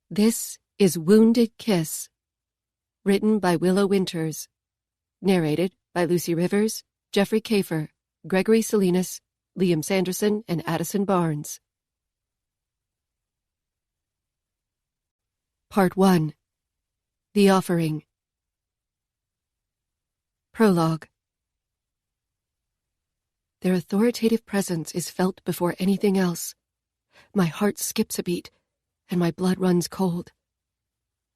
This is Wounded Kiss, written by Willow Winters, narrated by Lucy Rivers, Jeffrey Kafer, Gregory Salinas, Liam Sanderson, and Addison Barnes. Part 1. The Offering. Prologue. Their authoritative presence is felt before anything else. My heart skips a beat, and my blood runs cold.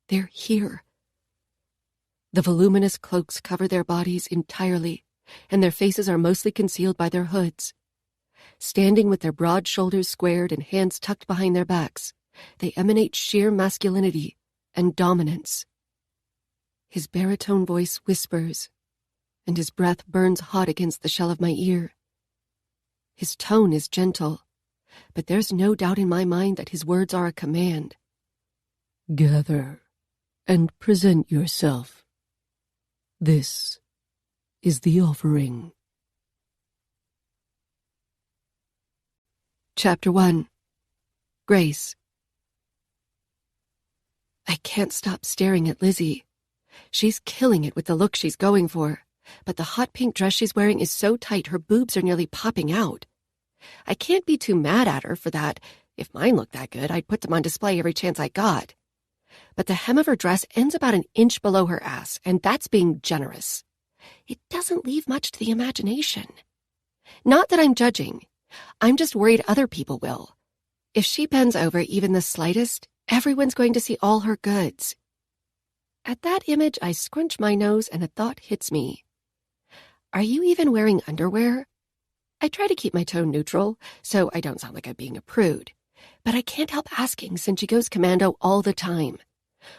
They're here. The voluminous cloaks cover their bodies entirely, and their faces are mostly concealed by their hoods. Standing with their broad shoulders squared and hands tucked behind their backs, they emanate sheer masculinity and dominance. His baritone voice whispers, and his breath burns hot against the shell of my ear. His tone is gentle, but there's no doubt in my mind that his words are a command. Gather and present yourself. This is the offering. Chapter 1. Grace. I can't stop staring at Lizzie. She's killing it with the look she's going for, but the hot pink dress she's wearing is so tight her boobs are nearly popping out. I can't be too mad at her for that. If mine looked that good, I'd put them on display every chance I got. But the hem of her dress ends about an inch below her ass, and that's being generous. It doesn't leave much to the imagination. Not that I'm judging. I'm just worried other people will. If she bends over even the slightest, everyone's going to see all her goods. At that image, I scrunch my nose and a thought hits me. Are you even wearing underwear? I try to keep my tone neutral, so I don't sound like I'm being a prude. But I can't help asking since she goes commando all the time.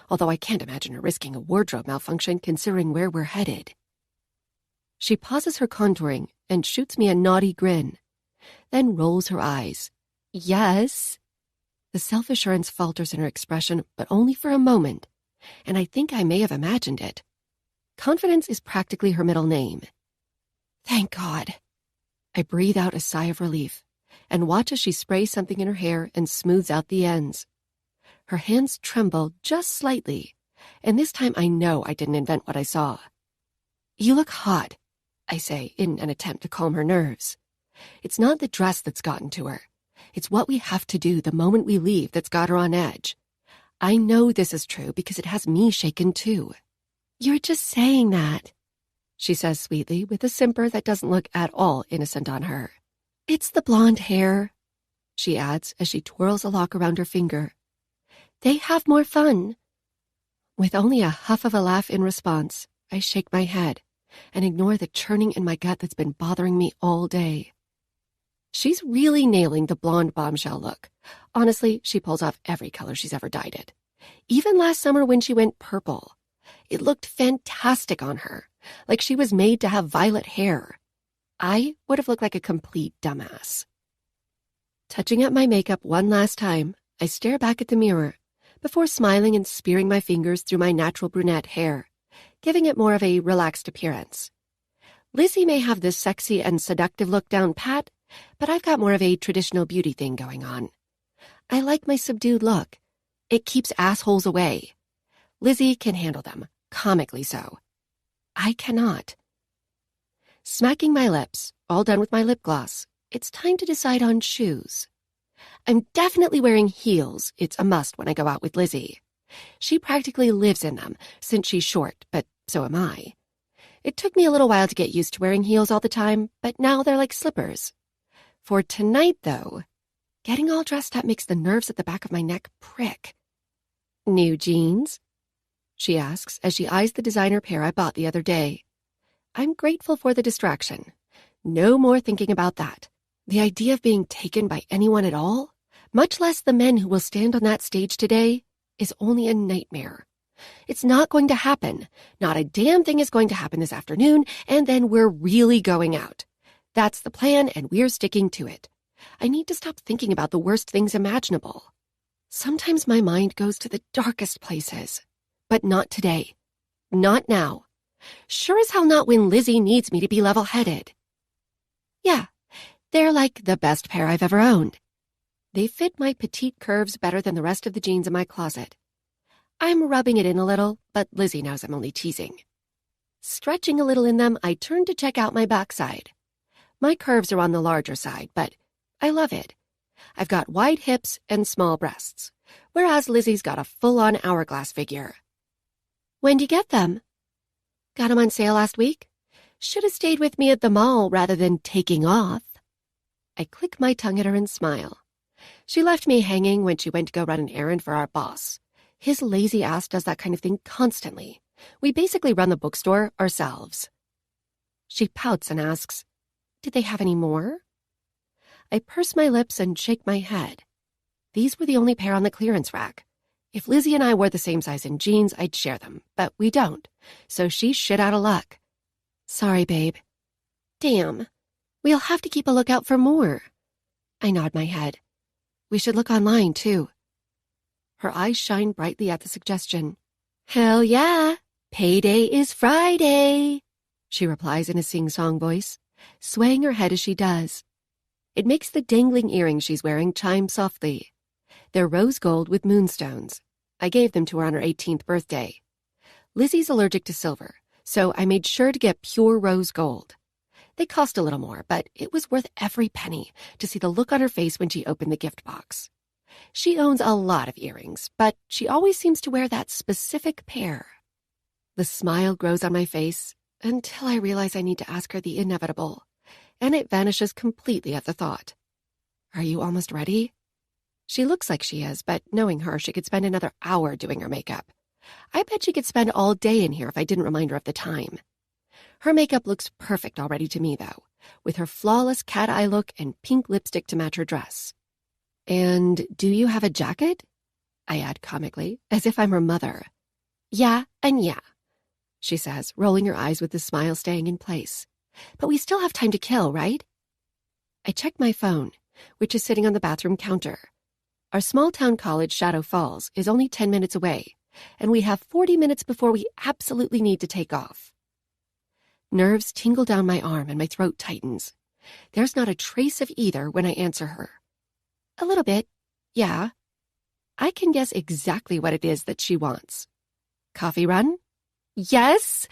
Although I can't imagine her risking a wardrobe malfunction considering where we're headed. She pauses her contouring and shoots me a naughty grin, then rolls her eyes. Yes? The self-assurance falters in her expression, but only for a moment, and I think I may have imagined it. Confidence is practically her middle name. Thank God. I breathe out a sigh of relief and watch as she sprays something in her hair and smooths out the ends. Her hands tremble just slightly, and this time I know I didn't invent what I saw. You look hot, I say in an attempt to calm her nerves. It's not the dress that's gotten to her. It's what we have to do the moment we leave that's got her on edge. I know this is true because it has me shaken too. You're just saying that, she says sweetly with a simper that doesn't look at all innocent on her. It's the blonde hair, she adds as she twirls a lock around her finger. They have more fun. With only a huff of a laugh in response, I shake my head and ignore the churning in my gut that's been bothering me all day. She's really nailing the blonde bombshell look. Honestly, she pulls off every color she's ever dyed it. Even last summer when she went purple. It looked fantastic on her, like she was made to have violet hair. I would have looked like a complete dumbass. Touching up my makeup one last time, I stare back at the mirror before smiling and spearing my fingers through my natural brunette hair, giving it more of a relaxed appearance. Lizzie may have this sexy and seductive look down pat, but I've got more of a traditional beauty thing going on. I like my subdued look. It keeps assholes away. Lizzie can handle them, comically so. I cannot. Smacking my lips, all done with my lip gloss, it's time to decide on shoes. I'm definitely wearing heels. It's a must when I go out with Lizzie. She practically lives in them, since she's short, but so am I. It took me a little while to get used to wearing heels all the time, but now they're like slippers. For tonight, though, getting all dressed up makes the nerves at the back of my neck prick. New jeans? She asks as she eyes the designer pair I bought the other day. I'm grateful for the distraction. No more thinking about that. The idea of being taken by anyone at all, much less the men who will stand on that stage today, is only a nightmare. It's not going to happen. Not a damn thing is going to happen this afternoon, and then we're really going out. That's the plan, and we're sticking to it. I need to stop thinking about the worst things imaginable. Sometimes my mind goes to the darkest places. But not today. Not now. Sure as hell not when Lizzie needs me to be level-headed. Yeah, they're like the best pair I've ever owned. They fit my petite curves better than the rest of the jeans in my closet, I'm rubbing it in a little, but Lizzie knows I'm only teasing. Stretching a little in them, I turn to check out my backside. My curves are on the larger side, but I love it. I've got wide hips and small breasts, whereas Lizzie's got a full-on hourglass figure. When'd you get them? Got them on sale last week. Should have stayed with me at the mall rather than taking off. I click my tongue at her and smile. She left me hanging when she went to go run an errand for our boss. His lazy ass does that kind of thing constantly. We basically run the bookstore ourselves. She pouts and asks, "Did they have any more?" I purse my lips and shake my head. These were the only pair on the clearance rack. If Lizzie and I wore the same size in jeans, I'd share them, but we don't, so she's shit out of luck. Sorry, babe. Damn. We'll have to keep a lookout for more. I nod my head. We should look online, too. Her eyes shine brightly at the suggestion. Hell yeah! Payday is Friday! She replies in a sing-song voice, swaying her head as she does. It makes the dangling earrings she's wearing chime softly. They're rose gold with moonstones. I gave them to her on her 18th birthday. Lizzie's allergic to silver, so I made sure to get pure rose gold. They cost a little more, but it was worth every penny to see the look on her face when she opened the gift box. She owns a lot of earrings, but she always seems to wear that specific pair. The smile grows on my face until I realize I need to ask her the inevitable, and it vanishes completely at the thought. Are you almost ready? She looks like she is, but knowing her, she could spend another hour doing her makeup. I bet she could spend all day in here if I didn't remind her of the time. Her makeup looks perfect already to me, though, with her flawless cat eye look and pink lipstick to match her dress. And do you have a jacket? I add comically, as if I'm her mother. Yeah and yeah, she says, rolling her eyes with the smile staying in place. But we still have time to kill, right? I check my phone, which is sitting on the bathroom counter. Our small-town college, Shadow Falls, is only 10 minutes away, and we have 40 minutes before we absolutely need to take off. Nerves tingle down my arm and my throat tightens. There's not a trace of either when I answer her. A little bit, yeah. I can guess exactly what it is that she wants. Coffee run? Yes,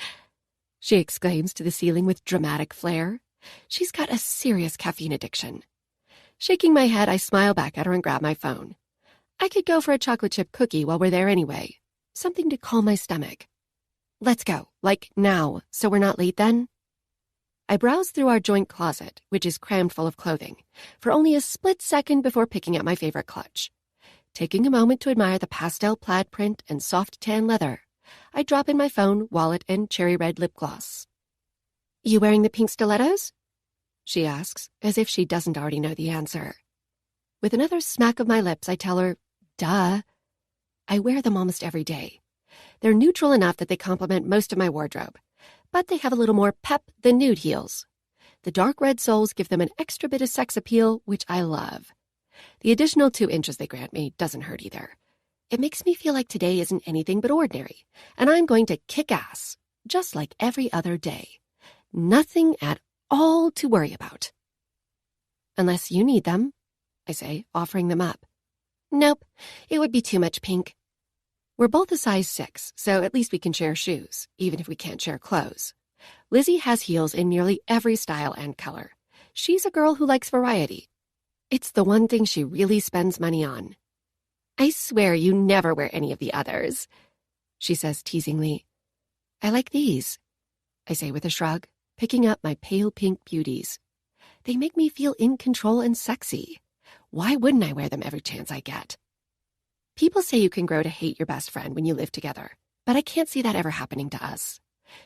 she exclaims to the ceiling with dramatic flair. She's got a serious caffeine addiction. Shaking my head, I smile back at her and grab my phone. I could go for a chocolate chip cookie while we're there anyway. Something to calm my stomach. Let's go, like now, so we're not late then. I browse through our joint closet, which is crammed full of clothing, for only a split second before picking out my favorite clutch. Taking a moment to admire the pastel plaid print and soft tan leather, I drop in my phone, wallet, and cherry red lip gloss. You wearing the pink stilettos? She asks, as if she doesn't already know the answer. With another smack of my lips, I tell her, duh. I wear them almost every day. They're neutral enough that they complement most of my wardrobe, but they have a little more pep than nude heels. The dark red soles give them an extra bit of sex appeal, which I love. The additional 2 inches they grant me doesn't hurt either. It makes me feel like today isn't anything but ordinary, and I'm going to kick ass, just like every other day. Nothing at all to worry about. Unless you need them, I say, offering them up. Nope, it would be too much pink. We're both a size 6, so at least we can share shoes, even if we can't share clothes. Lizzie has heels in nearly every style and color. She's a girl who likes variety. It's the one thing she really spends money on. I swear you never wear any of the others, she says teasingly. I like these, I say with a shrug, picking up my pale pink beauties. They make me feel in control and sexy. Why wouldn't I wear them every chance I get? People say you can grow to hate your best friend when you live together, but I can't see that ever happening to us.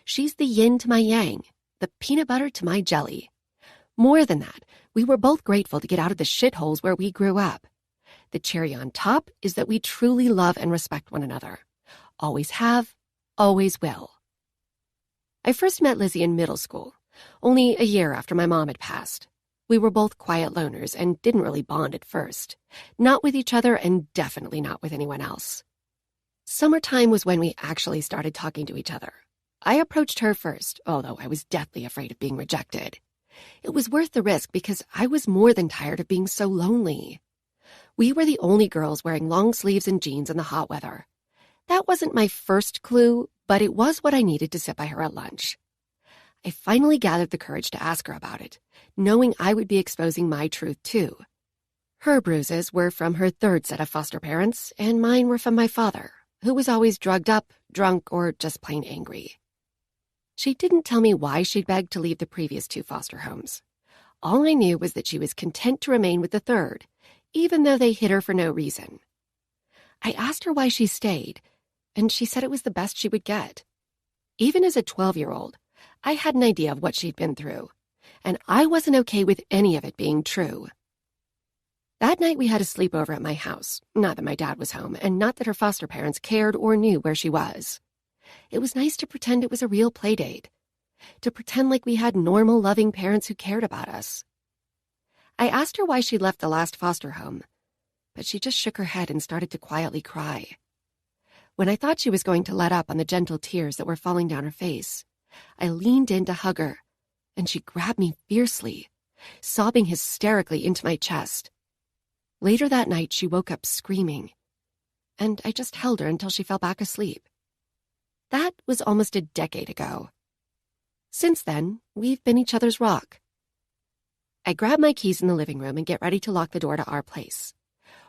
She's the yin to my yang, the peanut butter to my jelly. More than that, we were both grateful to get out of the shitholes where we grew up. The cherry on top is that we truly love and respect one another. Always have, always will. I first met Lizzie in middle school, only a year after my mom had passed. We were both quiet loners and didn't really bond at first. Not with each other and definitely not with anyone else. Summertime was when we actually started talking to each other. I approached her first, although I was deathly afraid of being rejected. It was worth the risk because I was more than tired of being so lonely. We were the only girls wearing long sleeves and jeans in the hot weather. That wasn't my first clue, but it was what I needed to sit by her at lunch. I finally gathered the courage to ask her about it, knowing I would be exposing my truth too. Her bruises were from her third set of foster parents, and mine were from my father, who was always drugged up, drunk, or just plain angry. She didn't tell me why she'd begged to leave the previous 2 foster homes. All I knew was that she was content to remain with the third, even though they hit her for no reason. I asked her why she stayed, and she said it was the best she would get. Even as a 12-year-old, I had an idea of what she'd been through, and I wasn't okay with any of it being true. That night we had a sleepover at my house, not that my dad was home, and not that her foster parents cared or knew where she was. It was nice to pretend it was a real play date, to pretend like we had normal, loving parents who cared about us. I asked her why she left the last foster home, but she just shook her head and started to quietly cry. When I thought she was going to let up on the gentle tears that were falling down her face, I leaned in to hug her, and she grabbed me fiercely, sobbing hysterically into my chest. Later that night, she woke up screaming, and I just held her until she fell back asleep. That was almost a decade ago. Since then, we've been each other's rock. I grab my keys in the living room and get ready to lock the door to our place.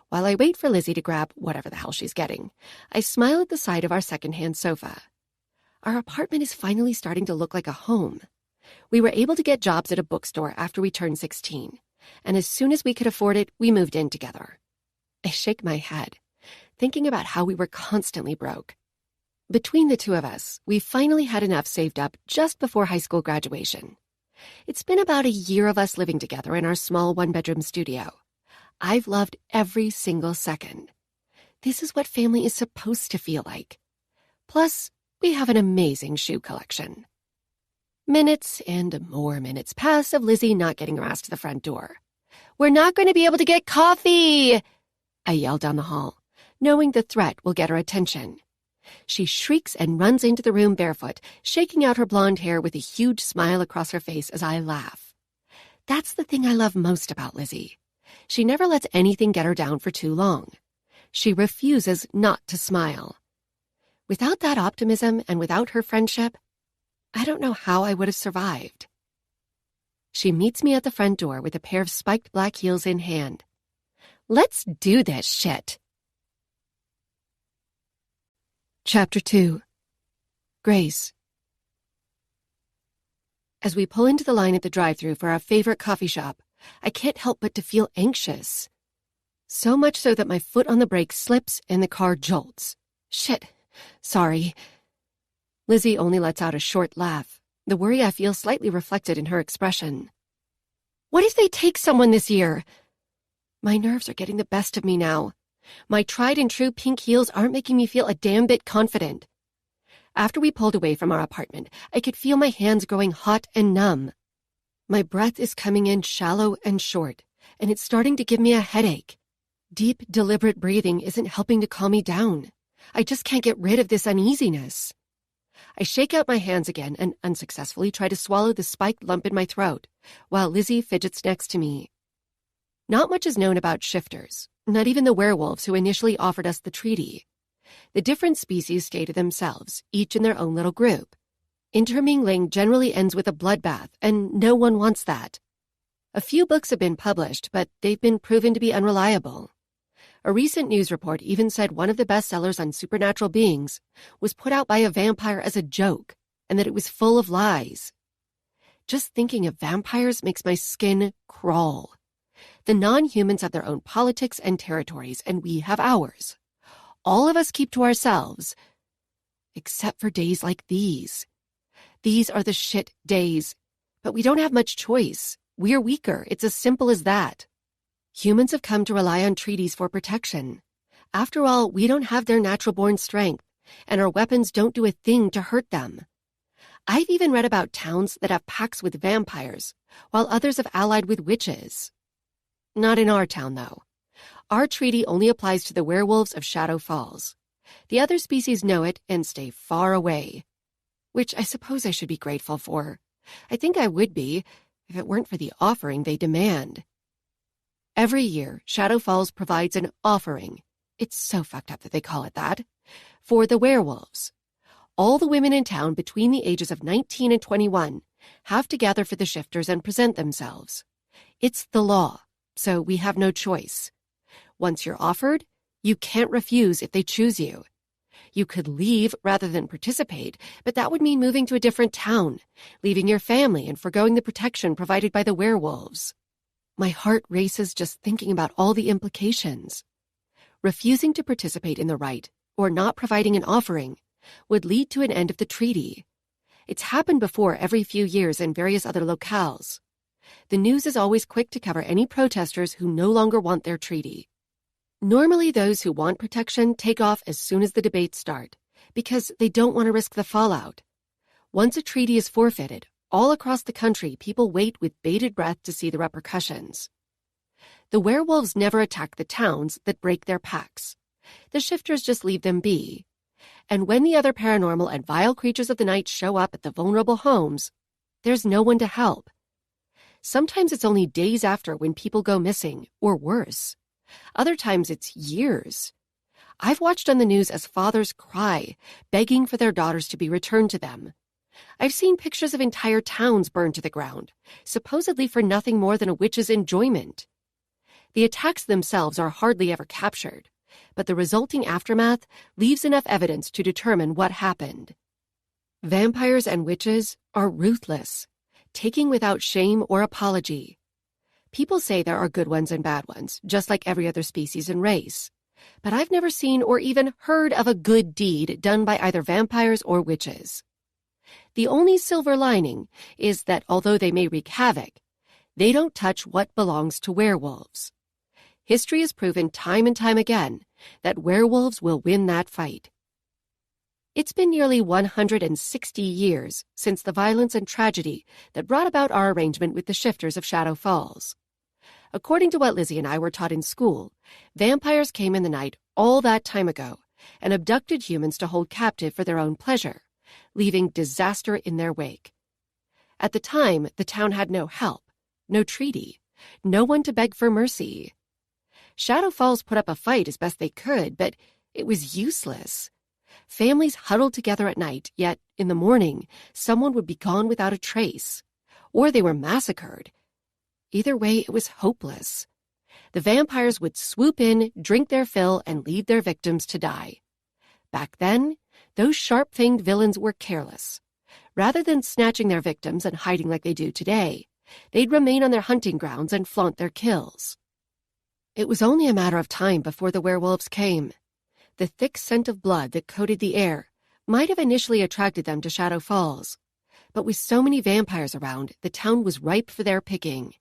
While I wait for Lizzie to grab whatever the hell she's getting, I smile at the side of our secondhand sofa. Our apartment is finally starting to look like a home. We were able to get jobs at a bookstore after we turned 16, and as soon as we could afford it, we moved in together. I shake my head, thinking about how we were constantly broke. Between the 2 of us, we finally had enough saved up just before high school graduation. It's been about a year of us living together in our small 1-bedroom studio. I've loved every single second. This is what family is supposed to feel like. Plus, we have an amazing shoe collection. Minutes and more minutes pass of Lizzie not getting her ass to the front door. "We're not going to be able to get coffee!" I yell down the hall, knowing the threat will get her attention. She shrieks and runs into the room barefoot, shaking out her blonde hair with a huge smile across her face as I laugh. That's the thing I love most about Lizzie. She never lets anything get her down for too long. She refuses not to smile. Without that optimism and without her friendship, I don't know how I would have survived. She meets me at the front door with a pair of spiked black heels in hand. "Let's do this shit." Chapter 2. Grace. As we pull into the line at the drive-thru for our favorite coffee shop, I can't help but to feel anxious. So much so that my foot on the brake slips and the car jolts. Shit. Sorry. Lizzie only lets out a short laugh, the worry I feel slightly reflected in her expression. What if they take someone this year? My nerves are getting the best of me now. My tried-and-true pink heels aren't making me feel a damn bit confident. After we pulled away from our apartment, I could feel my hands growing hot and numb. My breath is coming in shallow and short, and it's starting to give me a headache. Deep, deliberate breathing isn't helping to calm me down. I just can't get rid of this uneasiness. I shake out my hands again and unsuccessfully try to swallow the spiked lump in my throat, while Lizzie fidgets next to me. Not much is known about shifters, not even the werewolves who initially offered us the treaty. The different species stay to themselves, each in their own little group. Intermingling generally ends with a bloodbath, and no one wants that. A few books have been published, but they've been proven to be unreliable. A recent news report even said one of the bestsellers on supernatural beings was put out by a vampire as a joke, and that it was full of lies. Just thinking of vampires makes my skin crawl. The non-humans have their own politics and territories, and we have ours. All of us keep to ourselves, except for days like these. These are the shit days, but we don't have much choice. We're weaker. It's as simple as that. Humans have come to rely on treaties for protection. After all, we don't have their natural-born strength, and our weapons don't do a thing to hurt them. I've even read about towns that have pacts with vampires, while others have allied with witches. Not in our town, though. Our treaty only applies to the werewolves of Shadow Falls. The other species know it and stay far away, which I suppose I should be grateful for. I think I would be, if it weren't for the offering they demand. Every year, Shadow Falls provides an offering, It's so fucked up that they call it that. For the werewolves. All the women in town between the ages of 19 and 21 have to gather for the shifters and present themselves. It's the law, so we have no choice. Once you're offered, you can't refuse if they choose you. You could leave rather than participate, but that would mean moving to a different town, leaving your family and forgoing the protection provided by the werewolves. My heart races just thinking about all the implications. Refusing to participate in the rite, or not providing an offering, would lead to an end of the treaty. It's happened before every few years in various other locales. The news is always quick to cover any protesters who no longer want their treaty. Normally, those who want protection take off as soon as the debates start, because they don't want to risk the fallout. Once a treaty is forfeited, all across the country, people wait with bated breath to see the repercussions. The werewolves never attack the towns that break their pacts. The shifters just leave them be. And when the other paranormal and vile creatures of the night show up at the vulnerable homes, there's no one to help. Sometimes it's only days after when people go missing, or worse. Other times it's years. I've watched on the news as fathers cry, begging for their daughters to be returned to them. I've seen pictures of entire towns burned to the ground, supposedly for nothing more than a witch's enjoyment. The attacks themselves are hardly ever captured, but the resulting aftermath leaves enough evidence to determine what happened. Vampires and witches are ruthless, taking without shame or apology. People say there are good ones and bad ones, just like every other species and race. But I've never seen or even heard of a good deed done by either vampires or witches. The only silver lining is that although they may wreak havoc, they don't touch what belongs to werewolves. History has proven time and time again that werewolves will win that fight. It's been nearly 160 years since the violence and tragedy that brought about our arrangement with the shifters of Shadow Falls. According to what Lizzie and I were taught in school, vampires came in the night all that time ago and abducted humans to hold captive for their own pleasure, leaving disaster in their wake. At the time, the town had no help, no treaty, no one to beg for mercy. Shadow Falls put up a fight as best they could, but it was useless. Families huddled together at night, yet in the morning, someone would be gone without a trace, or they were massacred. Either way, it was hopeless. The vampires would swoop in, drink their fill, and leave their victims to die. Back then, those sharp-fanged villains were careless. Rather than snatching their victims and hiding like they do today, they'd remain on their hunting grounds and flaunt their kills. It was only a matter of time before the werewolves came. The thick scent of blood that coated the air might have initially attracted them to Shadow Falls, but with so many vampires around, the town was ripe for their picking.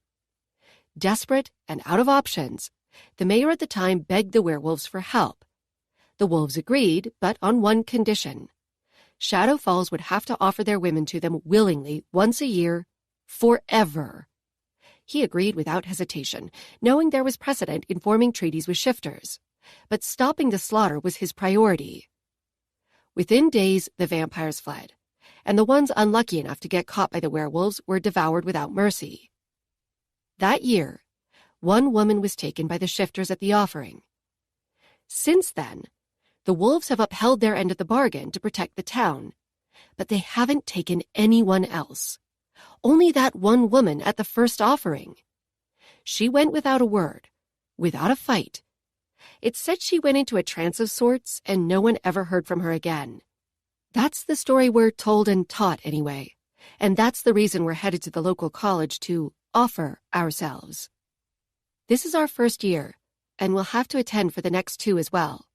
Desperate and out of options, the mayor at the time begged the werewolves for help. The wolves agreed, but on one condition. Shadow Falls would have to offer their women to them willingly once a year, forever. He agreed without hesitation, knowing there was precedent in forming treaties with shifters. But stopping the slaughter was his priority. Within days, the vampires fled, and the ones unlucky enough to get caught by the werewolves were devoured without mercy. That year, one woman was taken by the shifters at the offering. Since then, the wolves have upheld their end of the bargain to protect the town, but they haven't taken anyone else. Only that one woman at the first offering. She went without a word, without a fight. It's said she went into a trance of sorts, and no one ever heard from her again. That's the story we're told and taught anyway, and that's the reason we're headed to the local college to offer ourselves. This is our first year, and we'll have to attend for the next 2 as well.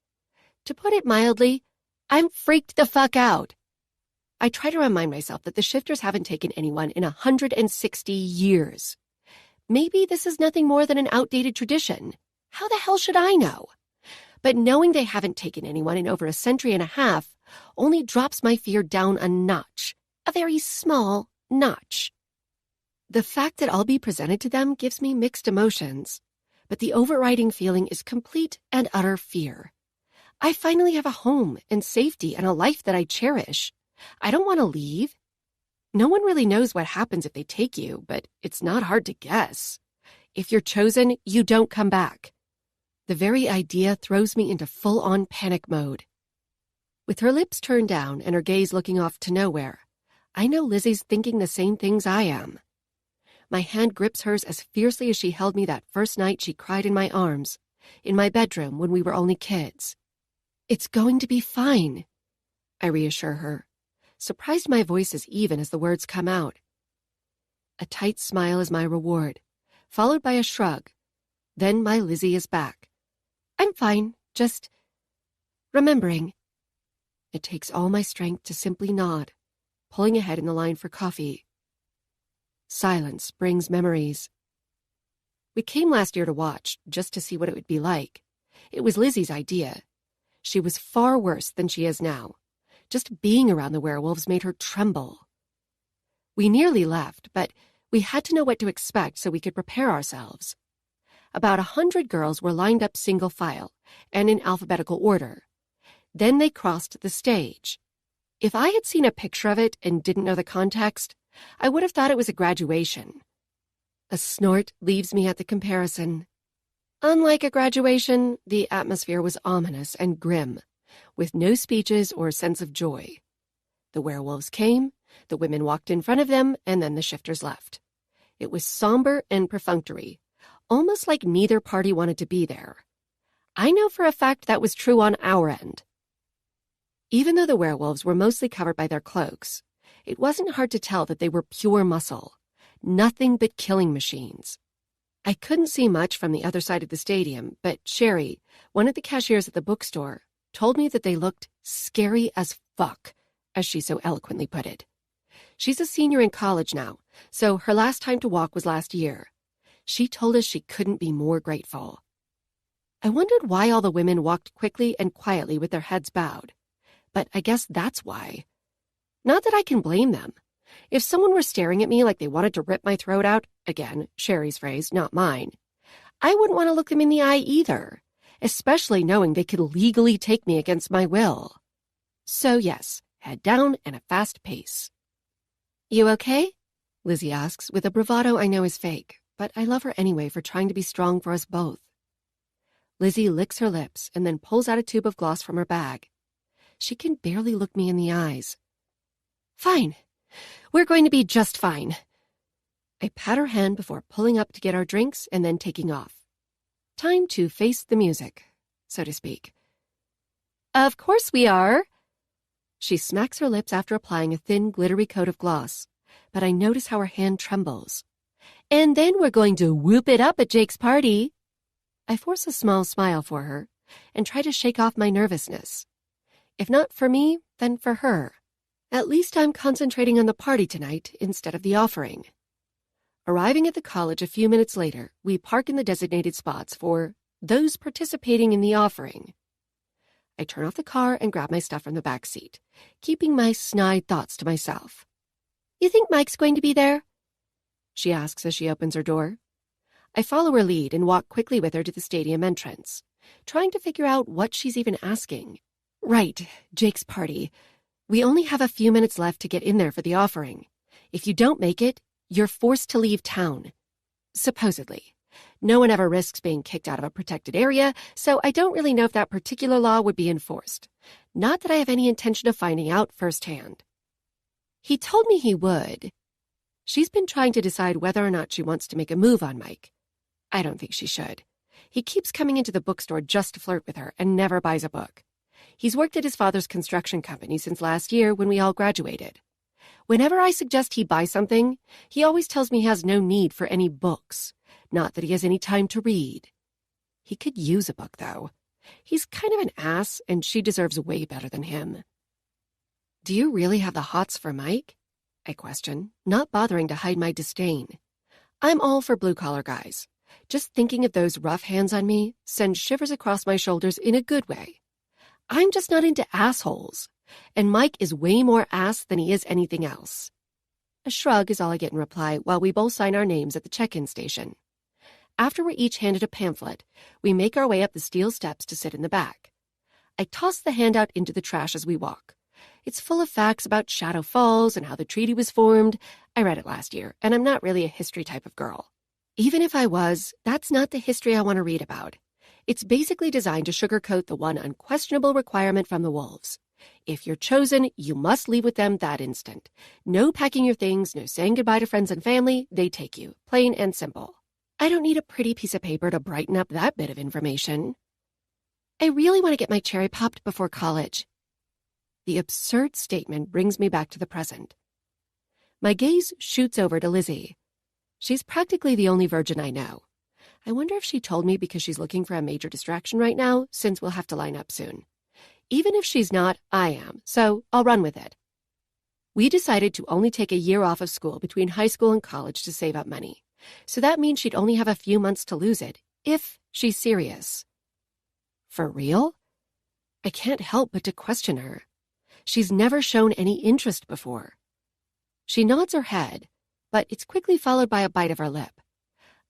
To put it mildly, I'm freaked the fuck out. I try to remind myself that the shifters haven't taken anyone in 160 years. Maybe this is nothing more than an outdated tradition. How the hell should I know? But knowing they haven't taken anyone in over a century and a half only drops my fear down a notch, a very small notch. The fact that I'll be presented to them gives me mixed emotions, but the overriding feeling is complete and utter fear. I finally have a home and safety and a life that I cherish. I don't want to leave. No one really knows what happens if they take you, but it's not hard to guess. If you're chosen, you don't come back. The very idea throws me into full-on panic mode. With her lips turned down and her gaze looking off to nowhere, I know Lizzie's thinking the same things I am. My hand grips hers as fiercely as she held me that first night she cried in my arms, in my bedroom when we were only kids. It's going to be fine, I reassure her, surprised my voice is even as the words come out. A tight smile is my reward, followed by a shrug. Then my Lizzie is back. I'm fine, just remembering. It takes all my strength to simply nod, pulling ahead in the line for coffee. Silence brings memories. We came last year to watch, just to see what it would be like. It was Lizzie's idea. She was far worse than she is now. Just being around the werewolves made her tremble. We nearly left, but we had to know what to expect so we could prepare ourselves. About 100 girls were lined up single file and in alphabetical order. Then they crossed the stage. If I had seen a picture of it and didn't know the context, I would have thought it was a graduation. A snort leaves me at the comparison. Unlike a graduation, the atmosphere was ominous and grim, with no speeches or sense of joy. The werewolves came, the women walked in front of them, and then the shifters left. It was somber and perfunctory, almost like neither party wanted to be there. I know for a fact that was true on our end. Even though the werewolves were mostly covered by their cloaks, it wasn't hard to tell that they were pure muscle, nothing but killing machines. I couldn't see much from the other side of the stadium, but Sherry, one of the cashiers at the bookstore, told me that they looked scary as fuck, as she so eloquently put it. She's a senior in college now, so her last time to walk was last year. She told us she couldn't be more grateful. I wondered why all the women walked quickly and quietly with their heads bowed, but I guess that's why. Not that I can blame them. If someone were staring at me like they wanted to rip my throat out, again, Sherry's phrase, not mine, I wouldn't want to look them in the eye either, especially knowing they could legally take me against my will. So yes, head down and a fast pace. You okay? Lizzie asks with a bravado I know is fake, but I love her anyway for trying to be strong for us both. Lizzie licks her lips and then pulls out a tube of gloss from her bag. She can barely look me in the eyes. Fine. We're going to be just fine. I pat her hand before pulling up to get our drinks and then taking off. Time to face the music, so to speak. Of course we are. She smacks her lips after applying a thin, glittery coat of gloss, but I notice how her hand trembles. And then we're going to whoop it up at Jake's party. I force a small smile for her and try to shake off my nervousness. If not for me, then for her. At least I'm concentrating on the party tonight instead of the offering. Arriving at the college a few minutes later, we park in the designated spots for those participating in the offering. I turn off the car and grab my stuff from the back seat, keeping my snide thoughts to myself. You think Mike's going to be there? She asks as she opens her door. I follow her lead and walk quickly with her to the stadium entrance, trying to figure out what she's even asking. Right, Jake's party. We only have a few minutes left to get in there for the offering. If you don't make it, you're forced to leave town. Supposedly. No one ever risks being kicked out of a protected area, so I don't really know if that particular law would be enforced. Not that I have any intention of finding out firsthand. He told me he would. She's been trying to decide whether or not she wants to make a move on Mike. I don't think she should. He keeps coming into the bookstore just to flirt with her and never buys a book. He's worked at his father's construction company since last year when we all graduated. Whenever I suggest he buy something, he always tells me he has no need for any books, not that he has any time to read. He could use a book, though. He's kind of an ass, and she deserves way better than him. Do you really have the hots for Mike? I question, not bothering to hide my disdain. I'm all for blue-collar guys. Just thinking of those rough hands on me sends shivers across my shoulders in a good way. I'm just not into assholes, and Mike is way more ass than he is anything else. A shrug is all I get in reply while we both sign our names at the check-in station. After we're each handed a pamphlet, we make our way up the steel steps to sit in the back. I toss the handout into the trash as we walk. It's full of facts about Shadow Falls and how the treaty was formed. I read it last year, and I'm not really a history type of girl. Even if I was, that's not the history I want to read about. It's basically designed to sugarcoat the one unquestionable requirement from the wolves. If you're chosen, you must leave with them that instant. No packing your things, no saying goodbye to friends and family. They take you, plain and simple. I don't need a pretty piece of paper to brighten up that bit of information. I really want to get my cherry popped before college. The absurd statement brings me back to the present. My gaze shoots over to Lizzie. She's practically the only virgin I know. I wonder if she told me because she's looking for a major distraction right now, since we'll have to line up soon. Even if she's not, I am, so I'll run with it. We decided to only take a year off of school between high school and college to save up money. So that means she'd only have a few months to lose it, if she's serious. For real? I can't help but to question her. She's never shown any interest before. She nods her head, but it's quickly followed by a bite of her lip.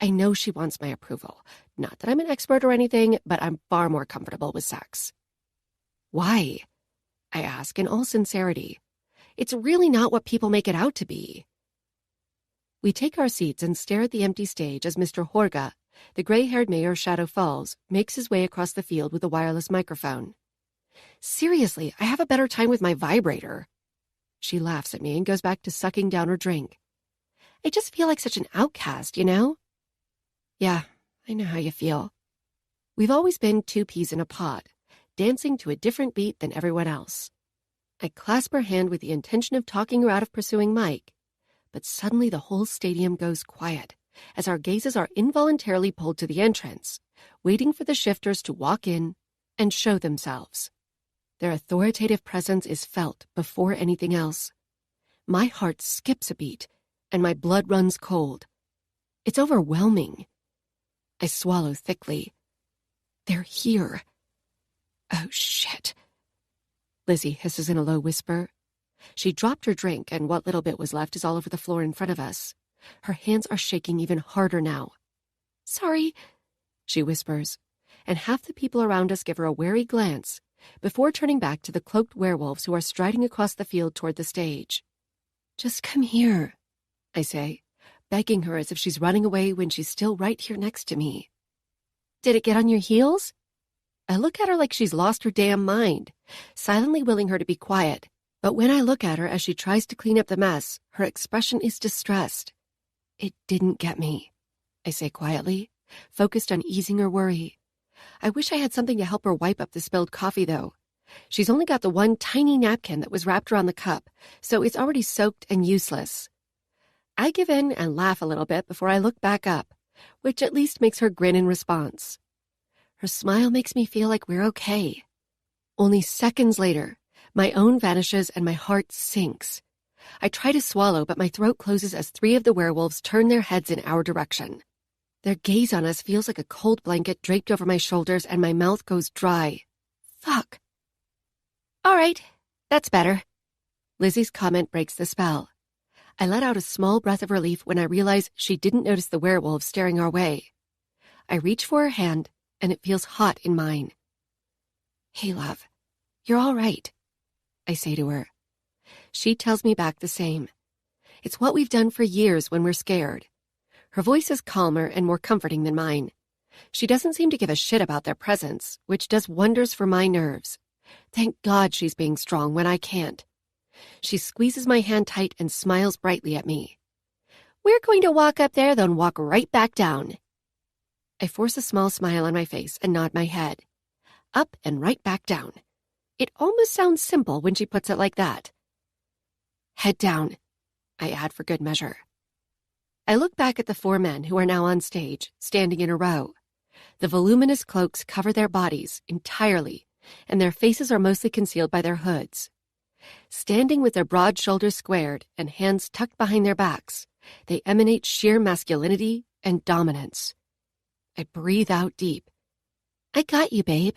I know she wants my approval. Not that I'm an expert or anything, but I'm far more comfortable with sex. Why? I ask in all sincerity. It's really not what people make it out to be. We take our seats and stare at the empty stage as Mr. Horga, the gray-haired mayor's shadow falls, makes his way across the field with a wireless microphone. Seriously, I have a better time with my vibrator. She laughs at me and goes back to sucking down her drink. I just feel like such an outcast, you know? Yeah, I know how you feel. We've always been two peas in a pod, dancing to a different beat than everyone else. I clasp her hand with the intention of talking her out of pursuing Mike, but suddenly the whole stadium goes quiet as our gazes are involuntarily pulled to the entrance, waiting for the shifters to walk in and show themselves. Their authoritative presence is felt before anything else. My heart skips a beat, and my blood runs cold. It's overwhelming. I swallow thickly. They're here. Oh, shit. Lizzie hisses in a low whisper. She dropped her drink, and what little bit was left is all over the floor in front of us. Her hands are shaking even harder now. Sorry, she whispers, and half the people around us give her a wary glance before turning back to the cloaked werewolves who are striding across the field toward the stage. Just come here, I say, begging her as if she's running away when she's still right here next to me. Did it get on your heels? I look at her like she's lost her damn mind, silently willing her to be quiet. But when I look at her as she tries to clean up the mess, her expression is distressed. It didn't get me, I say quietly, focused on easing her worry. I wish I had something to help her wipe up the spilled coffee, though. She's only got the one tiny napkin that was wrapped around the cup, so it's already soaked and useless. I give in and laugh a little bit before I look back up, which at least makes her grin in response. Her smile makes me feel like we're okay. Only seconds later, my own vanishes and my heart sinks. I try to swallow, but my throat closes as 3 of the werewolves turn their heads in our direction. Their gaze on us feels like a cold blanket draped over my shoulders, and my mouth goes dry. Fuck. All right, that's better. Lizzie's comment breaks the spell. I let out a small breath of relief when I realize she didn't notice the werewolves staring our way. I reach for her hand, and it feels hot in mine. Hey, love, you're all right, I say to her. She tells me back the same. It's what we've done for years when we're scared. Her voice is calmer and more comforting than mine. She doesn't seem to give a shit about their presence, which does wonders for my nerves. Thank God she's being strong when I can't. She squeezes my hand tight and smiles brightly at me. We're going to walk up there, then walk right back down. I force a small smile on my face and nod my head. Up and right back down. It almost sounds simple when she puts it like that. Head down, I add for good measure. I look back at the 4 men who are now on stage, standing in a row. The voluminous cloaks cover their bodies entirely, and their faces are mostly concealed by their hoods. Standing with their broad shoulders squared and hands tucked behind their backs, they emanate sheer masculinity and dominance. I breathe out deep. I got you, babe.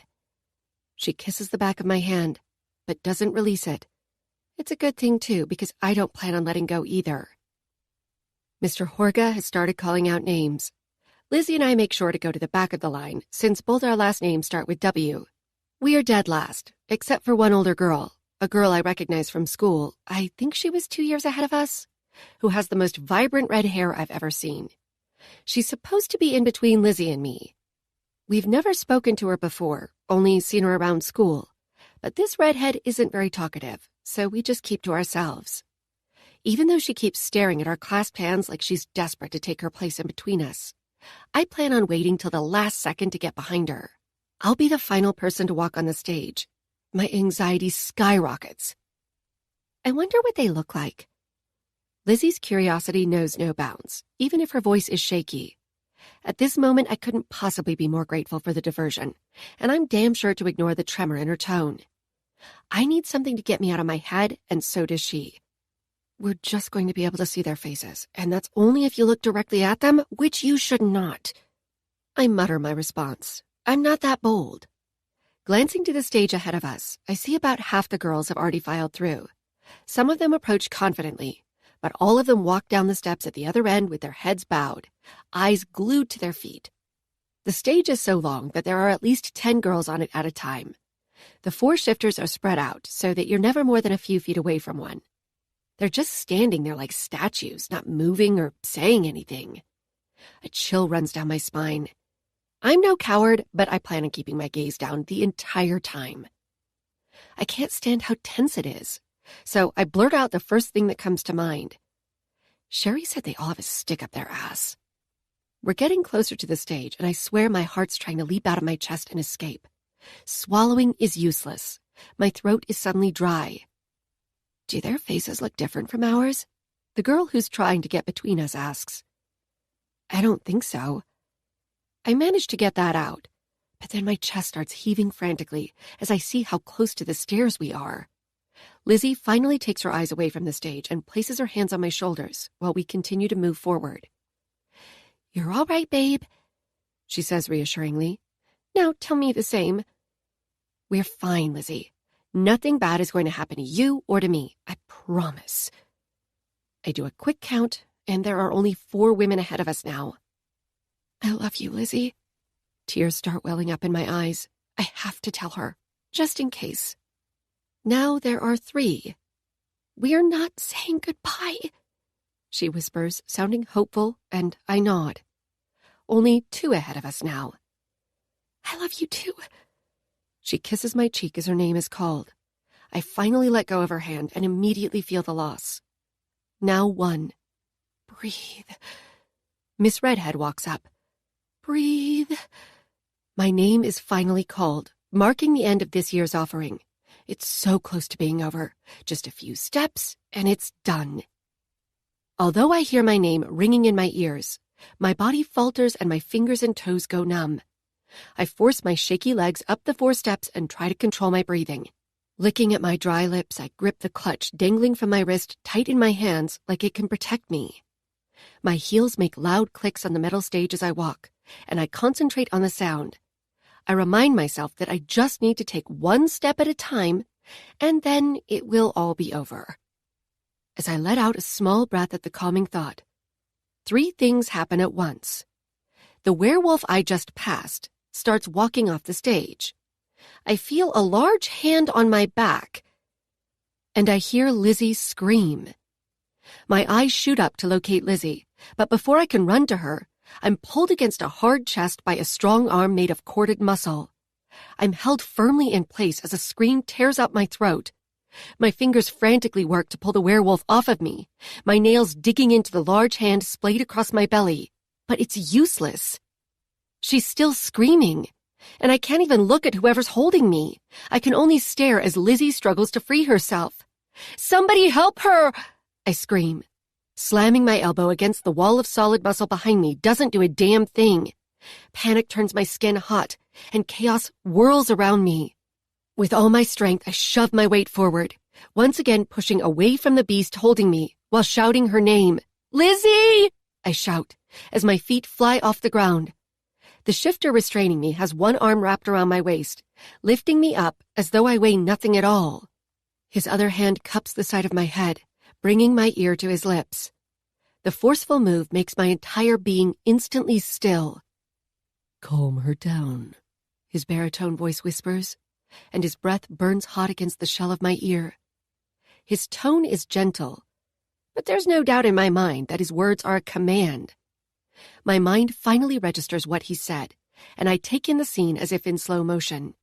She kisses the back of my hand, but doesn't release it. It's a good thing, too, because I don't plan on letting go either. Mr. Horga has started calling out names. Lizzie and I make sure to go to the back of the line, since both our last names start with W. We are dead last, except for one older girl, a girl I recognize from school. I think she was 2 years ahead of us, who has the most vibrant red hair I've ever seen. She's supposed to be in between Lizzie and me. We've never spoken to her before, only seen her around school. But this redhead isn't very talkative, so we just keep to ourselves. Even though she keeps staring at our clasped hands like she's desperate to take her place in between us, I plan on waiting till the last second to get behind her. I'll be the final person to walk on the stage. My anxiety skyrockets. I wonder what they look like. Lizzie's curiosity knows no bounds, even if her voice is shaky. At this moment, I couldn't possibly be more grateful for the diversion, and I'm damn sure to ignore the tremor in her tone. I need something to get me out of my head, and so does she. We're just going to be able to see their faces, and that's only if you look directly at them, which you should not. I mutter my response. I'm not that bold. Glancing to the stage ahead of us, I see about half the girls have already filed through. Some of them approach confidently, but all of them walk down the steps at the other end with their heads bowed, eyes glued to their feet. The stage is so long that there are at least 10 girls on it at a time. The 4 shifters are spread out so that you're never more than a few feet away from one. They're just standing there like statues, not moving or saying anything. A chill runs down my spine. I'm no coward, but I plan on keeping my gaze down the entire time. I can't stand how tense it is, so I blurt out the first thing that comes to mind. Sherry said they all have a stick up their ass. We're getting closer to the stage, and I swear my heart's trying to leap out of my chest and escape. Swallowing is useless. My throat is suddenly dry. Do their faces look different from ours? The girl who's trying to get between us asks. I don't think so. I manage to get that out, but then my chest starts heaving frantically as I see how close to the stairs we are. Lizzie finally takes her eyes away from the stage and places her hands on my shoulders while we continue to move forward. You're all right, babe, she says reassuringly. Now tell me the same. We're fine, Lizzie. Nothing bad is going to happen to you or to me, I promise. I do a quick count, and there are only 4 women ahead of us now. I love you, Lizzie. Tears start welling up in my eyes. I have to tell her, just in case. Now there are 3. We're not saying goodbye, she whispers, sounding hopeful, and I nod. Only 2 ahead of us now. I love you too. She kisses my cheek as her name is called. I finally let go of her hand and immediately feel the loss. Now 1. Breathe. Miss Redhead walks up. Breathe. My name is finally called, marking the end of this year's offering. It's so close to being over. Just a few steps, and it's done. Although I hear my name ringing in my ears, my body falters and my fingers and toes go numb. I force my shaky legs up the 4 steps and try to control my breathing. Licking at my dry lips, I grip the clutch dangling from my wrist tight in my hands like it can protect me. My heels make loud clicks on the metal stage as I walk, and I concentrate on the sound. I remind myself that I just need to take 1 step at a time, and then it will all be over. As I let out a small breath at the calming thought, 3 things happen at once. The werewolf I just passed starts walking off the stage. I feel a large hand on my back, and I hear Lizzie scream. My eyes shoot up to locate Lizzie, but before I can run to her, I'm pulled against a hard chest by a strong arm made of corded muscle. I'm held firmly in place as a scream tears up my throat. My fingers frantically work to pull the werewolf off of me, my nails digging into the large hand splayed across my belly. But it's useless. She's still screaming, and I can't even look at whoever's holding me. I can only stare as Lizzie struggles to free herself. Somebody help her! I scream. Slamming my elbow against the wall of solid muscle behind me doesn't do a damn thing. Panic turns my skin hot, and chaos whirls around me. With all my strength, I shove my weight forward, once again pushing away from the beast holding me, while shouting her name. Lizzie! I shout, as my feet fly off the ground. The shifter restraining me has one arm wrapped around my waist, lifting me up as though I weigh nothing at all. His other hand cups the side of my head, bringing my ear to his lips. The forceful move makes my entire being instantly still. Calm her down, his baritone voice whispers, and his breath burns hot against the shell of my ear. His tone is gentle, but there's no doubt in my mind that his words are a command. My mind finally registers what he said, and I take in the scene as if in slow motion.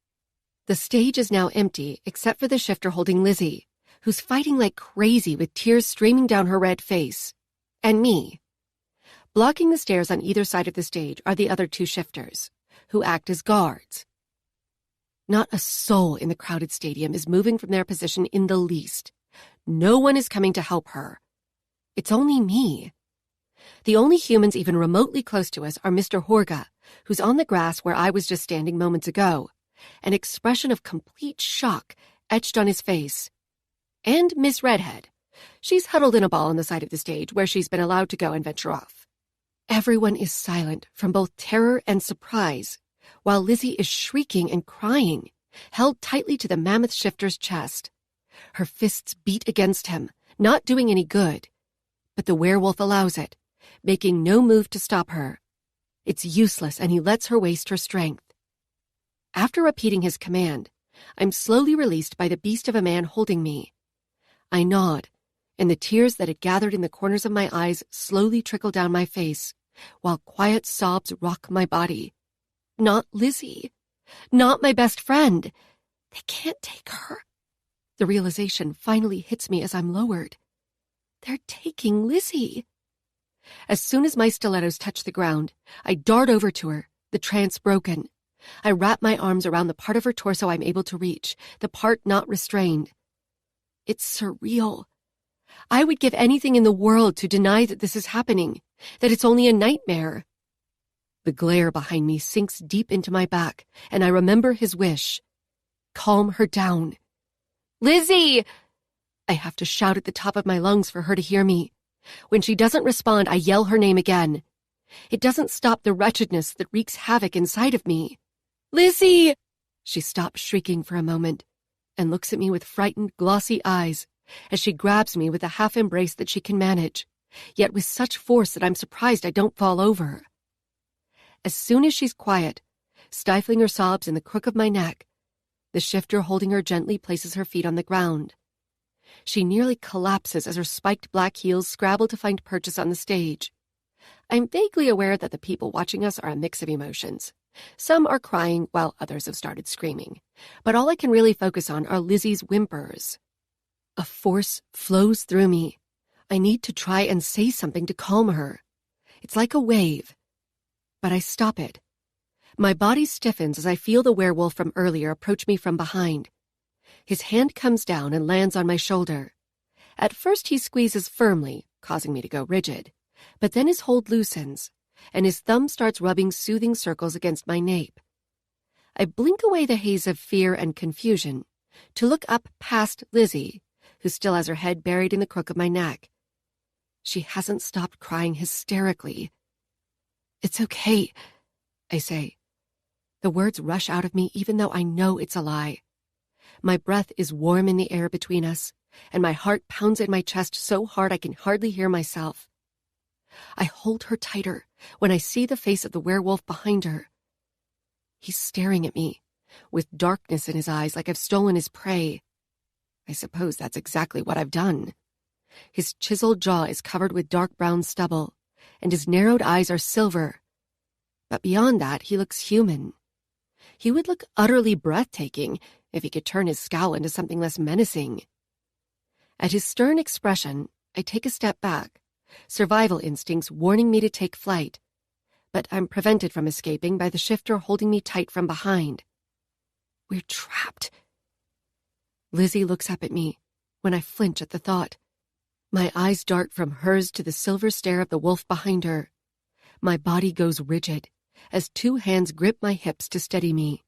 The stage is now empty except for the shifter holding Lizzie, who's fighting like crazy with tears streaming down her red face, and me. Blocking the stairs on either side of the stage are the other two shifters, who act as guards. Not a soul in the crowded stadium is moving from their position in the least. No one is coming to help her. It's only me. The only humans even remotely close to us are Mr. Horga, who's on the grass where I was just standing moments ago, an expression of complete shock etched on his face. And Miss Redhead. She's huddled in a ball on the side of the stage where she's been allowed to go and venture off. Everyone is silent from both terror and surprise, while Lizzie is shrieking and crying, held tightly to the mammoth shifter's chest. Her fists beat against him, not doing any good. But the werewolf allows it, making no move to stop her. It's useless, and he lets her waste her strength. After repeating his command, I'm slowly released by the beast of a man holding me. I nod, and the tears that had gathered in the corners of my eyes slowly trickle down my face, while quiet sobs rock my body. Not Lizzie. Not my best friend. They can't take her. The realization finally hits me as I'm lowered. They're taking Lizzie. As soon as my stilettos touch the ground, I dart over to her, the trance broken. I wrap my arms around the part of her torso I'm able to reach, the part not restrained. It's surreal. I would give anything in the world to deny that this is happening, that it's only a nightmare. The glare behind me sinks deep into my back, and I remember his wish. Calm her down. Lizzie! I have to shout at the top of my lungs for her to hear me. When she doesn't respond, I yell her name again. It doesn't stop the wretchedness that wreaks havoc inside of me. Lizzie! She stops shrieking for a moment and looks at me with frightened, glossy eyes as she grabs me with a half embrace that she can manage, yet with such force that I'm surprised I don't fall over. As soon as she's quiet, stifling her sobs in the crook of my neck, the shifter holding her gently places her feet on the ground. She nearly collapses as her spiked black heels scrabble to find purchase on the stage. I'm vaguely aware that the people watching us are a mix of emotions. Some are crying while others have started screaming, but all I can really focus on are Lizzie's whimpers. A force flows through me. I need to try and say something to calm her. It's like a wave, but I stop it. My body stiffens as I feel the werewolf from earlier approach me from behind. His hand comes down and lands on my shoulder. At first he squeezes firmly, causing me to go rigid, but then his hold loosens, and his thumb starts rubbing soothing circles against my nape. I blink away the haze of fear and confusion to look up past Lizzie, who still has her head buried in the crook of my neck. She hasn't stopped crying hysterically. It's okay, I say. The words rush out of me even though I know it's a lie. My breath is warm in the air between us, and my heart pounds in my chest so hard I can hardly hear myself. I hold her tighter when I see the face of the werewolf behind her. He's staring at me, with darkness in his eyes like I've stolen his prey. I suppose that's exactly what I've done. His chiseled jaw is covered with dark brown stubble, and his narrowed eyes are silver. But beyond that, he looks human. He would look utterly breathtaking if he could turn his scowl into something less menacing. At his stern expression, I take a step back, survival instincts warning me to take flight, but I'm prevented from escaping by the shifter holding me tight from behind. We're trapped. Lizzie looks up at me when I flinch at the thought. My eyes dart from hers to the silver stare of the wolf behind her. My body goes rigid as two hands grip my hips to steady me.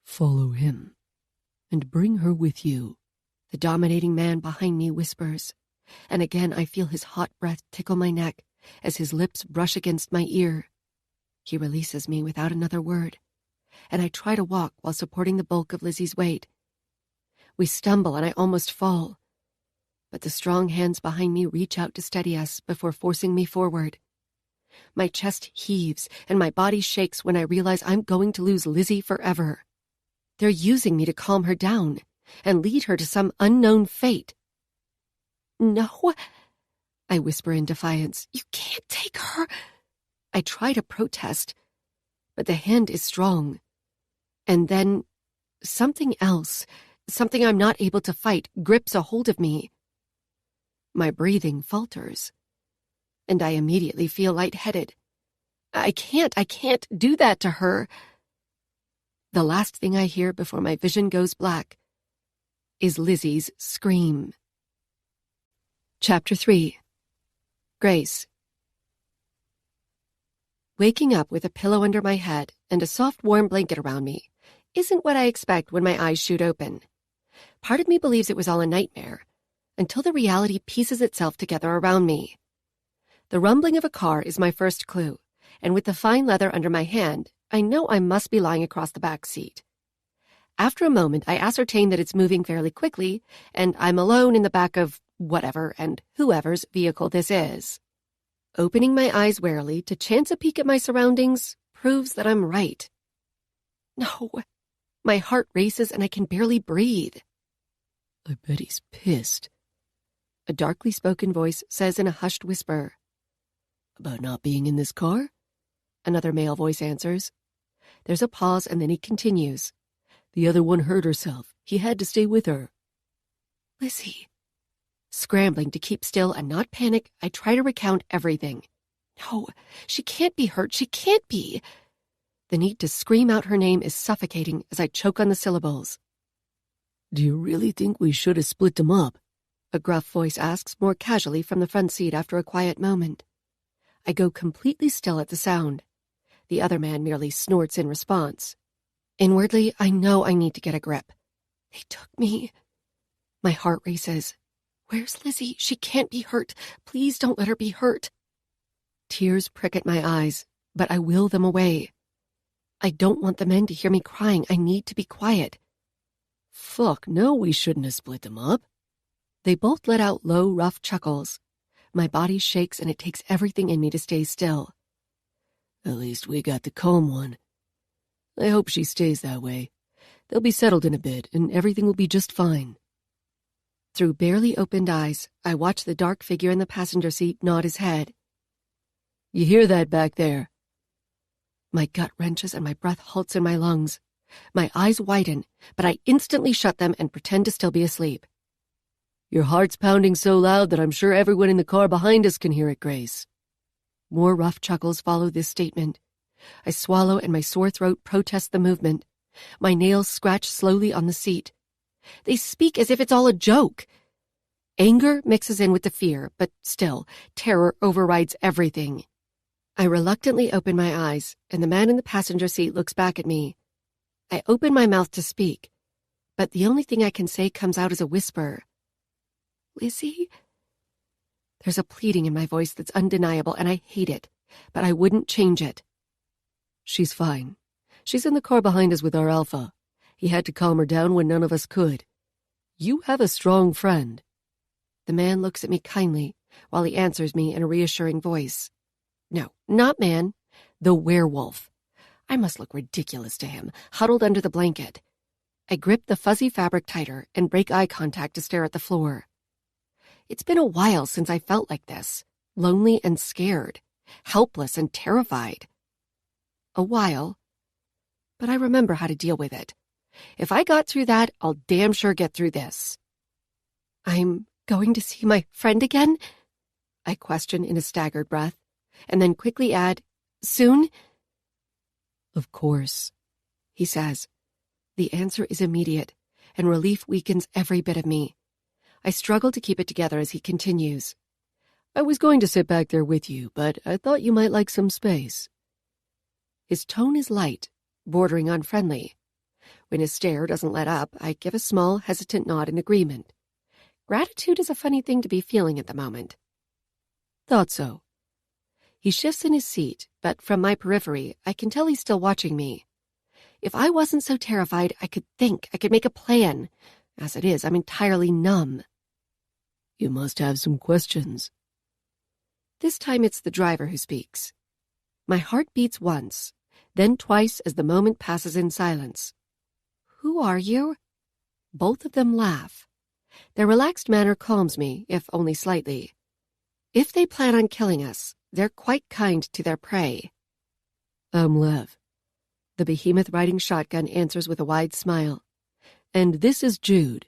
Follow him and bring her with you, the dominating man behind me whispers, and again I feel his hot breath tickle my neck as his lips brush against my ear. He releases me without another word, and I try to walk while supporting the bulk of Lizzie's weight. We stumble and I almost fall, but the strong hands behind me reach out to steady us before forcing me forward. My chest heaves and my body shakes when I realize I'm going to lose Lizzie forever. They're using me to calm her down and lead her to some unknown fate. No, I whisper in defiance. You can't take her. I try to protest, but the hand is strong. And then something else, something I'm not able to fight, grips a hold of me. My breathing falters, and I immediately feel lightheaded. I can't do that to her. The last thing I hear before my vision goes black is Lizzie's scream. Chapter 3. Grace. Waking up with a pillow under my head and a soft, warm blanket around me isn't what I expect when my eyes shoot open. Part of me believes it was all a nightmare, until the reality pieces itself together around me. The rumbling of a car is my first clue, and with the fine leather under my hand, I know I must be lying across the back seat. After a moment, I ascertain that it's moving fairly quickly, and I'm alone in the back of whatever and whoever's vehicle this is. Opening my eyes warily to chance a peek at my surroundings proves that I'm right. No, my heart races and I can barely breathe. I bet he's pissed, a darkly spoken voice says in a hushed whisper. About not being in this car? Another male voice answers. There's a pause and then he continues. The other one hurt herself. He had to stay with her. Lizzie. Scrambling to keep still and not panic, I try to recount everything. No, she can't be hurt. She can't be. The need to scream out her name is suffocating as I choke on the syllables. Do you really think we should have split them up? A gruff voice asks more casually from the front seat after a quiet moment. I go completely still at the sound. The other man merely snorts in response. Inwardly, I know I need to get a grip. They took me. My heart races. Where's Lizzie? She can't be hurt. Please don't let her be hurt. Tears prick at my eyes, but I will them away. I don't want the men to hear me crying. I need to be quiet. Fuck, no, we shouldn't have split them up. They both let out low, rough chuckles. My body shakes and it takes everything in me to stay still. At least we got the calm one. I hope she stays that way. They'll be settled in a bit, and everything will be just fine. Through barely opened eyes, I watch the dark figure in the passenger seat nod his head. You hear that back there? My gut wrenches and my breath halts in my lungs. My eyes widen, but I instantly shut them and pretend to still be asleep. Your heart's pounding so loud that I'm sure everyone in the car behind us can hear it, Grace. More rough chuckles follow this statement. I swallow and my sore throat protests the movement. My nails scratch slowly on the seat. They speak as if it's all a joke. Anger mixes in with the fear, but still, terror overrides everything. I reluctantly open my eyes, and the man in the passenger seat looks back at me. I open my mouth to speak, but the only thing I can say comes out as a whisper. Lizzie? There's a pleading in my voice that's undeniable, and I hate it, but I wouldn't change it. She's fine. She's in the car behind us with our Alpha. He had to calm her down when none of us could. You have a strong friend. The man looks at me kindly while he answers me in a reassuring voice. No, not man. The werewolf. I must look ridiculous to him, huddled under the blanket. I grip the fuzzy fabric tighter and break eye contact to stare at the floor. It's been a while since I felt like this, lonely and scared, helpless and terrified. A while, but I remember how to deal with it. If I got through that, I'll damn sure get through this. I'm going to see my friend again? I question in a staggered breath, and then quickly add, soon? Of course, he says. The answer is immediate, and relief weakens every bit of me. I struggle to keep it together as he continues. I was going to sit back there with you, but I thought you might like some space. His tone is light, bordering on friendly. When his stare doesn't let up, I give a small, hesitant nod in agreement. Gratitude is a funny thing to be feeling at the moment. Thought so. He shifts in his seat, but from my periphery, I can tell he's still watching me. If I wasn't so terrified, I could think, I could make a plan. As it is, I'm entirely numb. You must have some questions. This time it's the driver who speaks. My heart beats once, then twice as the moment passes in silence. Who are you? Both of them laugh. Their relaxed manner calms me, if only slightly. If they plan on killing us, they're quite kind to their prey. I'm Lev. The behemoth riding shotgun answers with a wide smile. "And this is Jude."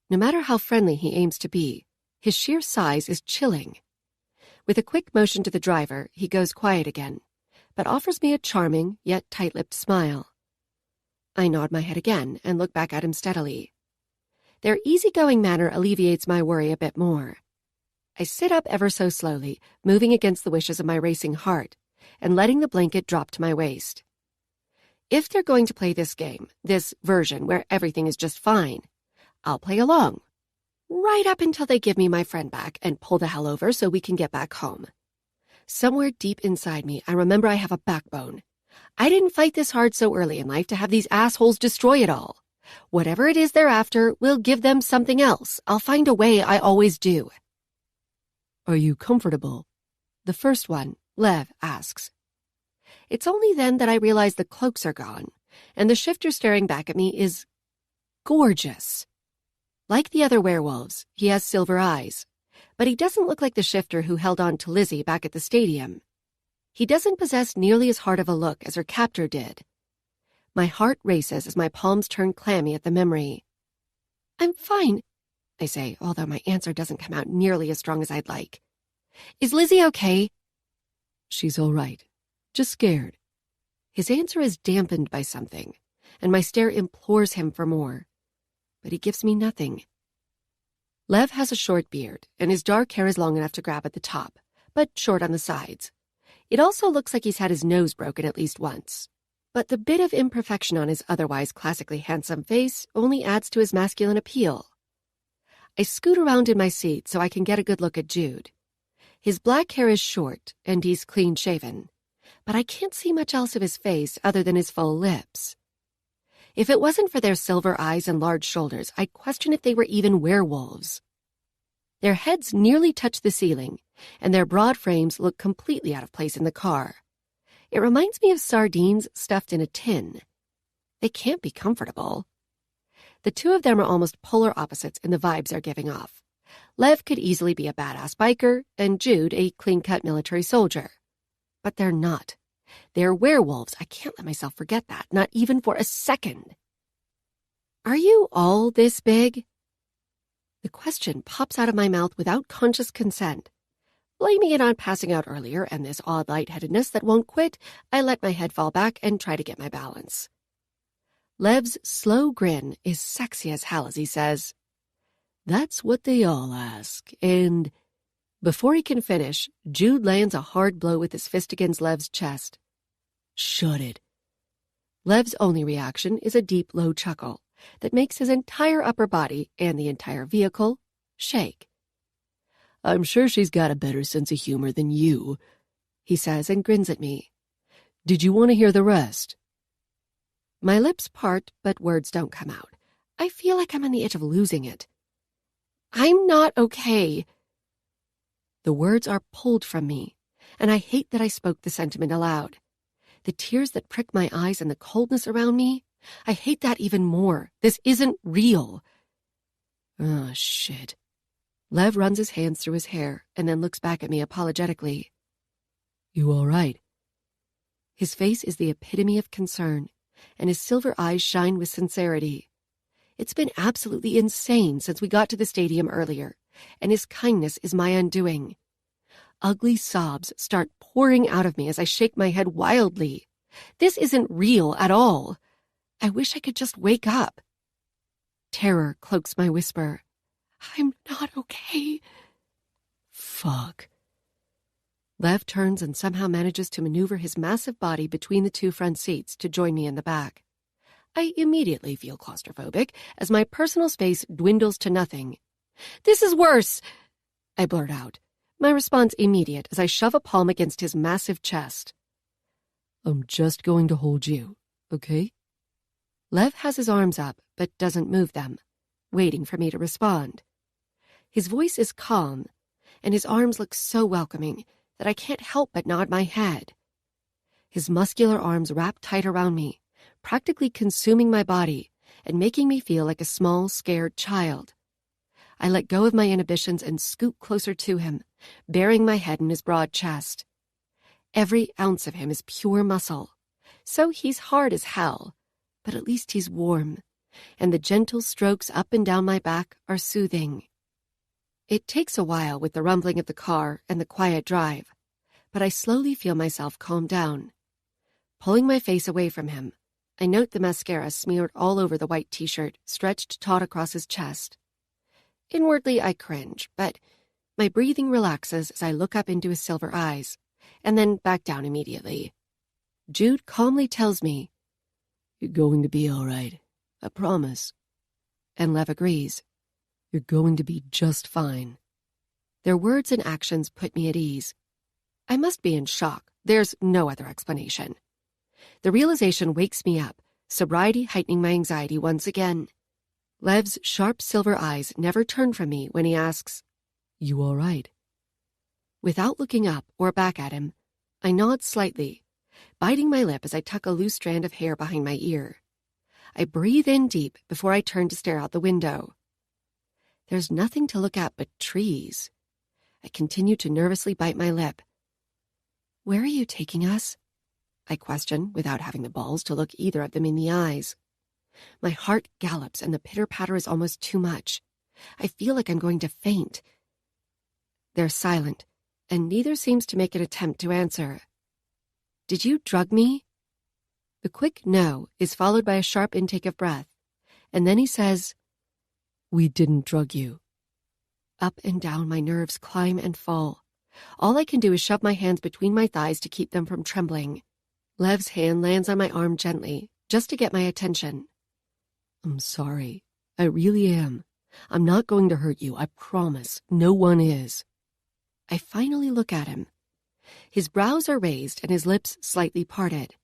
No matter how friendly he aims to be, his sheer size is chilling. With a quick motion to the driver, he goes quiet again, but offers me a charming yet tight-lipped smile. I nod my head again and look back at him steadily. Their easygoing manner alleviates my worry a bit more. I sit up ever so slowly, moving against the wishes of my racing heart, and letting the blanket drop to my waist. If they're going to play this game, this version where everything is just fine, I'll play along, right up until they give me my friend back and pull the hell over so we can get back home. Somewhere deep inside me, I remember I have a backbone. I didn't fight this hard so early in life to have these assholes destroy it all. Whatever it is they're after, we'll give them something else. I'll find a way, I always do. "Are you comfortable?" The first one, Lev, asks. It's only then that I realize the cloaks are gone, and the shifter staring back at me is gorgeous. Like the other werewolves, he has silver eyes, but he doesn't look like the shifter who held on to Lizzie back at the stadium. He doesn't possess nearly as hard of a look as her captor did. My heart races as my palms turn clammy at the memory. "I'm fine," I say, although my answer doesn't come out nearly as strong as I'd like. "Is Lizzie okay?" "She's all right. Just scared." His answer is dampened by something, and my stare implores him for more. But he gives me nothing. Lev has a short beard, and his dark hair is long enough to grab at the top, but short on the sides. It also looks like he's had his nose broken at least once. But the bit of imperfection on his otherwise classically handsome face only adds to his masculine appeal. I scoot around in my seat so I can get a good look at Jude. His black hair is short, and he's clean-shaven, but I can't see much else of his face other than his full lips. If it wasn't for their silver eyes and large shoulders, I'd question if they were even werewolves. Their heads nearly touch the ceiling, and their broad frames look completely out of place in the car. It reminds me of sardines stuffed in a tin. They can't be comfortable. The two of them are almost polar opposites in the vibes they're giving off. Lev could easily be a badass biker, and Jude a clean-cut military soldier. But they're not. They're werewolves. I can't let myself forget that, not even for a second. "Are you all this big?" The question pops out of my mouth without conscious consent. Blaming it on passing out earlier and this odd lightheadedness that won't quit, I let my head fall back and try to get my balance. Lev's slow grin is sexy as hell as he says, "That's what they all ask," and before he can finish, Jude lands a hard blow with his fist against Lev's chest. "Shut it." Lev's only reaction is a deep, low chuckle that makes his entire upper body and the entire vehicle shake. "I'm sure she's got a better sense of humor than you," he says and grins at me. "Did you want to hear the rest?" My lips part, but words don't come out. I feel like I'm on the edge of losing it. "I'm not okay." The words are pulled from me, and I hate that I spoke the sentiment aloud. The tears that prick my eyes and the coldness around me, I hate that even more. This isn't real. Oh, shit. Lev runs his hands through his hair and then looks back at me apologetically. "You all right?" His face is the epitome of concern, and his silver eyes shine with sincerity. It's been absolutely insane since we got to the stadium earlier, and his kindness is my undoing. Ugly sobs start pouring out of me as I shake my head wildly. This isn't real at all. I wish I could just wake up. Terror cloaks my whisper. "I'm not okay." Fuck. Lev turns and somehow manages to maneuver his massive body between the two front seats to join me in the back. I immediately feel claustrophobic as my personal space dwindles to nothing. "This is worse," I blurt out, my response immediate as I shove a palm against his massive chest. "I'm just going to hold you, okay?" Lev has his arms up, but doesn't move them, waiting for me to respond. His voice is calm, and his arms look so welcoming that I can't help but nod my head. His muscular arms wrap tight around me, practically consuming my body and making me feel like a small, scared child. I let go of my inhibitions and scoot closer to him, burying my head in his broad chest. Every ounce of him is pure muscle, So he's hard as hell, but at least he's warm, and the gentle strokes up and down my back are soothing. It takes a while with the rumbling of the car and the quiet drive, but I slowly feel myself calm down. Pulling my face away from him, I note the mascara smeared all over the white t-shirt stretched taut across his chest. Inwardly, I cringe, but my breathing relaxes as I look up into his silver eyes, and then back down immediately. Jude calmly tells me, "You're going to be all right. I promise." And Lev agrees. "You're going to be just fine." Their words and actions put me at ease. I must be in shock. There's no other explanation. The realization wakes me up, sobriety heightening my anxiety once again. Lev's sharp silver eyes never turn from me when he asks, "You all right?" Without looking up or back at him, I nod slightly, biting my lip as I tuck a loose strand of hair behind my ear. I breathe in deep before I turn to stare out the window. There's nothing to look at but trees. I continue to nervously bite my lip. "Where are you taking us?" I question, without having the balls to look either of them in the eyes. My heart gallops and the pitter-patter is almost too much. I feel like I'm going to faint. They're silent, and neither seems to make an attempt to answer. "Did you drug me?" The quick no is followed by a sharp intake of breath, and then he says, "We didn't drug you." Up and down my nerves climb and fall. All I can do is shove my hands between my thighs to keep them from trembling. Lev's hand lands on my arm gently, just to get my attention. "I'm sorry. I really am. I'm not going to hurt you, I promise. No one is." I finally look at him. His brows are raised and his lips slightly parted.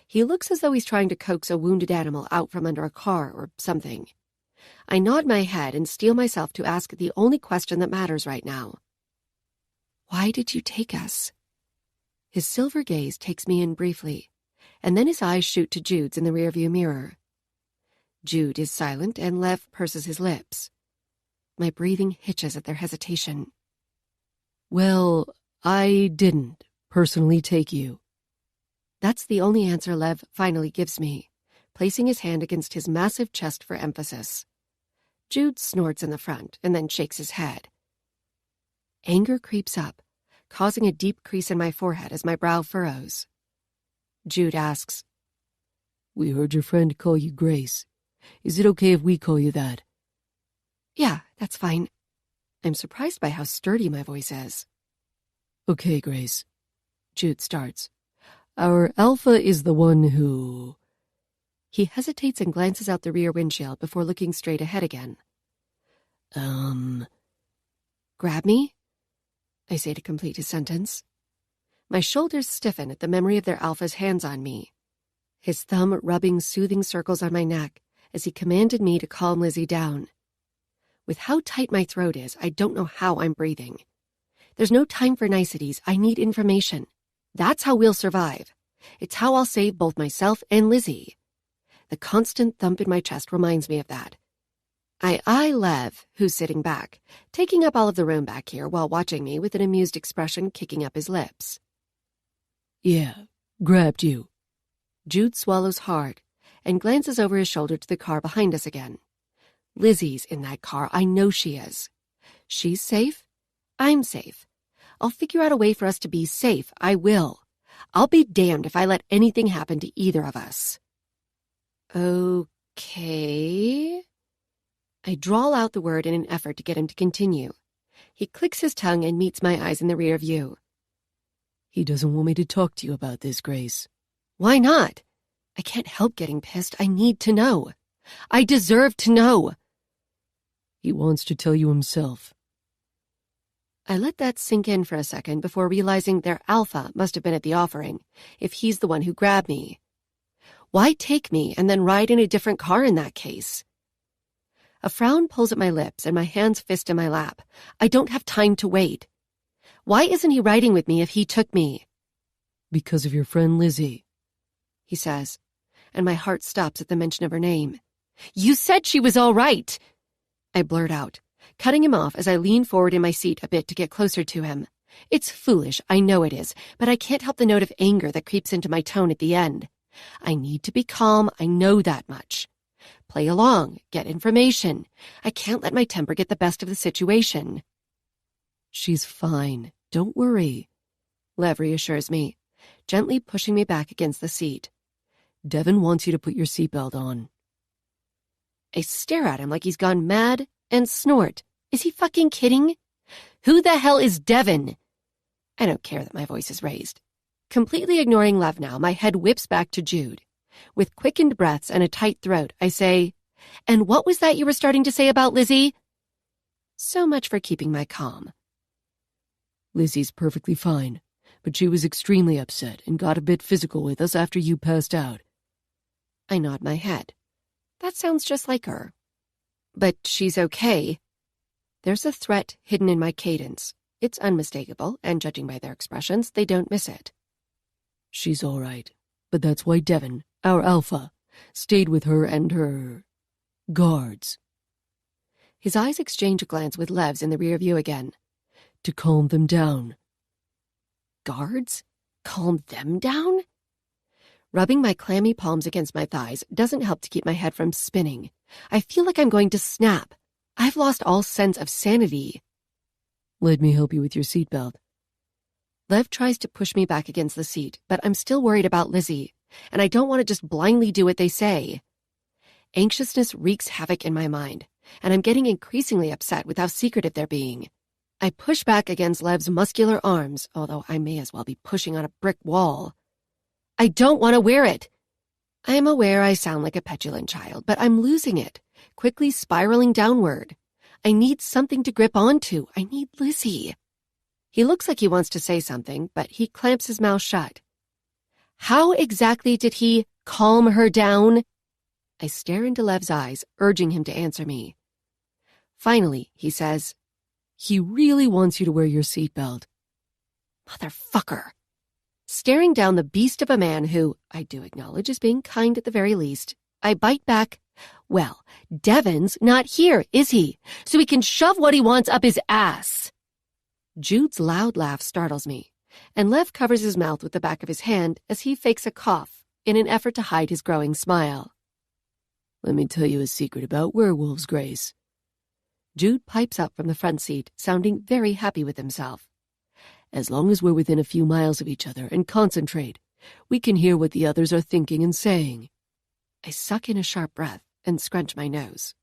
He looks as though he's trying to coax a wounded animal out from under a car or something. I nod my head and steel myself to ask the only question that matters right now. "Why did you take us?" His silver gaze takes me in briefly, and then his eyes shoot to Jude's in the rearview mirror. Jude is silent and Lev purses his lips. My breathing hitches at their hesitation. "Well, I didn't personally take you." That's the only answer Lev finally gives me, placing his hand against his massive chest for emphasis. Jude snorts in the front and then shakes his head. Anger creeps up, causing a deep crease in my forehead as my brow furrows. Jude asks, "We heard your friend call you Grace. Is it okay if we call you that?" "Yeah, that's fine." I'm surprised by how sturdy my voice is. "Okay, Grace." Jude starts. "Our alpha is the one who..." He hesitates and glances out the rear windshield before looking straight ahead again. Grab me?" I say to complete his sentence. My shoulders stiffen at the memory of their alpha's hands on me, his thumb rubbing soothing circles on my neck as he commanded me to calm Lizzie down. With how tight my throat is, I don't know how I'm breathing. There's no time for niceties. I need information. That's how we'll survive. It's how I'll save both myself and Lizzie. The constant thump in my chest reminds me of that. I eye Lev, who's sitting back, taking up all of the room back here while watching me with an amused expression kicking up his lips. "Yeah, grabbed you." Jude swallows hard and glances over his shoulder to the car behind us again. Lizzie's in that car. I know she is. She's safe. I'm safe. I'll figure out a way for us to be safe. I will. I'll be damned if I let anything happen to either of us. Okay. I drawl out the word in an effort to get him to continue. He clicks his tongue and meets my eyes in the rear view. "He doesn't want me to talk to you about this, Grace." Why not? I can't help getting pissed. I need to know. I deserve to know. "He wants to tell you himself." I let that sink in for a second before realizing their alpha must have been at the offering, if he's the one who grabbed me. Why take me and then ride in a different car in that case? A frown pulls at my lips and my hands fist in my lap. I don't have time to wait. Why isn't he riding with me if he took me? "Because of your friend Lizzie," he says, and my heart stops at the mention of her name. You said she was all right, I blurt out, cutting him off as I lean forward in my seat a bit to get closer to him. It's foolish, I know it is, but I can't help the note of anger that creeps into my tone at the end. I need to be calm, I know that much. Play along, get information. I can't let my temper get the best of the situation. She's fine. Don't worry, Lev reassures me, gently pushing me back against the seat. Devin wants you to put your seatbelt on. I stare at him like he's gone mad and snort. Is he fucking kidding? Who the hell is Devin? I don't care that my voice is raised. Completely ignoring Lev now, my head whips back to Jude. With quickened breaths and a tight throat, I say, "And what was that you were starting to say about Lizzie?" So much for keeping my calm. Lizzie's perfectly fine, but she was extremely upset and got a bit physical with us after you passed out. I nod my head. That sounds just like her. But she's okay. There's a threat hidden in my cadence. It's unmistakable, and judging by their expressions, they don't miss it. She's all right, but that's why Devin, our alpha, stayed with her and her guards. His eyes exchange a glance with Lev's in the rear view again. To calm them down. Guards? Calm them down? Rubbing my clammy palms against my thighs doesn't help to keep my head from spinning. I feel like I'm going to snap. I've lost all sense of sanity. Let me help you with your seatbelt. Lev tries to push me back against the seat, but I'm still worried about Lizzie, and I don't want to just blindly do what they say. Anxiousness wreaks havoc in my mind, and I'm getting increasingly upset with how secretive they're being. I push back against Lev's muscular arms, although I may as well be pushing on a brick wall. I don't want to wear it. I am aware I sound like a petulant child, but I'm losing it, quickly spiraling downward. I need something to grip onto. I need Lizzie. He looks like he wants to say something, but he clamps his mouth shut. How exactly did he calm her down? I stare into Lev's eyes, urging him to answer me. Finally, he says, He really wants you to wear your seatbelt. Motherfucker. Staring down the beast of a man who, I do acknowledge, is being kind at the very least, I bite back. Well, Devin's not here, is he? So he can shove what he wants up his ass. Jude's loud laugh startles me, and Lev covers his mouth with the back of his hand as he fakes a cough in an effort to hide his growing smile. Let me tell you a secret about werewolves, Grace. Jude pipes up from the front seat, sounding very happy with himself. As long as we're within a few miles of each other and concentrate, we can hear what the others are thinking and saying. I suck in a sharp breath and scrunch my nose.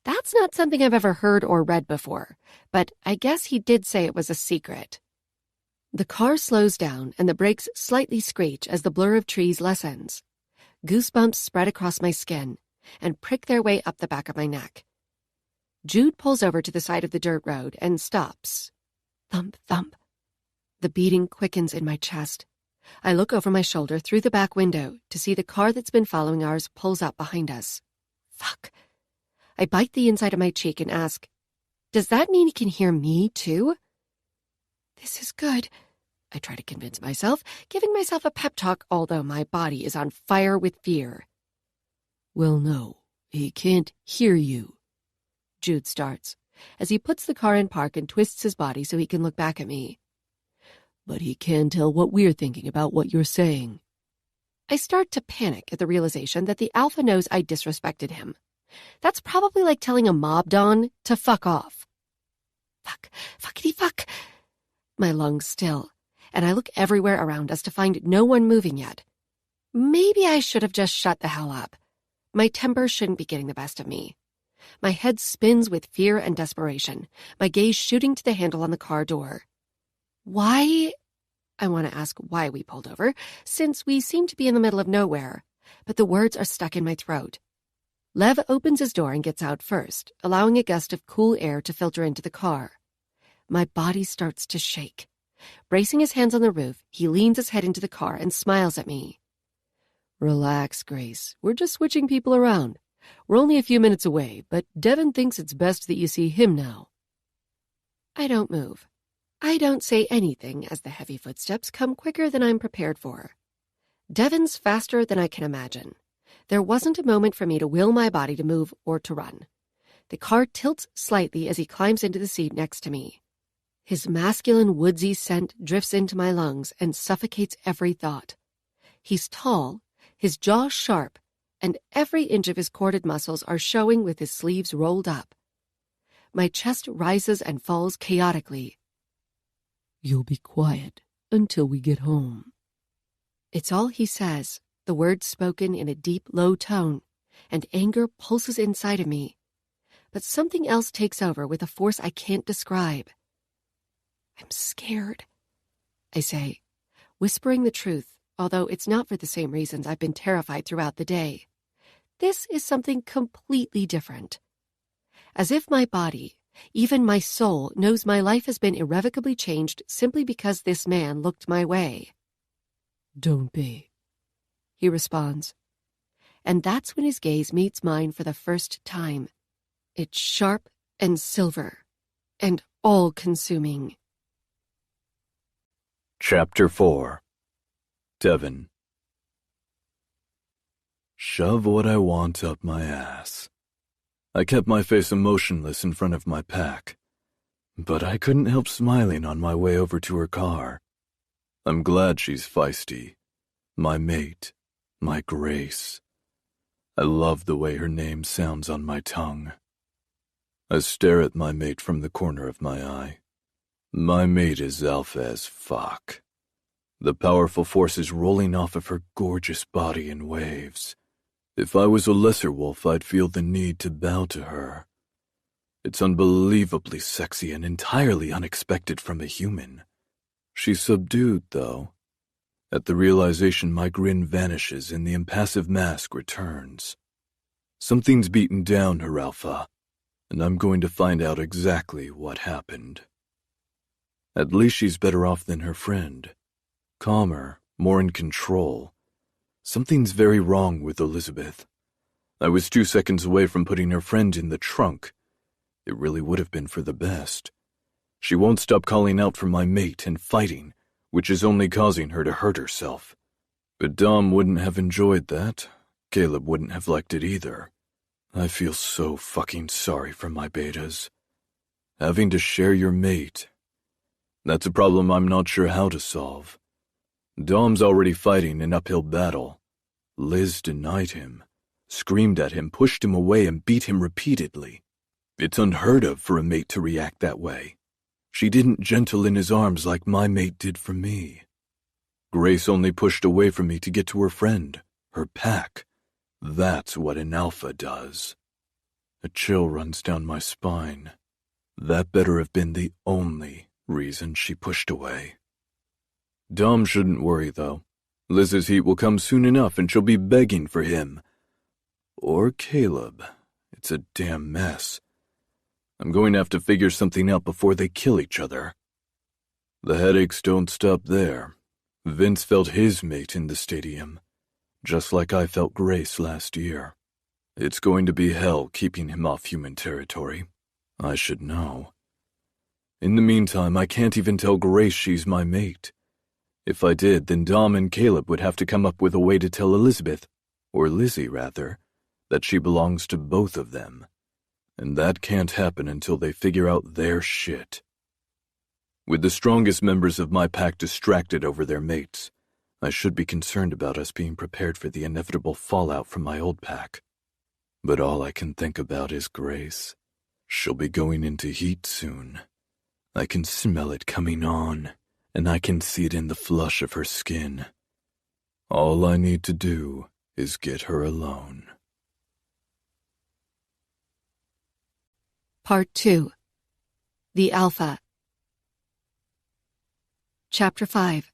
That's not something I've ever heard or read before, but I guess he did say it was a secret. The car slows down and the brakes slightly screech as the blur of trees lessens. Goosebumps spread across my skin and prick their way up the back of my neck. Jude pulls over to the side of the dirt road and stops. Thump, thump. The beating quickens in my chest. I look over my shoulder through the back window to see the car that's been following ours pulls up behind us. Fuck. I bite the inside of my cheek and ask, does that mean he can hear me, too? This is good, I try to convince myself, giving myself a pep talk, although my body is on fire with fear. Well, no, he can't hear you. Jude starts, as he puts the car in park and twists his body so he can look back at me. But he can tell what we're thinking about what you're saying. I start to panic at the realization that the alpha knows I disrespected him. That's probably like telling a mob don to fuck off. Fuck, fuckity fuck. My lungs still, and I look everywhere around us to find no one moving yet. Maybe I should have just shut the hell up. My temper shouldn't be getting the best of me. My head spins with fear and desperation, my gaze shooting to the handle on the car door. Why? I want to ask why we pulled over, since we seem to be in the middle of nowhere, but the words are stuck in my throat. Lev opens his door and gets out first, allowing a gust of cool air to filter into the car. My body starts to shake. Bracing his hands on the roof, he leans his head into the car and smiles at me. Relax, Grace. We're just switching people around. We're only a few minutes away, but Devin thinks it's best that you see him now. I don't move. I don't say anything as the heavy footsteps come quicker than I'm prepared for. Devin's faster than I can imagine. There wasn't a moment for me to will my body to move or to run. The car tilts slightly as he climbs into the seat next to me. His masculine, woodsy scent drifts into my lungs and suffocates every thought. He's tall, his jaw sharp, and every inch of his corded muscles are showing with his sleeves rolled up. My chest rises and falls chaotically. You'll be quiet until we get home. It's all he says, the words spoken in a deep, low tone, and anger pulses inside of me. But something else takes over with a force I can't describe. I'm scared, I say, whispering the truth, although it's not for the same reasons I've been terrified throughout the day. This is something completely different. As if my body, even my soul, knows my life has been irrevocably changed simply because this man looked my way. Don't be, he responds. And that's when his gaze meets mine for the first time. It's sharp and silver, and all-consuming. Chapter 4. Devin. Shove what I want up my ass. I kept my face emotionless in front of my pack, but I couldn't help smiling on my way over to her car. I'm glad she's feisty. My mate, my Grace. I love the way her name sounds on my tongue. I stare at my mate from the corner of my eye. My mate is alpha as fuck. The powerful force is rolling off of her gorgeous body in waves. If I was a lesser wolf, I'd feel the need to bow to her. It's unbelievably sexy and entirely unexpected from a human. She's subdued, though. At the realization, my grin vanishes and the impassive mask returns. Something's beaten down her alpha, and I'm going to find out exactly what happened. At least she's better off than her friend. Calmer, more in control. Something's very wrong with Elizabeth. I was 2 seconds away from putting her friend in the trunk. It really would have been for the best. She won't stop calling out for my mate and fighting, which is only causing her to hurt herself. But Dom wouldn't have enjoyed that. Caleb wouldn't have liked it either. I feel so fucking sorry for my betas. Having to share your mate. That's a problem I'm not sure how to solve. Dom's already fighting an uphill battle. Liz denied him, screamed at him, pushed him away, and beat him repeatedly. It's unheard of for a mate to react that way. She didn't gentle in his arms like my mate did for me. Grace only pushed away from me to get to her friend, her pack. That's what an alpha does. A chill runs down my spine. That better have been the only reason she pushed away. Dom shouldn't worry, though. Liz's heat will come soon enough and she'll be begging for him. Or Caleb. It's a damn mess. I'm going to have to figure something out before they kill each other. The headaches don't stop there. Vince felt his mate in the stadium, just like I felt Grace last year. It's going to be hell keeping him off human territory. I should know. In the meantime, I can't even tell Grace she's my mate. If I did, then Dom and Caleb would have to come up with a way to tell Elizabeth, or Lizzie rather, that she belongs to both of them. And that can't happen until they figure out their shit. With the strongest members of my pack distracted over their mates, I should be concerned about us being prepared for the inevitable fallout from my old pack. But all I can think about is Grace. She'll be going into heat soon. I can smell it coming on, and I can see it in the flush of her skin. All I need to do is get her alone. Part 2. The Alpha. Chapter 5.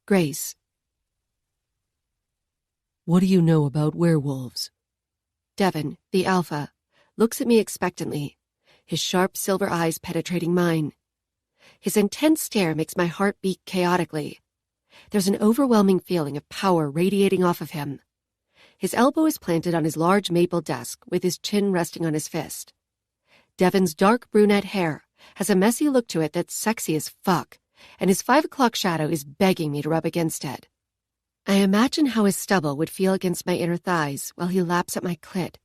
Grace. What do you know about werewolves? Devin, the Alpha, looks at me expectantly, his sharp silver eyes penetrating mine. His intense stare makes my heart beat chaotically. There's an overwhelming feeling of power radiating off of him. His elbow is planted on his large maple desk, with his chin resting on his fist. Devin's dark brunette hair has a messy look to it that's sexy as fuck, and his 5 o'clock shadow is begging me to rub against it. I imagine how his stubble would feel against my inner thighs while he laps at my clit,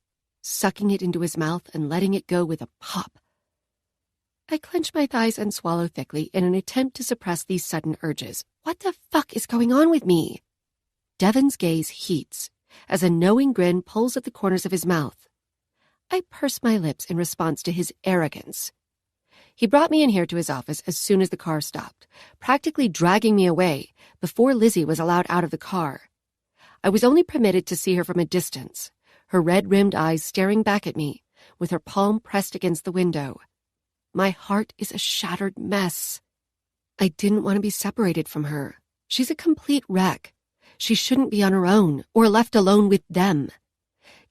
sucking it into his mouth and letting it go with a pop. I clench my thighs and swallow thickly in an attempt to suppress these sudden urges. What the fuck is going on with me? Devin's gaze heats as a knowing grin pulls at the corners of his mouth. I purse my lips in response to his arrogance. He brought me in here to his office as soon as the car stopped, practically dragging me away before Lizzie was allowed out of the car. I was only permitted to see her from a distance, her red-rimmed eyes staring back at me, with her palm pressed against the window. My heart is a shattered mess. I didn't want to be separated from her. She's a complete wreck. She shouldn't be on her own or left alone with them.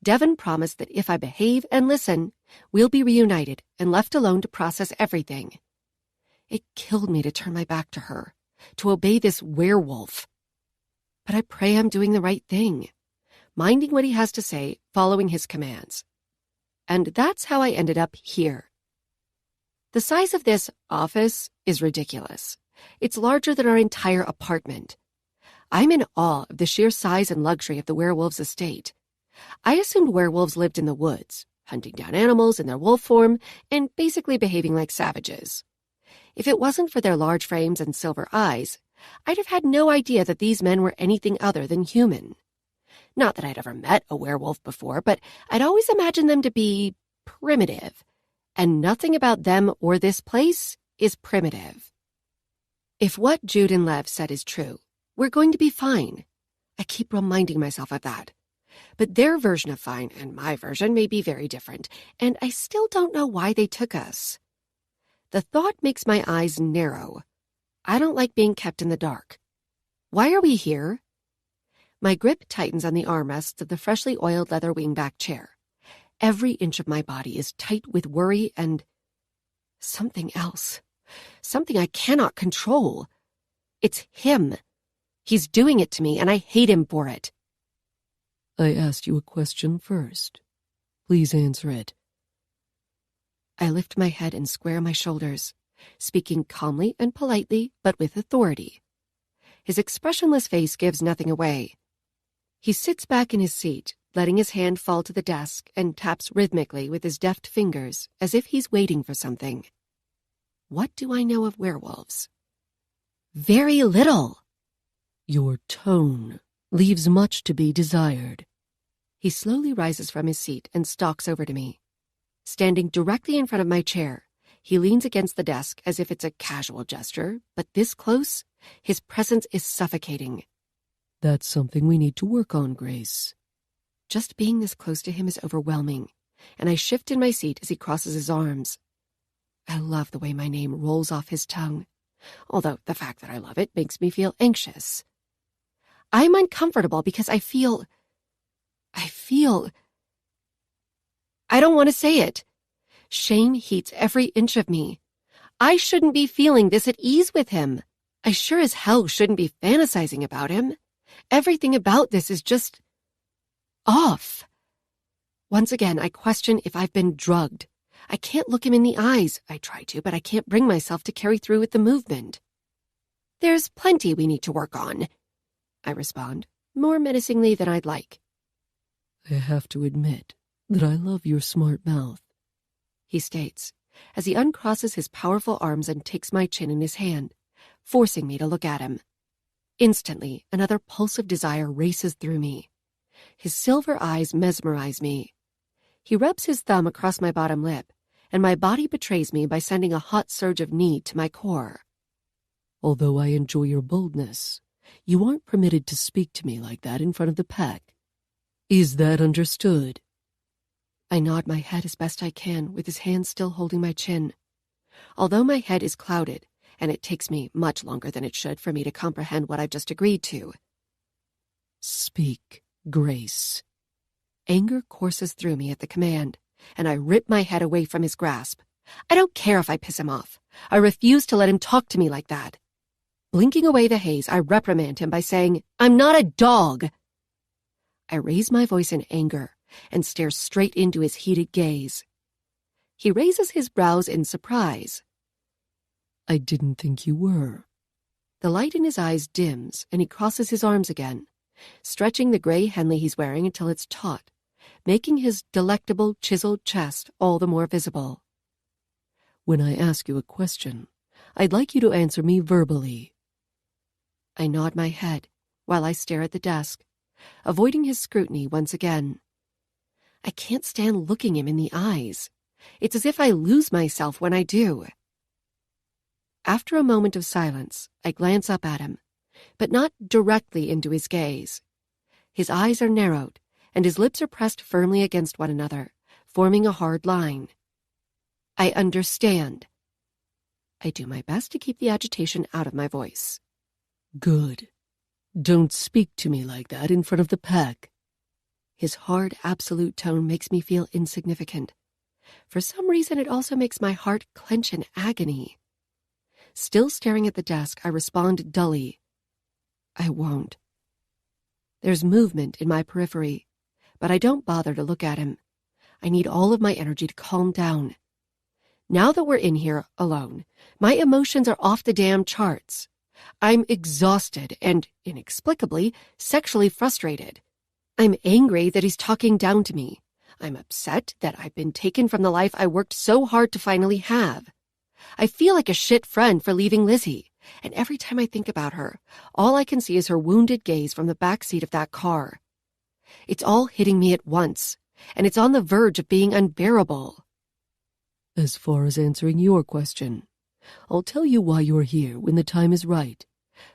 Devin promised that if I behave and listen, we'll be reunited and left alone to process everything. It killed me to turn my back to her, to obey this werewolf. But I pray I'm doing the right thing, minding what he has to say, following his commands. And that's how I ended up here. The size of this office is ridiculous. It's larger than our entire apartment. I'm in awe of the sheer size and luxury of the werewolf's estate. I assumed werewolves lived in the woods, hunting down animals in their wolf form and basically behaving like savages. If it wasn't for their large frames and silver eyes, I'd have had no idea that these men were anything other than human. Not that I'd ever met a werewolf before, but I'd always imagined them to be primitive, and nothing about them or this place is primitive. If what Jude and Lev said is true, we're going to be fine. I keep reminding myself of that. But their version of fine and my version may be very different, and I still don't know why they took us. The thought makes my eyes narrow. I don't like being kept in the dark. Why are we here? My grip tightens on the armrests of the freshly oiled leather wingback chair. Every inch of my body is tight with worry and something else. Something I cannot control. It's him. He's doing it to me, and I hate him for it. I asked you a question first. Please answer it. I lift my head and square my shoulders, speaking calmly and politely, but with authority. His expressionless face gives nothing away. He sits back in his seat, letting his hand fall to the desk, and taps rhythmically with his deft fingers as if he's waiting for something. What do I know of werewolves? Very little. Your tone leaves much to be desired. He slowly rises from his seat and stalks over to me. Standing directly in front of my chair, he leans against the desk as if it's a casual gesture, but this close, his presence is suffocating. That's something we need to work on, Grace. Just being this close to him is overwhelming, and I shift in my seat as he crosses his arms. I love the way my name rolls off his tongue, although the fact that I love it makes me feel anxious. I'm uncomfortable because I don't want to say it. Shame heats every inch of me. I shouldn't be feeling this at ease with him. I sure as hell shouldn't be fantasizing about him. Everything about this is just off. Once again, I question if I've been drugged. I can't look him in the eyes. I try to, but I can't bring myself to carry through with the movement. There's plenty we need to work on, I respond, more menacingly than I'd like. I have to admit that I love your smart mouth, he states, as he uncrosses his powerful arms and takes my chin in his hand, forcing me to look at him. Instantly, another pulse of desire races through me. His silver eyes mesmerize me. He rubs his thumb across my bottom lip, and my body betrays me by sending a hot surge of need to my core. Although I enjoy your boldness, you aren't permitted to speak to me like that in front of the pack. Is that understood? I nod my head as best I can, with his hand still holding my chin. Although my head is clouded, and it takes me much longer than it should for me to comprehend what I've just agreed to. Speak, Grace. Anger courses through me at the command, and I rip my head away from his grasp. I don't care if I piss him off. I refuse to let him talk to me like that. Blinking away the haze, I reprimand him by saying, "I'm not a dog." I raise my voice in anger and stare straight into his heated gaze. He raises his brows in surprise. I didn't think you were. The light in his eyes dims, and he crosses his arms again, stretching the gray Henley he's wearing until it's taut, making his delectable, chiseled chest all the more visible. When I ask you a question, I'd like you to answer me verbally. I nod my head, while I stare at the desk, avoiding his scrutiny once again. I can't stand looking him in the eyes. It's as if I lose myself when I do. After a moment of silence, I glance up at him, but not directly into his gaze. His eyes are narrowed, and his lips are pressed firmly against one another, forming a hard line. I understand. I do my best to keep the agitation out of my voice. Good. Don't speak to me like that in front of the pack. His hard, absolute tone makes me feel insignificant. For some reason, it also makes my heart clench in agony. Still staring at the desk, I respond dully. I won't. There's movement in my periphery, but I don't bother to look at him. I need all of my energy to calm down. Now that we're in here alone, my emotions are off the damn charts. I'm exhausted and, inexplicably, sexually frustrated. I'm angry that he's talking down to me. I'm upset that I've been taken from the life I worked so hard to finally have. I feel like a shit friend for leaving Lizzie, and every time I think about her, all I can see is her wounded gaze from the back seat of that car. It's all hitting me at once, and it's on the verge of being unbearable. As far as answering your question, I'll tell you why you're here when the time is right.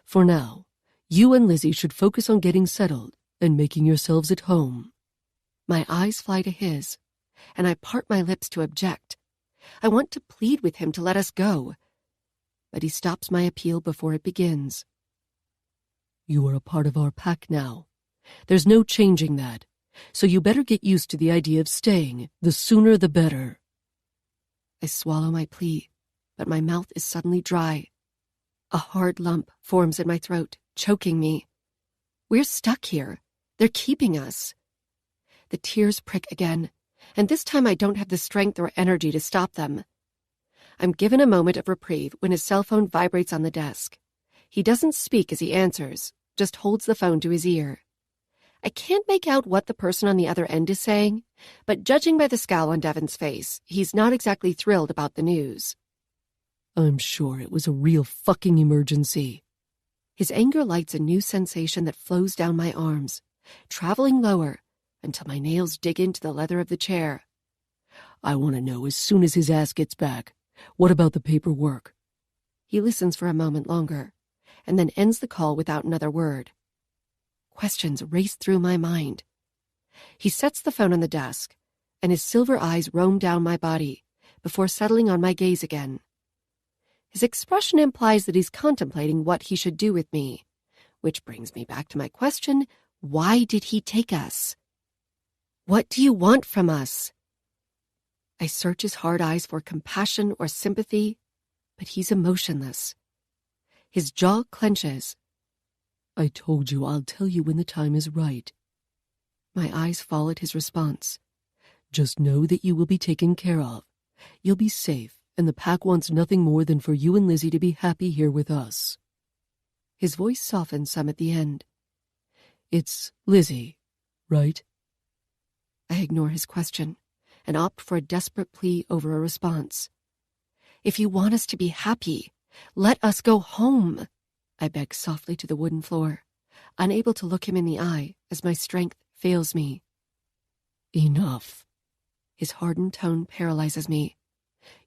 For now, you and Lizzie should focus on getting settled and making yourselves at home. My eyes fly to his, and I part my lips to object. I want to plead with him to let us go, but he stops my appeal before it begins. You are a part of our pack now. There's no changing that, so you better get used to the idea of staying. The sooner the better. I swallow my plea, but my mouth is suddenly dry. A hard lump forms in my throat, choking me. We're stuck here. They're keeping us. The tears prick again, and this time I don't have the strength or energy to stop them. I'm given a moment of reprieve when his cell phone vibrates on the desk. He doesn't speak as he answers, just holds the phone to his ear. I can't make out what the person on the other end is saying, but judging by the scowl on Devin's face, he's not exactly thrilled about the news. I'm sure it was a real fucking emergency. His anger lights a new sensation that flows down my arms, traveling lower until my nails dig into the leather of the chair. I want to know as soon as his ass gets back. What about the paperwork? He listens for a moment longer, and then ends the call without another word. Questions race through my mind. He sets the phone on the desk, and his silver eyes roam down my body before settling on my gaze again. His expression implies that he's contemplating what he should do with me, which brings me back to my question, why did he take us? What do you want from us? I search his hard eyes for compassion or sympathy, but he's emotionless. His jaw clenches. I told you I'll tell you when the time is right. My eyes fall at his response. Just know that you will be taken care of. You'll be safe, and the pack wants nothing more than for you and Lizzie to be happy here with us. His voice softens some at the end. It's Lizzie, right? I ignore his question and opt for a desperate plea over a response. If you want us to be happy, let us go home, I beg softly to the wooden floor, unable to look him in the eye as my strength fails me. Enough. His hardened tone paralyzes me.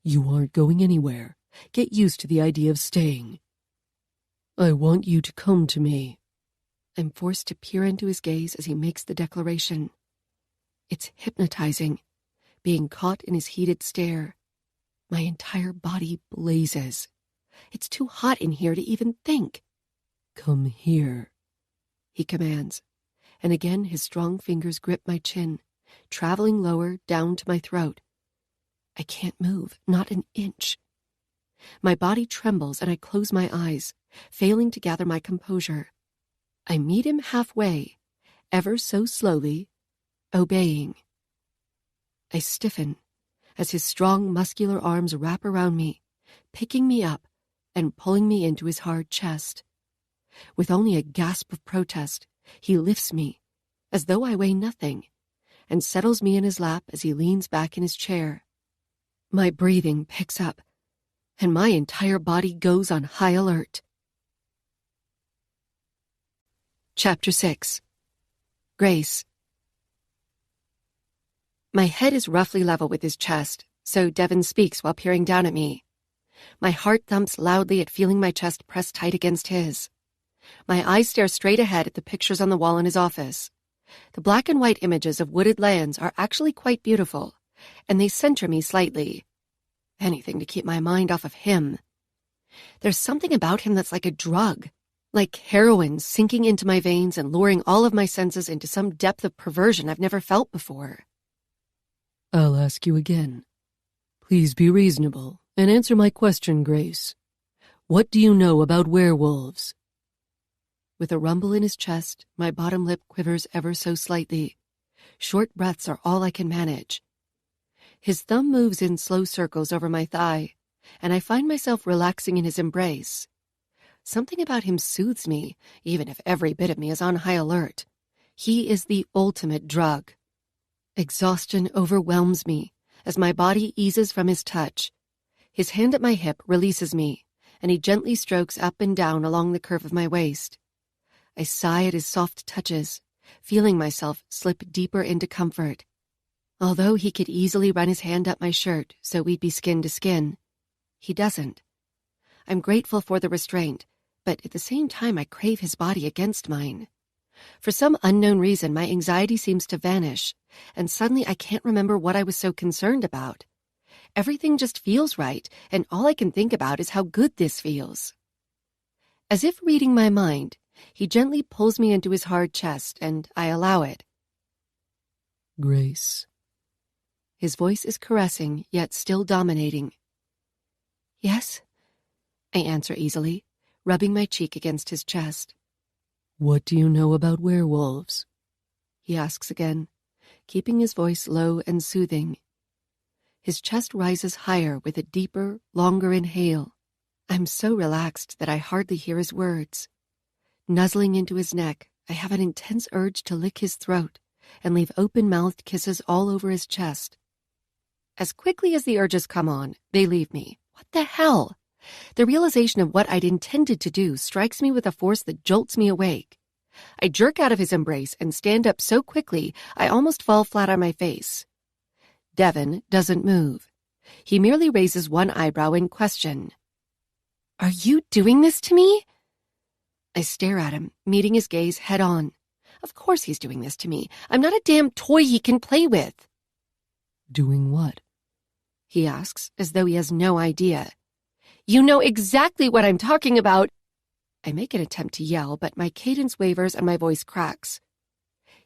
You aren't going anywhere. Get used to the idea of staying. I want you to come to me. I'm forced to peer into his gaze as he makes the declaration. It's hypnotizing, being caught in his heated stare. My entire body blazes. It's too hot in here to even think. Come here, he commands, and again his strong fingers grip my chin, traveling lower down to my throat. I can't move, not an inch. My body trembles and I close my eyes, failing to gather my composure. I meet him halfway, ever so slowly, obeying. I stiffen as his strong, muscular arms wrap around me, picking me up and pulling me into his hard chest. With only a gasp of protest, he lifts me, as though I weigh nothing, and settles me in his lap as he leans back in his chair. My breathing picks up, and my entire body goes on high alert. Chapter 6. Grace. My head is roughly level with his chest, so Devin speaks while peering down at me. My heart thumps loudly at feeling my chest pressed tight against his. My eyes stare straight ahead at the pictures on the wall in his office. The black and white images of wooded lands are actually quite beautiful, and they center me slightly. Anything to keep my mind off of him. There's something about him that's like a drug, like heroin sinking into my veins and luring all of my senses into some depth of perversion I've never felt before. I'll ask you again. Please be reasonable and answer my question, Grace. What do you know about werewolves? With a rumble in his chest, my bottom lip quivers ever so slightly. Short breaths are all I can manage. His thumb moves in slow circles over my thigh, and I find myself relaxing in his embrace. Something about him soothes me, even if every bit of me is on high alert. He is the ultimate drug. Exhaustion overwhelms me as my body eases from his touch. His hand at my hip releases me, and he gently strokes up and down along the curve of my waist. I sigh at his soft touches, feeling myself slip deeper into comfort. Although he could easily run his hand up my shirt so we'd be skin to skin, he doesn't. I'm grateful for the restraint, but at the same time I crave his body against mine. For some unknown reason, my anxiety seems to vanish, and suddenly I can't remember what I was so concerned about. Everything just feels right, and all I can think about is how good this feels. As if reading my mind, he gently pulls me into his hard chest, and I allow it. Grace. His voice is caressing, yet still dominating. Yes, I answer easily, rubbing my cheek against his chest. What do you know about werewolves? He asks again, keeping his voice low and soothing. His chest rises higher with a deeper, longer inhale. I'm so relaxed that I hardly hear his words. Nuzzling into his neck, I have an intense urge to lick his throat and leave open-mouthed kisses all over his chest. As quickly as the urges come on, they leave me. What the hell? The realization of what I'd intended to do strikes me with a force that jolts me awake. I jerk out of his embrace and stand up so quickly I almost fall flat on my face. Devin doesn't move. He merely raises one eyebrow in question. Are you doing this to me? I stare at him, meeting his gaze head on. Of course he's doing this to me. I'm not a damn toy he can play with. Doing what? He asks, as though he has no idea. You know exactly what I'm talking about. I make an attempt to yell, but my cadence wavers and my voice cracks.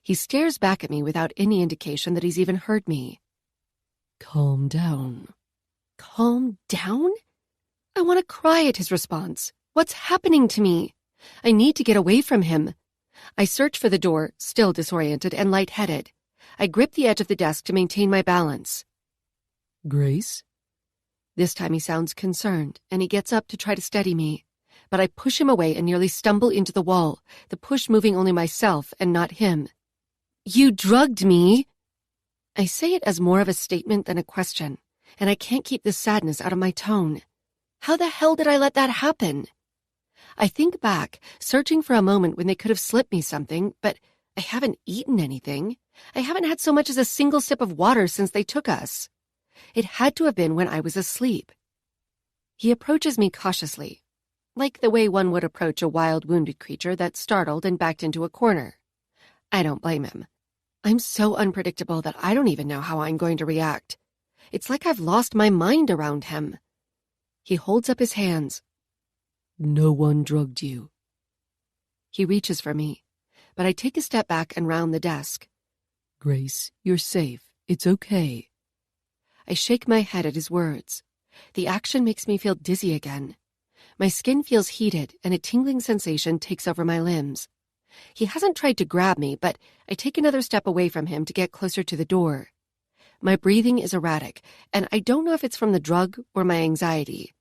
He stares back at me without any indication that he's even heard me. Calm down. Calm down? I want to cry at his response. What's happening to me? I need to get away from him. I search for the door, still disoriented and lightheaded. I grip the edge of the desk to maintain my balance. Grace? This time he sounds concerned, and he gets up to try to steady me. But I push him away and nearly stumble into the wall, the push moving only myself and not him. You drugged me! I say it as more of a statement than a question, and I can't keep the sadness out of my tone. How the hell did I let that happen? I think back, searching for a moment when they could have slipped me something, but I haven't eaten anything. I haven't had so much as a single sip of water since they took us. It had to have been when I was asleep. He approaches me cautiously, like the way one would approach a wild, wounded creature that's startled and backed into a corner. I don't blame him. I'm so unpredictable that I don't even know how I'm going to react. It's like I've lost my mind around him. He holds up his hands. No one drugged you. He reaches for me, but I take a step back and round the desk. Grace, you're safe. It's okay. I shake my head at his words. The action makes me feel dizzy again. My skin feels heated, and a tingling sensation takes over my limbs. He hasn't tried to grab me, but I take another step away from him to get closer to the door. My breathing is erratic, and I don't know if it's from the drug or my anxiety.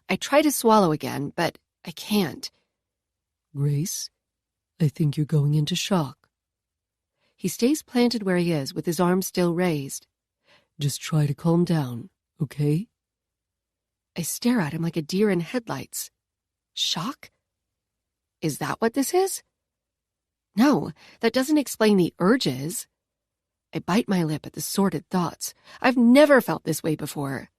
I try to swallow again, but I can't. Grace, I think you're going into shock. He stays planted where he is with his arms still raised. Just try to calm down, okay? I stare at him like a deer in headlights. Shock? Is that what this is? No, that doesn't explain the urges. I bite my lip at the sordid thoughts. I've never felt this way before.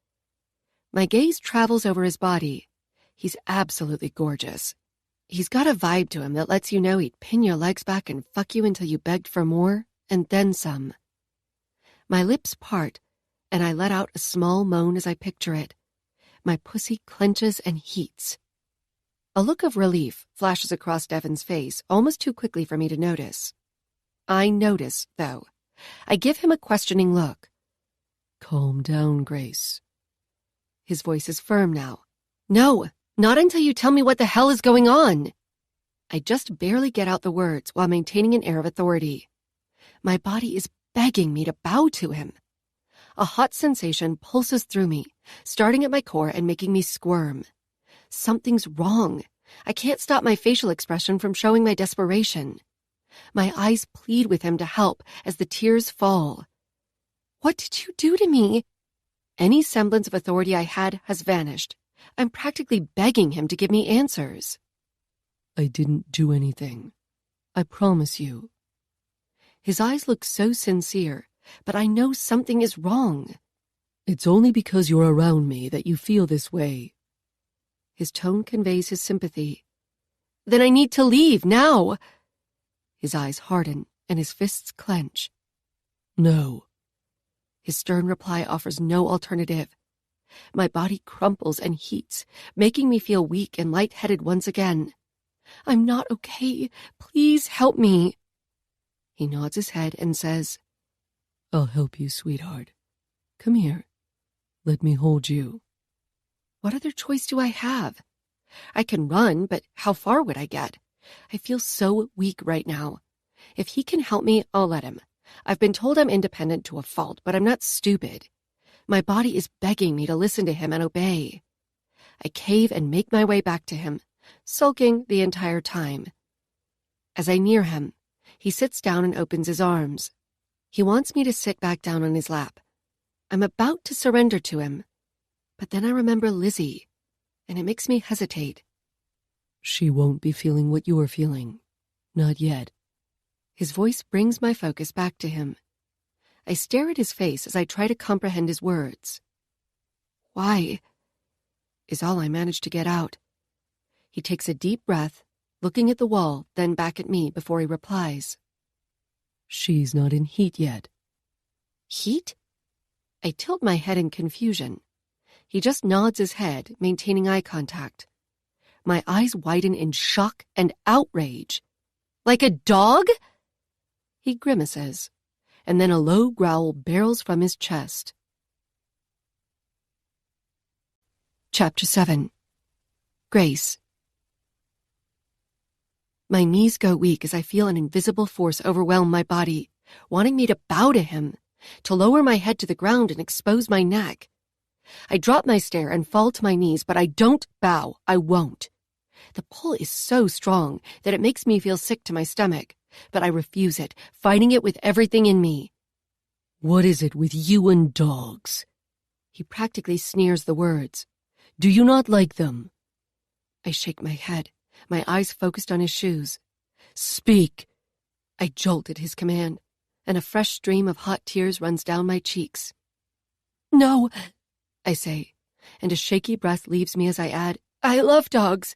My gaze travels over his body. He's absolutely gorgeous. He's got a vibe to him that lets you know he'd pin your legs back and fuck you until you begged for more, and then some. My lips part, and I let out a small moan as I picture it. My pussy clenches and heats. A look of relief flashes across Devin's face almost too quickly for me to notice. I notice, though. I give him a questioning look. Calm down, Grace. His voice is firm now. No, not until you tell me what the hell is going on. I just barely get out the words while maintaining an air of authority. My body is begging me to bow to him. A hot sensation pulses through me, starting at my core and making me squirm. Something's wrong. I can't stop my facial expression from showing my desperation. My eyes plead with him to help as the tears fall. What did you do to me? Any semblance of authority I had has vanished. I'm practically begging him to give me answers. I didn't do anything. I promise you. His eyes look so sincere, but I know something is wrong. It's only because you're around me that you feel this way. His tone conveys his sympathy. Then I need to leave, now. His eyes harden and his fists clench. No. His stern reply offers no alternative. My body crumples and heats, making me feel weak and lightheaded once again. I'm not okay. Please help me. He nods his head and says, I'll help you, sweetheart. Come here. Let me hold you. What other choice do I have? I can run, but how far would I get? I feel so weak right now. If he can help me, I'll let him. I've been told I'm independent to a fault, but I'm not stupid. My body is begging me to listen to him and obey. I cave and make my way back to him, sulking the entire time. As I near him, he sits down and opens his arms. He wants me to sit back down on his lap. I'm about to surrender to him, but then I remember Lizzie, and it makes me hesitate. She won't be feeling what you're feeling. Not yet. His voice brings my focus back to him. I stare at his face as I try to comprehend his words. Why? Is all I manage to get out. He takes a deep breath, looking at the wall, then back at me before he replies. She's not in heat yet. Heat? I tilt my head in confusion. He just nods his head, maintaining eye contact. My eyes widen in shock and outrage. Like a dog? He grimaces, and then a low growl barrels from his chest. Chapter 7. Grace. My knees go weak as I feel an invisible force overwhelm my body, wanting me to bow to him, to lower my head to the ground and expose my neck. I drop my stare and fall to my knees, but I don't bow. I won't. The pull is so strong that it makes me feel sick to my stomach, but I refuse it, fighting it with everything in me. What is it with you and dogs? He practically sneers the words. Do you not like them? I shake my head, my eyes focused on his shoes. Speak. I jolt at his command, and a fresh stream of hot tears runs down my cheeks. No, I say, and a shaky breath leaves me as I add, I love dogs.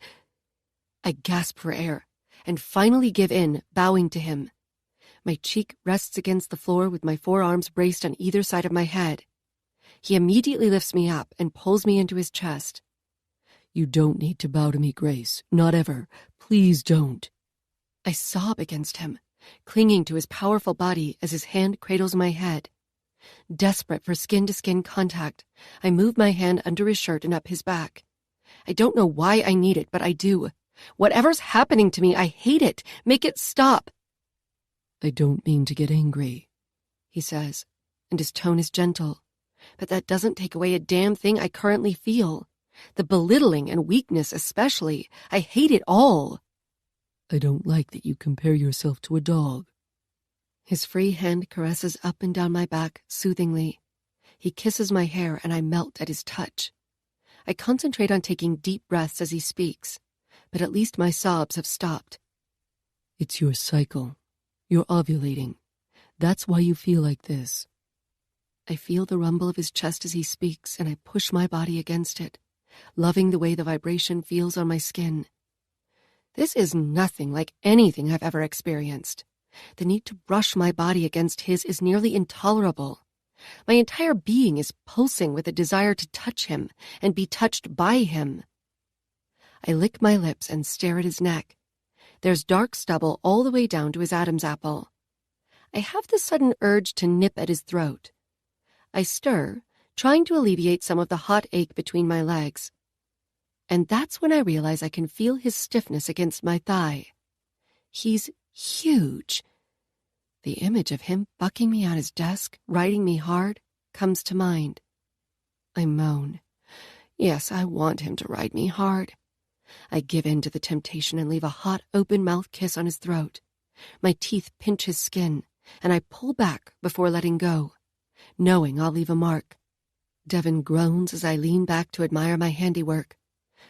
I gasp for air, and finally give in, bowing to him. My cheek rests against the floor with my forearms braced on either side of my head. He immediately lifts me up and pulls me into his chest. You don't need to bow to me, Grace. Not ever. Please don't. I sob against him, clinging to his powerful body as his hand cradles my head. Desperate for skin-to-skin contact, I move my hand under his shirt and up his back. I don't know why I need it, but I do. Whatever's happening to me, I hate it. Make it stop. I don't mean to get angry, he says, and his tone is gentle. But that doesn't take away a damn thing I currently feel. The belittling and weakness especially. I hate it all. I don't like that you compare yourself to a dog. His free hand caresses up and down my back soothingly. He kisses my hair and I melt at his touch. I concentrate on taking deep breaths as he speaks, but at least my sobs have stopped. It's your cycle. You're ovulating. That's why you feel like this. I feel the rumble of his chest as he speaks, and I push my body against it, loving the way the vibration feels on my skin. This is nothing like anything I've ever experienced. The need to brush my body against his is nearly intolerable. My entire being is pulsing with a desire to touch him and be touched by him. I lick my lips and stare at his neck. There's dark stubble all the way down to his Adam's apple. I have the sudden urge to nip at his throat. I stir, trying to alleviate some of the hot ache between my legs. And that's when I realize I can feel his stiffness against my thigh. He's huge. The image of him bucking me on his desk, riding me hard, comes to mind. I moan. Yes, I want him to ride me hard. I give in to the temptation and leave a hot, open-mouthed kiss on his throat. My teeth pinch his skin, and I pull back before letting go, knowing I'll leave a mark. Devin groans as I lean back to admire my handiwork.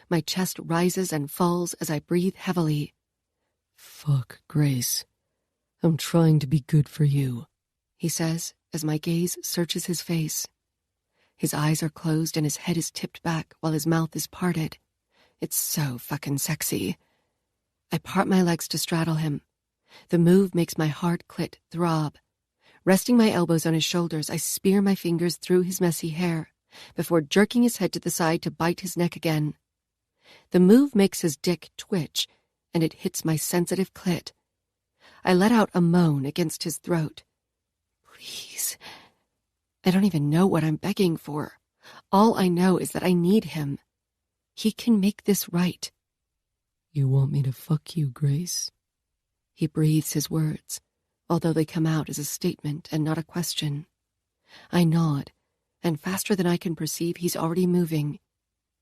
My chest rises and falls as I breathe heavily. Fuck, Grace. I'm trying to be good for you, he says as my gaze searches his face. His eyes are closed and his head is tipped back while his mouth is parted. It's so fucking sexy. I part my legs to straddle him. The move makes my hard clit throb. Resting my elbows on his shoulders, I spear my fingers through his messy hair before jerking his head to the side to bite his neck again. The move makes his dick twitch, and it hits my sensitive clit. I let out a moan against his throat. Please. I don't even know what I'm begging for. All I know is that I need him. He can make this right. You want me to fuck you, Grace? He breathes his words, although they come out as a statement and not a question. I nod, and faster than I can perceive, he's already moving.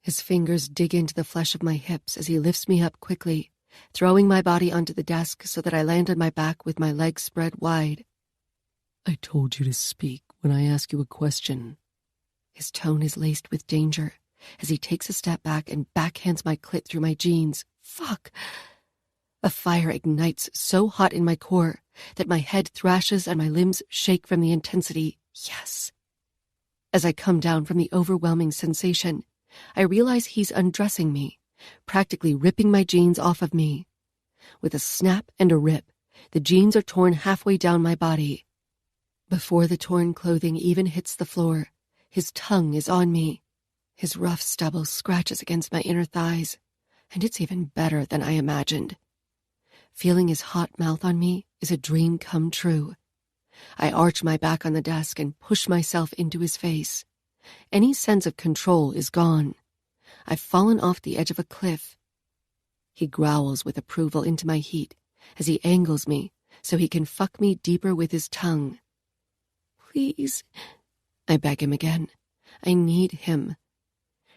His fingers dig into the flesh of my hips as he lifts me up quickly, throwing my body onto the desk so that I land on my back with my legs spread wide. I told you to speak when I ask you a question. His tone is laced with danger as he takes a step back and backhands my clit through my jeans. Fuck! A fire ignites so hot in my core that my head thrashes and my limbs shake from the intensity. Yes. As I come down from the overwhelming sensation, I realize he's undressing me, practically ripping my jeans off of me. With a snap and a rip, the jeans are torn halfway down my body. Before the torn clothing even hits the floor, his tongue is on me. His rough stubble scratches against my inner thighs, and it's even better than I imagined. Feeling his hot mouth on me is a dream come true. I arch my back on the desk and push myself into his face. Any sense of control is gone. I've fallen off the edge of a cliff. He growls with approval into my heat as he angles me so he can fuck me deeper with his tongue. Please, I beg him again. I need him.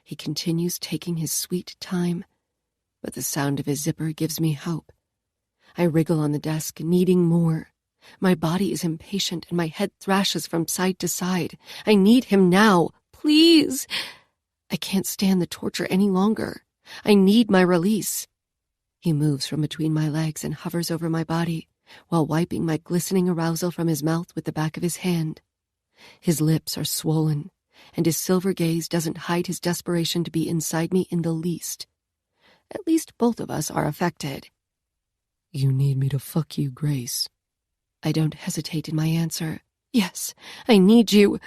He continues taking his sweet time, but the sound of his zipper gives me hope. I wriggle on the desk, needing more. My body is impatient and my head thrashes from side to side. I need him now. Please. I can't stand the torture any longer. I need my release. He moves from between my legs and hovers over my body while wiping my glistening arousal from his mouth with the back of his hand. His lips are swollen, and his silver gaze doesn't hide his desperation to be inside me in the least. At least both of us are affected. You need me to fuck you, Grace. I don't hesitate in my answer. Yes, I need you.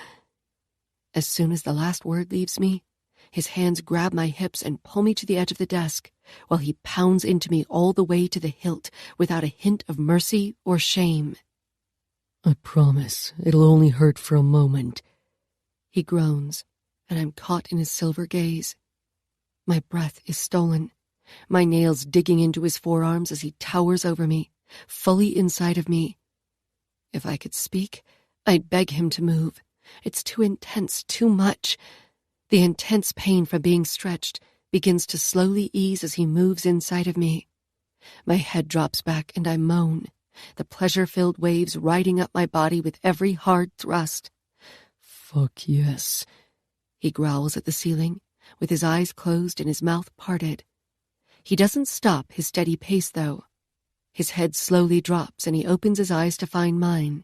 As soon as the last word leaves me, his hands grab my hips and pull me to the edge of the desk, while he pounds into me all the way to the hilt without a hint of mercy or shame. I promise it'll only hurt for a moment. He groans, and I'm caught in his silver gaze. My breath is stolen, my nails digging into his forearms as he towers over me, fully inside of me. If I could speak, I'd beg him to move. It's too intense, too much. The intense pain from being stretched begins to slowly ease as he moves inside of me. My head drops back and I moan, the pleasure-filled waves riding up my body with every hard thrust. Fuck yes. He growls at the ceiling, with his eyes closed and his mouth parted. He doesn't stop his steady pace, though. His head slowly drops and he opens his eyes to find mine.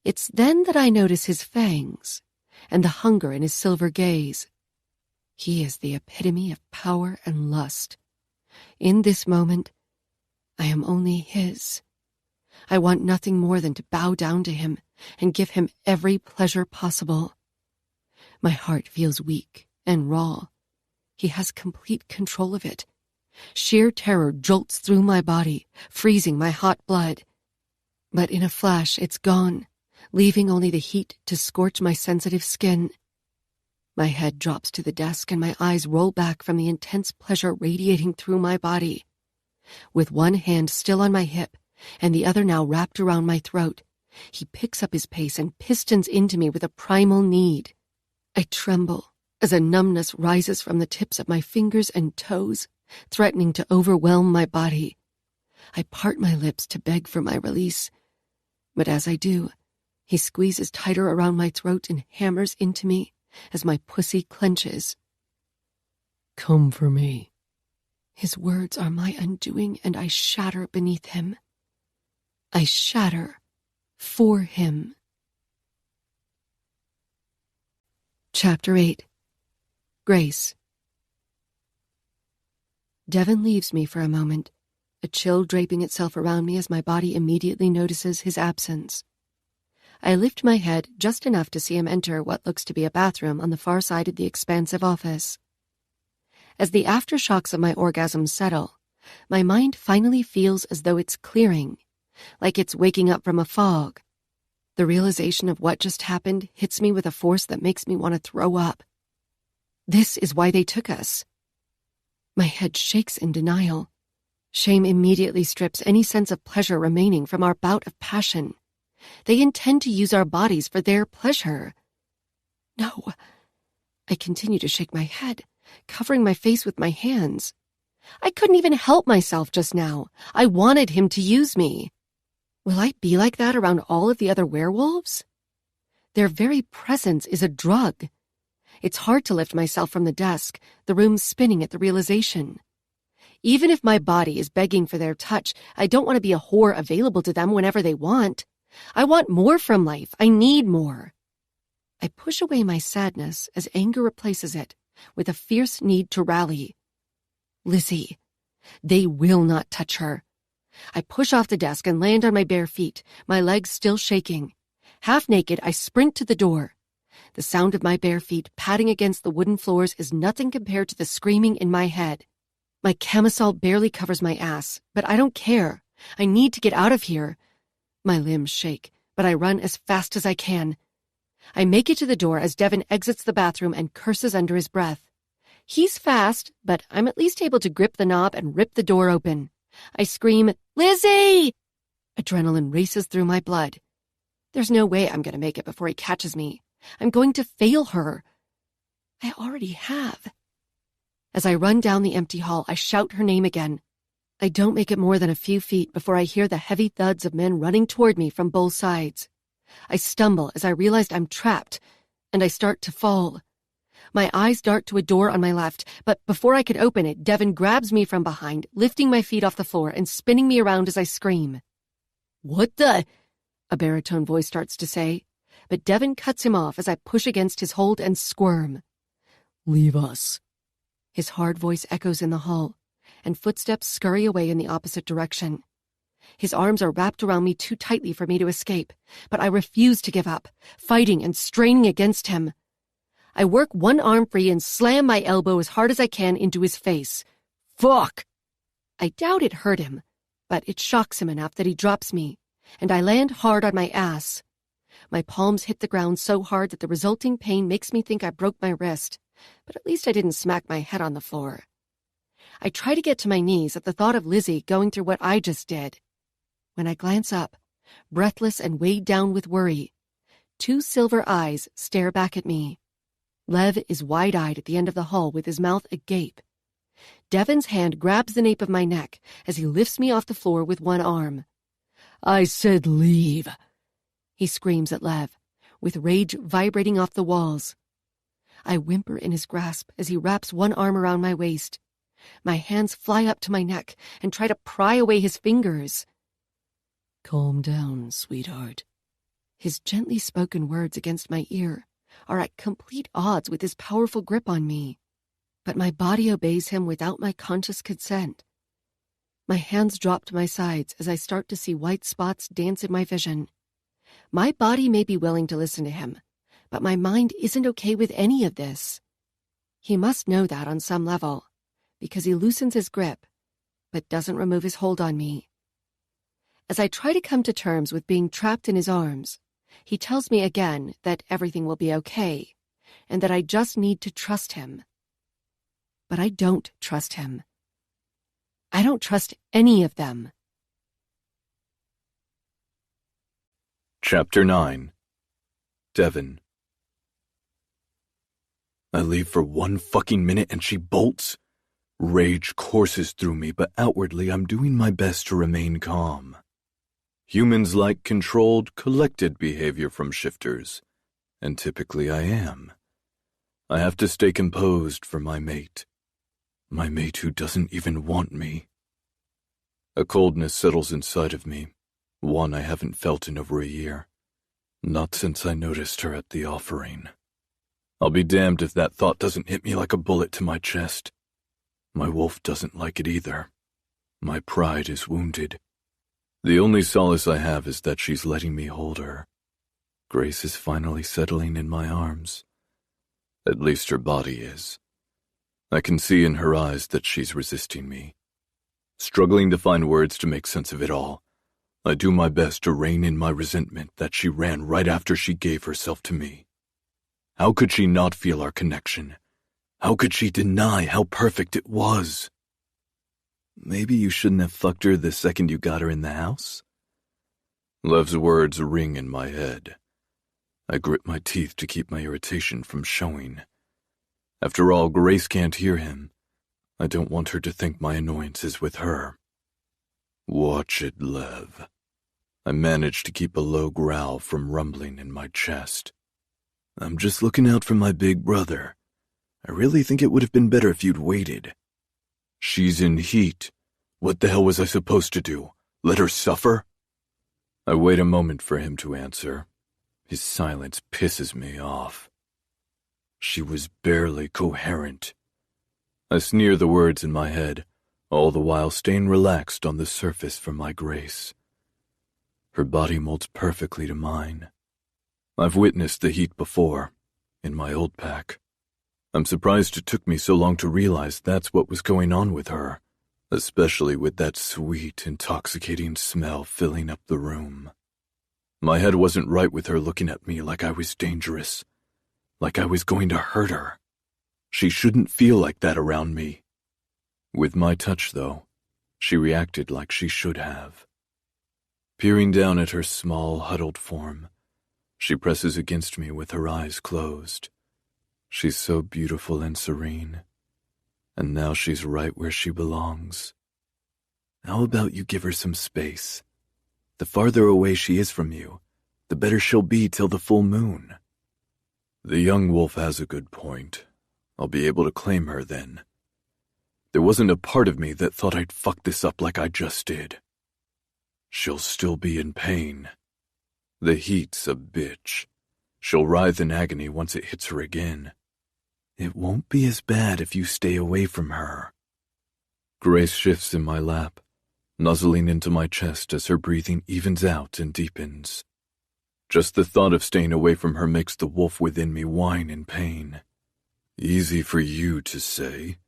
It's then that I notice his fangs and the hunger in his silver gaze. He is the epitome of power and lust. In this moment, I am only his. I want nothing more than to bow down to him and give him every pleasure possible. My heart feels weak and raw. He has complete control of it. Sheer terror jolts through my body, freezing my hot blood. But in a flash, it's gone, leaving only the heat to scorch my sensitive skin. My head drops to the desk and my eyes roll back from the intense pleasure radiating through my body. With one hand still on my hip and the other now wrapped around my throat, he picks up his pace and pistons into me with a primal need. I tremble as a numbness rises from the tips of my fingers and toes, threatening to overwhelm my body. I part my lips to beg for my release, but as I do, he squeezes tighter around my throat and hammers into me as my pussy clenches. Come for me. His words are my undoing, and I shatter beneath him. I shatter for him. Chapter 8. Grace. Devin leaves me for a moment, a chill draping itself around me as my body immediately notices his absence. I lift my head just enough to see him enter what looks to be a bathroom on the far side of the expansive office. As the aftershocks of my orgasm settle, my mind finally feels as though it's clearing, like it's waking up from a fog. The realization of what just happened hits me with a force that makes me want to throw up. This is why they took us. My head shakes in denial. Shame immediately strips any sense of pleasure remaining from our bout of passion. They intend to use our bodies for their pleasure. No. I continue to shake my head, covering my face with my hands. I couldn't even help myself just now. I wanted him to use me. Will I be like that around all of the other werewolves? Their very presence is a drug. It's hard to lift myself from the desk, the room spinning at the realization. Even if my body is begging for their touch, I don't want to be a whore available to them whenever they want. I want more from life. I need more. I push away my sadness as anger replaces it with a fierce need to rally. Lizzie, they will not touch her. I push off the desk and land on my bare feet, my legs still shaking. Half naked, I sprint to the door. The sound of my bare feet patting against the wooden floors is nothing compared to the screaming in my head. My camisole barely covers my ass, but I don't care. I need to get out of here. My limbs shake, but I run as fast as I can. I make it to the door as Devin exits the bathroom and curses under his breath. He's fast, but I'm at least able to grip the knob and rip the door open. I scream, "Lizzie!" Adrenaline races through my blood. There's no way I'm going to make it before he catches me. I'm going to fail her. I already have. As I run down the empty hall, I shout her name again. I don't make it more than a few feet before I hear the heavy thuds of men running toward me from both sides. I stumble as I realize I'm trapped, and I start to fall. My eyes dart to a door on my left, but before I can open it, Devin grabs me from behind, lifting my feet off the floor and spinning me around as I scream. "What the?" a baritone voice starts to say, but Devin cuts him off as I push against his hold and squirm. Leave us. His hard voice echoes in the hall, and footsteps scurry away in the opposite direction. His arms are wrapped around me too tightly for me to escape, but I refuse to give up, fighting and straining against him. I work one arm free and slam my elbow as hard as I can into his face. Fuck! I doubt it hurt him, but it shocks him enough that he drops me, and I land hard on my ass. My palms hit the ground so hard that the resulting pain makes me think I broke my wrist, but at least I didn't smack my head on the floor. I try to get to my knees at the thought of Lizzie going through what I just did. When I glance up, breathless and weighed down with worry, two silver eyes stare back at me. Lev is wide-eyed at the end of the hall with his mouth agape. Devin's hand grabs the nape of my neck as he lifts me off the floor with one arm. I said leave, he screams at Lev, with rage vibrating off the walls. I whimper in his grasp as he wraps one arm around my waist. My hands fly up to my neck and try to pry away his fingers. Calm down, sweetheart. His gently spoken words against my ear are at complete odds with his powerful grip on me, but my body obeys him without my conscious consent. My hands drop to my sides as I start to see white spots dance in my vision. My body may be willing to listen to him, but my mind isn't okay with any of this. He must know that on some level, because he loosens his grip, but doesn't remove his hold on me. As I try to come to terms with being trapped in his arms, he tells me again that everything will be okay, and that I just need to trust him. But I don't trust him. I don't trust any of them. Chapter 9. Devin. I leave for 1 fucking minute and she bolts. Rage courses through me, but outwardly I'm doing my best to remain calm. Humans like controlled, collected behavior from shifters, and typically I am. I have to stay composed for my mate who doesn't even want me. A coldness settles inside of me, one I haven't felt in over a year. Not since I noticed her at the offering. I'll be damned if that thought doesn't hit me like a bullet to my chest. My wolf doesn't like it either. My pride is wounded. The only solace I have is that she's letting me hold her. Grace is finally settling in my arms. At least her body is. I can see in her eyes that she's resisting me. Struggling to find words to make sense of it all, I do my best to rein in my resentment that she ran right after she gave herself to me. How could she not feel our connection? How could she deny how perfect it was? Maybe you shouldn't have fucked her the second you got her in the house? Lev's words ring in my head. I grit my teeth to keep my irritation from showing. After all, Grace can't hear him. I don't want her to think my annoyance is with her. Watch it, Lev. I managed to keep a low growl from rumbling in my chest. I'm just looking out for my big brother. I really think it would have been better if you'd waited. She's in heat. What the hell was I supposed to do? Let her suffer? I wait a moment for him to answer. His silence pisses me off. She was barely coherent. I sneer the words in my head, all the while staying relaxed on the surface for my Grace. Her body molds perfectly to mine. I've witnessed the heat before, in my old pack. I'm surprised it took me so long to realize that's what was going on with her, especially with that sweet, intoxicating smell filling up the room. My head wasn't right with her looking at me like I was dangerous, like I was going to hurt her. She shouldn't feel like that around me. With my touch, though, she reacted like she should have. Peering down at her small, huddled form, she presses against me with her eyes closed. She's so beautiful and serene, and now she's right where she belongs. How about you give her some space? The farther away she is from you, the better she'll be till the full moon. The young wolf has a good point. I'll be able to claim her then. There wasn't a part of me that thought I'd fuck this up like I just did. She'll still be in pain. The heat's a bitch. She'll writhe in agony once it hits her again. It won't be as bad if you stay away from her. Grace shifts in my lap, nuzzling into my chest as her breathing evens out and deepens. Just the thought of staying away from her makes the wolf within me whine in pain. Easy for you to say.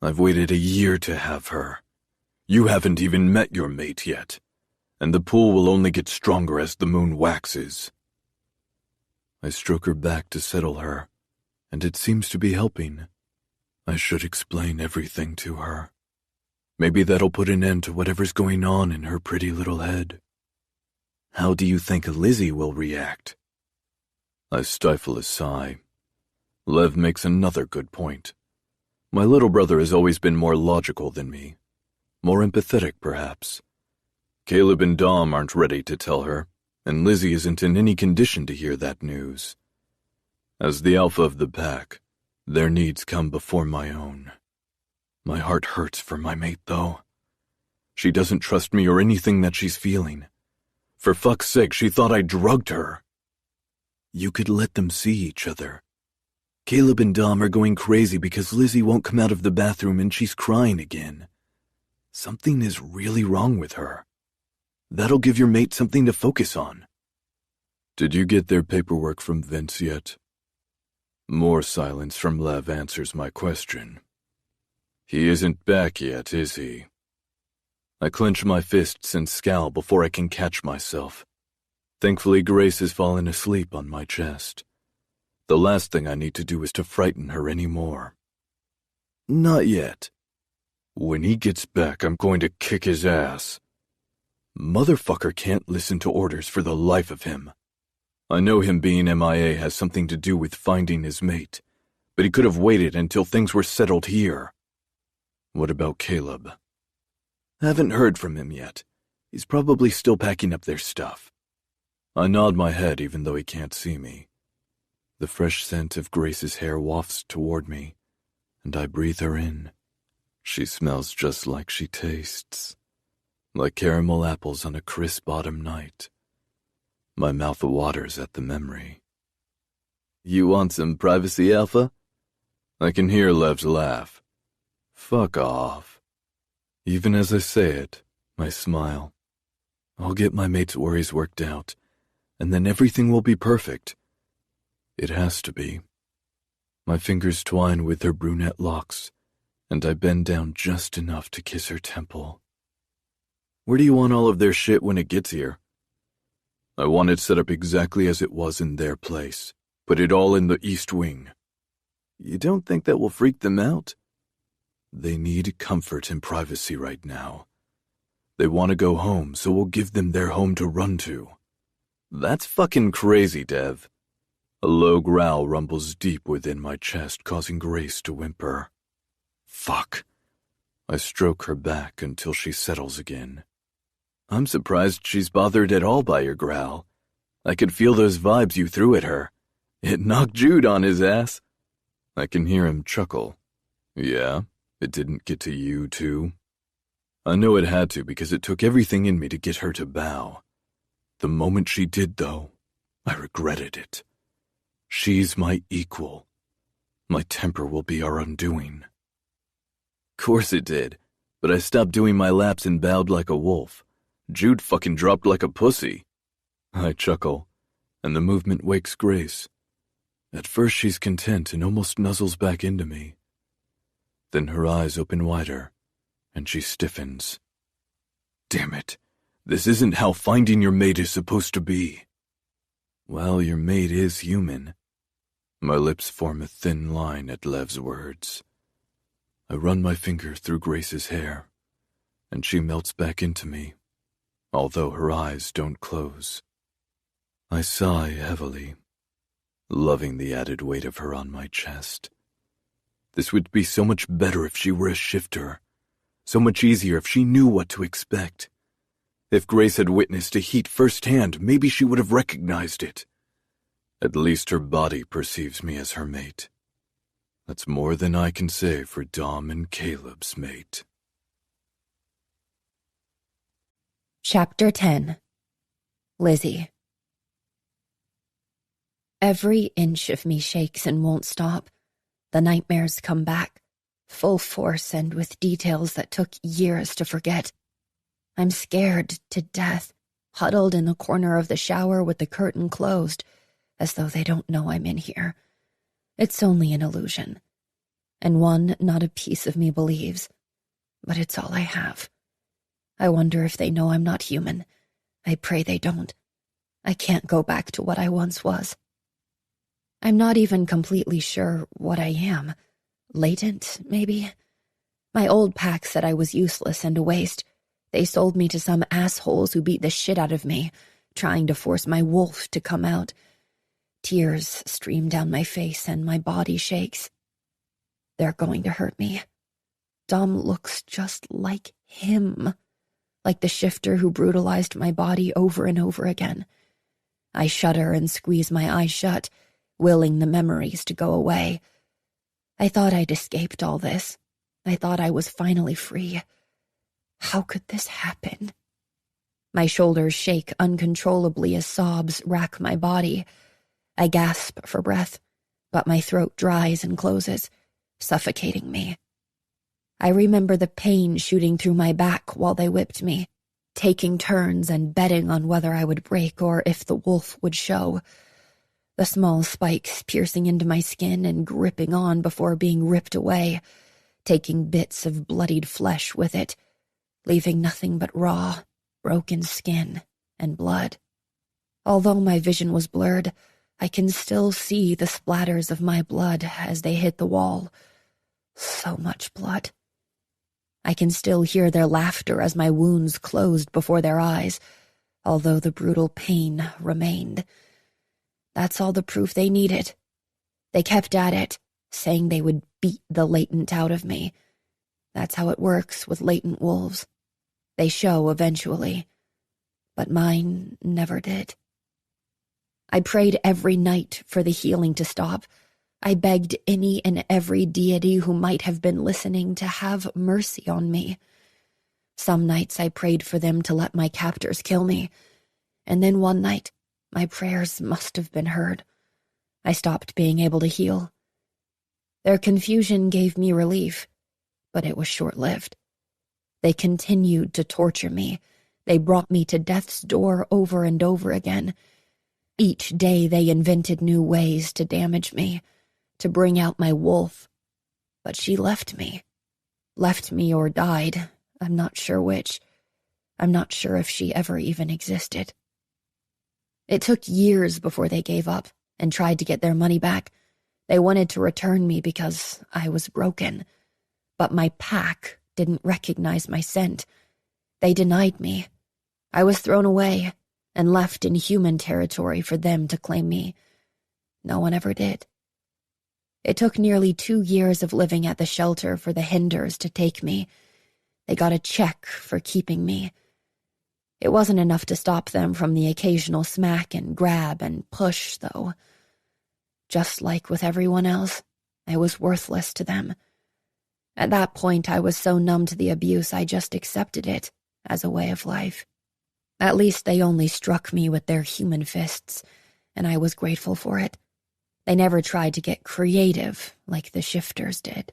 I've waited a year to have her. You haven't even met your mate yet, and the pull will only get stronger as the moon waxes. I stroke her back to settle her, and it seems to be helping. I should explain everything to her. Maybe that'll put an end to whatever's going on in her pretty little head. How do you think Lizzie will react? I stifle a sigh. Lev makes another good point. My little brother has always been more logical than me. More empathetic, perhaps. Caleb and Dom aren't ready to tell her, and Lizzie isn't in any condition to hear that news. As the alpha of the pack, their needs come before my own. My heart hurts for my mate, though. She doesn't trust me or anything that she's feeling. For fuck's sake, she thought I drugged her. You could let them see each other. Caleb and Dom are going crazy because Lizzie won't come out of the bathroom and she's crying again. Something is really wrong with her. That'll give your mate something to focus on. Did you get their paperwork from Vince yet? More silence from Lev answers my question. He isn't back yet, is he? I clench my fists and scowl before I can catch myself. Thankfully, Grace has fallen asleep on my chest. The last thing I need to do is to frighten her anymore. Not yet. When he gets back, I'm going to kick his ass. Motherfucker can't listen to orders for the life of him. I know him being MIA has something to do with finding his mate, but he could have waited until things were settled here. What about Caleb? Haven't heard from him yet. He's probably still packing up their stuff. I nod my head even though he can't see me. The fresh scent of Grace's hair wafts toward me, and I breathe her in. She smells just like she tastes, like caramel apples on a crisp autumn night. My mouth waters at the memory. You want some privacy, Alpha? I can hear Lev's laugh. Fuck off. Even as I say it, I smile. I'll get my mate's worries worked out, and then everything will be perfect. It has to be. My fingers twine with her brunette locks, and I bend down just enough to kiss her temple. Where do you want all of their shit when it gets here? I want it set up exactly as it was in their place. Put it all in the East Wing. You don't think that will freak them out? They need comfort and privacy right now. They want to go home, so we'll give them their home to run to. That's fucking crazy, Dev. A low growl rumbles deep within my chest, causing Grace to whimper. Fuck. I stroke her back until she settles again. I'm surprised she's bothered at all by your growl. I could feel those vibes you threw at her. It knocked Jude on his ass. I can hear him chuckle. Yeah? It didn't get to you, too? I know it had to because it took everything in me to get her to bow. The moment she did, though, I regretted it. She's my equal. My temper will be our undoing. Course it did, but I stopped doing my laps and bowed like a wolf. Jude fucking dropped like a pussy. I chuckle, and the movement wakes Grace. At first she's content and almost nuzzles back into me. Then her eyes open wider, and she stiffens. Damn it, this isn't how finding your mate is supposed to be. Well, your mate is human. My lips form a thin line at Lev's words. I run my finger through Grace's hair, and she melts back into me, although her eyes don't close. I sigh heavily, loving the added weight of her on my chest. This would be so much better if she were a shifter, so much easier if she knew what to expect. If Grace had witnessed a heat firsthand, maybe she would have recognized it. At least her body perceives me as her mate. That's more than I can say for Dom and Caleb's mate. Chapter 10. Lizzie. Every inch of me shakes and won't stop. The nightmares come back, full force and with details that took years to forget. I'm scared to death, huddled in the corner of the shower with the curtain closed, as though they don't know I'm in here. It's only an illusion, and one not a piece of me believes, but it's all I have. I wonder if they know I'm not human. I pray they don't. I can't go back to what I once was. I'm not even completely sure what I am. Latent, maybe? My old pack said I was useless and a waste. They sold me to some assholes who beat the shit out of me, trying to force my wolf to come out. Tears stream down my face and my body shakes. They're going to hurt me. Dom looks just like him, like the shifter who brutalized my body over and over again. I shudder and squeeze my eyes shut, willing the memories to go away. I thought I'd escaped all this, I thought I was finally free. How could this happen? My shoulders shake uncontrollably as sobs rack my body. I gasp for breath, but my throat dries and closes, suffocating me. I remember the pain shooting through my back while they whipped me, taking turns and betting on whether I would break or if the wolf would show. The small spikes piercing into my skin and gripping on before being ripped away, taking bits of bloodied flesh with it, leaving nothing but raw, broken skin and blood. Although my vision was blurred, I can still see the splatters of my blood as they hit the wall. So much blood. I can still hear their laughter as my wounds closed before their eyes, although the brutal pain remained. That's all the proof they needed. They kept at it, saying they would beat the latent out of me. That's how it works with latent wolves. They show eventually, but mine never did. I prayed every night for the healing to stop. I begged any and every deity who might have been listening to have mercy on me. Some nights I prayed for them to let my captors kill me, and then one night my prayers must have been heard. I stopped being able to heal. Their confusion gave me relief, but it was short-lived. They continued to torture me. They brought me to death's door over and over again. Each day they invented new ways to damage me, to bring out my wolf. But she left me. Left me or died. I'm not sure which. I'm not sure if she ever even existed. It took years before they gave up and tried to get their money back. They wanted to return me because I was broken. But my pack didn't recognize my scent. They denied me. I was thrown away and left in human territory for them to claim me. No one ever did. It took nearly 2 years of living at the shelter for the Hinders to take me. They got a check for keeping me. It wasn't enough to stop them from the occasional smack and grab and push, though. Just like with everyone else, I was worthless to them. At that point, I was so numb to the abuse I just accepted it as a way of life. At least they only struck me with their human fists, and I was grateful for it. They never tried to get creative like the shifters did.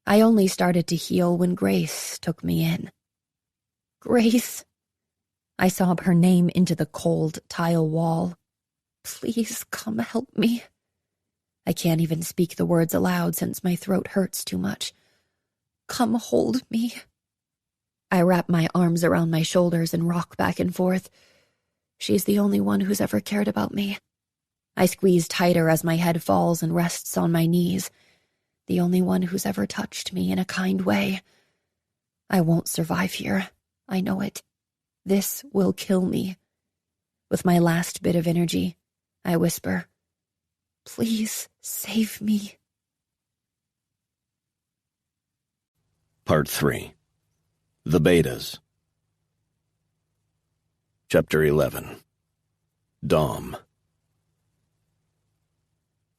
I only started to heal when Grace took me in. Grace! I sobbed her name into the cold tile wall. Please come help me. I can't even speak the words aloud since my throat hurts too much. Come hold me. I wrap my arms around my shoulders and rock back and forth. She's the only one who's ever cared about me. I squeeze tighter as my head falls and rests on my knees. The only one who's ever touched me in a kind way. I won't survive here. I know it. This will kill me. With my last bit of energy, I whisper, please save me. Part 3. The Betas. Chapter 11. Dom.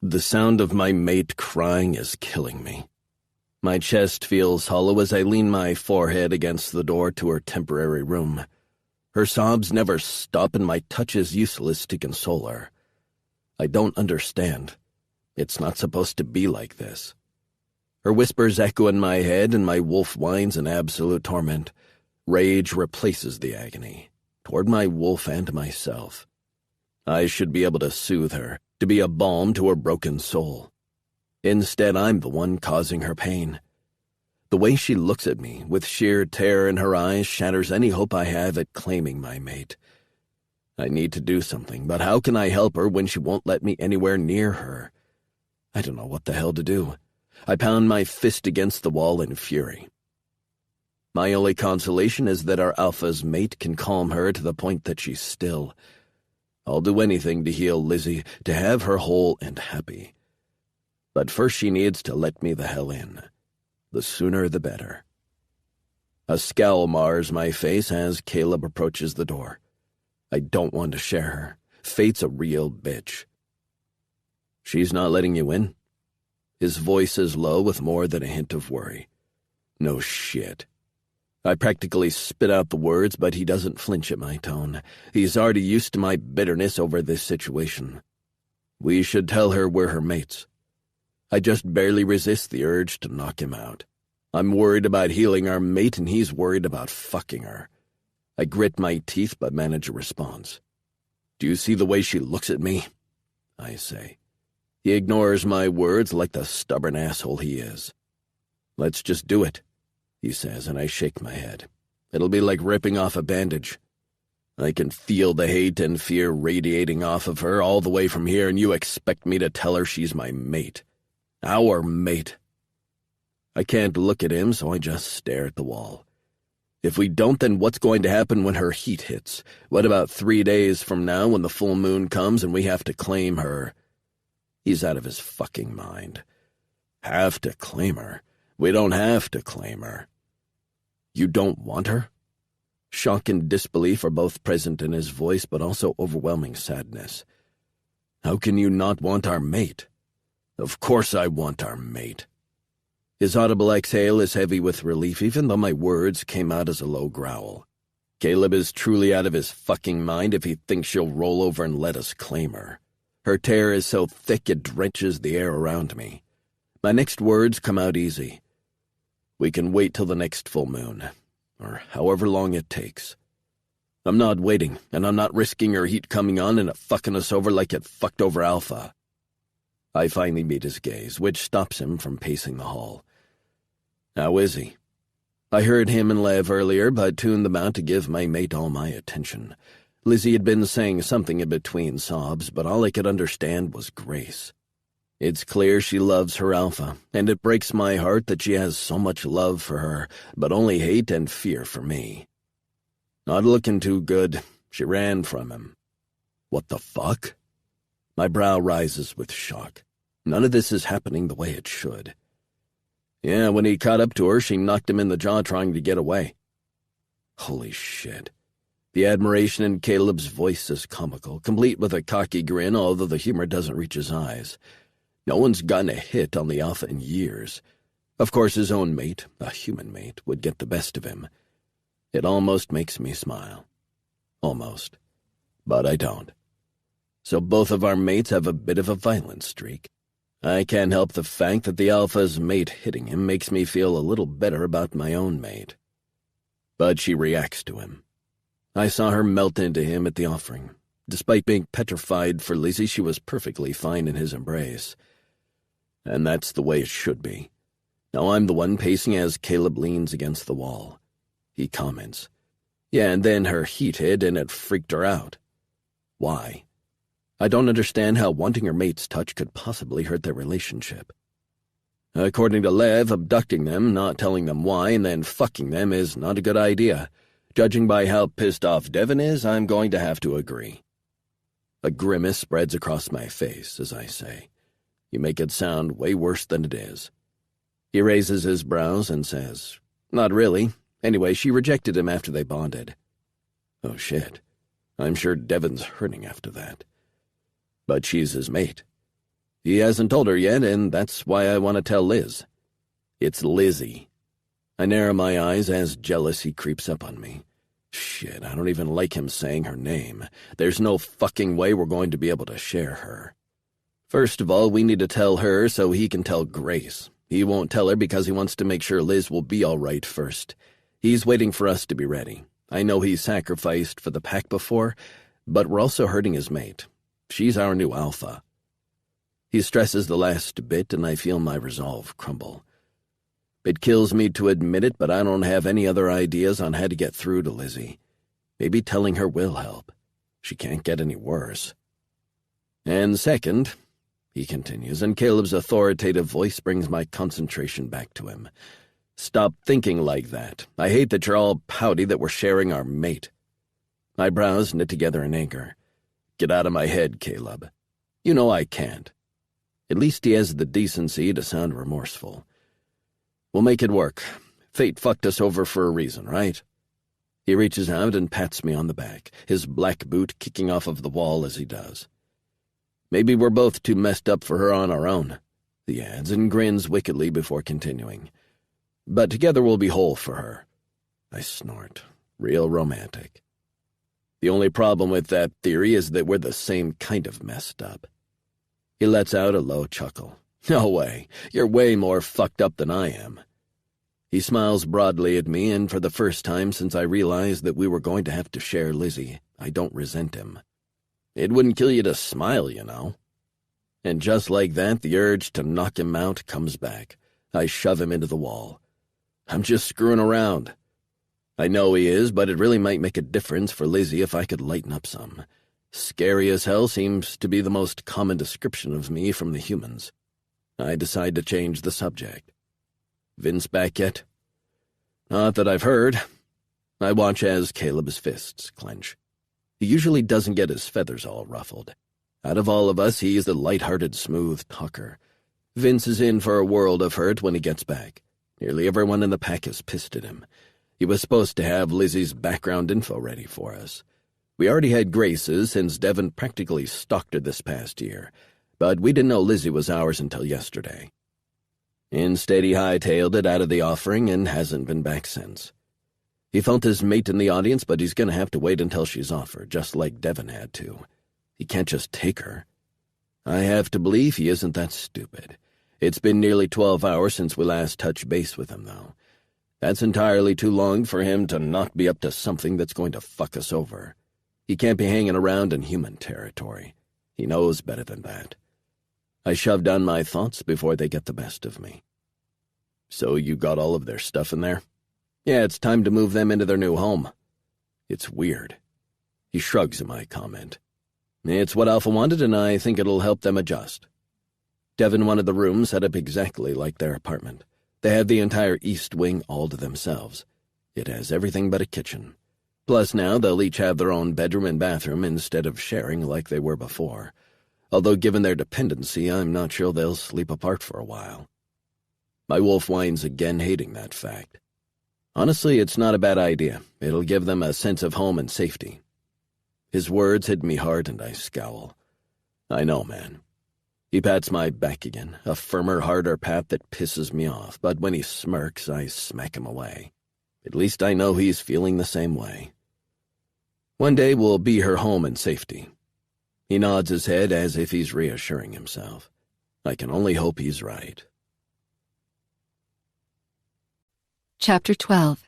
The sound of my mate crying is killing me. My chest feels hollow as I lean my forehead against the door to her temporary room. Her sobs never stop and my touch is useless to console her. I don't understand. It's not supposed to be like this. Her whispers echo in my head and my wolf whines in absolute torment. Rage replaces the agony, toward my wolf and myself. I should be able to soothe her, to be a balm to her broken soul. Instead, I'm the one causing her pain. The way she looks at me, with sheer terror in her eyes, shatters any hope I have at claiming my mate. I need to do something, but how can I help her when she won't let me anywhere near her? I don't know what the hell to do. I pound my fist against the wall in fury. My only consolation is that our alpha's mate can calm her to the point that she's still. I'll do anything to heal Lizzie, to have her whole and happy. But first she needs to let me the hell in. The sooner the better. A scowl mars my face as Caleb approaches the door. I don't want to share her. Fate's a real bitch. She's not letting you in? His voice is low with more than a hint of worry. No shit. I practically spit out the words, but he doesn't flinch at my tone. He's already used to my bitterness over this situation. We should tell her we're her mates. I just barely resist the urge to knock him out. I'm worried about healing our mate, and he's worried about fucking her. I grit my teeth but manage a response. Do you see the way she looks at me? I say. He ignores my words like the stubborn asshole he is. Let's just do it, he says, and I shake my head. It'll be like ripping off a bandage. I can feel the hate and fear radiating off of her all the way from here, and you expect me to tell her she's my mate. Our mate. I can't look at him, so I just stare at the wall. If we don't, then what's going to happen when her heat hits? What about 3 days from now when the full moon comes and we have to claim her? He's out of his fucking mind. Have to claim her? We don't have to claim her. You don't want her? Shock and disbelief are both present in his voice, but also overwhelming sadness. How can you not want our mate? Of course I want our mate. His audible exhale is heavy with relief, even though my words came out as a low growl. Caleb is truly out of his fucking mind if he thinks she'll roll over and let us claim her. Her tear is so thick it drenches the air around me. My next words come out easy. We can wait till the next full moon, or however long it takes. I'm not waiting, and I'm not risking her heat coming on and it fucking us over like it fucked over Alpha. I finally meet his gaze, which stops him from pacing the hall. How is he? I heard him and Lev earlier, but tuned them out to give my mate all my attention. Lizzie had been saying something in between sobs, but all I could understand was grace. It's clear she loves her Alpha, and it breaks my heart that she has so much love for her, but only hate and fear for me. Not looking too good. She ran from him. What the fuck? My brow rises with shock. None of this is happening the way it should. Yeah, when he caught up to her, she knocked him in the jaw trying to get away. Holy shit. The admiration in Caleb's voice is comical, complete with a cocky grin, although the humor doesn't reach his eyes. No one's gotten a hit on the Alpha in years. Of course, his own mate, a human mate, would get the best of him. It almost makes me smile. Almost. But I don't. So both of our mates have a bit of a violent streak. I can't help the fact that the Alpha's mate hitting him makes me feel a little better about my own mate. But she reacts to him. I saw her melt into him at the offering. Despite being petrified for Lizzie, she was perfectly fine in his embrace. And that's the way it should be. Now I'm the one pacing as Caleb leans against the wall. He comments, "Yeah, and then her heat hit and it freaked her out." Why? I don't understand how wanting her mate's touch could possibly hurt their relationship. According to Lev, abducting them, not telling them why, and then fucking them is not a good idea. Judging by how pissed off Devin is, I'm going to have to agree. A grimace spreads across my face as I say, "You make it sound way worse than it is." He raises his brows and says, "Not really. Anyway, she rejected him after they bonded." Oh shit. I'm sure Devin's hurting after that. But she's his mate. He hasn't told her yet, and that's why I want to tell Liz. It's Lizzie. I narrow my eyes as jealousy creeps up on me. Shit, I don't even like him saying her name. There's no fucking way we're going to be able to share her. First of all, we need to tell her so he can tell Grace. He won't tell her because he wants to make sure Liz will be all right first. He's waiting for us to be ready. I know he's sacrificed for the pack before, but we're also hurting his mate. She's our new Alpha. He stresses the last bit, and I feel my resolve crumble. It kills me to admit it, but I don't have any other ideas on how to get through to Lizzie. Maybe telling her will help. She can't get any worse. And second, he continues, and Caleb's authoritative voice brings my concentration back to him. Stop thinking like that. I hate that you're all pouty that we're sharing our mate. My brows knit together in anger. Get out of my head, Caleb. You know I can't. At least he has the decency to sound remorseful. We'll make it work. Fate fucked us over for a reason, right? He reaches out and pats me on the back, his black boot kicking off of the wall as he does. Maybe we're both too messed up for her on our own. he adds, and grins wickedly before continuing. But together we'll be whole for her. I snort. Real romantic. The only problem with that theory is that we're the same kind of messed up. He lets out a low chuckle. No way. You're way more fucked up than I am. He smiles broadly at me, and for the first time since I realized that we were going to have to share Lizzie, I don't resent him. It wouldn't kill you to smile, you know. And just like that, the urge to knock him out comes back. I shove him into the wall. I'm just screwing around. I know he is, but it really might make a difference for Lizzie if I could lighten up some. Scary as hell seems to be the most common description of me from the humans. I decide to change the subject. Vince back yet? Not that I've heard. I watch as Caleb's fists clench. He usually doesn't get his feathers all ruffled. Out of all of us, he's the light-hearted, smooth talker. Vince is in for a world of hurt when he gets back. Nearly everyone in the pack is pissed at him. He was supposed to have Lizzie's background info ready for us. We already had Grace's since Devin practically stalked her this past year, but we didn't know Lizzie was ours until yesterday. Instead, he hightailed it out of the offering and hasn't been back since. He felt his mate in the audience, but he's going to have to wait until she's offered, just like Devin had to. He can't just take her. I have to believe he isn't that stupid. It's been nearly 12 hours since we last touched base with him, though. That's entirely too long for him to not be up to something that's going to fuck us over. He can't be hanging around in human territory. He knows better than that. I shove down my thoughts before they get the best of me. So you got all of their stuff in there? Yeah, it's time to move them into their new home. It's weird. He shrugs at my comment. It's what Alpha wanted, and I think it'll help them adjust. Devin wanted the room set up exactly like their apartment. They have the entire east wing all to themselves. It has everything but a kitchen. Plus now they'll each have their own bedroom and bathroom instead of sharing like they were before. Although given their dependency, I'm not sure they'll sleep apart for a while. My wolf whines again, hating that fact. Honestly, it's not a bad idea. It'll give them a sense of home and safety. His words hit me hard and I scowl. I know, man. He pats my back again, a firmer, harder pat that pisses me off, but when he smirks, I smack him away. At least I know he's feeling the same way. One day we'll be her home in safety. He nods his head as if he's reassuring himself. I can only hope he's right. Chapter 12.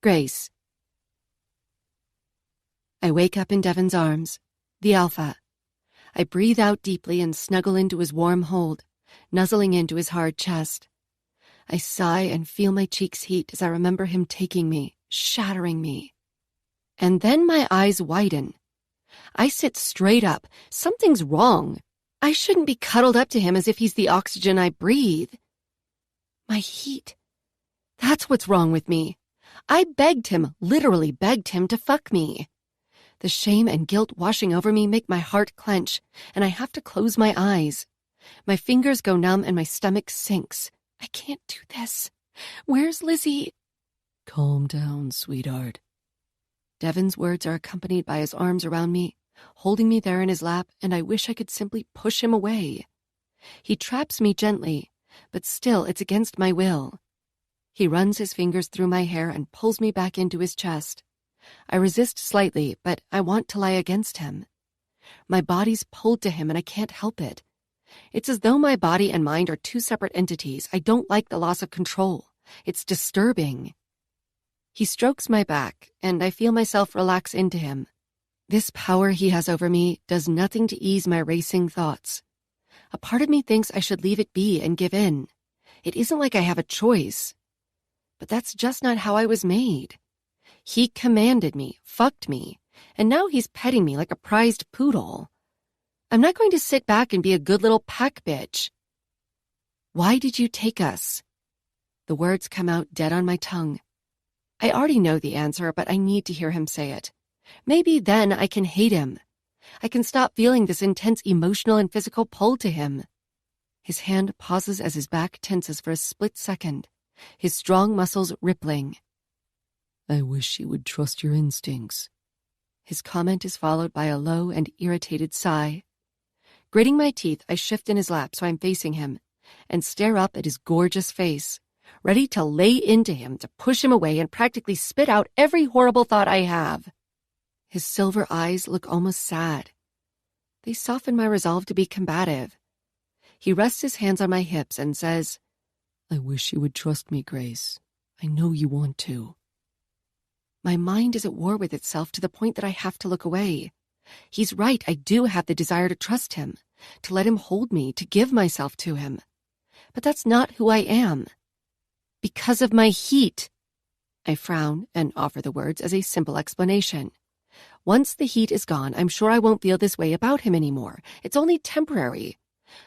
Grace. I wake up in Devin's arms, the Alpha. I breathe out deeply and snuggle into his warm hold, nuzzling into his hard chest. I sigh and feel my cheeks heat as I remember him taking me, shattering me. And then my eyes widen. I sit straight up. Something's wrong. I shouldn't be cuddled up to him as if he's the oxygen I breathe. My heat. That's what's wrong with me. I begged him, literally begged him to fuck me. The shame and guilt washing over me make my heart clench, and I have to close my eyes. My fingers go numb and my stomach sinks. I can't do this. Where's Lizzie? Calm down, sweetheart. Devin's words are accompanied by his arms around me, holding me there in his lap, and I wish I could simply push him away. He traps me gently, but still it's against my will. He runs his fingers through my hair and pulls me back into his chest. I resist slightly, but I want to lie against him. My body's pulled to him and I can't help it. It's as though my body and mind are two separate entities. I don't like the loss of control. It's disturbing. He strokes my back, and I feel myself relax into him. This power he has over me does nothing to ease my racing thoughts. A part of me thinks I should leave it be and give in. It isn't like I have a choice. But that's just not how I was made. He commanded me, fucked me, and now he's petting me like a prized poodle. I'm not going to sit back and be a good little pack bitch. Why did you take us? The words come out dead on my tongue. I already know the answer, but I need to hear him say it. Maybe then I can hate him. I can stop feeling this intense emotional and physical pull to him. His hand pauses as his back tenses for a split second, his strong muscles rippling. I wish you would trust your instincts. His comment is followed by a low and irritated sigh. Gritting my teeth, I shift in his lap so I'm facing him, and stare up at his gorgeous face, ready to lay into him, to push him away and practically spit out every horrible thought I have. His silver eyes look almost sad. They soften my resolve to be combative. He rests his hands on my hips and says, I wish you would trust me, Grace. I know you want to. My mind is at war with itself to the point that I have to look away. He's right, I do have the desire to trust him, to let him hold me, to give myself to him. But that's not who I am. Because of my heat. I frown and offer the words as a simple explanation. Once the heat is gone, I'm sure I won't feel this way about him anymore. It's only temporary.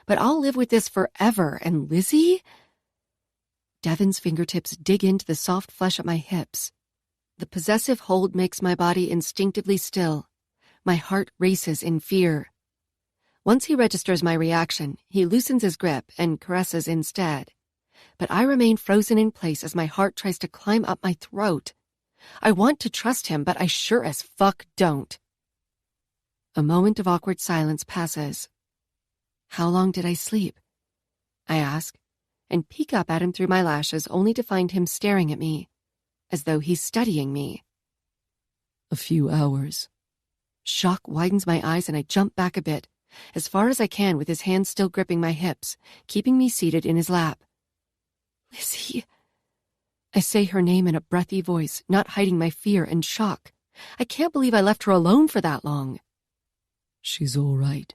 But I'll live with this forever, and Lizzie? Devin's fingertips dig into the soft flesh at my hips. The possessive hold makes my body instinctively still. My heart races in fear. Once he registers my reaction, he loosens his grip and caresses instead. But I remain frozen in place as my heart tries to climb up my throat. I want to trust him, but I sure as fuck don't. A moment of awkward silence passes. How long did I sleep? I ask, and peek up at him through my lashes only to find him staring at me, as though he's studying me. A few hours. Shock widens my eyes and I jump back a bit, as far as I can with his hand still gripping my hips, keeping me seated in his lap. Lizzie. I say her name in a breathy voice, not hiding my fear and shock. I can't believe I left her alone for that long. She's all right.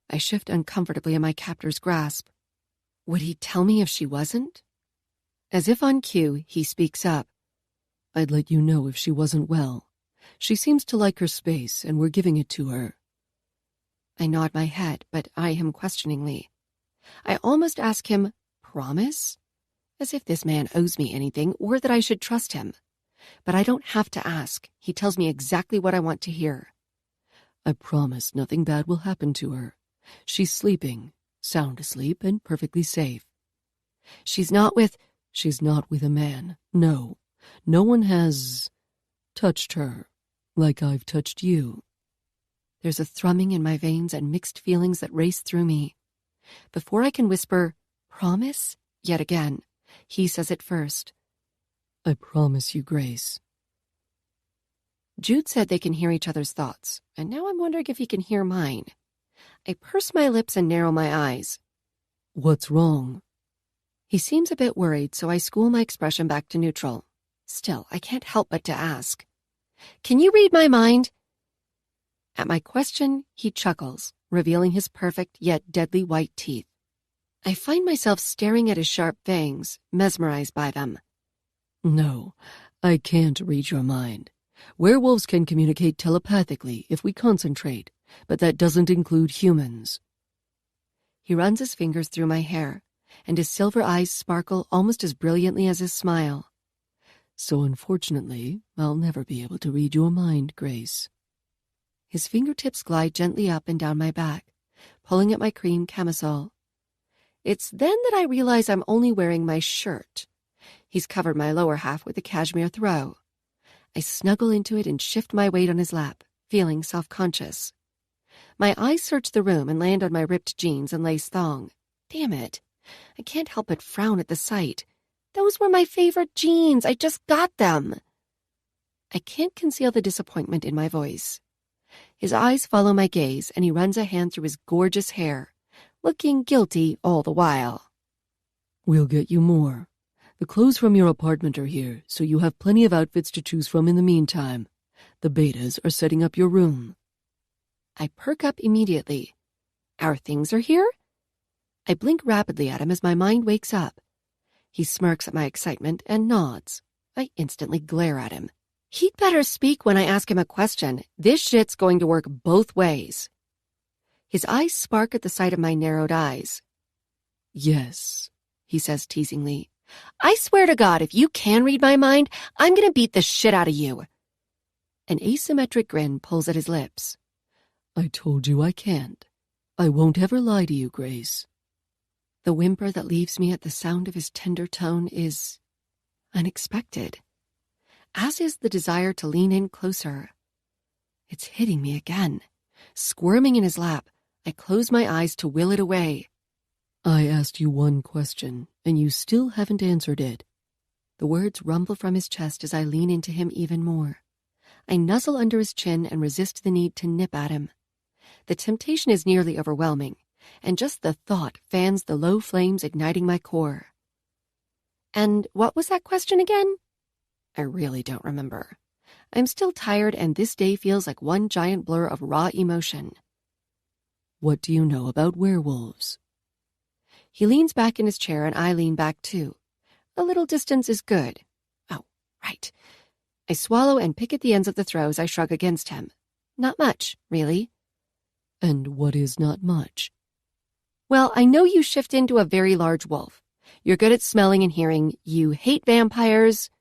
I shift uncomfortably in my captor's grasp. Would he tell me if she wasn't? As if on cue, he speaks up. I'd let you know if she wasn't well. She seems to like her space, and we're giving it to her. I nod my head, but eye him questioningly. I almost ask him, promise? As if this man owes me anything or that I should trust him. But I don't have to ask. He tells me exactly what I want to hear. I promise nothing bad will happen to her. She's sleeping, sound asleep, and perfectly safe. She's not with a man. No. No one has touched her like I've touched you. There's a thrumming in my veins and mixed feelings that race through me. Before I can whisper, promise, yet again, he says it first. I promise you, Grace. Jude said they can hear each other's thoughts, and now I'm wondering if he can hear mine. I purse my lips and narrow my eyes. What's wrong? He seems a bit worried, so I school my expression back to neutral. Still, I can't help but to ask. Can you read my mind? At my question, he chuckles, revealing his perfect yet deadly white teeth. I find myself staring at his sharp fangs, mesmerized by them. No, I can't read your mind. Werewolves can communicate telepathically if we concentrate, but that doesn't include humans. He runs his fingers through my hair, and his silver eyes sparkle almost as brilliantly as his smile. So unfortunately, I'll never be able to read your mind, Grace. His fingertips glide gently up and down my back, pulling at my cream camisole. It's then that I realize I'm only wearing my shirt. He's covered my lower half with a cashmere throw. I snuggle into it and shift my weight on his lap, feeling self-conscious. My eyes search the room and land on my ripped jeans and lace thong. Damn it. I can't help but frown at the sight. Those were my favorite jeans. I just got them. I can't conceal the disappointment in my voice. His eyes follow my gaze, and he runs a hand through his gorgeous hair, looking guilty all the while. We'll get you more. The clothes from your apartment are here, so you have plenty of outfits to choose from in the meantime. The betas are setting up your room. I perk up immediately. Our things are here? I blink rapidly at him as my mind wakes up. He smirks at my excitement and nods. I instantly glare at him. He'd better speak when I ask him a question. This shit's going to work both ways. His eyes spark at the sight of my narrowed eyes. Yes, he says teasingly. I swear to God, if you can read my mind, I'm going to beat the shit out of you. An asymmetric grin pulls at his lips. I told you I can't. I won't ever lie to you, Grace. The whimper that leaves me at the sound of his tender tone is unexpected, as is the desire to lean in closer. It's hitting me again. Squirming in his lap, I close my eyes to will it away. I asked you one question, and you still haven't answered it. The words rumble from his chest as I lean into him even more. I nuzzle under his chin and resist the need to nip at him. The temptation is nearly overwhelming, and just the thought fans the low flames igniting my core. And what was that question again? I really don't remember. I'm still tired, and this day feels like one giant blur of raw emotion. What do you know about werewolves? He leans back in his chair, and I lean back too. A little distance is good. Oh, right. I swallow and pick at the ends of the throws I shrug against him. Not much, really. And what is not much? Well, I know you shift into a very large wolf. You're good at smelling and hearing. You hate vampires.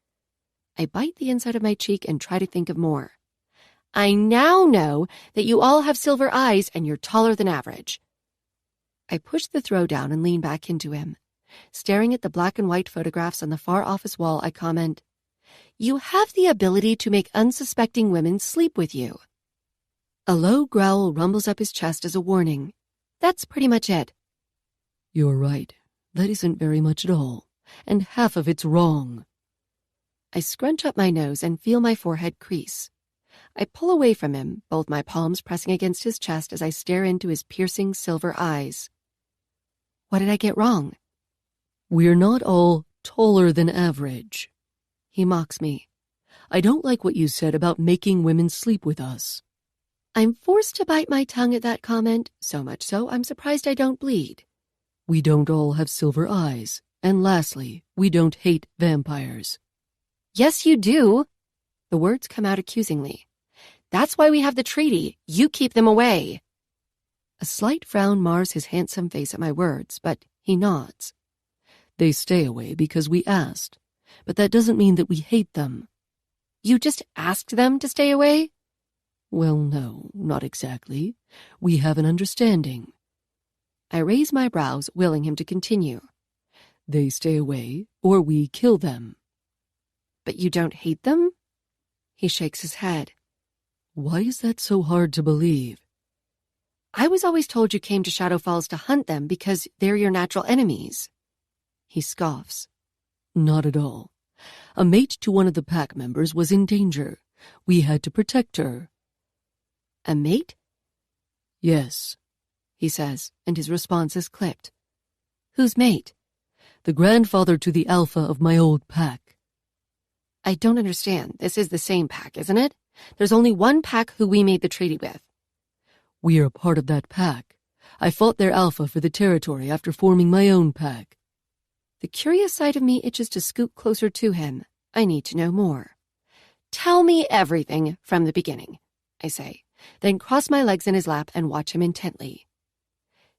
I bite the inside of my cheek and try to think of more. I now know that you all have silver eyes and you're taller than average. I push the throw down and lean back into him. Staring at the black and white photographs on the far office wall, I comment, "You have the ability to make unsuspecting women sleep with you." A low growl rumbles up his chest as a warning. That's pretty much it. You're right. That isn't very much at all, and half of it's wrong. I scrunch up my nose and feel my forehead crease. I pull away from him, both my palms pressing against his chest as I stare into his piercing silver eyes. What did I get wrong? We're not all taller than average. He mocks me. I don't like what you said about making women sleep with us. I'm forced to bite my tongue at that comment, so much so I'm surprised I don't bleed. We don't all have silver eyes. And lastly, we don't hate vampires. Yes, you do. The words come out accusingly. That's why we have the treaty. You keep them away. A slight frown mars his handsome face at my words, but he nods. They stay away because we asked, but that doesn't mean that we hate them. You just asked them to stay away? Well, no, not exactly. We have an understanding. I raise my brows, willing him to continue. They stay away, or we kill them. But you don't hate them? He shakes his head. Why is that so hard to believe? I was always told you came to Shadow Falls to hunt them because they're your natural enemies. He scoffs. Not at all. A mate to one of the pack members was in danger. We had to protect her. A mate? Yes, he says, and his response is clipped. Whose mate? The grandfather to the alpha of my old pack. I don't understand. This is the same pack, isn't it? There's only one pack who we made the treaty with. We are a part of that pack. I fought their alpha for the territory after forming my own pack. The curious side of me itches to scoot closer to him. I need to know more. Tell me everything from the beginning, I say, then cross my legs in his lap and watch him intently.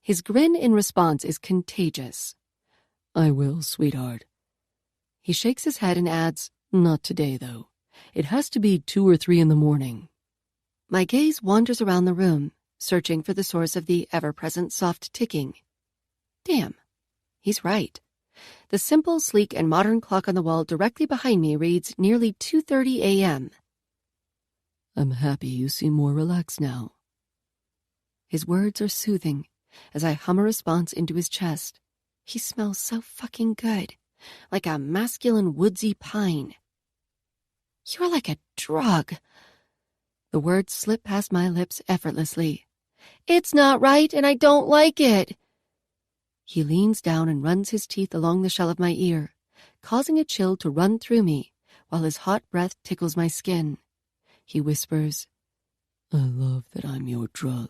His grin in response is contagious. I will, sweetheart. He shakes his head and adds, Not today, though. It has to be 2 or 3 in the morning. My gaze wanders around the room, searching for the source of the ever-present soft ticking. Damn, he's right. The simple, sleek, and modern clock on the wall directly behind me reads nearly 2:30 a.m. I'm happy you seem more relaxed now. His words are soothing as I hum a response into his chest. He smells so fucking good, like a masculine woodsy pine. You're like a drug. The words slip past my lips effortlessly. It's not right, and I don't like it. He leans down and runs his teeth along the shell of my ear, causing a chill to run through me while his hot breath tickles my skin. He whispers, I love that I'm your drug.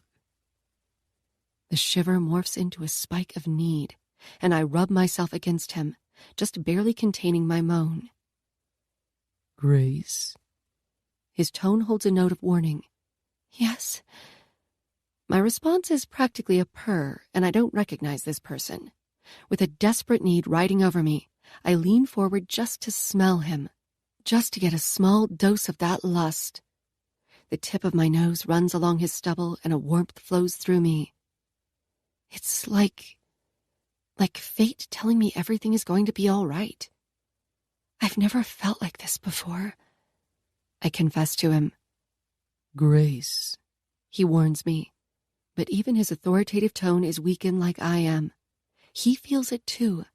The shiver morphs into a spike of need, and I rub myself against him, just barely containing my moan. Grace. His tone holds a note of warning. Yes. My response is practically a purr, and I don't recognize this person. With a desperate need riding over me, I lean forward just to smell him, just to get a small dose of that lust. The tip of my nose runs along his stubble, and a warmth flows through me. It's like fate telling me everything is going to be all right. I've never felt like this before. I confess to him. Grace, he warns me, but even his authoritative tone is weakened like I am. He feels it too.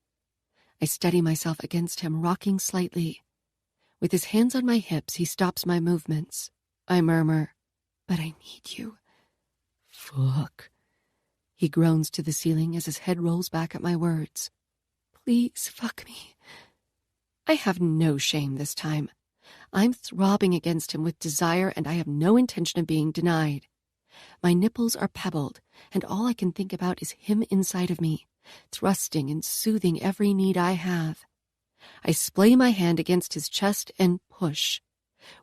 I steady myself against him, rocking slightly. With his hands on my hips, he stops my movements. I murmur, "But I need you." Fuck. He groans to the ceiling as his head rolls back at my words. "Please fuck me." I have no shame this time. I'm throbbing against him with desire, and I have no intention of being denied. My nipples are pebbled, and all I can think about is him inside of me, thrusting and soothing every need I have. I splay my hand against his chest and push.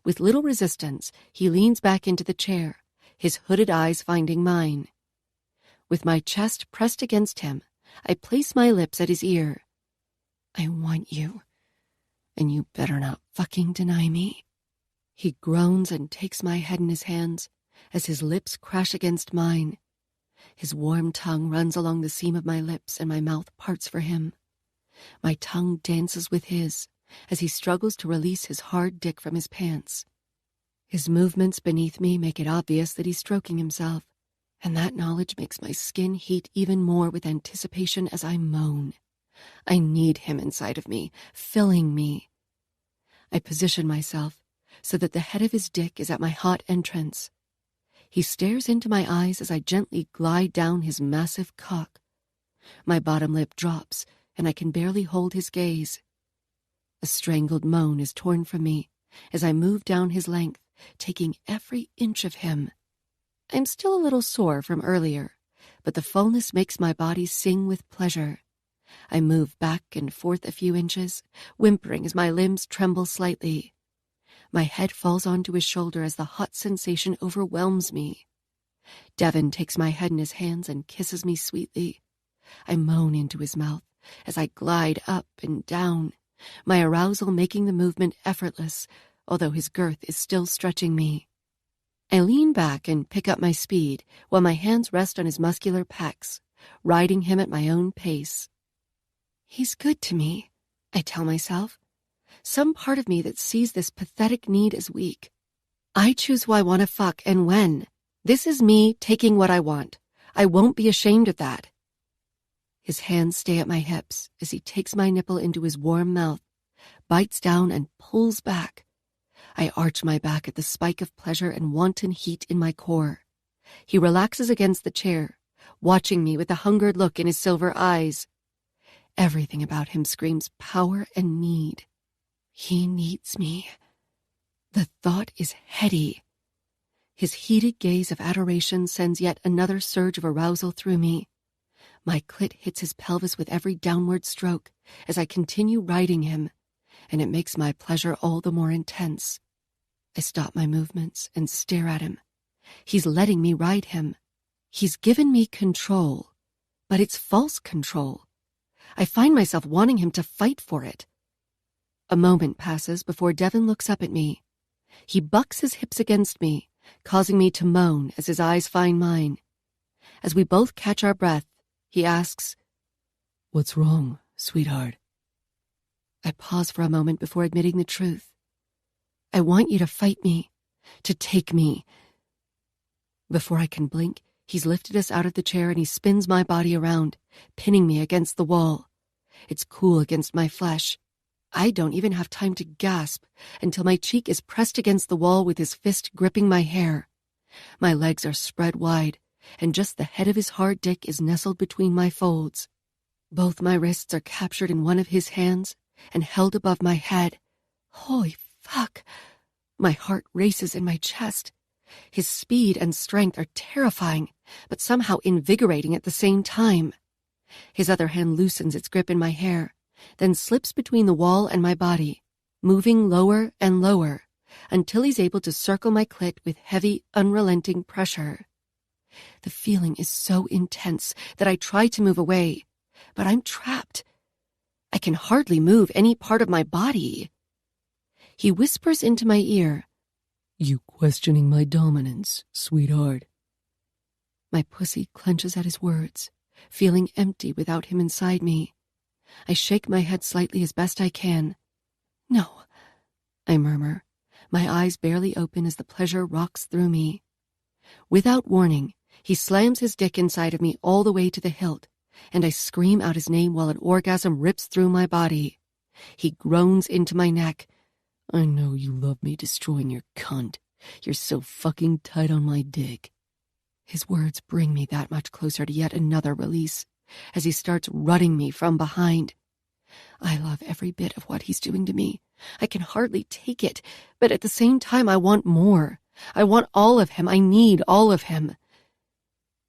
With little resistance, he leans back into the chair, his hooded eyes finding mine. With my chest pressed against him, I place my lips at his ear. "I want you, and you better not fucking deny me." He groans and takes my head in his hands as his lips crash against mine. His warm tongue runs along the seam of my lips and my mouth parts for him. My tongue dances with his as he struggles to release his hard dick from his pants. His movements beneath me make it obvious that he's stroking himself, and that knowledge makes my skin heat even more with anticipation as I moan. I need him inside of me, filling me. I position myself so that the head of his dick is at my hot entrance. He stares into my eyes as I gently glide down his massive cock. My bottom lip drops, and I can barely hold his gaze. A strangled moan is torn from me as I move down his length, taking every inch of him. I'm still a little sore from earlier, but the fullness makes my body sing with pleasure. I move back and forth a few inches, whimpering as my limbs tremble slightly. My head falls onto his shoulder as the hot sensation overwhelms me. Devin takes my head in his hands and kisses me sweetly. I moan into his mouth as I glide up and down, my arousal making the movement effortless, although his girth is still stretching me. I lean back and pick up my speed while my hands rest on his muscular pecs, riding him at my own pace. He's good to me, I tell myself. Some part of me that sees this pathetic need as weak. I choose who I want to fuck and when. This is me taking what I want. I won't be ashamed of that. His hands stay at my hips as he takes my nipple into his warm mouth, bites down and pulls back. I arch my back at the spike of pleasure and wanton heat in my core. He relaxes against the chair, watching me with a hungered look in his silver eyes. Everything about him screams power and need. He needs me. The thought is heady. His heated gaze of adoration sends yet another surge of arousal through me. My clit hits his pelvis with every downward stroke as I continue riding him, and it makes my pleasure all the more intense. I stop my movements and stare at him. He's letting me ride him. He's given me control, but it's false control. I find myself wanting him to fight for it. A moment passes before Devin looks up at me. He bucks his hips against me, causing me to moan as his eyes find mine. As we both catch our breath, he asks, "What's wrong, sweetheart?" I pause for a moment before admitting the truth. "I want you to fight me, to take me." Before I can blink, he's lifted us out of the chair and he spins my body around, pinning me against the wall. It's cool against my flesh. I don't even have time to gasp until my cheek is pressed against the wall with his fist gripping my hair. My legs are spread wide, and just the head of his hard dick is nestled between my folds. Both my wrists are captured in one of his hands and held above my head. Holy fuck! My heart races in my chest. His speed and strength are terrifying, but somehow invigorating at the same time. His other hand loosens its grip in my hair, then slips between the wall and my body, moving lower and lower, until he's able to circle my clit with heavy, unrelenting pressure. The feeling is so intense that I try to move away, but I'm trapped. I can hardly move any part of my body. He whispers into my ear, "You questioning my dominance, sweetheart?" My pussy clenches at his words, feeling empty without him inside me. I shake my head slightly as best I can. "No," I murmur, my eyes barely open as the pleasure rocks through me. Without warning, he slams his dick inside of me all the way to the hilt, and I scream out his name while an orgasm rips through my body. He groans into my neck. I know you love me destroying your cunt. You're so fucking tight on my dick. His words bring me that much closer to yet another release, as he starts rutting me from behind. I love every bit of what he's doing to me. I can hardly take it, but at the same time I want more. I want all of him. I need all of him.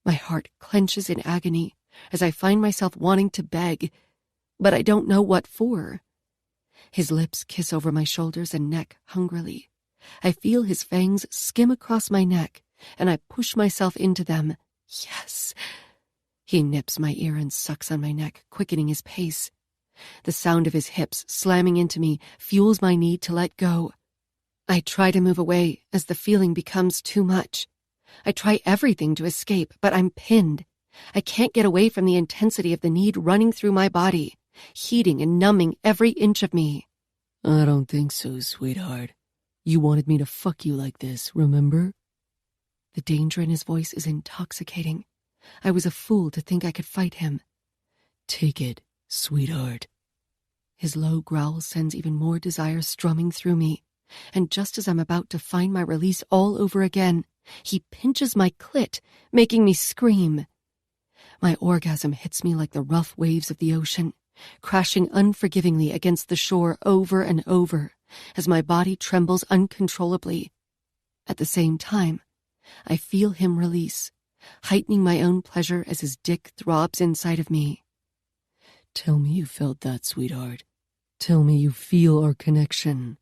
My heart clenches in agony as I find myself wanting to beg, but I don't know what for. His lips kiss over my shoulders and neck hungrily. I feel his fangs skim across my neck, and I push myself into them. Yes. He nips my ear and sucks on my neck, quickening his pace. The sound of his hips slamming into me fuels my need to let go. I try to move away as the feeling becomes too much. I try everything to escape, but I'm pinned. I can't get away from the intensity of the need running through my body, heating and numbing every inch of me. I don't think so, sweetheart. You wanted me to fuck you like this, remember? The danger in his voice is intoxicating. I was a fool to think I could fight him. Take it, sweetheart. His low growl sends even more desire strumming through me, and just as I'm about to find my release all over again, he pinches my clit, making me scream. My orgasm hits me like the rough waves of the ocean, crashing unforgivingly against the shore over and over as my body trembles uncontrollably. At the same time, I feel him release, heightening my own pleasure as his dick throbs inside of me. Tell me you felt that, sweetheart. Tell me you feel our connection.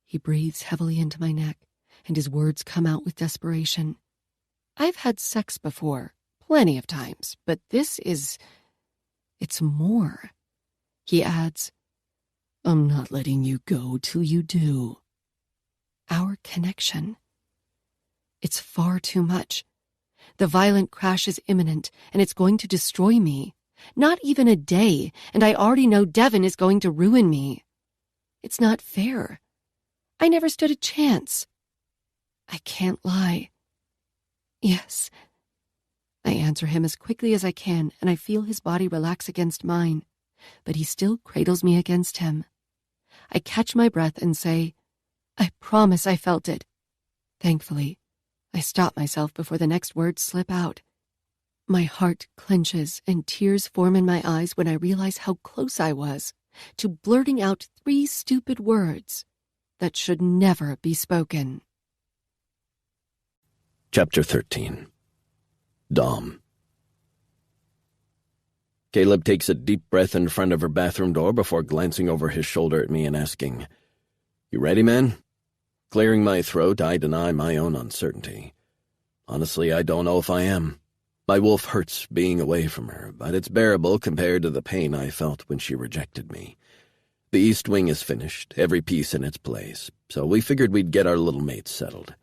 He breathes heavily into my neck, and his words come out with desperation. I've had sex before, plenty of times, but it's more. He adds, I'm not letting you go till you do. Our connection. It's far too much. The violent crash is imminent, and it's going to destroy me. Not even a day, and I already know Devin is going to ruin me. It's not fair. I never stood a chance. I can't lie. Yes. I answer him as quickly as I can, and I feel his body relax against mine, but he still cradles me against him. I catch my breath and say, I promise I felt it. Thankfully, I stop myself before the next words slip out. My heart clenches and tears form in my eyes when I realize how close I was to blurting out 3 stupid words that should never be spoken. Chapter 13. Dom. Caleb takes a deep breath in front of her bathroom door before glancing over his shoulder at me and asking, You ready, man? Clearing my throat, I deny my own uncertainty. Honestly, I don't know if I am. My wolf hurts being away from her, but it's bearable compared to the pain I felt when she rejected me. The east wing is finished, every piece in its place, so we figured we'd get our little mate settled.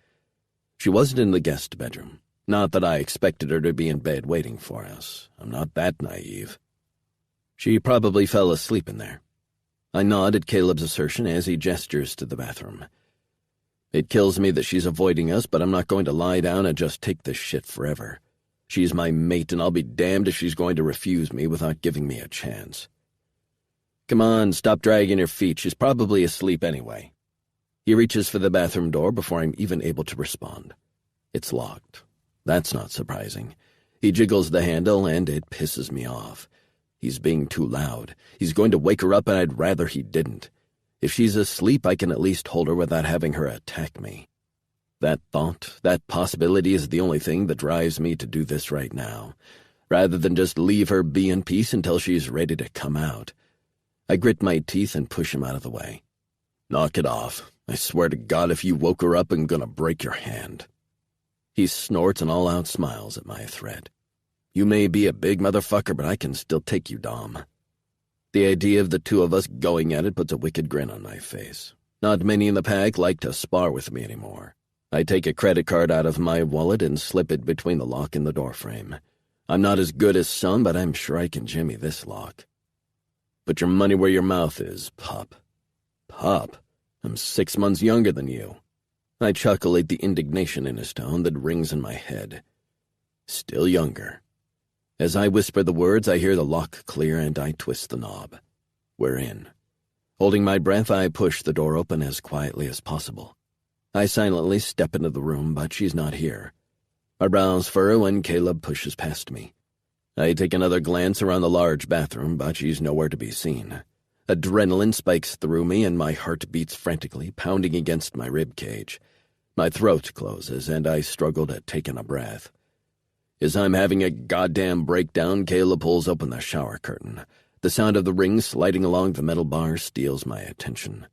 She wasn't in the guest bedroom. Not that I expected her to be in bed waiting for us. I'm not that naive. She probably fell asleep in there. I nod at Caleb's assertion as he gestures to the bathroom. It kills me that she's avoiding us, but I'm not going to lie down and just take this shit forever. She's my mate, and I'll be damned if she's going to refuse me without giving me a chance. Come on, stop dragging your feet. She's probably asleep anyway. He reaches for the bathroom door before I'm even able to respond. It's locked. That's not surprising. He jiggles the handle, and it pisses me off. He's being too loud. He's going to wake her up, and I'd rather he didn't. If she's asleep, I can at least hold her without having her attack me. That thought, that possibility is the only thing that drives me to do this right now, rather than just leave her be in peace until she's ready to come out. I grit my teeth and push him out of the way. Knock it off. I swear to God, if you woke her up, I'm gonna break your hand. He snorts and all-out smiles at my threat. You may be a big motherfucker, but I can still take you, Dom. The idea of the two of us going at it puts a wicked grin on my face. Not many in the pack like to spar with me anymore. I take a credit card out of my wallet and slip it between the lock and the doorframe. I'm not as good as some, but I'm sure I can jimmy this lock. Put your money where your mouth is, pup. Pup? I'm 6 months younger than you. I chuckle at the indignation in his tone that rings in my head. Still younger. As I whisper the words, I hear the lock clear and I twist the knob. We're in. Holding my breath, I push the door open as quietly as possible. I silently step into the room, but she's not here. My brows furrow when Caleb pushes past me. I take another glance around the large bathroom, but she's nowhere to be seen. Adrenaline spikes through me and my heart beats frantically, pounding against my rib cage. My throat closes and I struggle to take in a breath. As I'm having a goddamn breakdown, Caleb pulls open the shower curtain. The sound of the ring sliding along the metal bar steals my attention.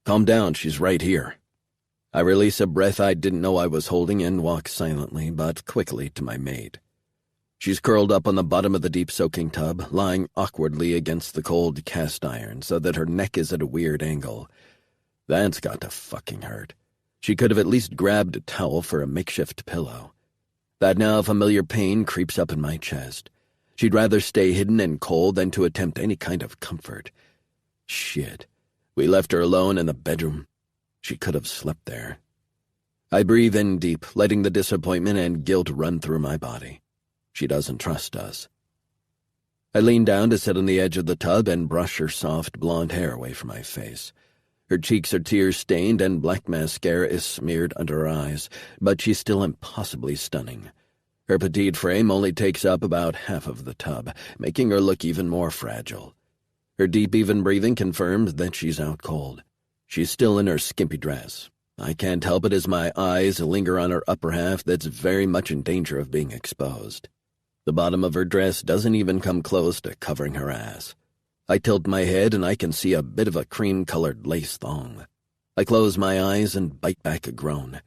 Calm down, she's right here. I release a breath I didn't know I was holding and walk silently but quickly to my maid. She's curled up on the bottom of the deep-soaking tub, lying awkwardly against the cold cast iron so that her neck is at a weird angle. That's got to fucking hurt. She could have at least grabbed a towel for a makeshift pillow. That now familiar pain creeps up in my chest. She'd rather stay hidden and cold than to attempt any kind of comfort. Shit. We left her alone in the bedroom. She could have slept there. I breathe in deep, letting the disappointment and guilt run through my body. She doesn't trust us. I lean down to sit on the edge of the tub and brush her soft blonde hair away from my face. Her cheeks are tear-stained and black mascara is smeared under her eyes, but she's still impossibly stunning. Her petite frame only takes up about half of the tub, making her look even more fragile. Her deep, even breathing confirms that she's out cold. She's still in her skimpy dress. I can't help it as my eyes linger on her upper half that's very much in danger of being exposed. The bottom of her dress doesn't even come close to covering her ass. I tilt my head and I can see a bit of a cream-colored lace thong. I close my eyes and bite back a groan.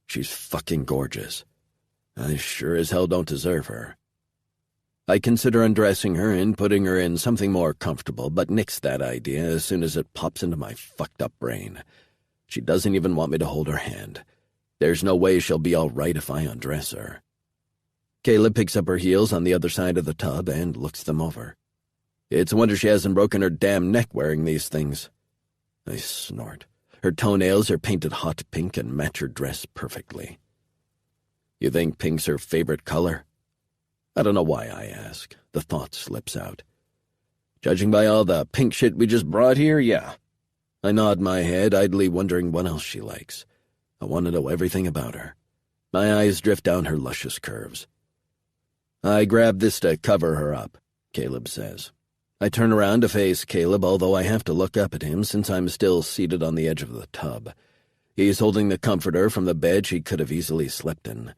She's fucking gorgeous. I sure as hell don't deserve her. I consider undressing her and putting her in something more comfortable, but nix that idea as soon as it pops into my fucked-up brain. She doesn't even want me to hold her hand. There's no way she'll be all right if I undress her. Caleb picks up her heels on the other side of the tub and looks them over. It's a wonder she hasn't broken her damn neck wearing these things. I snort. Her toenails are painted hot pink and match her dress perfectly. You think pink's her favorite color? I don't know why I ask. The thought slips out. Judging by all the pink shit we just brought here, yeah. I nod my head, idly wondering what else she likes. I want to know everything about her. My eyes drift down her luscious curves. I grab this to cover her up, Caleb says. I turn around to face Caleb, although I have to look up at him since I'm still seated on the edge of the tub. He's holding the comforter from the bed she could have easily slept in.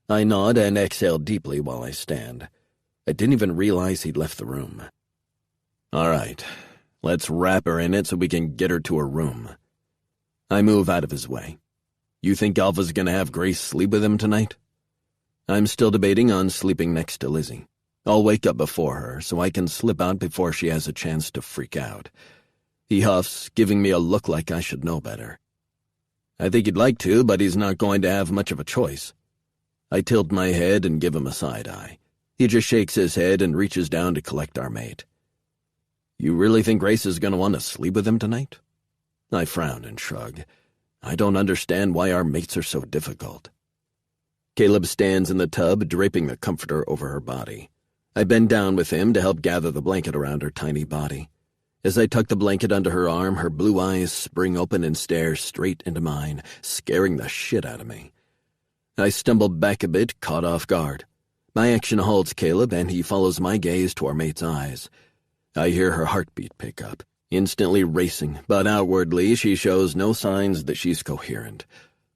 I nod and exhale deeply while I stand. I didn't even realize he'd left the room. All right, let's wrap her in it so we can get her to her room. I move out of his way. You think Alpha's gonna have Grace sleep with him tonight? I'm still debating on sleeping next to Lizzie. I'll wake up before her so I can slip out before she has a chance to freak out. He huffs, giving me a look like I should know better. I think he'd like to, but he's not going to have much of a choice. I tilt my head and give him a side eye. He just shakes his head and reaches down to collect our mate. You really think Grace is going to want to sleep with him tonight? I frown and shrug. I don't understand why our mates are so difficult. Caleb stands in the tub, draping the comforter over her body. I bend down with him to help gather the blanket around her tiny body. As I tuck the blanket under her arm, her blue eyes spring open and stare straight into mine, scaring the shit out of me. I stumble back a bit, caught off guard. My action halts Caleb, and he follows my gaze to our mate's eyes. I hear her heartbeat pick up, instantly racing, but outwardly she shows no signs that she's coherent.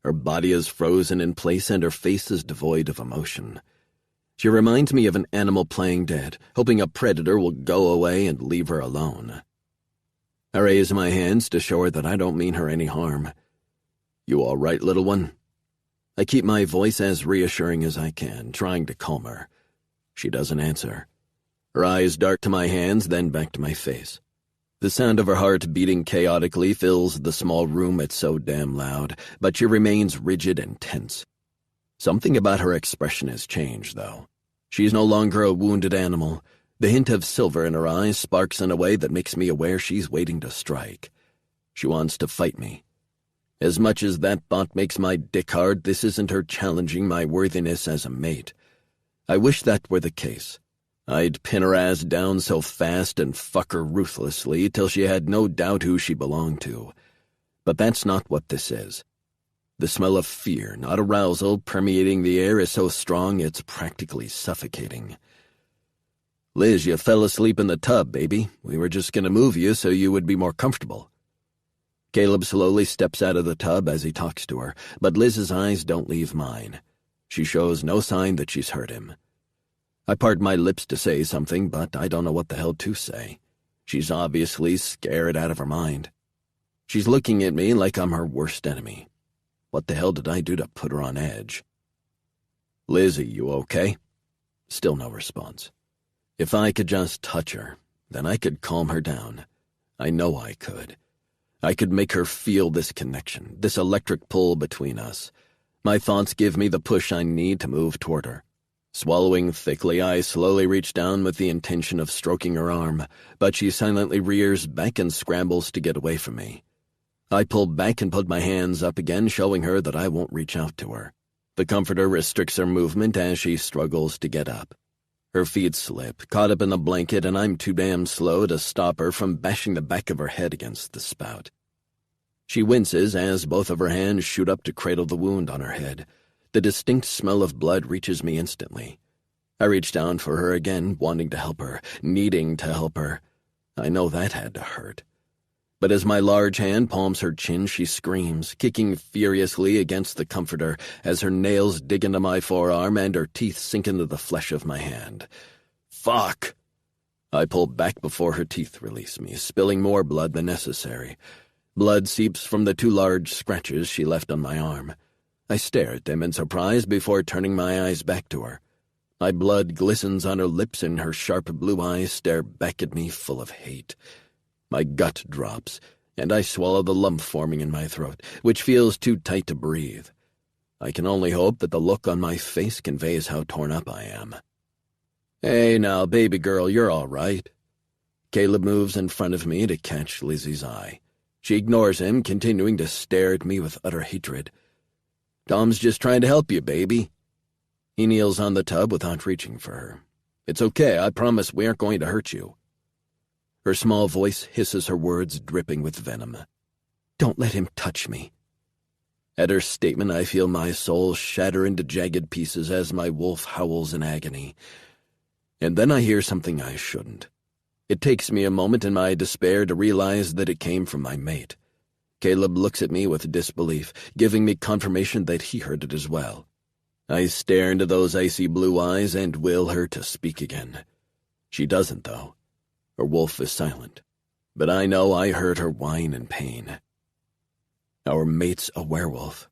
Her body is frozen in place and her face is devoid of emotion. She reminds me of an animal playing dead, hoping a predator will go away and leave her alone. I raise my hands to show her that I don't mean her any harm. You all right, little one? I keep my voice as reassuring as I can, trying to calm her. She doesn't answer. Her eyes dart to my hands, then back to my face. The sound of her heart beating chaotically fills the small room. It's so damn loud, but she remains rigid and tense. Something about her expression has changed, though. She's no longer a wounded animal. The hint of silver in her eyes sparks in a way that makes me aware she's waiting to strike. She wants to fight me. As much as that thought makes my dick hard, this isn't her challenging my worthiness as a mate. I wish that were the case. I'd pin her ass down so fast and fuck her ruthlessly till she had no doubt who she belonged to. But that's not what this is. The smell of fear, not arousal, permeating the air is so strong it's practically suffocating. Liz, you fell asleep in the tub, baby. We were just gonna move you so you would be more comfortable. Caleb slowly steps out of the tub as he talks to her, but Liz's eyes don't leave mine. She shows no sign that she's hurt him. I part my lips to say something, but I don't know what the hell to say. She's obviously scared out of her mind. She's looking at me like I'm her worst enemy. What the hell did I do to put her on edge? Lizzie, you okay? Still no response. If I could just touch her, then I could calm her down. I know I could. I could make her feel this connection, this electric pull between us. My thoughts give me the push I need to move toward her. Swallowing thickly, I slowly reach down with the intention of stroking her arm, but she silently rears back and scrambles to get away from me. I pull back and put my hands up again, showing her that I won't reach out to her. The comforter restricts her movement as she struggles to get up. Her feet slip, caught up in the blanket, and I'm too damn slow to stop her from bashing the back of her head against the spout. She winces as both of her hands shoot up to cradle the wound on her head. The distinct smell of blood reaches me instantly. I reach down for her again, wanting to help her, needing to help her. I know that had to hurt. But as my large hand palms her chin, she screams, kicking furiously against the comforter as her nails dig into my forearm and her teeth sink into the flesh of my hand. Fuck! I pull back before her teeth release me, spilling more blood than necessary. Blood seeps from the 2 large scratches she left on my arm. I stare at them in surprise before turning my eyes back to her. My blood glistens on her lips and her sharp blue eyes stare back at me full of hate. My gut drops, and I swallow the lump forming in my throat, which feels too tight to breathe. I can only hope that the look on my face conveys how torn up I am. Hey now, baby girl, you're all right. Caleb moves in front of me to catch Lizzie's eye. She ignores him, continuing to stare at me with utter hatred. Tom's just trying to help you, baby. He kneels on the tub without reaching for her. It's okay, I promise we aren't going to hurt you. Her small voice hisses her words, dripping with venom. Don't let him touch me. At her statement, I feel my soul shatter into jagged pieces as my wolf howls in agony. And then I hear something I shouldn't. It takes me a moment in my despair to realize that it came from my mate. Caleb looks at me with disbelief, giving me confirmation that he heard it as well. I stare into those icy blue eyes and will her to speak again. She doesn't, though. Her wolf is silent, but I know I heard her whine in pain. Our mate's a werewolf.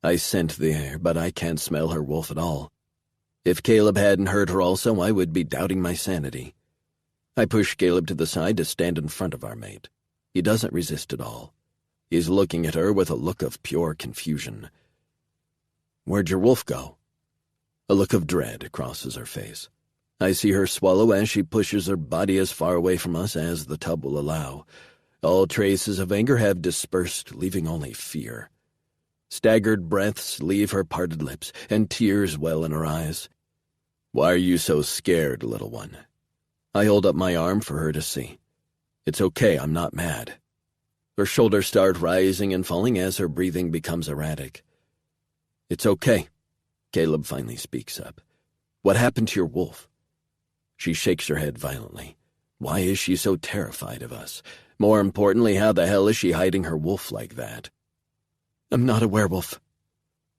I scent the air, but I can't smell her wolf at all. If Caleb hadn't heard her also, I would be doubting my sanity. I push Caleb to the side to stand in front of our mate. He doesn't resist at all. He's looking at her with a look of pure confusion. Where'd your wolf go? A look of dread crosses her face. I see her swallow as she pushes her body as far away from us as the tub will allow. All traces of anger have dispersed, leaving only fear. Staggered breaths leave her parted lips, and tears well in her eyes. Why are you so scared, little one? I hold up my arm for her to see. It's okay, I'm not mad. Her shoulders start rising and falling as her breathing becomes erratic. It's okay. Caleb finally speaks up. What happened to your wolf? She shakes her head violently. Why is she so terrified of us? More importantly, how the hell is she hiding her wolf like that? I'm not a werewolf.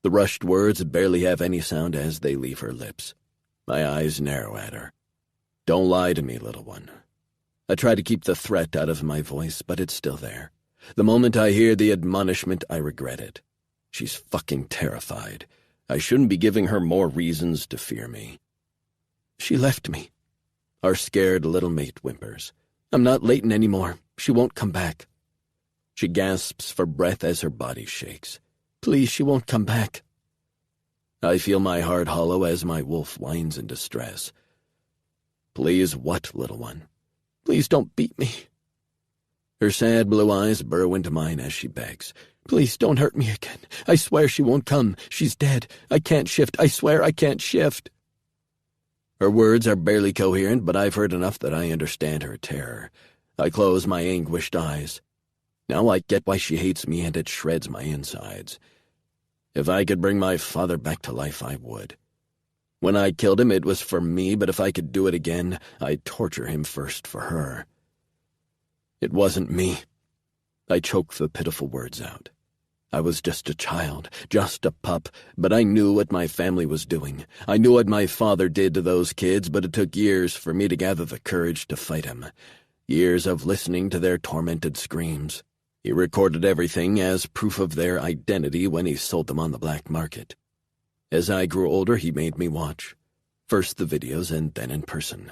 The rushed words barely have any sound as they leave her lips. My eyes narrow at her. Don't lie to me, little one. I try to keep the threat out of my voice, but it's still there. The moment I hear the admonishment, I regret it. She's fucking terrified. I shouldn't be giving her more reasons to fear me. She left me. Our scared little mate whimpers. I'm not Leighton anymore. She won't come back. She gasps for breath as her body shakes. Please, she won't come back. I feel my heart hollow as my wolf whines in distress. Please what, little one? Please don't beat me. Her sad blue eyes burrow into mine as she begs. Please don't hurt me again. I swear she won't come. She's dead. I can't shift. I swear I can't shift. Her words are barely coherent, but I've heard enough that I understand her terror. I close my anguished eyes. Now I get why she hates me, and it shreds my insides. If I could bring my father back to life, I would. When I killed him, it was for me, but if I could do it again, I'd torture him first for her. It wasn't me. I choked the pitiful words out. I was just a child, just a pup, but I knew what my family was doing. I knew what my father did to those kids, but it took years for me to gather the courage to fight him. Years of listening to their tormented screams. He recorded everything as proof of their identity when he sold them on the black market. As I grew older, he made me watch. First the videos and then in person.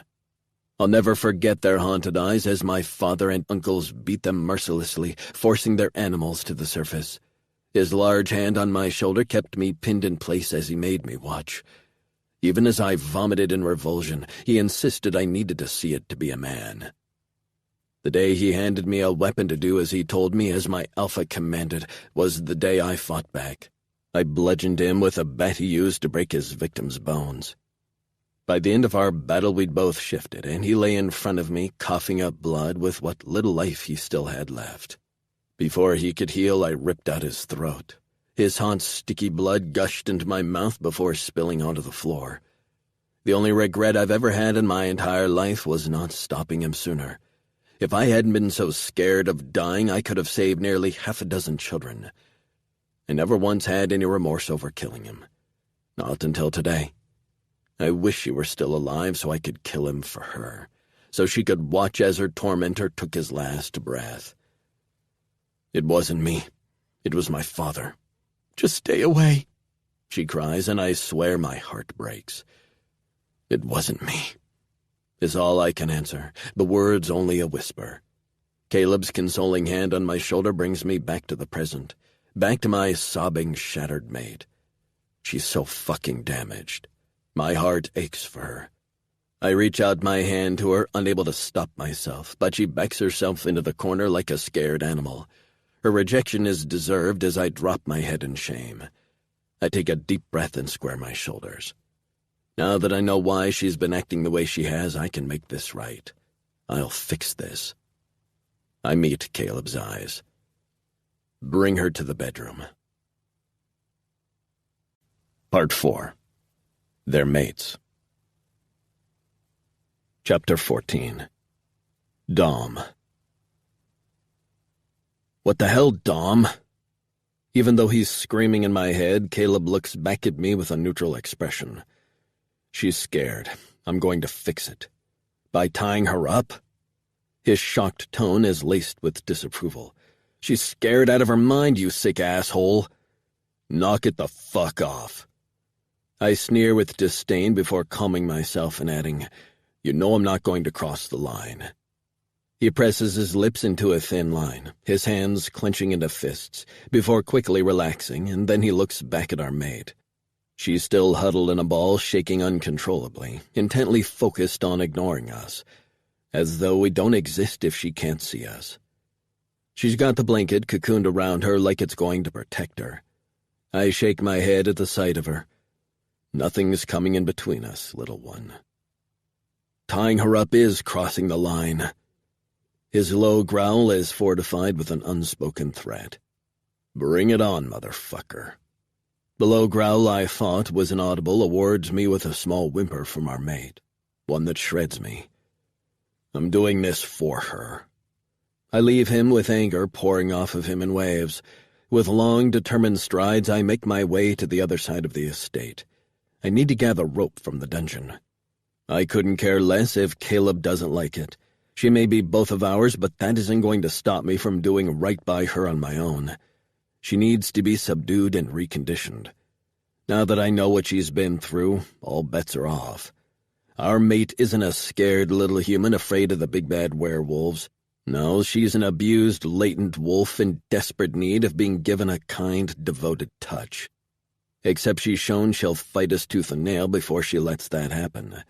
I'll never forget their haunted eyes as my father and uncles beat them mercilessly, forcing their animals to the surface. His large hand on my shoulder kept me pinned in place as he made me watch. Even as I vomited in revulsion, he insisted I needed to see it to be a man. The day he handed me a weapon to do as he told me, as my alpha commanded, was the day I fought back. I bludgeoned him with a bat he used to break his victim's bones. By the end of our battle, we'd both shifted, and he lay in front of me, coughing up blood with what little life he still had left. Before he could heal, I ripped out his throat. His hot, sticky blood gushed into my mouth before spilling onto the floor. The only regret I've ever had in my entire life was not stopping him sooner. If I hadn't been so scared of dying, I could have saved nearly half a dozen children. I never once had any remorse over killing him. Not until today. I wish she were still alive so I could kill him for her, so she could watch as her tormentor took his last breath. It wasn't me. It was my father. "Just stay away," she cries, and I swear my heart breaks. "It wasn't me," is all I can answer, the words only a whisper. Caleb's consoling hand on my shoulder brings me back to the present, back to my sobbing, shattered mate. She's so fucking damaged. My heart aches for her. I reach out my hand to her, unable to stop myself, but she backs herself into the corner like a scared animal. Her rejection is deserved as I drop my head in shame. I take a deep breath and square my shoulders. Now that I know why she's been acting the way she has, I can make this right. I'll fix this. I meet Caleb's eyes. Bring her to the bedroom. Part 4. Their mates. Chapter 14. Dom. "What the hell, Dom?" Even though he's screaming in my head, Caleb looks back at me with a neutral expression. "She's scared. I'm going to fix it. By tying her up?" His shocked tone is laced with disapproval. "She's scared out of her mind, you sick asshole." "Knock it the fuck off." I sneer with disdain before calming myself and adding, "You know I'm not going to cross the line." He presses his lips into a thin line, his hands clenching into fists, before quickly relaxing, and then he looks back at our mate. She's still huddled in a ball, shaking uncontrollably, intently focused on ignoring us, as though we don't exist if she can't see us. She's got the blanket cocooned around her like it's going to protect her. I shake my head at the sight of her. Nothing's coming in between us, little one. Tying her up is crossing the line. His low growl is fortified with an unspoken threat. "Bring it on, motherfucker." The low growl I thought was inaudible awards me with a small whimper from our mate, one that shreds me. I'm doing this for her. I leave him with anger pouring off of him in waves. With long, determined strides, I make my way to the other side of the estate. I need to gather rope from the dungeon. I couldn't care less if Caleb doesn't like it. She may be both of ours, but that isn't going to stop me from doing right by her on my own. She needs to be subdued and reconditioned. Now that I know what she's been through, all bets are off. Our mate isn't a scared little human afraid of the big bad werewolves. No, she's an abused, latent wolf in desperate need of being given a kind, devoted touch. Except she's shown she'll fight us tooth and nail before she lets that happen.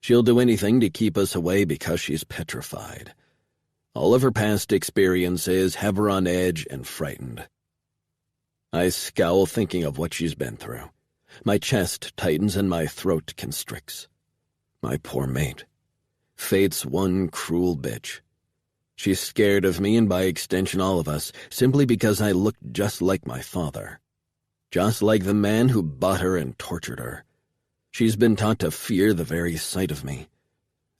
She'll do anything to keep us away because she's petrified. All of her past experiences have her on edge and frightened. I scowl thinking of what she's been through. My chest tightens and my throat constricts. My poor mate. Fate's one cruel bitch. She's scared of me and by extension all of us, simply because I look just like my father. Just like the man who bought her and tortured her. She's been taught to fear the very sight of me.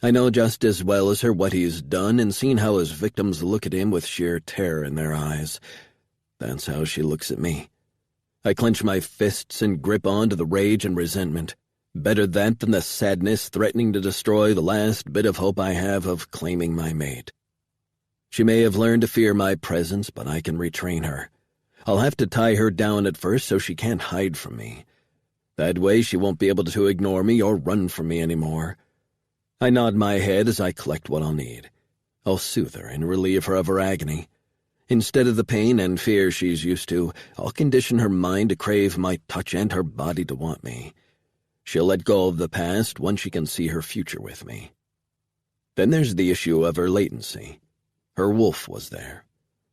I know just as well as her what he's done and seen how his victims look at him with sheer terror in their eyes. That's how she looks at me. I clench my fists and grip onto the rage and resentment. Better that than the sadness threatening to destroy the last bit of hope I have of claiming my mate. She may have learned to fear my presence, but I can retrain her. I'll have to tie her down at first so she can't hide from me. That way she won't be able to ignore me or run from me anymore. I nod my head as I collect what I'll need. I'll soothe her and relieve her of her agony. Instead of the pain and fear she's used to, I'll condition her mind to crave my touch and her body to want me. She'll let go of the past once she can see her future with me. Then there's the issue of her latency. Her wolf was there.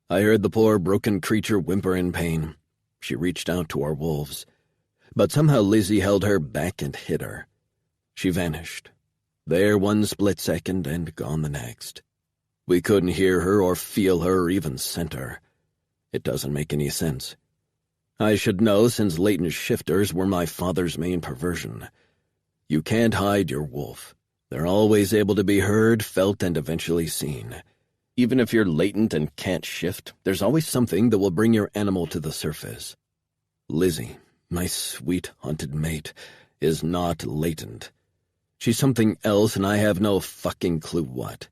I heard the poor broken creature whimper in pain. She reached out to our wolves. But somehow Lizzie held her back and hid her. She vanished. There one split second and gone the next. We couldn't hear her or feel her or even scent her. It doesn't make any sense. I should know since latent shifters were my father's main perversion. You can't hide your wolf. They're always able to be heard, felt, and eventually seen. Even if you're latent and can't shift, there's always something that will bring your animal to the surface. Lizzie, my sweet haunted mate, is not latent. She's something else and I have no fucking clue what.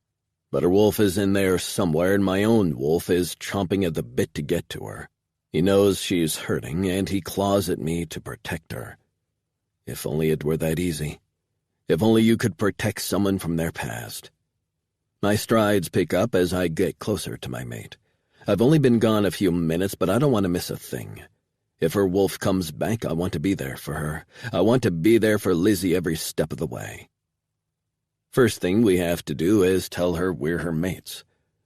But her wolf is in there somewhere and my own wolf is chomping at the bit to get to her. He knows she's hurting, and he claws at me to protect her. If only it were that easy. If only you could protect someone from their past. My strides pick up as I get closer to my mate. I've only been gone a few minutes, but I don't want to miss a thing. If her wolf comes back, I want to be there for her. I want to be there for Lizzie every step of the way. First thing we have to do is tell her we're her mates.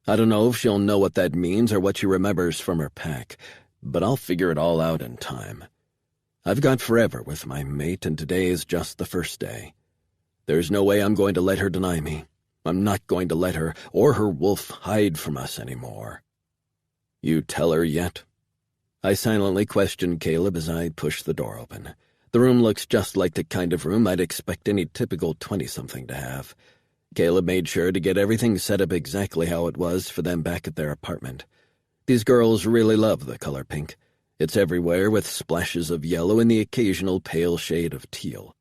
I don't know if she'll know what that means or what she remembers from her pack, but I'll figure it all out in time. I've got forever with my mate, and today is just the first day. There's no way I'm going to let her deny me. I'm not going to let her or her wolf hide from us anymore. You tell her yet? I silently question Caleb as I push the door open. The room looks just like the kind of room I'd expect any typical 20-something to have. Caleb made sure to get everything set up exactly how it was for them back at their apartment. These girls really love the color pink. It's everywhere with splashes of yellow and the occasional pale shade of teal.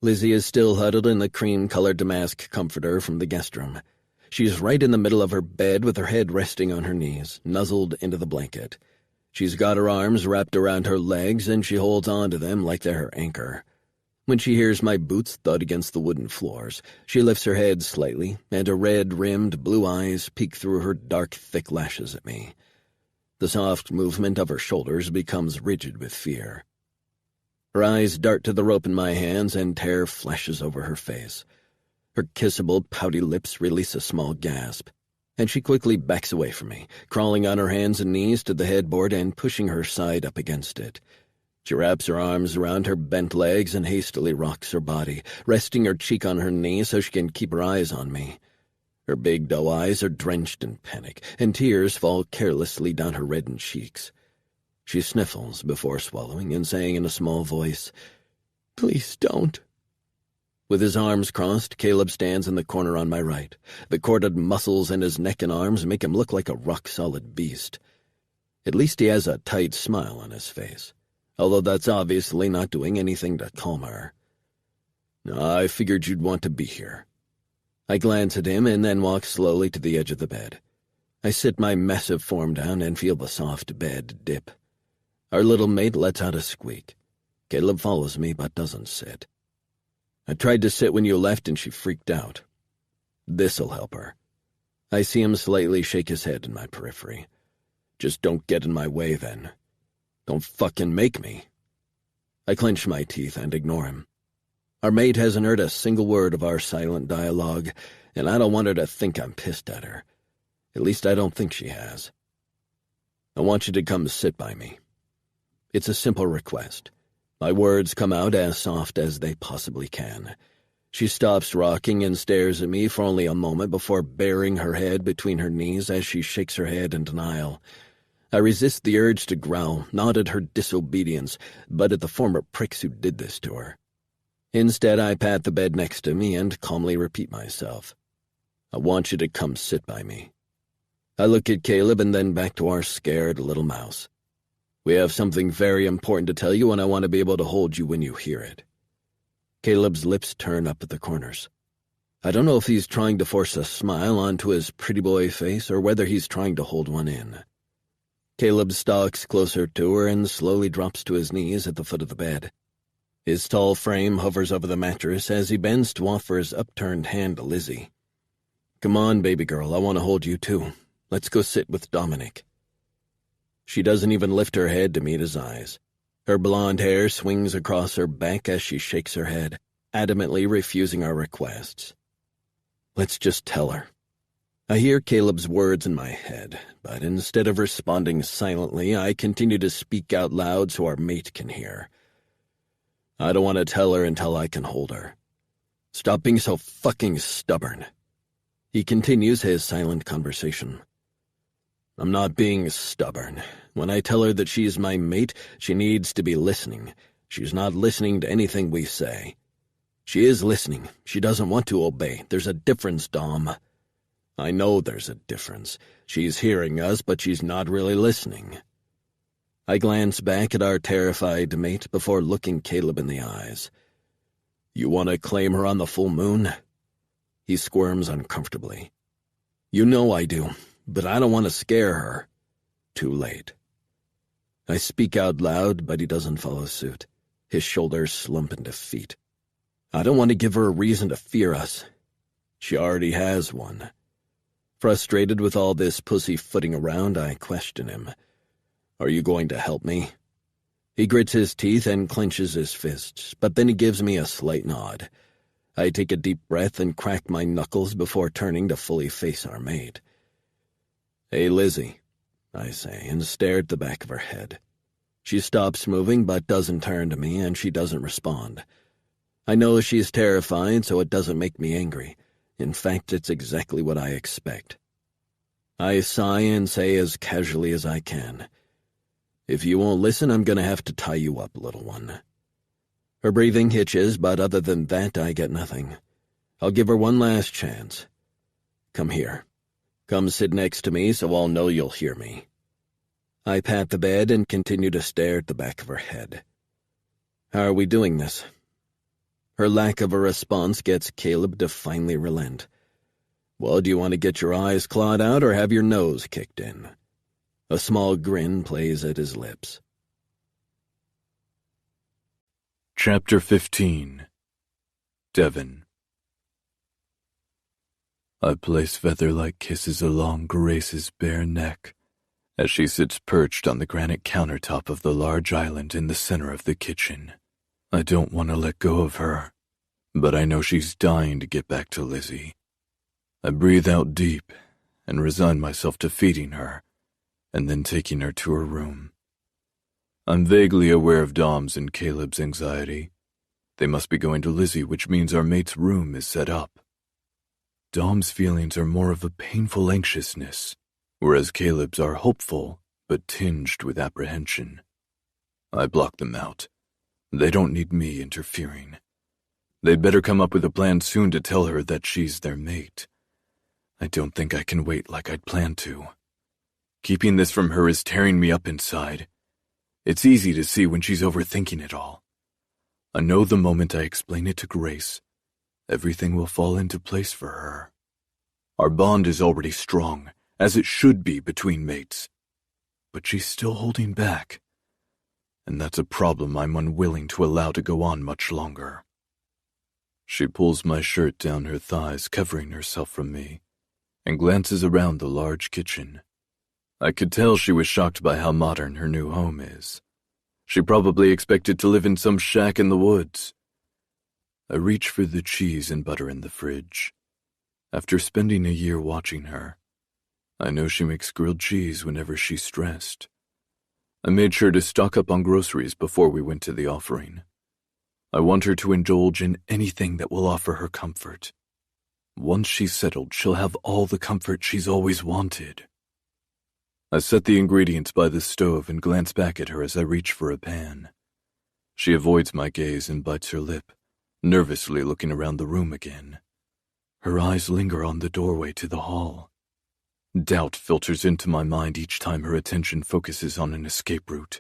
Lizzie is still huddled in the cream-colored damask comforter from the guest room. She's right in the middle of her bed with her head resting on her knees, nuzzled into the blanket. She's got her arms wrapped around her legs, and she holds on to them like they're her anchor. When she hears my boots thud against the wooden floors, she lifts her head slightly, and her red-rimmed blue eyes peek through her dark, thick lashes at me. The soft movement of her shoulders becomes rigid with fear. Her eyes dart to the rope in my hands, and terror flashes over her face. Her kissable, pouty lips release a small gasp, and she quickly backs away from me, crawling on her hands and knees to the headboard and pushing her side up against it. She wraps her arms around her bent legs and hastily rocks her body, resting her cheek on her knee so she can keep her eyes on me. Her big doe eyes are drenched in panic, and tears fall carelessly down her reddened cheeks. She sniffles before swallowing and saying in a small voice, "Please don't." With his arms crossed, Caleb stands in the corner on my right. The corded muscles in his neck and arms make him look like a rock-solid beast. At least he has a tight smile on his face, although that's obviously not doing anything to calm her. "I figured you'd want to be here." I glance at him and then walk slowly to the edge of the bed. I sit my massive form down and feel the soft bed dip. Our little mate lets out a squeak. Caleb follows me but doesn't sit. "I tried to sit when you left and she freaked out. This'll help her." I see him slightly shake his head in my periphery. "Just don't get in my way then. Don't fucking make me." I clench my teeth and ignore him. Our mate hasn't heard a single word of our silent dialogue, and I don't want her to think I'm pissed at her. At least I don't think she has. "I want you to come sit by me." It's a simple request. My words come out as soft as they possibly can. She stops rocking and stares at me for only a moment before burying her head between her knees as she shakes her head in denial. I resist the urge to growl, not at her disobedience, but at the former pricks who did this to her. Instead, I pat the bed next to me and calmly repeat myself. I want you to come sit by me. I look at Caleb and then back to our scared little mouse. We have something very important to tell you, and I want to be able to hold you when you hear it. Caleb's lips turn up at the corners. I don't know if he's trying to force a smile onto his pretty boy face or whether he's trying to hold one in. Caleb stalks closer to her and slowly drops to his knees at the foot of the bed. His tall frame hovers over the mattress as he bends to offer his upturned hand to Lizzie. Come on, baby girl, I want to hold you too. Let's go sit with Dominic. She doesn't even lift her head to meet his eyes. Her blonde hair swings across her back as she shakes her head, adamantly refusing our requests. Let's just tell her. I hear Caleb's words in my head, but instead of responding silently, I continue to speak out loud so our mate can hear. I don't want to tell her until I can hold her. Stop being so fucking stubborn. He continues his silent conversation. I'm not being stubborn. When I tell her that she's my mate, she needs to be listening. She's not listening to anything we say. She is listening. She doesn't want to obey. There's a difference, Dom. I know there's a difference. She's hearing us, but she's not really listening. I glance back at our terrified mate before looking Caleb in the eyes. You want to claim her on the full moon? He squirms uncomfortably. You know I do. But I don't want to scare her. Too late. I speak out loud, but he doesn't follow suit. His shoulders slump into feet. I don't want to give her a reason to fear us. She already has one. Frustrated with all this pussyfooting around, I question him. Are you going to help me? He grits his teeth and clenches his fists, but then he gives me a slight nod. I take a deep breath and crack my knuckles before turning to fully face our mate. Hey, Lizzie, I say, and stare at the back of her head. She stops moving but doesn't turn to me, and she doesn't respond. I know she's terrified, so it doesn't make me angry. In fact, it's exactly what I expect. I sigh and say as casually as I can, If you won't listen, I'm going to have to tie you up, little one. Her breathing hitches, but other than that, I get nothing. I'll give her one last chance. Come here. Come sit next to me so I'll know you'll hear me. I pat the bed and continue to stare at the back of her head. How are we doing this? Her lack of a response gets Caleb to finally relent. Well, do you want to get your eyes clawed out or have your nose kicked in? A small grin plays at his lips. Chapter 15. Devin. I place feather-like kisses along Grace's bare neck as she sits perched on the granite countertop of the large island in the center of the kitchen. I don't want to let go of her, but I know she's dying to get back to Lizzie. I breathe out deep and resign myself to feeding her and then taking her to her room. I'm vaguely aware of Dom's and Caleb's anxiety. They must be going to Lizzie, which means our mate's room is set up. Dom's feelings are more of a painful anxiousness, whereas Caleb's are hopeful but tinged with apprehension. I block them out. They don't need me interfering. They'd better come up with a plan soon to tell her that she's their mate. I don't think I can wait like I'd planned to. Keeping this from her is tearing me up inside. It's easy to see when she's overthinking it all. I know the moment I explain it to Grace, everything will fall into place for her. Our bond is already strong, as it should be between mates. But she's still holding back, and that's a problem I'm unwilling to allow to go on much longer. She pulls my shirt down her thighs, covering herself from me, and glances around the large kitchen. I could tell she was shocked by how modern her new home is. She probably expected to live in some shack in the woods. I reach for the cheese and butter in the fridge. After spending a year watching her, I know she makes grilled cheese whenever she's stressed. I made sure to stock up on groceries before we went to the offering. I want her to indulge in anything that will offer her comfort. Once she's settled, she'll have all the comfort she's always wanted. I set the ingredients by the stove and glance back at her as I reach for a pan. She avoids my gaze and bites her lip, nervously looking around the room again. Her eyes linger on the doorway to the hall. Doubt filters into my mind each time her attention focuses on an escape route.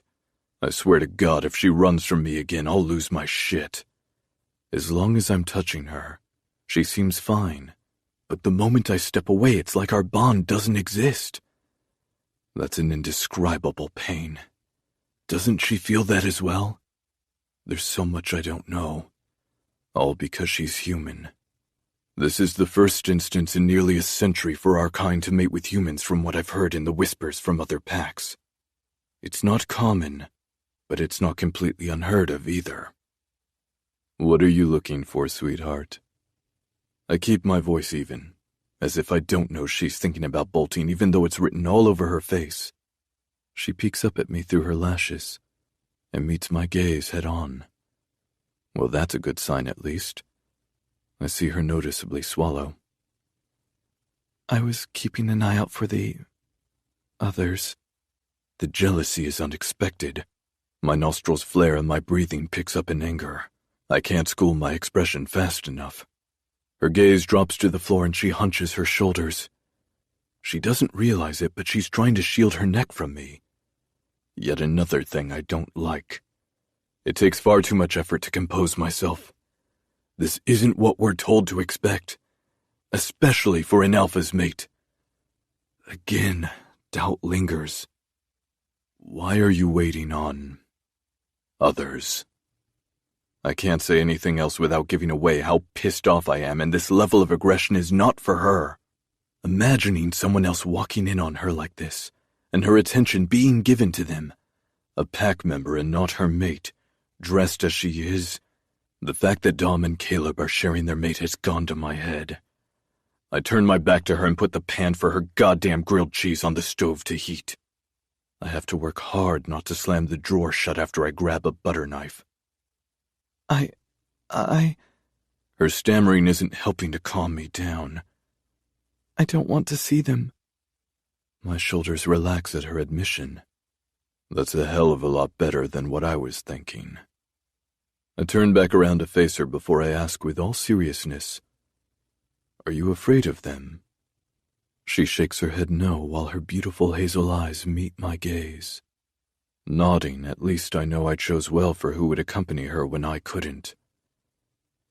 I swear to God, if she runs from me again, I'll lose my shit. As long as I'm touching her, she seems fine, but the moment I step away, it's like our bond doesn't exist. That's an indescribable pain. Doesn't she feel that as well? There's so much I don't know, all because she's human. This is the first instance in nearly a century for our kind to mate with humans from what I've heard in the whispers from other packs. It's not common, but it's not completely unheard of either. What are you looking for, sweetheart? I keep my voice even, as if I don't know she's thinking about bolting even though it's written all over her face. She peeks up at me through her lashes and meets my gaze head on. Well, that's a good sign at least. I see her noticeably swallow. I was keeping an eye out for the others. The jealousy is unexpected. My nostrils flare and my breathing picks up in anger. I can't school my expression fast enough. Her gaze drops to the floor and she hunches her shoulders. She doesn't realize it, but she's trying to shield her neck from me. Yet another thing I don't like. It takes far too much effort to compose myself. This isn't what we're told to expect, especially for an alpha's mate. Again, doubt lingers. Why are you waiting on others? I can't say anything else without giving away how pissed off I am, and this level of aggression is not for her. Imagining someone else walking in on her like this, and her attention being given to them, a pack member and not her mate, dressed as she is, the fact that Dom and Caleb are sharing their mate has gone to my head. I turn my back to her and put the pan for her goddamn grilled cheese on the stove to heat. I have to work hard not to slam the drawer shut after I grab a butter knife. Her stammering isn't helping to calm me down. I don't want to see them. My shoulders relax at her admission. That's a hell of a lot better than what I was thinking. I turn back around to face her before I ask with all seriousness, "Are you afraid of them?" She shakes her head no while her beautiful hazel eyes meet my gaze. Nodding, at least I know I chose well for who would accompany her when I couldn't.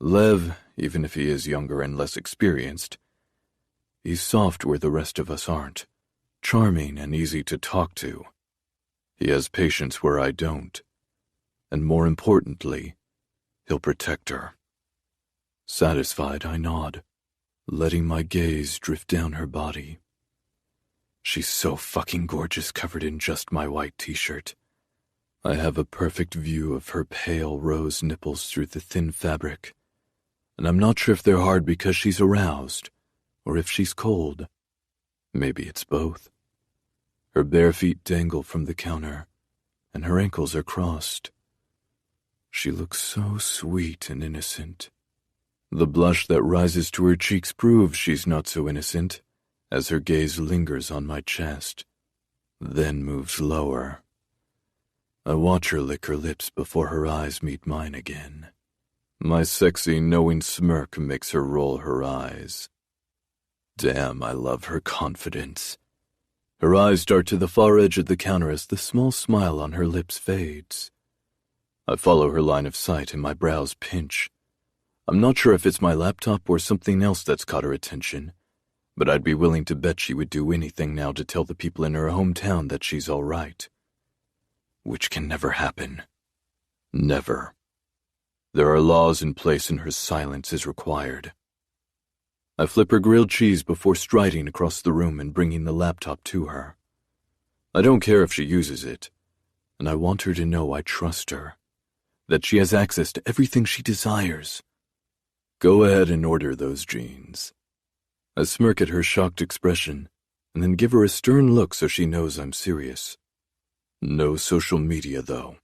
Lev, even if he is younger and less experienced, he's soft where the rest of us aren't, charming and easy to talk to. He has patience where I don't, and more importantly, he'll protect her. Satisfied, I nod, letting my gaze drift down her body. She's so fucking gorgeous covered in just my white t-shirt. I have a perfect view of her pale rose nipples through the thin fabric, and I'm not sure if they're hard because she's aroused, or if she's cold. Maybe it's both. Her bare feet dangle from the counter, and her ankles are crossed. She looks so sweet and innocent. The blush that rises to her cheeks proves she's not so innocent, as her gaze lingers on my chest, then moves lower. I watch her lick her lips before her eyes meet mine again. My sexy, knowing smirk makes her roll her eyes. Damn, I love her confidence. Her eyes dart to the far edge of the counter as the small smile on her lips fades. I follow her line of sight and my brows pinch. I'm not sure if it's my laptop or something else that's caught her attention, but I'd be willing to bet she would do anything now to tell the people in her hometown that she's all right. Which can never happen. Never. There are laws in place and her silence is required. I flip her grilled cheese before striding across the room and bringing the laptop to her. I don't care if she uses it, and I want her to know I trust her, that she has access to everything she desires. Go ahead and order those jeans. I smirk at her shocked expression, and then give her a stern look so she knows I'm serious. No social media, though.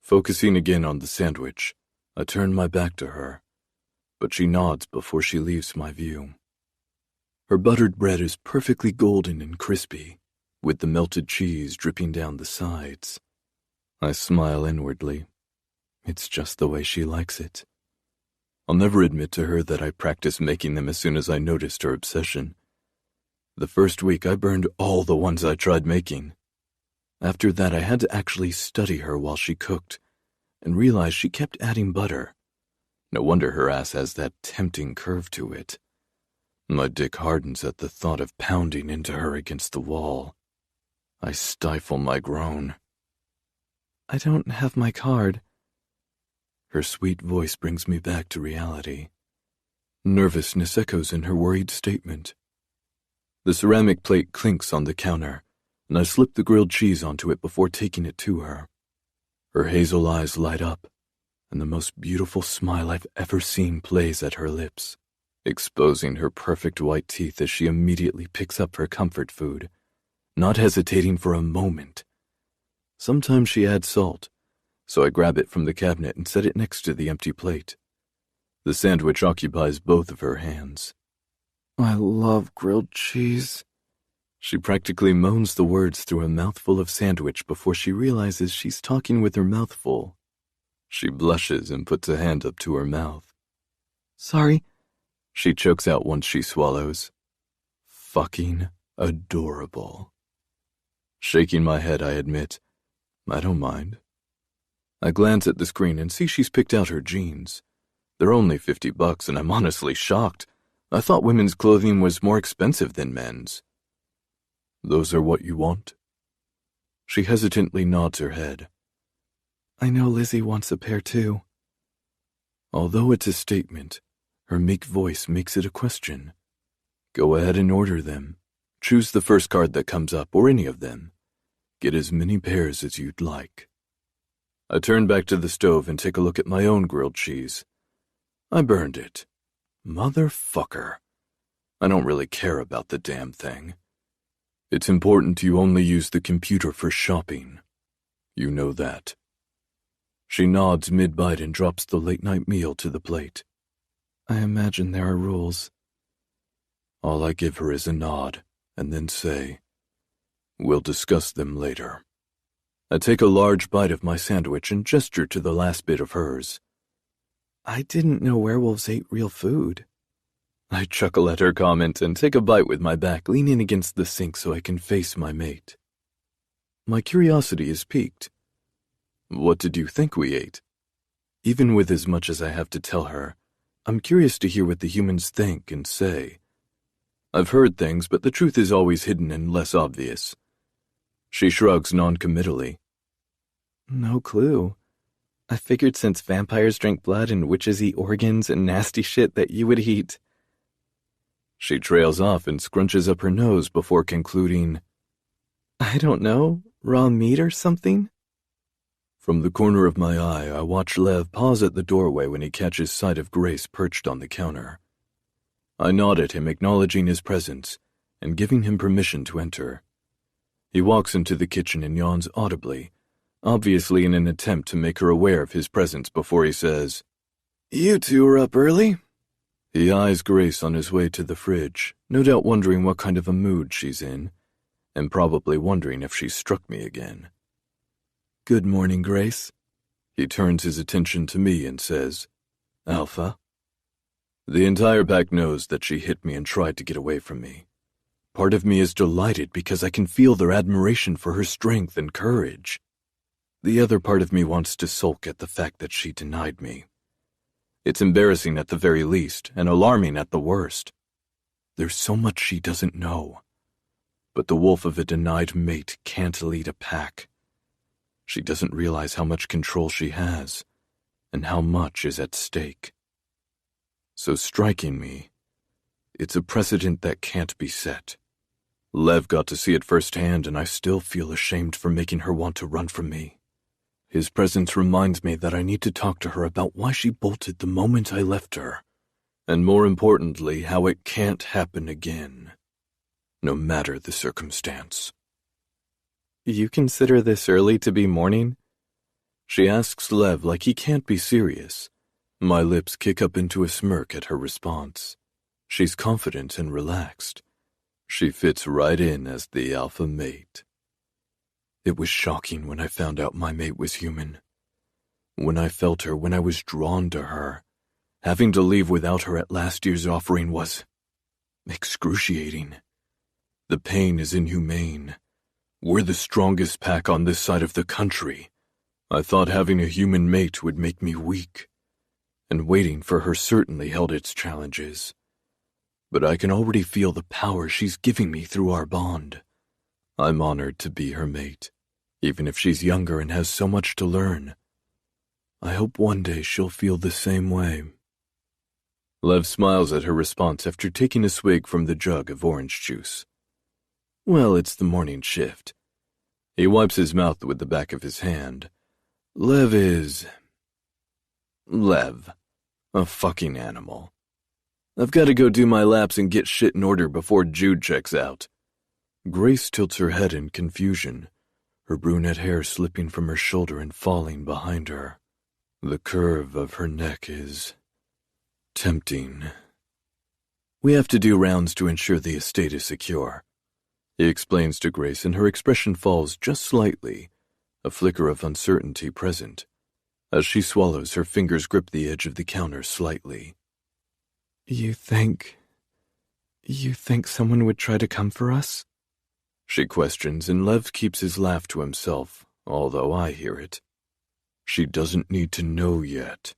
Focusing again on the sandwich, I turn my back to her, but she nods before she leaves my view. Her buttered bread is perfectly golden and crispy, with the melted cheese dripping down the sides. I smile inwardly. It's just the way she likes it. I'll never admit to her that I practiced making them as soon as I noticed her obsession. The first week I burned all the ones I tried making. After that I had to actually study her while she cooked, and realized she kept adding butter. No wonder her ass has that tempting curve to it. My dick hardens at the thought of pounding into her against the wall. I stifle my groan. I don't have my card. Her sweet voice brings me back to reality. Nervousness echoes in her worried statement. The ceramic plate clinks on the counter, and I slip the grilled cheese onto it before taking it to her. Her hazel eyes light up, and the most beautiful smile I've ever seen plays at her lips, exposing her perfect white teeth as she immediately picks up her comfort food, not hesitating for a moment. Sometimes she adds salt, so I grab it from the cabinet and set it next to the empty plate. The sandwich occupies both of her hands. I love grilled cheese. She practically moans the words through a mouthful of sandwich before she realizes she's talking with her mouth full. She blushes and puts a hand up to her mouth. Sorry, she chokes out once she swallows. Fucking adorable. Shaking my head, I admit, I don't mind. I glance at the screen and see she's picked out her jeans. They're only $50 and I'm honestly shocked. I thought women's clothing was more expensive than men's. Those are what you want? She hesitantly nods her head. I know Lizzie wants a pair too. Although it's a statement, her meek voice makes it a question. Go ahead and order them. Choose the first card that comes up, or any of them. Get as many pairs as you'd like. I turn back to the stove and take a look at my own grilled cheese. I burned it. Motherfucker. I don't really care about the damn thing. It's important you only use the computer for shopping. You know that. She nods mid-bite and drops the late-night meal to the plate. I imagine there are rules. All I give her is a nod, and then say, we'll discuss them later. I take a large bite of my sandwich and gesture to the last bit of hers. I didn't know werewolves ate real food. I chuckle at her comment and take a bite with my back, leaning against the sink so I can face my mate. My curiosity is piqued. What did you think we ate? Even with as much as I have to tell her, I'm curious to hear what the humans think and say. I've heard things, but the truth is always hidden and less obvious. She shrugs non-committally. No clue. I figured since vampires drink blood and witches eat organs and nasty shit that you would eat. She trails off and scrunches up her nose before concluding, I don't know, raw meat or something? From the corner of my eye, I watch Lev pause at the doorway when he catches sight of Grace perched on the counter. I nod at him, acknowledging his presence and giving him permission to enter. He walks into the kitchen and yawns audibly, obviously in an attempt to make her aware of his presence before he says, You two are up early? He eyes Grace on his way to the fridge, no doubt wondering what kind of a mood she's in, and probably wondering if she's struck me again. Good morning, Grace. He turns his attention to me and says, Alpha. The entire pack knows that she hit me and tried to get away from me. Part of me is delighted because I can feel their admiration for her strength and courage. The other part of me wants to sulk at the fact that she denied me. It's embarrassing at the very least, and alarming at the worst. There's so much she doesn't know. But the wolf of a denied mate can't lead a pack. She doesn't realize how much control she has, and how much is at stake. So striking me, it's a precedent that can't be set. Lev got to see it firsthand, and I still feel ashamed for making her want to run from me. His presence reminds me that I need to talk to her about why she bolted the moment I left her, and more importantly, how it can't happen again, no matter the circumstance. You consider this early to be morning? She asks Lev like he can't be serious, My lips kick up into a smirk at her response. She's confident and relaxed. She fits right in as the alpha mate. It was shocking when I found out my mate was human. When I felt her, when I was drawn to her, having to leave without her at last year's offering was excruciating. The pain is inhumane. We're the strongest pack on this side of the country. I thought having a human mate would make me weak, and waiting for her certainly held its challenges. But I can already feel the power she's giving me through our bond. I'm honored to be her mate, even if she's younger and has so much to learn. I hope one day she'll feel the same way. Lev smiles at her response after taking a swig from the jug of orange juice. Well, it's the morning shift. He wipes his mouth with the back of his hand. Lev is... Lev. A fucking animal. I've got to go do my laps and get shit in order before Jude checks out. Grace tilts her head in confusion, her brunette hair slipping from her shoulder and falling behind her. The curve of her neck is tempting. We have to do rounds to ensure the estate is secure, he explains to Grace, and her expression falls just slightly, a flicker of uncertainty present. As she swallows, her fingers grip the edge of the counter slightly. You think someone would try to come for us? She questions, and Lev keeps his laugh to himself, although I hear it. She doesn't need to know yet,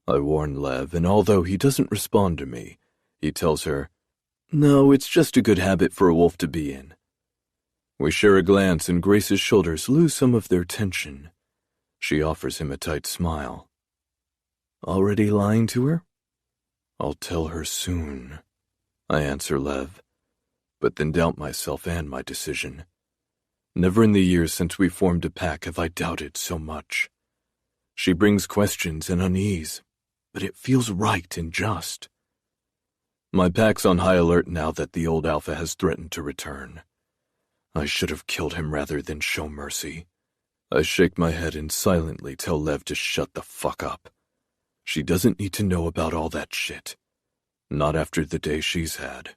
I warn Lev, and although he doesn't respond to me, he tells her, no, it's just a good habit for a wolf to be in. We share a glance, and Grace's shoulders lose some of their tension. She offers him a tight smile. Already lying to her? I'll tell her soon, I answer Lev, but then doubt myself and my decision. Never in the years since we formed a pack have I doubted so much. She brings questions and unease, but it feels right and just. My pack's on high alert now that the old alpha has threatened to return. I should have killed him rather than show mercy. I shake my head and silently tell Lev to shut the fuck up. She doesn't need to know about all that shit. Not after the day she's had.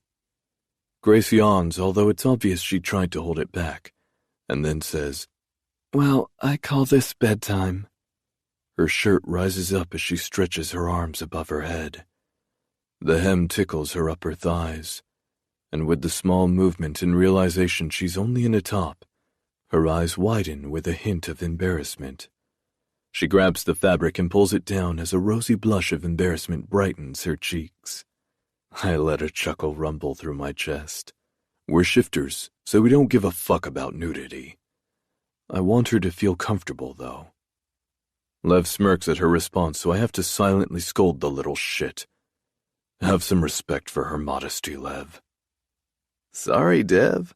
Grace yawns, although it's obvious she tried to hold it back, and then says, well, I call this bedtime. Her shirt rises up as she stretches her arms above her head. The hem tickles her upper thighs, and with the small movement and realization she's only in a top, her eyes widen with a hint of embarrassment. She grabs the fabric and pulls it down as a rosy blush of embarrassment brightens her cheeks. I let a chuckle rumble through my chest. We're shifters, so we don't give a fuck about nudity. I want her to feel comfortable, though. Lev smirks at her response, so I have to silently scold the little shit. Have some respect for her modesty, Lev. Sorry, Dev.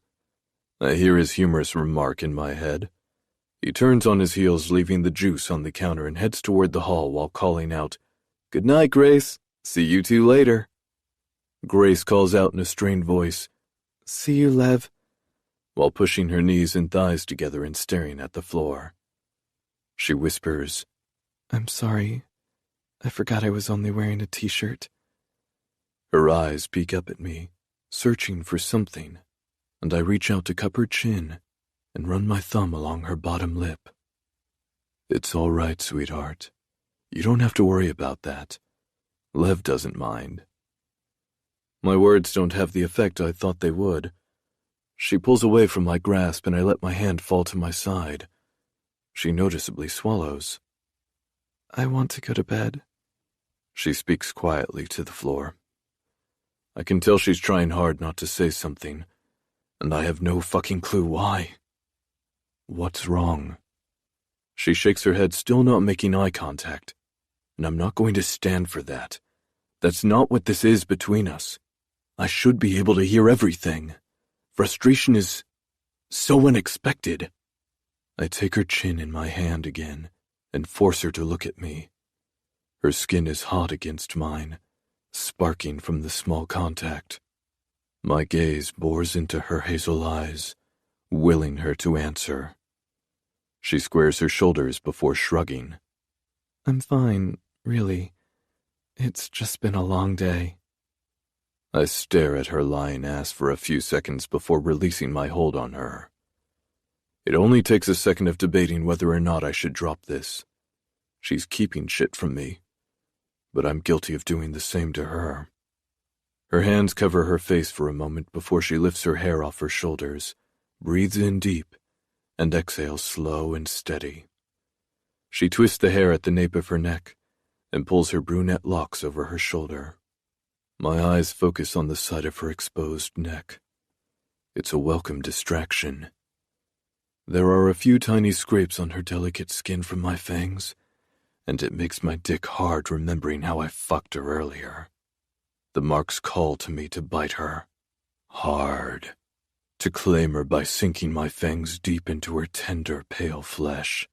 I hear his humorous remark in my head. He turns on his heels, leaving the juice on the counter, and heads toward the hall while calling out, Good night, Grace. See you two later. Grace calls out in a strained voice, See you, Lev, while pushing her knees and thighs together and staring at the floor. She whispers, I'm sorry. I forgot I was only wearing a t-shirt. Her eyes peek up at me, searching for something, and I reach out to cup her chin and run my thumb along her bottom lip. It's all right, sweetheart. You don't have to worry about that. Lev doesn't mind. My words don't have the effect I thought they would. She pulls away from my grasp and I let my hand fall to my side. She noticeably swallows. I want to go to bed. She speaks quietly to the floor. I can tell she's trying hard not to say something, and I have no fucking clue why. What's wrong? She shakes her head, still not making eye contact, and I'm not going to stand for that. That's not what this is between us. I should be able to hear everything. Frustration is so unexpected. I take her chin in my hand again and force her to look at me. Her skin is hot against mine, sparking from the small contact. My gaze bores into her hazel eyes, willing her to answer. She squares her shoulders before shrugging. I'm fine, really. It's just been a long day. I stare at her lying ass for a few seconds before releasing my hold on her. It only takes a second of debating whether or not I should drop this. She's keeping shit from me, but I'm guilty of doing the same to her. Her hands cover her face for a moment before she lifts her hair off her shoulders, breathes in deep, and exhales slow and steady. She twists the hair at the nape of her neck and pulls her brunette locks over her shoulder. My eyes focus on the side of her exposed neck. It's a welcome distraction. There are a few tiny scrapes on her delicate skin from my fangs, and it makes my dick hard remembering how I fucked her earlier. The marks call to me to bite her. Hard. To claim her by sinking my fangs deep into her tender, pale flesh.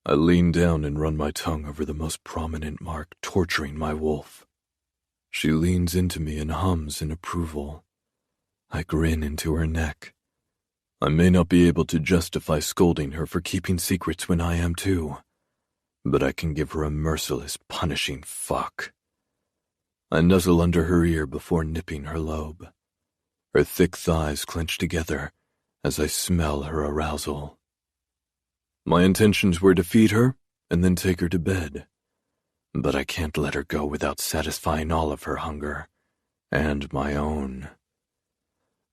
I lean down and run my tongue over the most prominent mark, torturing my wolf. She leans into me and hums in approval. I grin into her neck. I may not be able to justify scolding her for keeping secrets when I am too, but I can give her a merciless, punishing fuck. I nuzzle under her ear before nipping her lobe. Her thick thighs clench together as I smell her arousal. My intentions were to feed her and then take her to bed, but I can't let her go without satisfying all of her hunger, and my own.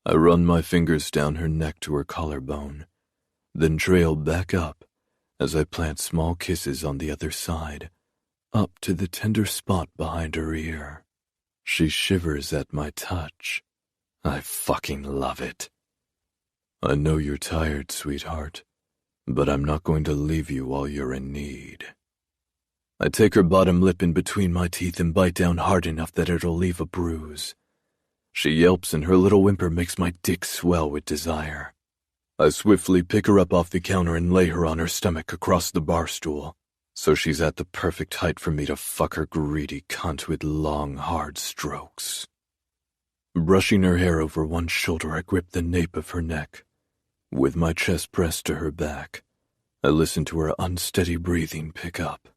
I run my fingers down her neck to her collarbone, then trail back up as I plant small kisses on the other side, up to the tender spot behind her ear. She shivers at my touch. I fucking love it. I know you're tired, sweetheart, but I'm not going to leave you while you're in need. I take her bottom lip in between my teeth and bite down hard enough that it'll leave a bruise. She yelps and her little whimper makes my dick swell with desire. I swiftly pick her up off the counter and lay her on her stomach across the bar stool, so she's at the perfect height for me to fuck her greedy cunt with long, hard strokes. Brushing her hair over one shoulder, I grip the nape of her neck. With my chest pressed to her back, I listen to her unsteady breathing pick up.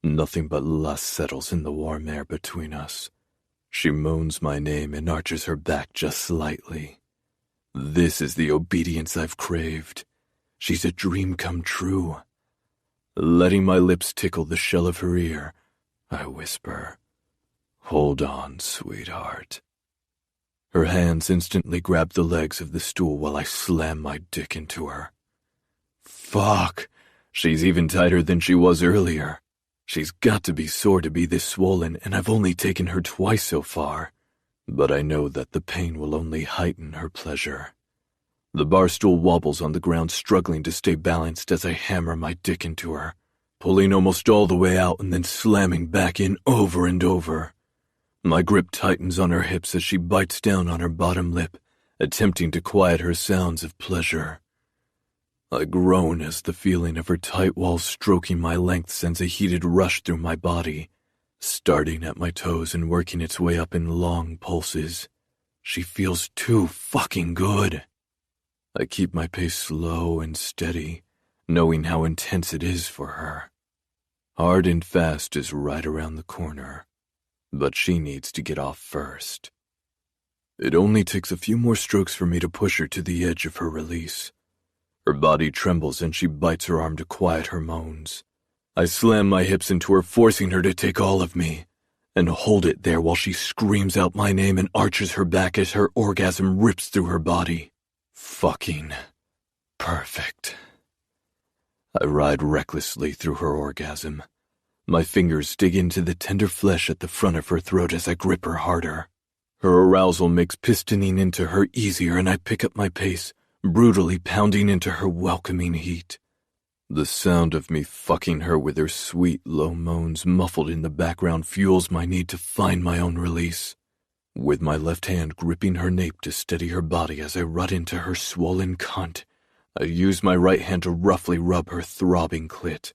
Nothing but lust settles in the warm air between us. She moans my name and arches her back just slightly. This is the obedience I've craved. She's a dream come true. Letting my lips tickle the shell of her ear, I whisper, "Hold on, sweetheart." Her hands instantly grab the legs of the stool while I slam my dick into her. Fuck! She's even tighter than she was earlier. She's got to be sore to be this swollen, and I've only taken her twice so far. But I know that the pain will only heighten her pleasure. The bar stool wobbles on the ground, struggling to stay balanced as I hammer my dick into her, pulling almost all the way out and then slamming back in over and over. My grip tightens on her hips as she bites down on her bottom lip, attempting to quiet her sounds of pleasure. I groan as the feeling of her tight walls stroking my length sends a heated rush through my body, starting at my toes and working its way up in long pulses. She feels too fucking good. I keep my pace slow and steady, knowing how intense it is for her. Hard and fast is right around the corner, but she needs to get off first. It only takes a few more strokes for me to push her to the edge of her release. Her body trembles and she bites her arm to quiet her moans. I slam my hips into her, forcing her to take all of me, and hold it there while she screams out my name and arches her back as her orgasm rips through her body. Fucking perfect. I ride recklessly through her orgasm. My fingers dig into the tender flesh at the front of her throat as I grip her harder. Her arousal makes pistoning into her easier, and I pick up my pace, brutally pounding into her welcoming heat. The sound of me fucking her with her sweet, low moans muffled in the background fuels my need to find my own release. With my left hand gripping her nape to steady her body as I rut into her swollen cunt, I use my right hand to roughly rub her throbbing clit.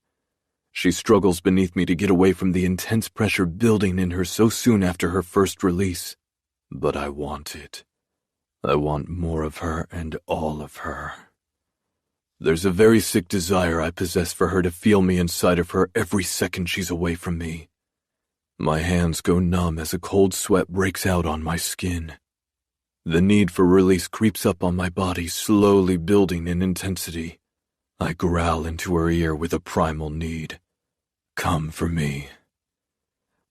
She struggles beneath me to get away from the intense pressure building in her so soon after her first release. But I want it. I want more of her and all of her. There's a very sick desire I possess for her to feel me inside of her every second she's away from me. My hands go numb as a cold sweat breaks out on my skin. The need for release creeps up on my body, slowly building in intensity. I growl into her ear with a primal need. Come for me.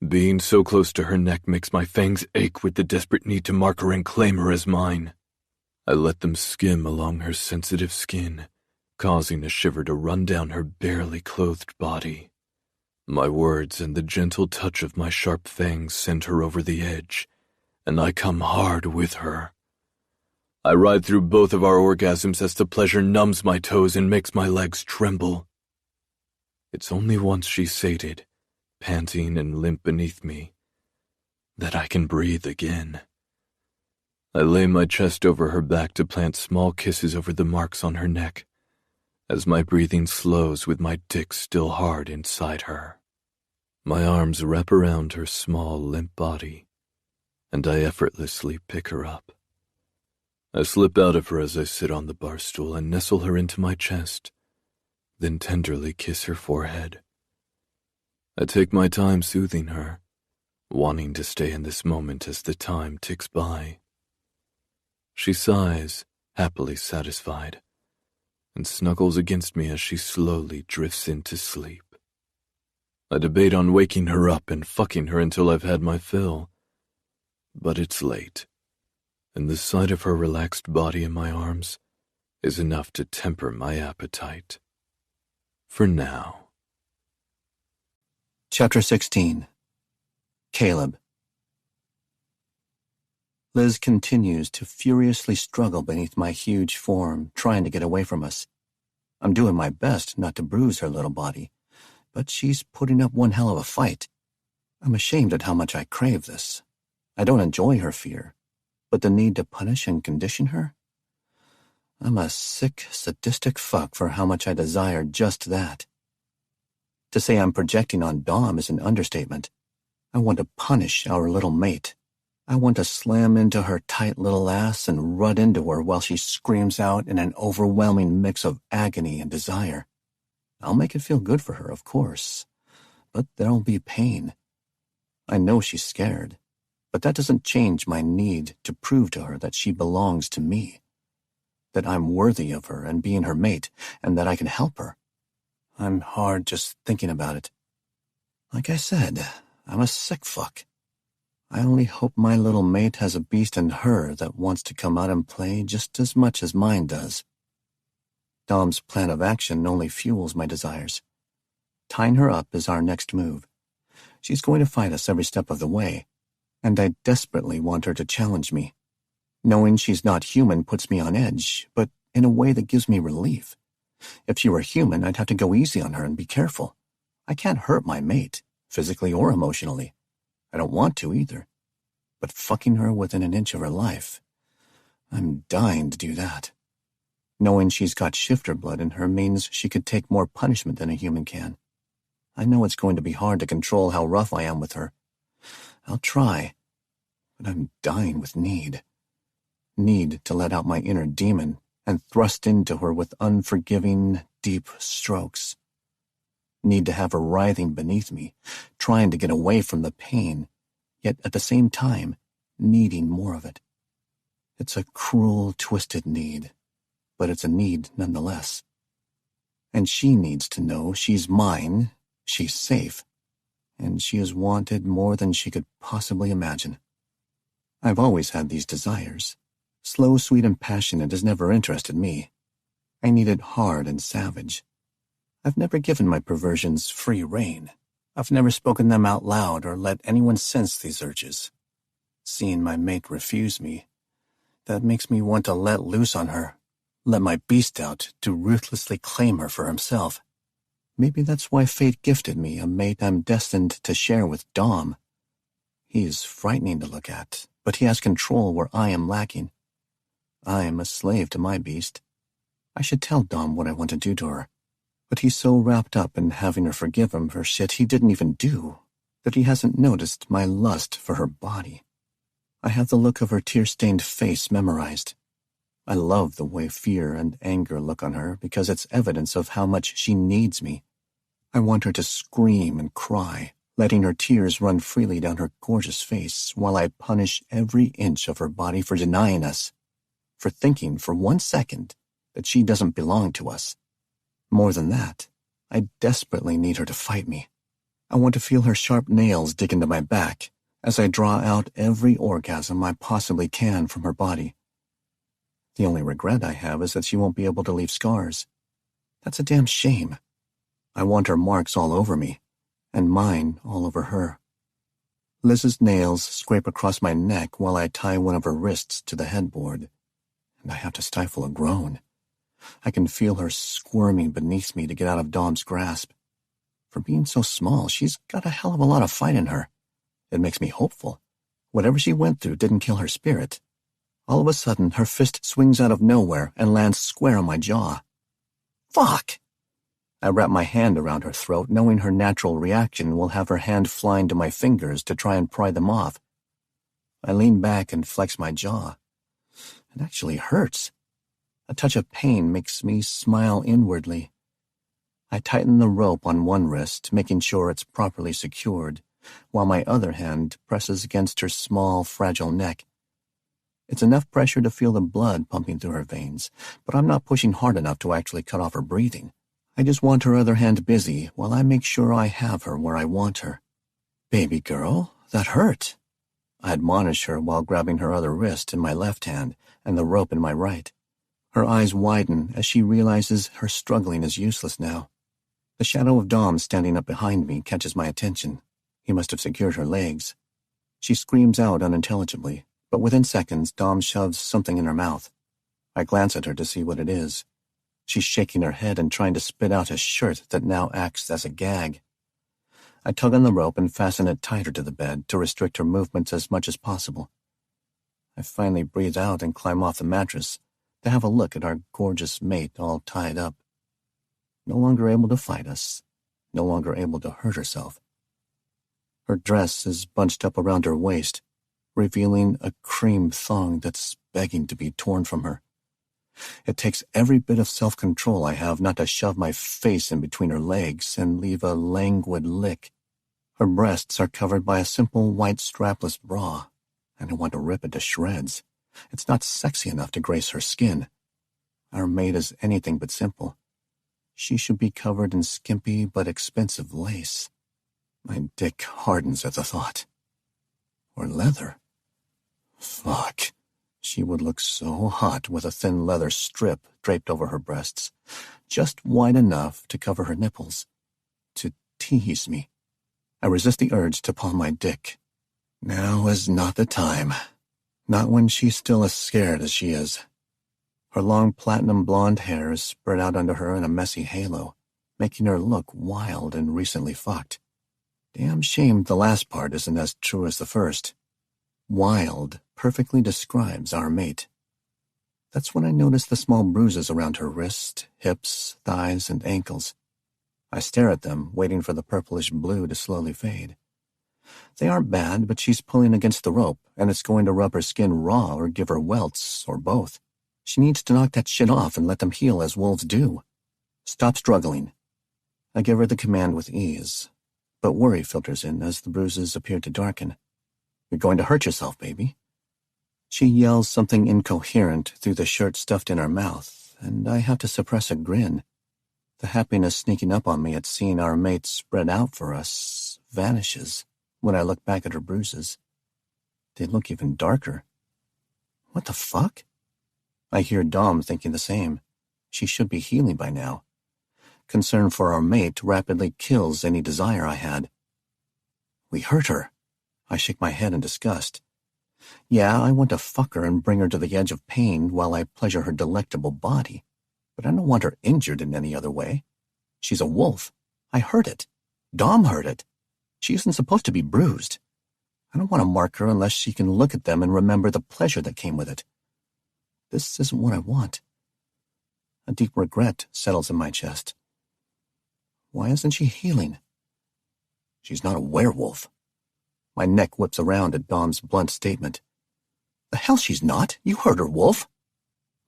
Being so close to her neck makes my fangs ache with the desperate need to mark her and claim her as mine. I let them skim along her sensitive skin, causing a shiver to run down her barely clothed body. My words and the gentle touch of my sharp fangs send her over the edge, and I come hard with her. I ride through both of our orgasms as the pleasure numbs my toes and makes my legs tremble. It's only once she's sated, panting and limp beneath me, that I can breathe again. I lay my chest over her back to plant small kisses over the marks on her neck, as my breathing slows with my dick still hard inside her. My arms wrap around her small, limp body, and I effortlessly pick her up. I slip out of her as I sit on the bar stool and nestle her into my chest, then tenderly kiss her forehead. I take my time soothing her, wanting to stay in this moment as the time ticks by. She sighs, happily satisfied, and snuggles against me as she slowly drifts into sleep. I debate on waking her up and fucking her until I've had my fill, but it's late, and the sight of her relaxed body in my arms is enough to temper my appetite. For now. Chapter 16. Caleb. Liz continues to furiously struggle beneath my huge form, trying to get away from us. I'm doing my best not to bruise her little body, but she's putting up one hell of a fight. I'm ashamed at how much I crave this. I don't enjoy her fear, but the need to punish and condition her? I'm a sick, sadistic fuck for how much I desire just that. To say I'm projecting on Dom is an understatement. I want to punish our little mate. I want to slam into her tight little ass and rut into her while she screams out in an overwhelming mix of agony and desire. I'll make it feel good for her, of course, but there'll be pain. I know she's scared, but that doesn't change my need to prove to her that she belongs to me, that I'm worthy of her and being her mate, and that I can help her. I'm hard just thinking about it. Like I said, I'm a sick fuck. I only hope my little mate has a beast in her that wants to come out and play just as much as mine does. Dom's plan of action only fuels my desires. Tying her up is our next move. She's going to fight us every step of the way, and I desperately want her to challenge me. Knowing she's not human puts me on edge, but in a way that gives me relief. If she were human, I'd have to go easy on her and be careful. I can't hurt my mate, physically or emotionally. I don't want to either. But fucking her within an inch of her life, I'm dying to do that. Knowing she's got shifter blood in her means she could take more punishment than a human can. I know it's going to be hard to control how rough I am with her. I'll try, but I'm dying with need. Need to let out my inner demon and thrust into her with unforgiving, deep strokes. Need to have her writhing beneath me, trying to get away from the pain, yet at the same time, needing more of it. It's a cruel, twisted need, but it's a need nonetheless. And she needs to know she's mine, she's safe, and she is wanted more than she could possibly imagine. I've always had these desires. Slow, sweet, and passionate has never interested me. I need it hard and savage. I've never given my perversions free rein. I've never spoken them out loud or let anyone sense these urges. Seeing my mate refuse me, that makes me want to let loose on her, let my beast out to ruthlessly claim her for himself. Maybe that's why fate gifted me a mate I'm destined to share with Dom. He's frightening to look at, but he has control where I am lacking. I am a slave to my beast. I should tell Dom what I want to do to her, but he's so wrapped up in having her forgive him for shit he didn't even do that he hasn't noticed my lust for her body. I have the look of her tear-stained face memorized. I love the way fear and anger look on her because it's evidence of how much she needs me. I want her to scream and cry, letting her tears run freely down her gorgeous face while I punish every inch of her body for denying us, for thinking for 1 second that she doesn't belong to us. More than that, I desperately need her to fight me. I want to feel her sharp nails dig into my back as I draw out every orgasm I possibly can from her body. The only regret I have is that she won't be able to leave scars. That's a damn shame. I want her marks all over me, and mine all over her. Liz's nails scrape across my neck while I tie one of her wrists to the headboard, and I have to stifle a groan. I can feel her squirming beneath me to get out of Dom's grasp. For being so small, she's got a hell of a lot of fight in her. It makes me hopeful. Whatever she went through didn't kill her spirit. All of a sudden, her fist swings out of nowhere and lands square on my jaw. Fuck! I wrap my hand around her throat, knowing her natural reaction will have her hand flying to my fingers to try and pry them off. I lean back and flex my jaw. It actually hurts. A touch of pain makes me smile inwardly. I tighten the rope on one wrist, making sure it's properly secured, while my other hand presses against her small, fragile neck. It's enough pressure to feel the blood pumping through her veins, but I'm not pushing hard enough to actually cut off her breathing. I just want her other hand busy while I make sure I have her where I want her. Baby girl, that hurt. I admonish her while grabbing her other wrist in my left hand and the rope in my right. Her eyes widen as she realizes her struggling is useless now. The shadow of Dom standing up behind me catches my attention. He must have secured her legs. She screams out unintelligibly, but within seconds, Dom shoves something in her mouth. I glance at her to see what it is. She's shaking her head and trying to spit out a shirt that now acts as a gag. I tug on the rope and fasten it tighter to the bed to restrict her movements as much as possible. I finally breathe out and climb off the mattress to have a look at our gorgeous mate all tied up. No longer able to fight us, no longer able to hurt herself. Her dress is bunched up around her waist, revealing a cream thong that's begging to be torn from her. It takes every bit of self-control I have not to shove my face in between her legs and leave a languid lick. Her breasts are covered by a simple white strapless bra, and I want to rip it to shreds. It's not sexy enough to grace her skin. Our mate is anything but simple. She should be covered in skimpy but expensive lace. My dick hardens at the thought. Or leather. Fuck. She would look so hot with a thin leather strip draped over her breasts, just wide enough to cover her nipples. To tease me. I resist the urge to palm my dick. Now is not the time. Not when she's still as scared as she is. Her long platinum blonde hair is spread out under her in a messy halo, making her look wild and recently fucked. Damn shame the last part isn't as true as the first. Wild perfectly describes our mate. That's when I notice the small bruises around her wrist, hips, thighs, and ankles. I stare at them, waiting for the purplish blue to slowly fade. They aren't bad, but she's pulling against the rope, and it's going to rub her skin raw or give her welts, or both. She needs to knock that shit off and let them heal as wolves do. Stop struggling. I give her the command with ease, but worry filters in as the bruises appear to darken. You're going to hurt yourself, baby. She yells something incoherent through the shirt stuffed in her mouth, and I have to suppress a grin. The happiness sneaking up on me at seeing our mate spread out for us vanishes when I look back at her bruises. They look even darker. What the fuck? I hear Dom thinking the same. She should be healing by now. Concern for our mate rapidly kills any desire I had. We hurt her. I shake my head in disgust. Yeah, I want to fuck her and bring her to the edge of pain while I pleasure her delectable body, but I don't want her injured in any other way. She's a wolf. I heard it. Dom heard it. She isn't supposed to be bruised. I don't want to mark her unless she can look at them and remember the pleasure that came with it. This isn't what I want. A deep regret settles in my chest. Why isn't she healing? She's not a werewolf. My neck whips around at Dom's blunt statement. The hell she's not. You heard her, wolf.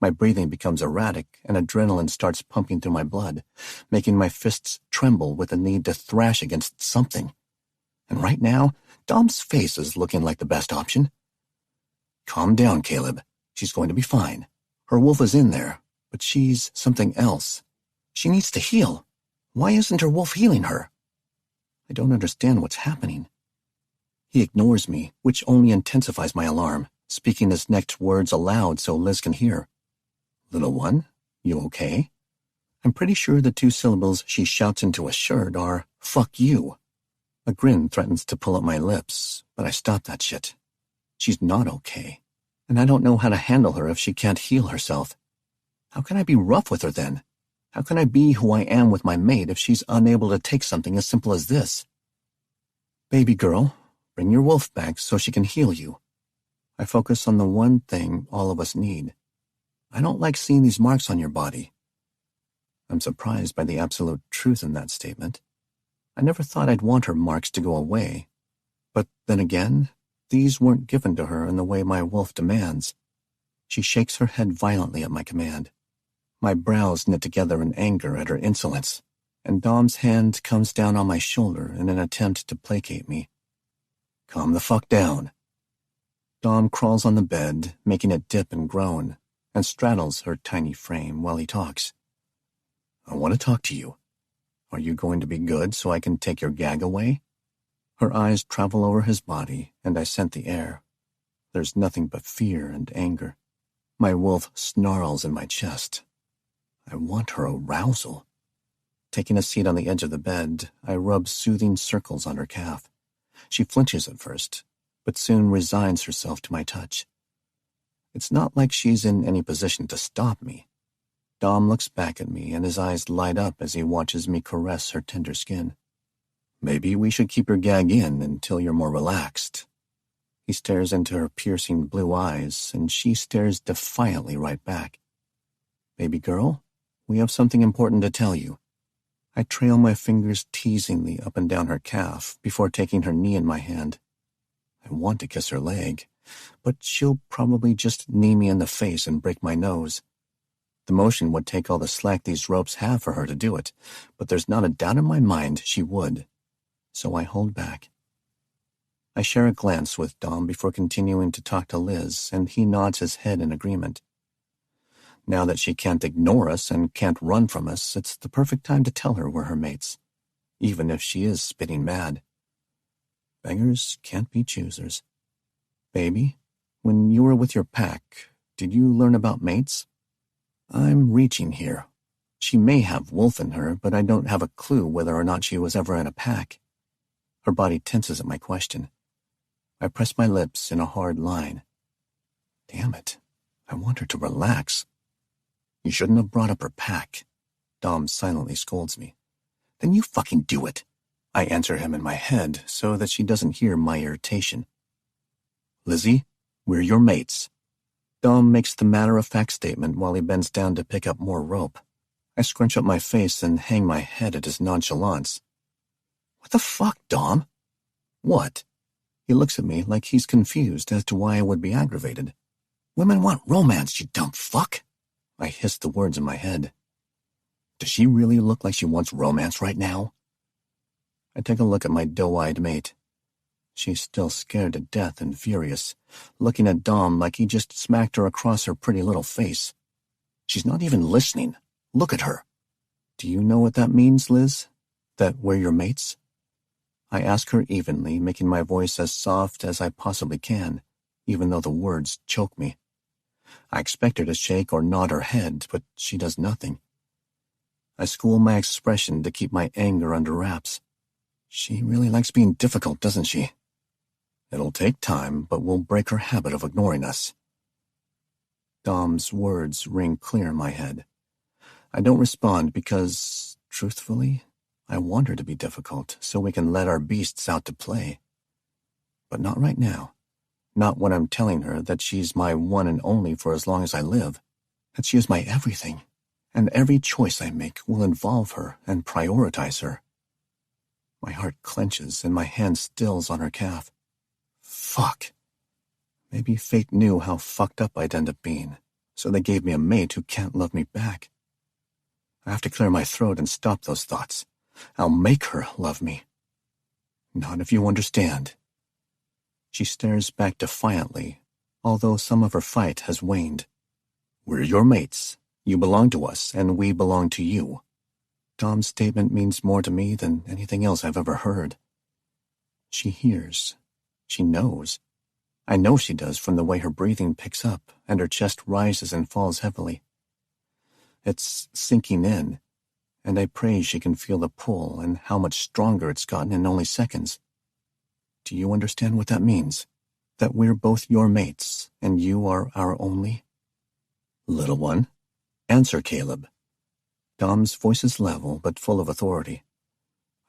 My breathing becomes erratic, and adrenaline starts pumping through my blood, making my fists tremble with the need to thrash against something. And right now, Dom's face is looking like the best option. Calm down, Caleb. She's going to be fine. Her wolf is in there, but she's something else. She needs to heal. Why isn't her wolf healing her? I don't understand what's happening. He ignores me, which only intensifies my alarm, speaking his next words aloud so Liz can hear. Little one, you okay? I'm pretty sure the 2 syllables she shouts into a shirt are, fuck you. A grin threatens to pull up my lips, but I stop that shit. She's not okay, and I don't know how to handle her if she can't heal herself. How can I be rough with her then? How can I be who I am with my mate if she's unable to take something as simple as this? Baby girl, bring your wolf back so she can heal you. I focus on the one thing all of us need. I don't like seeing these marks on your body. I'm surprised by the absolute truth in that statement. I never thought I'd want her marks to go away. But then again, these weren't given to her in the way my wolf demands. She shakes her head violently at my command. My brows knit together in anger at her insolence, and Dom's hand comes down on my shoulder in an attempt to placate me. Calm the fuck down. Dom crawls on the bed, making it dip and groan, and straddles her tiny frame while he talks. I want to talk to you. Are you going to be good so I can take your gag away? Her eyes travel over his body, and I scent the air. There's nothing but fear and anger. My wolf snarls in my chest. I want her arousal. Taking a seat on the edge of the bed, I rub soothing circles on her calf. She flinches at first, but soon resigns herself to my touch. It's not like she's in any position to stop me. Dom looks back at me, and his eyes light up as he watches me caress her tender skin. Maybe we should keep your gag in until you're more relaxed. He stares into her piercing blue eyes, and she stares defiantly right back. Baby girl, we have something important to tell you. I trail my fingers teasingly up and down her calf before taking her knee in my hand. I want to kiss her leg, but she'll probably just knee me in the face and break my nose. The motion would take all the slack these ropes have for her to do it, but there's not a doubt in my mind she would. So I hold back. I share a glance with Dom before continuing to talk to Liz, and he nods his head in agreement. Now that she can't ignore us and can't run from us, it's the perfect time to tell her we're her mates, even if she is spitting mad. Beggars can't be choosers. Baby, when you were with your pack, did you learn about mates? I'm reaching here. She may have wolf in her, but I don't have a clue whether or not she was ever in a pack. Her body tenses at my question. I press my lips in a hard line. Damn it, I want her to relax. You shouldn't have brought up her pack. Dom silently scolds me. Then you fucking do it. I answer him in my head so that she doesn't hear my irritation. Lizzie, we're your mates. Dom makes the matter-of-fact statement while he bends down to pick up more rope. I scrunch up my face and hang my head at his nonchalance. What the fuck, Dom? What? He looks at me like he's confused as to why I would be aggravated. Women want romance, you dumb fuck. I hiss the words in my head. Does she really look like she wants romance right now? I take a look at my doe-eyed mate. She's still scared to death and furious, looking at Dom like he just smacked her across her pretty little face. She's not even listening. Look at her. Do you know what that means, Liz? That we're your mates? I ask her evenly, making my voice as soft as I possibly can, even though the words choke me. I expect her to shake or nod her head, but she does nothing. I school my expression to keep my anger under wraps. She really likes being difficult, doesn't she? It'll take time, but we'll break her habit of ignoring us. Dom's words ring clear in my head. I don't respond because, truthfully, I want her to be difficult so we can let our beasts out to play. But not right now. Not when I'm telling her that she's my one and only for as long as I live, that she is my everything, and every choice I make will involve her and prioritize her. My heart clenches and my hand stills on her calf. Fuck. Maybe fate knew how fucked up I'd end up being, so they gave me a mate who can't love me back. I have to clear my throat and stop those thoughts. I'll make her love me. Not if you understand. She stares back defiantly, although some of her fight has waned. We're your mates. You belong to us, and we belong to you. Dom's statement means more to me than anything else I've ever heard. She hears. She knows. I know she does from the way her breathing picks up and her chest rises and falls heavily. It's sinking in, and I pray she can feel the pull and how much stronger it's gotten in only seconds. Do you understand what that means? That we're both your mates, and you are our only? Little one, answer Caleb. Dom's voice is level but full of authority.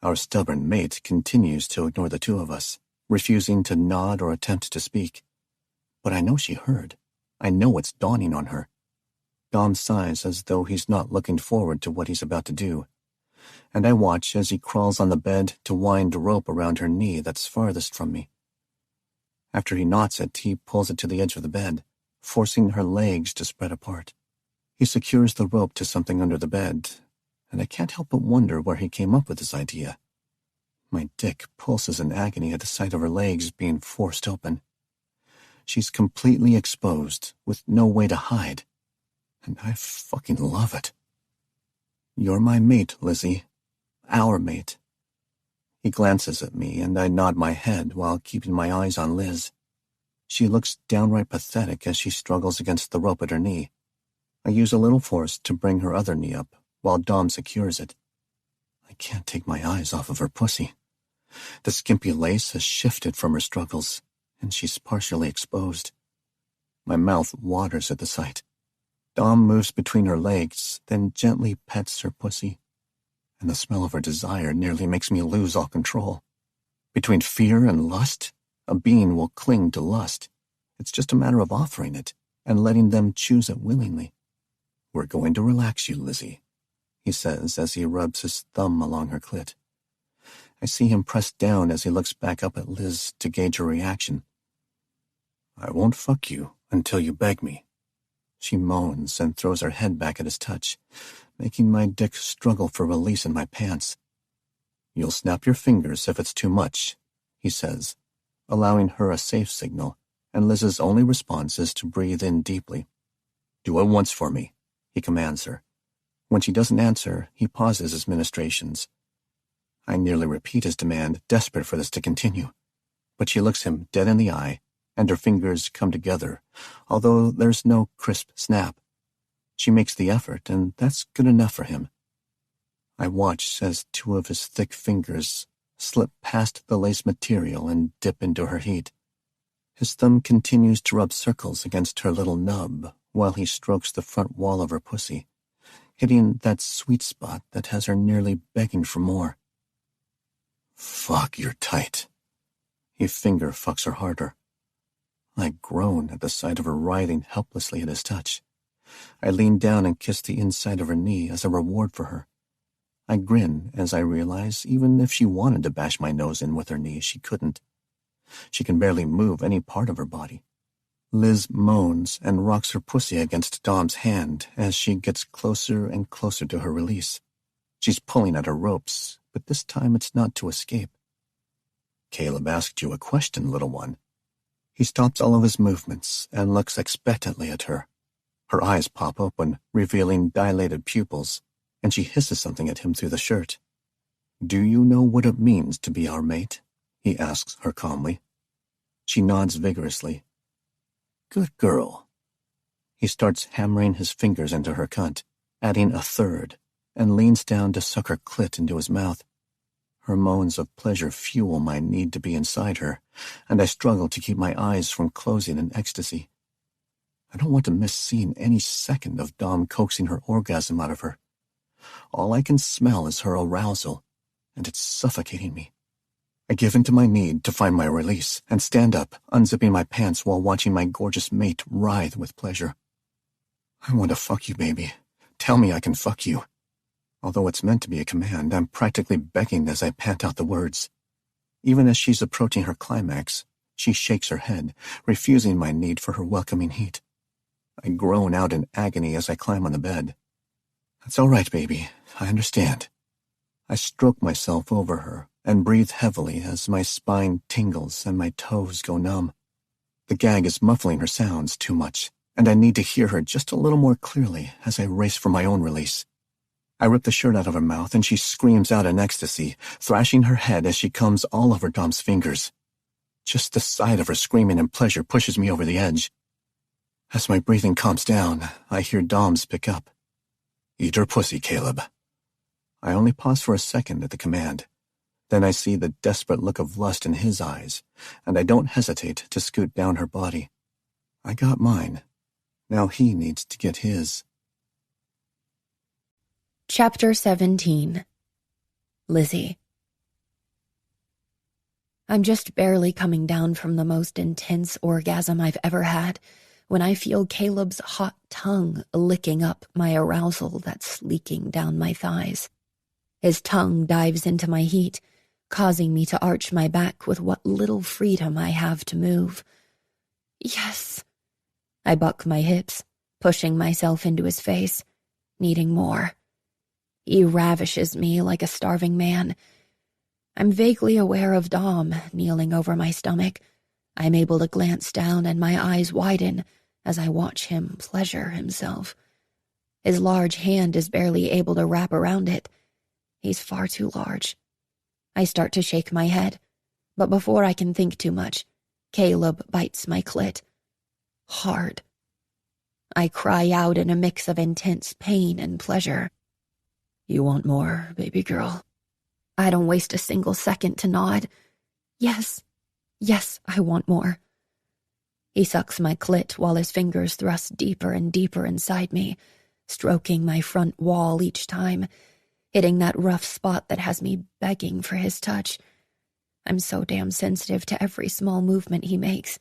Our stubborn mate continues to ignore the two of us, refusing to nod or attempt to speak. But I know she heard. I know it's dawning on her. Dom sighs as though he's not looking forward to what he's about to do, and I watch as he crawls on the bed to wind a rope around her knee that's farthest from me. After he knots it, he pulls it to the edge of the bed, forcing her legs to spread apart. He secures the rope to something under the bed, and I can't help but wonder where he came up with this idea. My dick pulses in agony at the sight of her legs being forced open. She's completely exposed, with no way to hide, and I fucking love it. You're my mate, Lizzie. Our mate. He glances at me, and I nod my head while keeping my eyes on Liz. She looks downright pathetic as she struggles against the rope at her knee. I use a little force to bring her other knee up, while Dom secures it. I can't take my eyes off of her pussy. The skimpy lace has shifted from her struggles, and she's partially exposed. My mouth waters at the sight. Dom moves between her legs, then gently pets her pussy, and the smell of her desire nearly makes me lose all control. Between fear and lust, a being will cling to lust. It's just a matter of offering it and letting them choose it willingly. We're going to relax you, Lizzie, he says as he rubs his thumb along her clit. I see him press down as he looks back up at Liz to gauge her reaction. I won't fuck you until you beg me. She moans and throws her head back at his touch, making my dick struggle for release in my pants. You'll snap your fingers if it's too much, he says, allowing her a safe signal, and Liz's only response is to breathe in deeply. Do it once for me, he commands her. When she doesn't answer, he pauses his ministrations. I nearly repeat his demand, desperate for this to continue, but she looks him dead in the eye, and her fingers come together, although there's no crisp snap. She makes the effort, and that's good enough for him. I watch as two of his thick fingers slip past the lace material and dip into her heat. His thumb continues to rub circles against her little nub while he strokes the front wall of her pussy, hitting that sweet spot that has her nearly begging for more. Fuck, you're tight. He finger fucks her harder. I groan at the sight of her writhing helplessly at his touch. I lean down and kiss the inside of her knee as a reward for her. I grin as I realize even if she wanted to bash my nose in with her knee, she couldn't. She can barely move any part of her body. Liz moans and rocks her pussy against Dom's hand as she gets closer and closer to her release. She's pulling at her ropes, but this time it's not to escape. Caleb asked you a question, little one. He stops all of his movements and looks expectantly at her. Her eyes pop open, revealing dilated pupils, and she hisses something at him through the shirt. Do you know what it means to be our mate? He asks her calmly. She nods vigorously. Good girl. He starts hammering his fingers into her cunt, adding a third, and leans down to suck her clit into his mouth. Her moans of pleasure fuel my need to be inside her, and I struggle to keep my eyes from closing in ecstasy. I don't want to miss seeing any second of Dom coaxing her orgasm out of her. All I can smell is her arousal, and it's suffocating me. I give in to my need to find my release and stand up, unzipping my pants while watching my gorgeous mate writhe with pleasure. I want to fuck you, baby. Tell me I can fuck you. Although it's meant to be a command, I'm practically begging as I pant out the words. Even as she's approaching her climax, she shakes her head, refusing my need for her welcoming heat. I groan out in agony as I climb on the bed. That's all right, baby. I understand. I stroke myself over her and breathe heavily as my spine tingles and my toes go numb. The gag is muffling her sounds too much, and I need to hear her just a little more clearly as I race for my own release. I rip the shirt out of her mouth and she screams out in ecstasy, thrashing her head as she comes all over Dom's fingers. Just the sight of her screaming in pleasure pushes me over the edge. As my breathing calms down, I hear Dom's pick up. "Eat her pussy, Caleb." I only pause for a second at the command. Then I see the desperate look of lust in his eyes, and I don't hesitate to scoot down her body. I got mine. Now he needs to get his. Chapter 17. Lizzie. I'm just barely coming down from the most intense orgasm I've ever had when I feel Caleb's hot tongue licking up my arousal that's leaking down my thighs. His tongue dives into my heat, causing me to arch my back with what little freedom I have to move. Yes. I buck my hips, pushing myself into his face, needing more. He ravishes me like a starving man. I'm vaguely aware of Dom kneeling over my stomach. I'm able to glance down and my eyes widen as I watch him pleasure himself. His large hand is barely able to wrap around it. He's far too large. I start to shake my head, but before I can think too much, Caleb bites my clit. Hard. I cry out in a mix of intense pain and pleasure. "You want more, baby girl?" I don't waste a single second to nod. Yes, I want more. He sucks my clit while his fingers thrust deeper and deeper inside me, stroking my front wall each time, hitting that rough spot that has me begging for his touch. I'm so damn sensitive to every small movement he makes.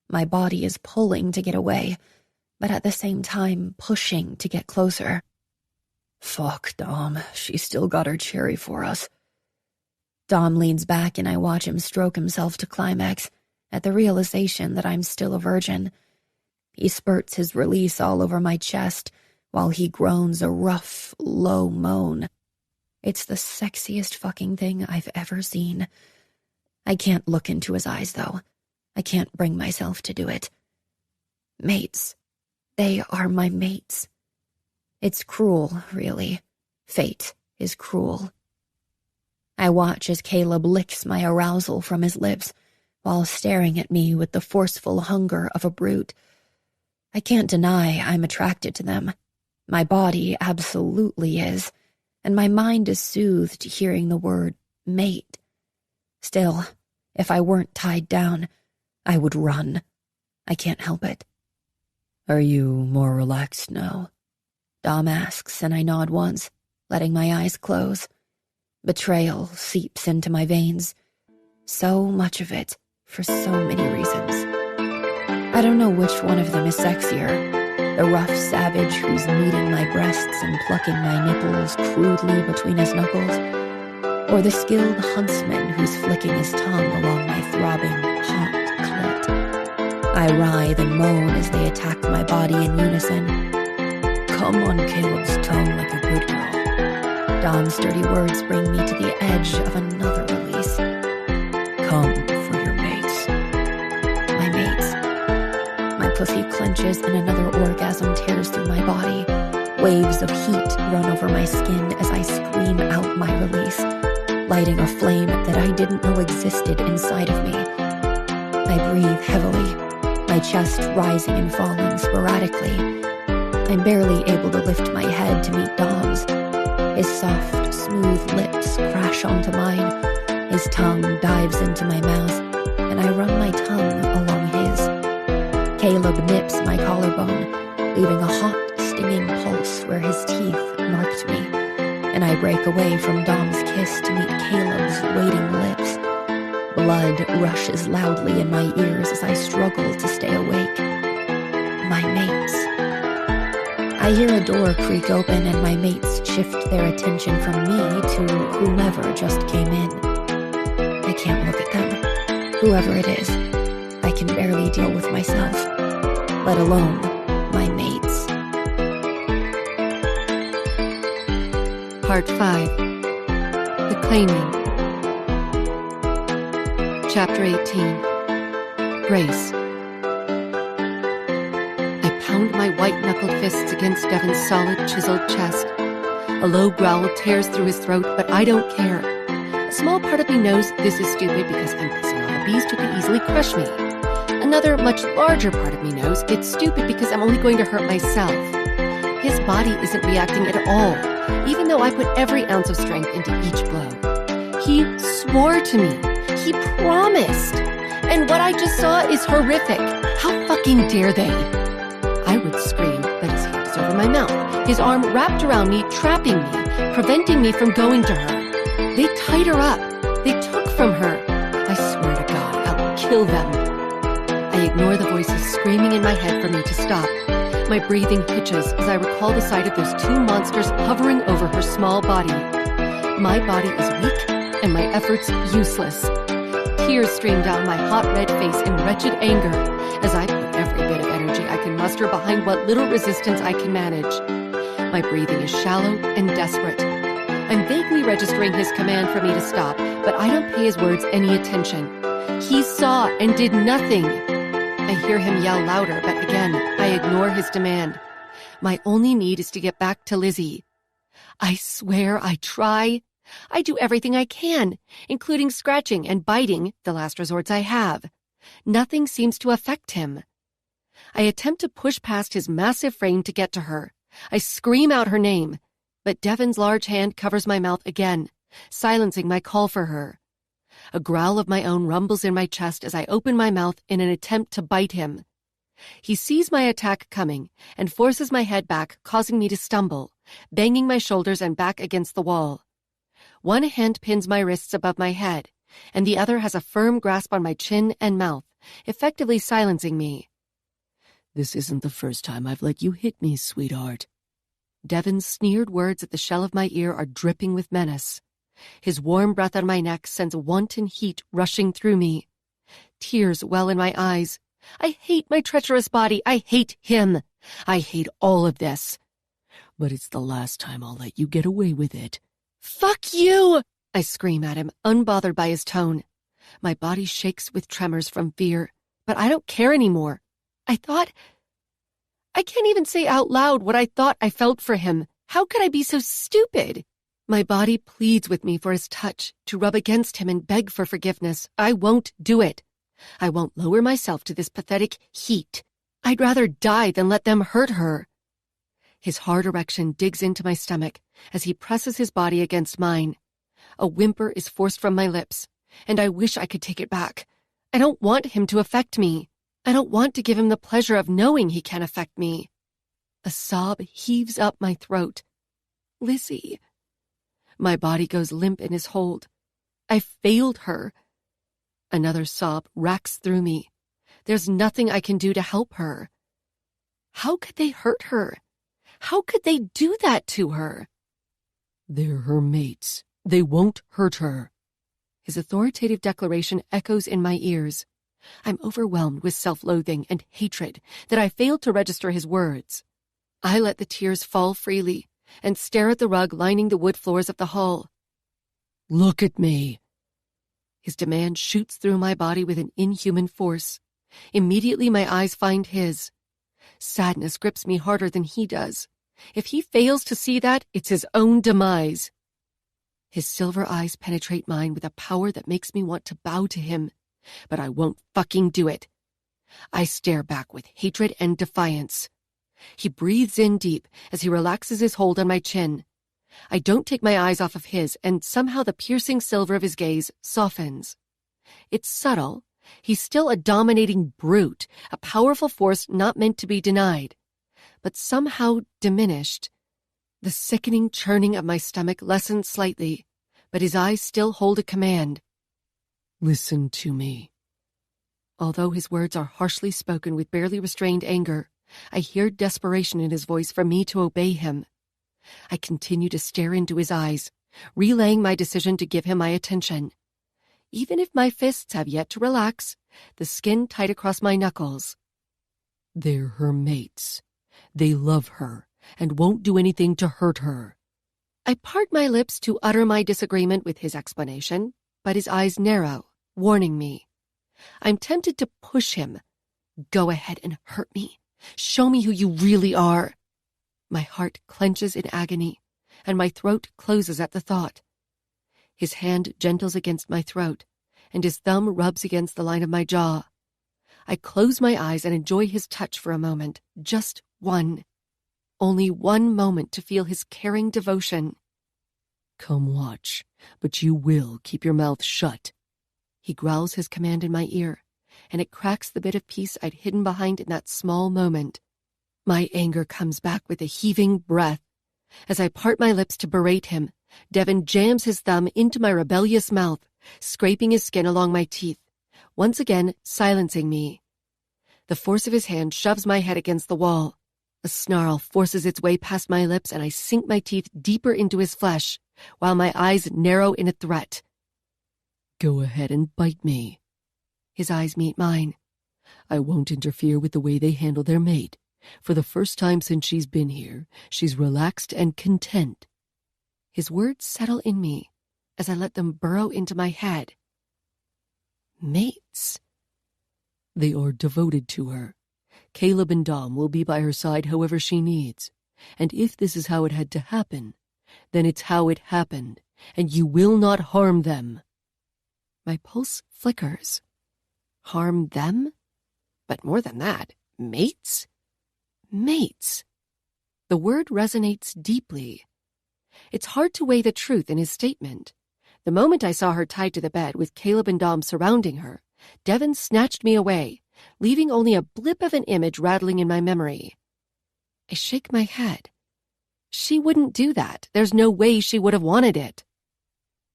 My body is pulling to get away, but at the same time pushing to get closer. "Fuck, Dom, she's still got her cherry for us." Dom leans back and I watch him stroke himself to climax at the realization that I'm still a virgin. He spurts his release all over my chest while he groans a rough, low moan. It's the sexiest fucking thing I've ever seen. I can't look into his eyes, though. I can't bring myself to do it. Mates. They are my mates. It's cruel, really. Fate is cruel. I watch as Caleb licks my arousal from his lips while staring at me with the forceful hunger of a brute. I can't deny I'm attracted to them. My body absolutely is, and my mind is soothed hearing the word mate. Still, if I weren't tied down, I would run. I can't help it. "Are you more relaxed now?" Dom asks, and I nod once, letting my eyes close. Betrayal seeps into my veins. So much of it, for so many reasons. I don't know which one of them is sexier. The rough savage who's kneading my breasts and plucking my nipples crudely between his knuckles, or the skilled huntsman who's flicking his tongue along my throbbing, hot clit. I writhe and moan as they attack my body in unison. "Come on Caleb's tongue like a good girl." Dom's dirty words bring me to the edge of another release. "Come for your mates." My mates. My pussy clenches and another orgasm tears through my body. Waves of heat run over my skin as I scream out my release, lighting a flame that I didn't know existed inside of me. I breathe heavily, my chest rising and falling sporadically. I'm barely able to lift my head to meet Dom's. His soft, smooth lips crash onto mine. His tongue dives into my mouth, and I run my tongue along his. Caleb nips my collarbone, leaving a hot, stinging pulse where his teeth marked me, and I break away from Dom's kiss to meet Caleb's waiting lips. Blood rushes loudly in my ears as I struggle to stay awake. My mates. I hear a door creak open and my mates shift their attention from me to whomever just came in. I can't look at them. Whoever it is, I can barely deal with myself, let alone my mates. Part 5. The Claiming. Chapter 18. Grace. I pound my white-knuckled fists against Devin's solid, chiseled chest. A low growl tears through his throat, but I don't care. A small part of me knows this is stupid because I'm pissing off a beast who could easily crush me. Another, much larger part of me knows it's stupid because I'm only going to hurt myself. His body isn't reacting at all, even though I put every ounce of strength into each blow. He swore to me. He promised. And what I just saw is horrific. How fucking dare they? I would scream, but his hand is over my mouth. His arm wrapped around me, trapping me, preventing me from going to her. They tied her up. They took from her. I swear to God, I'll kill them. I ignore the voices screaming in my head for me to stop. My breathing hitches as I recall the sight of those two monsters hovering over her small body. My body is weak and my efforts useless. Tears stream down my hot red face in wretched anger as I put every bit of energy I can muster behind what little resistance I can manage. My breathing is shallow and desperate. I'm vaguely registering his command for me to stop, but I don't pay his words any attention. He saw and did nothing. I hear him yell louder, but again, I ignore his demand. My only need is to get back to Lizzie. I swear I try. I do everything I can, including scratching and biting, the last resorts I have. Nothing seems to affect him. I attempt to push past his massive frame to get to her. I scream out her name, but Devin's large hand covers my mouth again, silencing my call for her. A growl of my own rumbles in my chest as I open my mouth in an attempt to bite him. He sees my attack coming and forces my head back, causing me to stumble, banging my shoulders and back against the wall. One hand pins my wrists above my head, and the other has a firm grasp on my chin and mouth, effectively silencing me. This isn't the first time I've let you hit me, sweetheart. Devin's sneered words at the shell of my ear are dripping with menace. His warm breath on my neck sends wanton heat rushing through me. Tears well in my eyes. I hate my treacherous body. I hate him. I hate all of this. But it's the last time I'll let you get away with it. Fuck you! I scream at him, unbothered by his tone. My body shakes with tremors from fear, but I don't care anymore. I can't even say out loud what I thought I felt for him. How could I be so stupid? My body pleads with me for his touch, to rub against him and beg for forgiveness. I won't do it. I won't lower myself to this pathetic heat. I'd rather die than let them hurt her. His hard erection digs into my stomach as he presses his body against mine. A whimper is forced from my lips, and I wish I could take it back. I don't want him to affect me. I don't want to give him the pleasure of knowing he can affect me. A sob heaves up my throat. Lizzie. My body goes limp in his hold. I failed her. Another sob racks through me. There's nothing I can do to help her. How could they hurt her? How could they do that to her? They're her mates. They won't hurt her. His authoritative declaration echoes in my ears. I'm overwhelmed with self-loathing and hatred that I failed to register his words. I let the tears fall freely and stare at the rug lining the wood floors of the hall. Look at me. His demand shoots through my body with an inhuman force. Immediately my eyes find his. Sadness grips me harder than he does. If he fails to see that, it's his own demise. His silver eyes penetrate mine with a power that makes me want to bow to him, but I won't fucking do it. I stare back with hatred and defiance. He breathes in deep as he relaxes his hold on my chin. I don't take my eyes off of his, and somehow the piercing silver of his gaze softens. It's subtle. He's still a dominating brute, a powerful force not meant to be denied, but somehow diminished. The sickening churning of my stomach lessens slightly, but his eyes still hold a command. Listen to me. Although his words are harshly spoken with barely restrained anger, I hear desperation in his voice for me to obey him. I continue to stare into his eyes, relaying my decision to give him my attention. Even if my fists have yet to relax, the skin tight across my knuckles. They're her mates. They love her and won't do anything to hurt her. I part my lips to utter my disagreement with his explanation, but his eyes narrow, warning me. I'm tempted to push him. Go ahead and hurt me. Show me who you really are. My heart clenches in agony, and my throat closes at the thought. His hand gentles against my throat, and his thumb rubs against the line of my jaw. I close my eyes and enjoy his touch for a moment, just one. Only one moment to feel his caring devotion. Come watch, but you will keep your mouth shut. He growls his command in my ear, and it cracks the bit of peace I'd hidden behind in that small moment. My anger comes back with a heaving breath. As I part my lips to berate him, Devin jams his thumb into my rebellious mouth, scraping his skin along my teeth, once again silencing me. The force of his hand shoves my head against the wall. A snarl forces its way past my lips, and I sink my teeth deeper into his flesh, while my eyes narrow in a threat. Go ahead and bite me. His eyes meet mine. I won't interfere with the way they handle their mate. For the first time since she's been here, she's relaxed and content. His words settle in me as I let them burrow into my head. Mates. They are devoted to her. Caleb and Dom will be by her side however she needs. And if this is how it had to happen, then it's how it happened, and you will not harm them. My pulse flickers. Harm them? But more than that, mates? Mates. The word resonates deeply. It's hard to weigh the truth in his statement. The moment I saw her tied to the bed with Caleb and Dom surrounding her, Devin snatched me away, leaving only a blip of an image rattling in my memory. I shake my head. She wouldn't do that. There's no way she would have wanted it.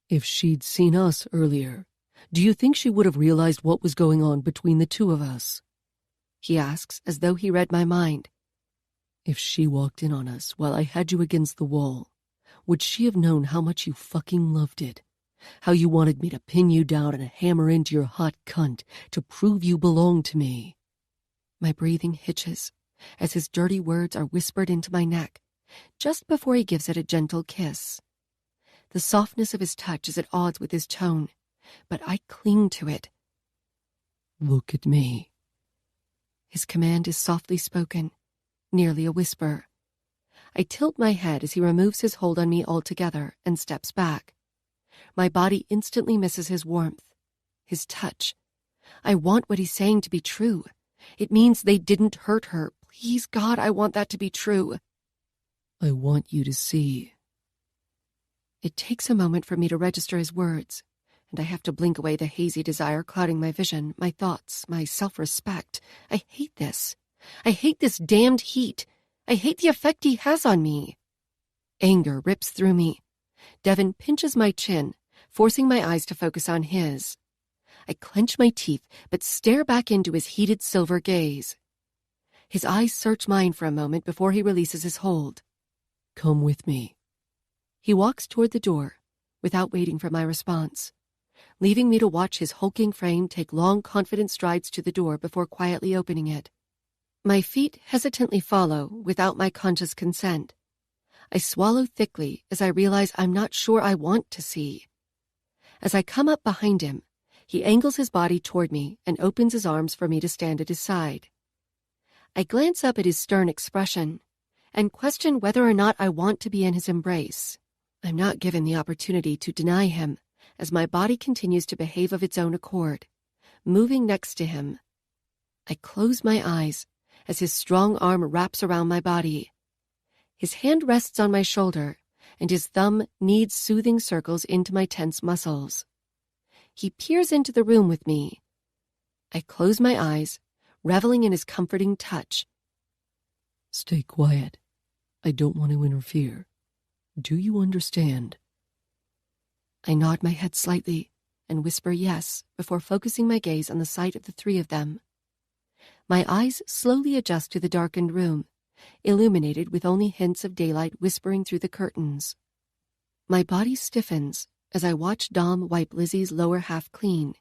If she'd seen us earlier, do you think she would have realized what was going on between the two of us? He asks, as though he read my mind. If she walked in on us while I had you against the wall, would she have known how much you fucking loved it? How you wanted me to pin you down and hammer into your hot cunt to prove you belonged to me? My breathing hitches as his dirty words are whispered into my neck, just before he gives it a gentle kiss. The softness of his touch is at odds with his tone, but I cling to it. Look at me. His command is softly spoken, nearly a whisper. I tilt my head as he removes his hold on me altogether and steps back. My body instantly misses his warmth, his touch. I want what he's saying to be true. It means they didn't hurt her. Please, God, I want that to be true. I want you to see. It takes a moment for me to register his words, and I have to blink away the hazy desire clouding my vision, my thoughts, my self-respect. I hate this. I hate this damned heat. I hate the effect he has on me. Anger rips through me. Devin pinches my chin, forcing my eyes to focus on his. I clench my teeth, but stare back into his heated silver gaze. His eyes search mine for a moment before he releases his hold. Come with me. He walks toward the door, without waiting for my response, leaving me to watch his hulking frame take long, confident strides to the door before quietly opening it. My feet hesitantly follow without my conscious consent. I swallow thickly as I realize I'm not sure I want to see. As I come up behind him, he angles his body toward me and opens his arms for me to stand at his side. I glance up at his stern expression and question whether or not I want to be in his embrace. I'm not given the opportunity to deny him as my body continues to behave of its own accord, moving next to him. I close my eyes as his strong arm wraps around my body. His hand rests on my shoulder, and his thumb kneads soothing circles into my tense muscles. He peers into the room with me. I close my eyes, reveling in his comforting touch. Stay quiet. I don't want to interfere. Do you understand? I nod my head slightly and whisper yes before focusing my gaze on the sight of the three of them. My eyes slowly adjust to the darkened room, illuminated with only hints of daylight whispering through the curtains. My body stiffens as I watch Dom wipe Lizzie's lower half clean.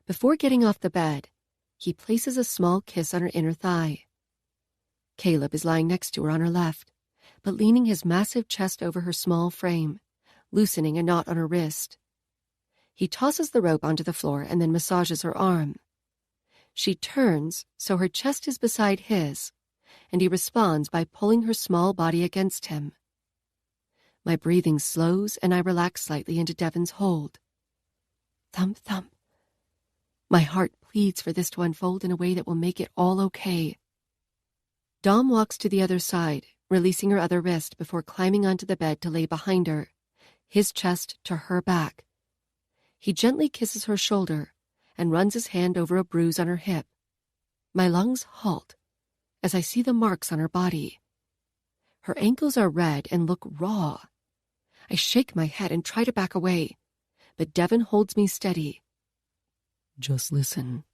Before getting off the bed, he places a small kiss on her inner thigh. Caleb is lying next to her on her left, but leaning his massive chest over her small frame, loosening a knot on her wrist. He tosses the rope onto the floor and then massages her arm. She turns so her chest is beside his, and he responds by pulling her small body against him. My breathing slows and I relax slightly into Devin's hold. Thump, thump. My heart pleads for this to unfold in a way that will make it all okay. Dom walks to the other side, releasing her other wrist before climbing onto the bed to lay behind her, his chest to her back. He gently kisses her shoulder and runs his hand over a bruise on her hip. My lungs halt as I see the marks on her body. Her ankles are red and look raw. I shake my head and try to back away, but Devin holds me steady. Just listen.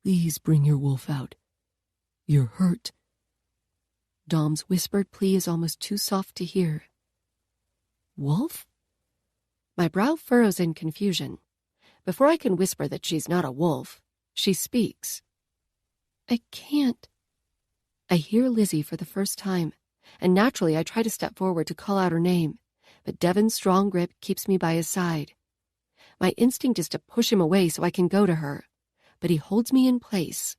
Please bring your wolf out. You're hurt. Dom's whispered plea is almost too soft to hear. Wolf? My brow furrows in confusion. Before I can whisper that she's not a wolf, she speaks. I can't. I hear Lizzie for the first time, and naturally I try to step forward to call out her name, but Devin's strong grip keeps me by his side. My instinct is to push him away so I can go to her, but he holds me in place.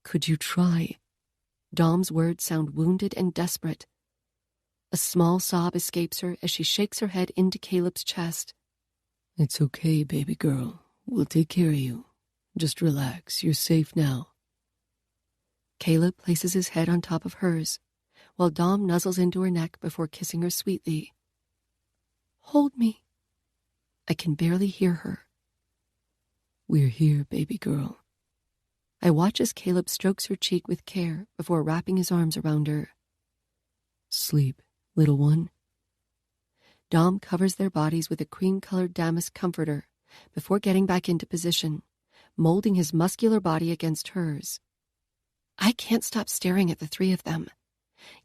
Could you try? Dom's words sound wounded and desperate. A small sob escapes her as she shakes her head into Caleb's chest. It's okay, baby girl. We'll take care of you. Just relax. You're safe now. Caleb places his head on top of hers, while Dom nuzzles into her neck before kissing her sweetly. Hold me. I can barely hear her. We're here, baby girl. I watch as Caleb strokes her cheek with care before wrapping his arms around her. Sleep, little one. Dom covers their bodies with a cream-colored damask comforter before getting back into position, molding his muscular body against hers. I can't stop staring at the three of them.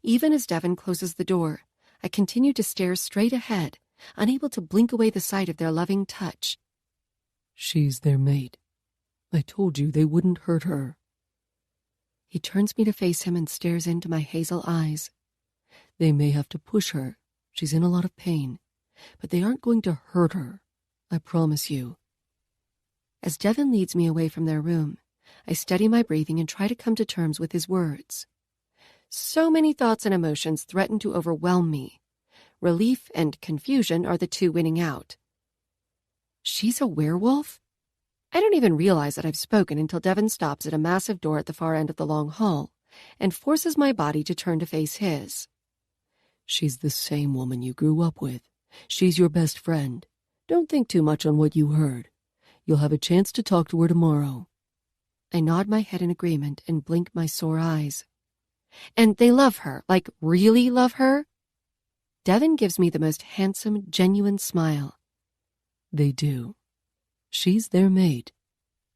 Even as Devin closes the door, I continue to stare straight ahead, unable to blink away the sight of their loving touch. She's their mate. I told you they wouldn't hurt her. He turns me to face him and stares into my hazel eyes. They may have to push her. She's in a lot of pain, but they aren't going to hurt her. I promise you. As Devin leads me away from their room, I steady my breathing and try to come to terms with his words. So many thoughts and emotions threaten to overwhelm me. Relief and confusion are the two winning out. She's a werewolf? I don't even realize that I've spoken until Devin stops at a massive door at the far end of the long hall and forces my body to turn to face his. She's the same woman you grew up with. She's your best friend. Don't think too much on what you heard. You'll have a chance to talk to her tomorrow. I nod my head in agreement and blink my sore eyes. And they love her, like really love her? Devin gives me the most handsome, genuine smile. They do. She's their mate.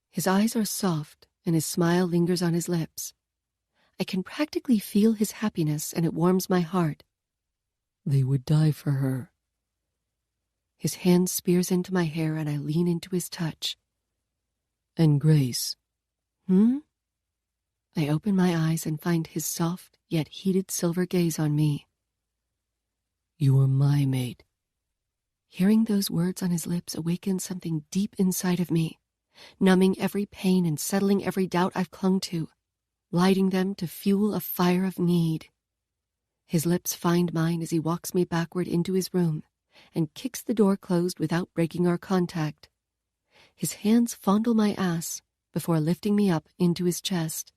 His eyes are soft, and his smile lingers on his lips. I can practically feel his happiness, and it warms my heart. They would die for her. His hand spears into my hair, and I lean into his touch. And Grace. I open my eyes and find his soft, yet heated silver gaze on me. You're my mate. Hearing those words on his lips awakens something deep inside of me, numbing every pain and settling every doubt I've clung to, lighting them to fuel a fire of need. His lips find mine as he walks me backward into his room and kicks the door closed without breaking our contact. His hands fondle my ass before lifting me up into his chest.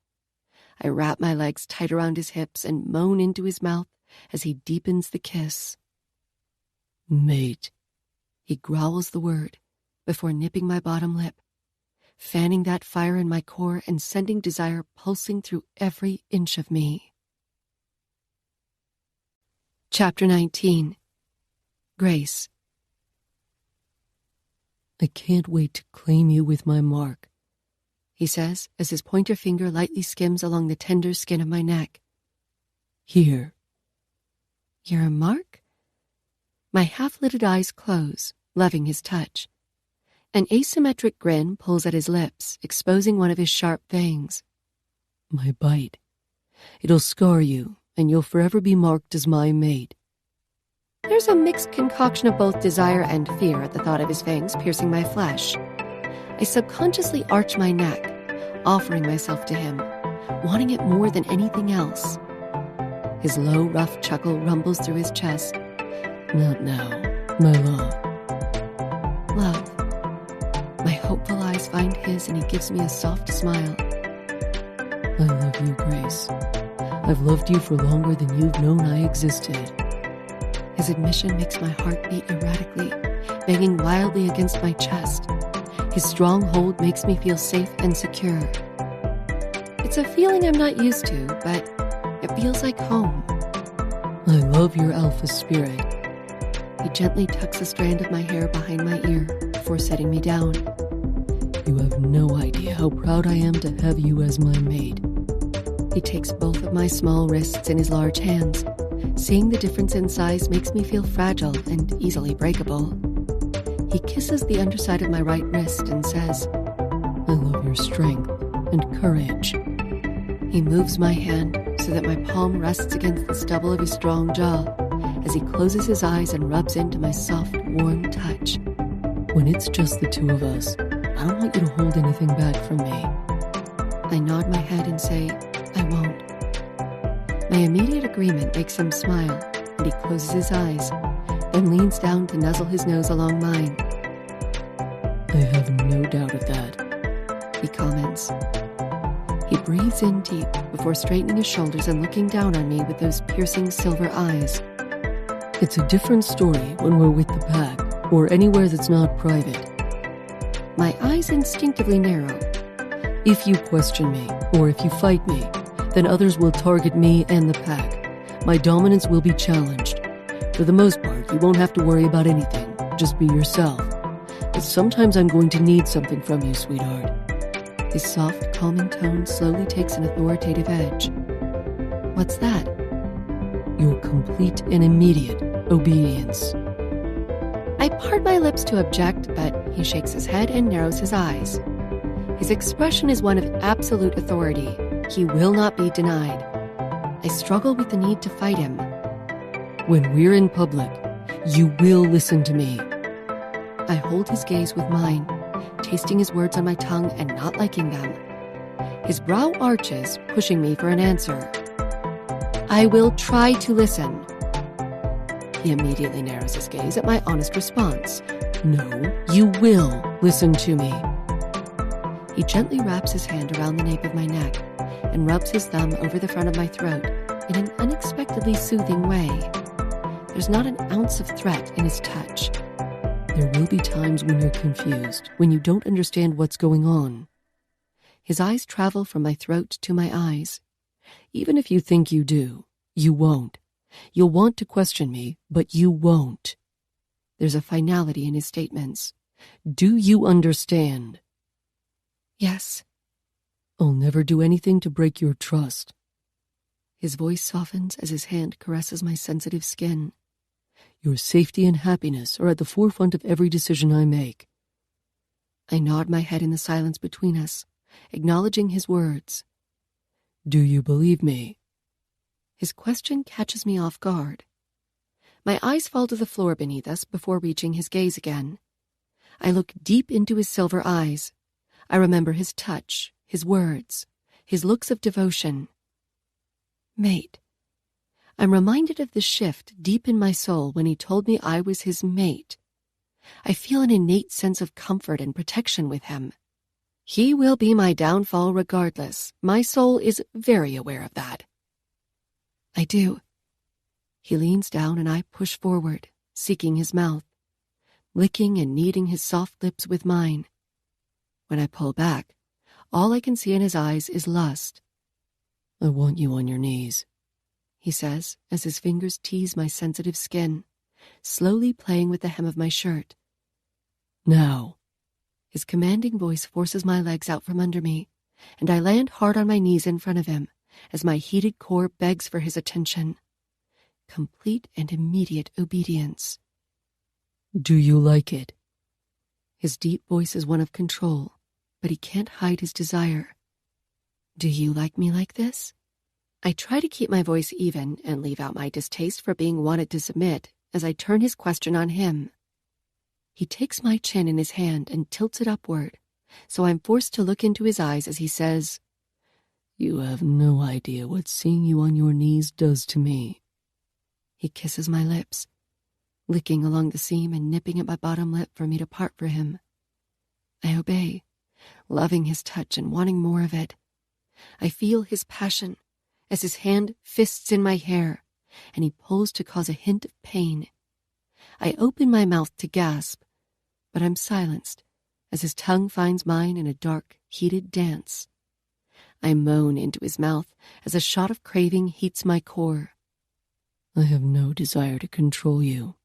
I wrap my legs tight around his hips and moan into his mouth as he deepens the kiss. Mate. He growls the word before nipping my bottom lip, fanning that fire in my core and sending desire pulsing through every inch of me. Chapter 19. Grace. I can't wait to claim you with my mark, he says as his pointer finger lightly skims along the tender skin of my neck. Here. Your mark? My half-lidded eyes close, loving his touch. An asymmetric grin pulls at his lips, exposing one of his sharp fangs. My bite. It'll scar you, and you'll forever be marked as my mate. There's a mixed concoction of both desire and fear at the thought of his fangs piercing my flesh. I subconsciously arch my neck, offering myself to him, wanting it more than anything else. His low, rough chuckle rumbles through his chest. Not now, my love. Love. My hopeful eyes find his and he gives me a soft smile. I love you, Grace. I've loved you for longer than you've known I existed. His admission makes my heart beat erratically, banging wildly against my chest. His strong hold makes me feel safe and secure. It's a feeling I'm not used to, but it feels like home. I love your alpha spirit. He gently tucks a strand of my hair behind my ear before setting me down. You have no idea how proud I am to have you as my mate. He takes both of my small wrists in his large hands. Seeing the difference in size makes me feel fragile and easily breakable. He kisses the underside of my right wrist and says, I love your strength and courage. He moves my hand so that my palm rests against the stubble of his strong jaw as he closes his eyes and rubs into my soft, warm touch. When it's just the two of us, I don't want you to hold anything back from me. I nod my head and say, I won't. My immediate agreement makes him smile, and he closes his eyes, then leans down to nuzzle his nose along mine. I have no doubt of that, he comments. He breathes in deep before straightening his shoulders and looking down on me with those piercing silver eyes. It's a different story when we're with the pack, or anywhere that's not private. My eyes instinctively narrow. If you question me, or if you fight me, then others will target me and the pack. My dominance will be challenged. For the most part, you won't have to worry about anything. Just be yourself. But sometimes I'm going to need something from you, sweetheart. His soft, calming tone slowly takes an authoritative edge. What's that? Your complete and immediate obedience. I part my lips to object, but he shakes his head and narrows his eyes. His expression is one of absolute authority. He will not be denied. I struggle with the need to fight him. When we're in public, you will listen to me. I hold his gaze with mine, tasting his words on my tongue and not liking them. His brow arches, pushing me for an answer. I will try to listen. He immediately narrows his gaze at my honest response. No, you will listen to me. He gently wraps his hand around the nape of my neck and rubs his thumb over the front of my throat in an unexpectedly soothing way. There's not an ounce of threat in his touch. There will be times when you're confused, when you don't understand what's going on. His eyes travel from my throat to my eyes. Even if you think you do, you won't. You'll want to question me, but you won't. There's a finality in his statements. Do you understand? Yes. I'll never do anything to break your trust. His voice softens as his hand caresses my sensitive skin. Your safety and happiness are at the forefront of every decision I make. I nod my head in the silence between us, acknowledging his words. Do you believe me? His question catches me off guard. My eyes fall to the floor beneath us before reaching his gaze again. I look deep into his silver eyes. I remember his touch, his words, his looks of devotion. Mate. I'm reminded of the shift deep in my soul when he told me I was his mate. I feel an innate sense of comfort and protection with him. He will be my downfall regardless. My soul is very aware of that. I do. He leans down and I push forward, seeking his mouth, licking and kneading his soft lips with mine. When I pull back, all I can see in his eyes is lust. I want you on your knees, he says as his fingers tease my sensitive skin, slowly playing with the hem of my shirt. Now. His commanding voice forces my legs out from under me, and I land hard on my knees in front of him as my heated core begs for his attention. Complete and immediate obedience. Do you like it? His deep voice is one of control, but he can't hide his desire. Do you like me like this? I try to keep my voice even and leave out my distaste for being wanted to submit, as I turn his question on him. He takes my chin in his hand and tilts it upward, so I'm forced to look into his eyes as he says, "You have no idea what seeing you on your knees does to me." He kisses my lips, licking along the seam and nipping at my bottom lip for me to part for him. I obey, loving his touch and wanting more of it. I feel his passion as his hand fists in my hair, and he pulls to cause a hint of pain. I open my mouth to gasp, but I'm silenced as his tongue finds mine in a dark, heated dance. I moan into his mouth as a shot of craving heats my core. "I have no desire to control you."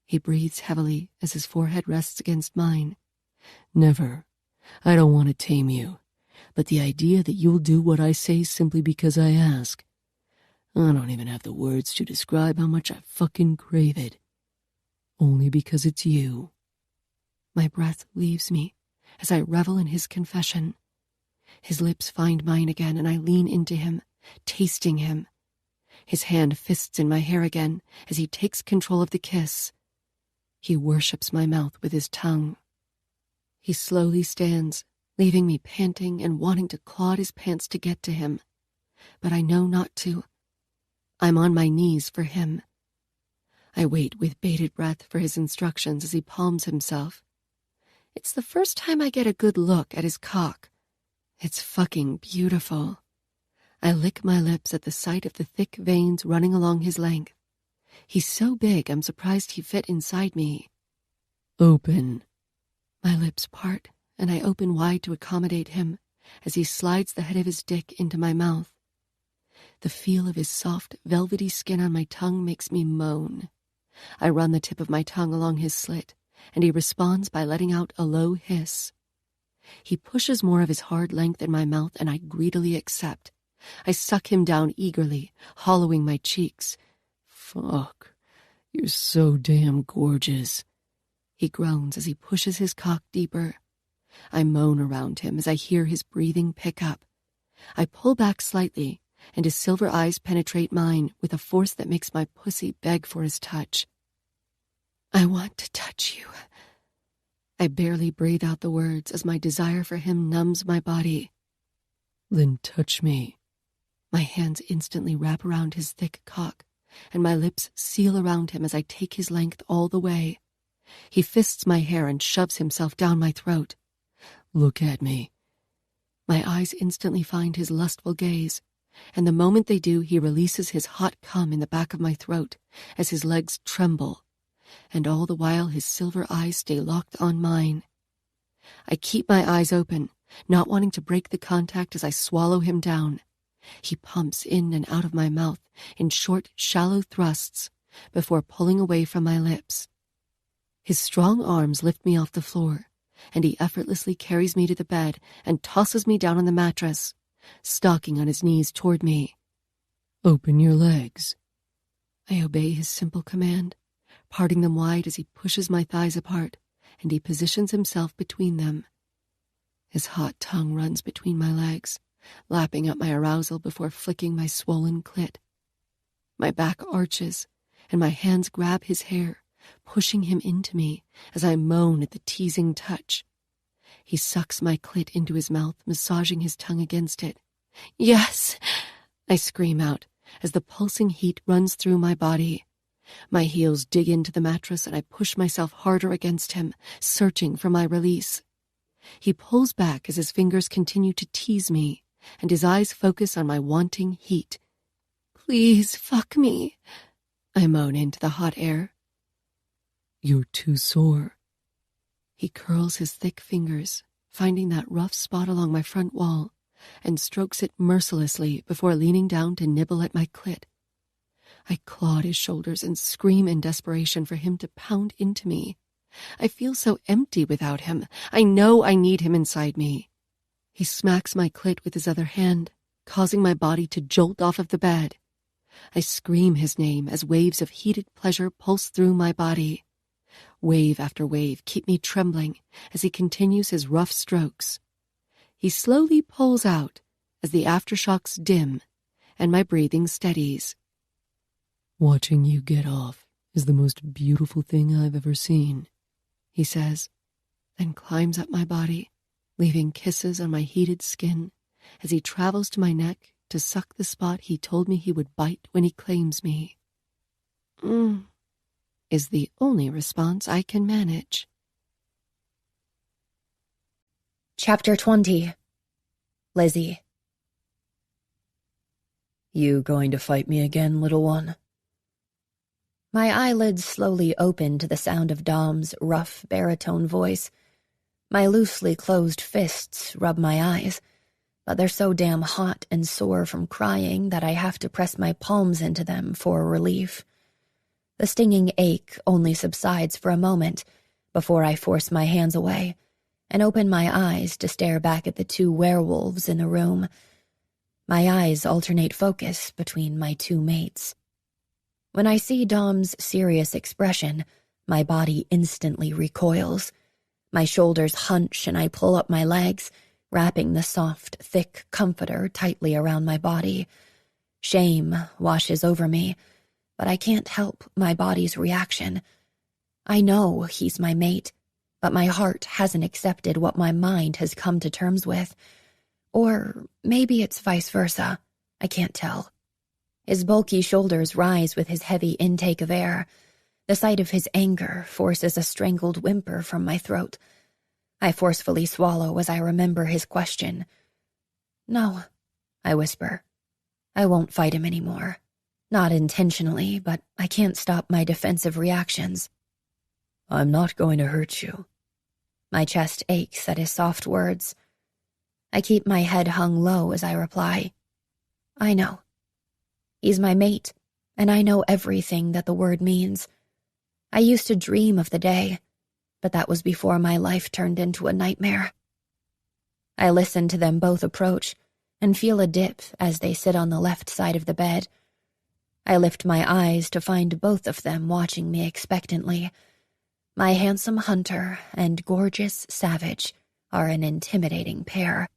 He breathes heavily as his forehead rests against mine. "Never. I don't want to tame you. But the idea that you'll do what I say simply because I ask. I don't even have the words to describe how much I fucking crave it. Only because it's you." My breath leaves me as I revel in his confession. His lips find mine again, and I lean into him, tasting him. His hand fists in my hair again as he takes control of the kiss. He worships my mouth with his tongue. He slowly stands, leaving me panting and wanting to claw at his pants to get to him. But I know not to. I'm on my knees for him. I wait with bated breath for his instructions as he palms himself. It's the first time I get a good look at his cock. It's fucking beautiful. I lick my lips at the sight of the thick veins running along his length. He's so big I'm surprised he fit inside me. "Open." My lips part, and I open wide to accommodate him as he slides the head of his dick into my mouth. The feel of his soft, velvety skin on my tongue makes me moan. I run the tip of my tongue along his slit, and he responds by letting out a low hiss. He pushes more of his hard length in my mouth, and I greedily accept. I suck him down eagerly, hollowing my cheeks. "Fuck, you're so damn gorgeous." He groans as he pushes his cock deeper. I moan around him as I hear his breathing pick up. I pull back slightly, and his silver eyes penetrate mine with a force that makes my pussy beg for his touch. I want to touch you. I barely breathe out the words as my desire for him numbs my body. "Then touch me." My hands instantly wrap around his thick cock, and my lips seal around him as I take his length all the way. He fists my hair and shoves himself down my throat. "Look at me." My eyes instantly find his lustful gaze, and the moment they do, he releases his hot cum in the back of my throat as his legs tremble, and all the while his silver eyes stay locked on mine. I keep my eyes open, not wanting to break the contact as I swallow him down. He pumps in and out of my mouth in short, shallow thrusts before pulling away from my lips. His strong arms lift me off the floor, and he effortlessly carries me to the bed and tosses me down on the mattress, stalking on his knees toward me. "Open your legs." I obey his simple command, parting them wide as he pushes my thighs apart, and he positions himself between them. His hot tongue runs between my legs, lapping up my arousal before flicking my swollen clit. My back arches, and my hands grab his hair, pushing him into me as I moan at the teasing touch. He sucks my clit into his mouth, massaging his tongue against it. "Yes!" I scream out as the pulsing heat runs through my body. My heels dig into the mattress and I push myself harder against him, searching for my release. He pulls back as his fingers continue to tease me, and his eyes focus on my wanting heat. "Please fuck me," I moan into the hot air. "You're too sore." He curls his thick fingers, finding that rough spot along my front wall, and strokes it mercilessly before leaning down to nibble at my clit. I claw at his shoulders and scream in desperation for him to pound into me. I feel so empty without him. I know I need him inside me. He smacks my clit with his other hand, causing my body to jolt off of the bed. I scream his name as waves of heated pleasure pulse through my body. Wave after wave keep me trembling as he continues his rough strokes. He slowly pulls out as the aftershocks dim and my breathing steadies. "Watching you get off is the most beautiful thing I've ever seen," he says, then climbs up my body, leaving kisses on my heated skin as he travels to my neck to suck the spot he told me he would bite when he claims me. Is the only response I can manage. Chapter 20. Lizzie. "You going to fight me again, little one?" My eyelids slowly open to the sound of Dom's rough baritone voice. My loosely closed fists rub my eyes, but they're so damn hot and sore from crying that I have to press my palms into them for relief. The stinging ache only subsides for a moment before I force my hands away and open my eyes to stare back at the two werewolves in the room. My eyes alternate focus between my two mates. When I see Dom's serious expression, my body instantly recoils. My shoulders hunch and I pull up my legs, wrapping the soft, thick comforter tightly around my body. Shame washes over me, but I can't help my body's reaction. I know he's my mate, but my heart hasn't accepted what my mind has come to terms with. Or maybe it's vice versa. I can't tell. His bulky shoulders rise with his heavy intake of air. The sight of his anger forces a strangled whimper from my throat. I forcefully swallow as I remember his question. "No," I whisper. "I won't fight him anymore. Not intentionally, but I can't stop my defensive reactions." "I'm not going to hurt you." My chest aches at his soft words. I keep my head hung low as I reply. "I know. He's my mate, and I know everything that the word means. I used to dream of the day, but that was before my life turned into a nightmare." I listen to them both approach and feel a dip as they sit on the left side of the bed. I lift my eyes to find both of them watching me expectantly. My handsome hunter and gorgeous savage are an intimidating pair.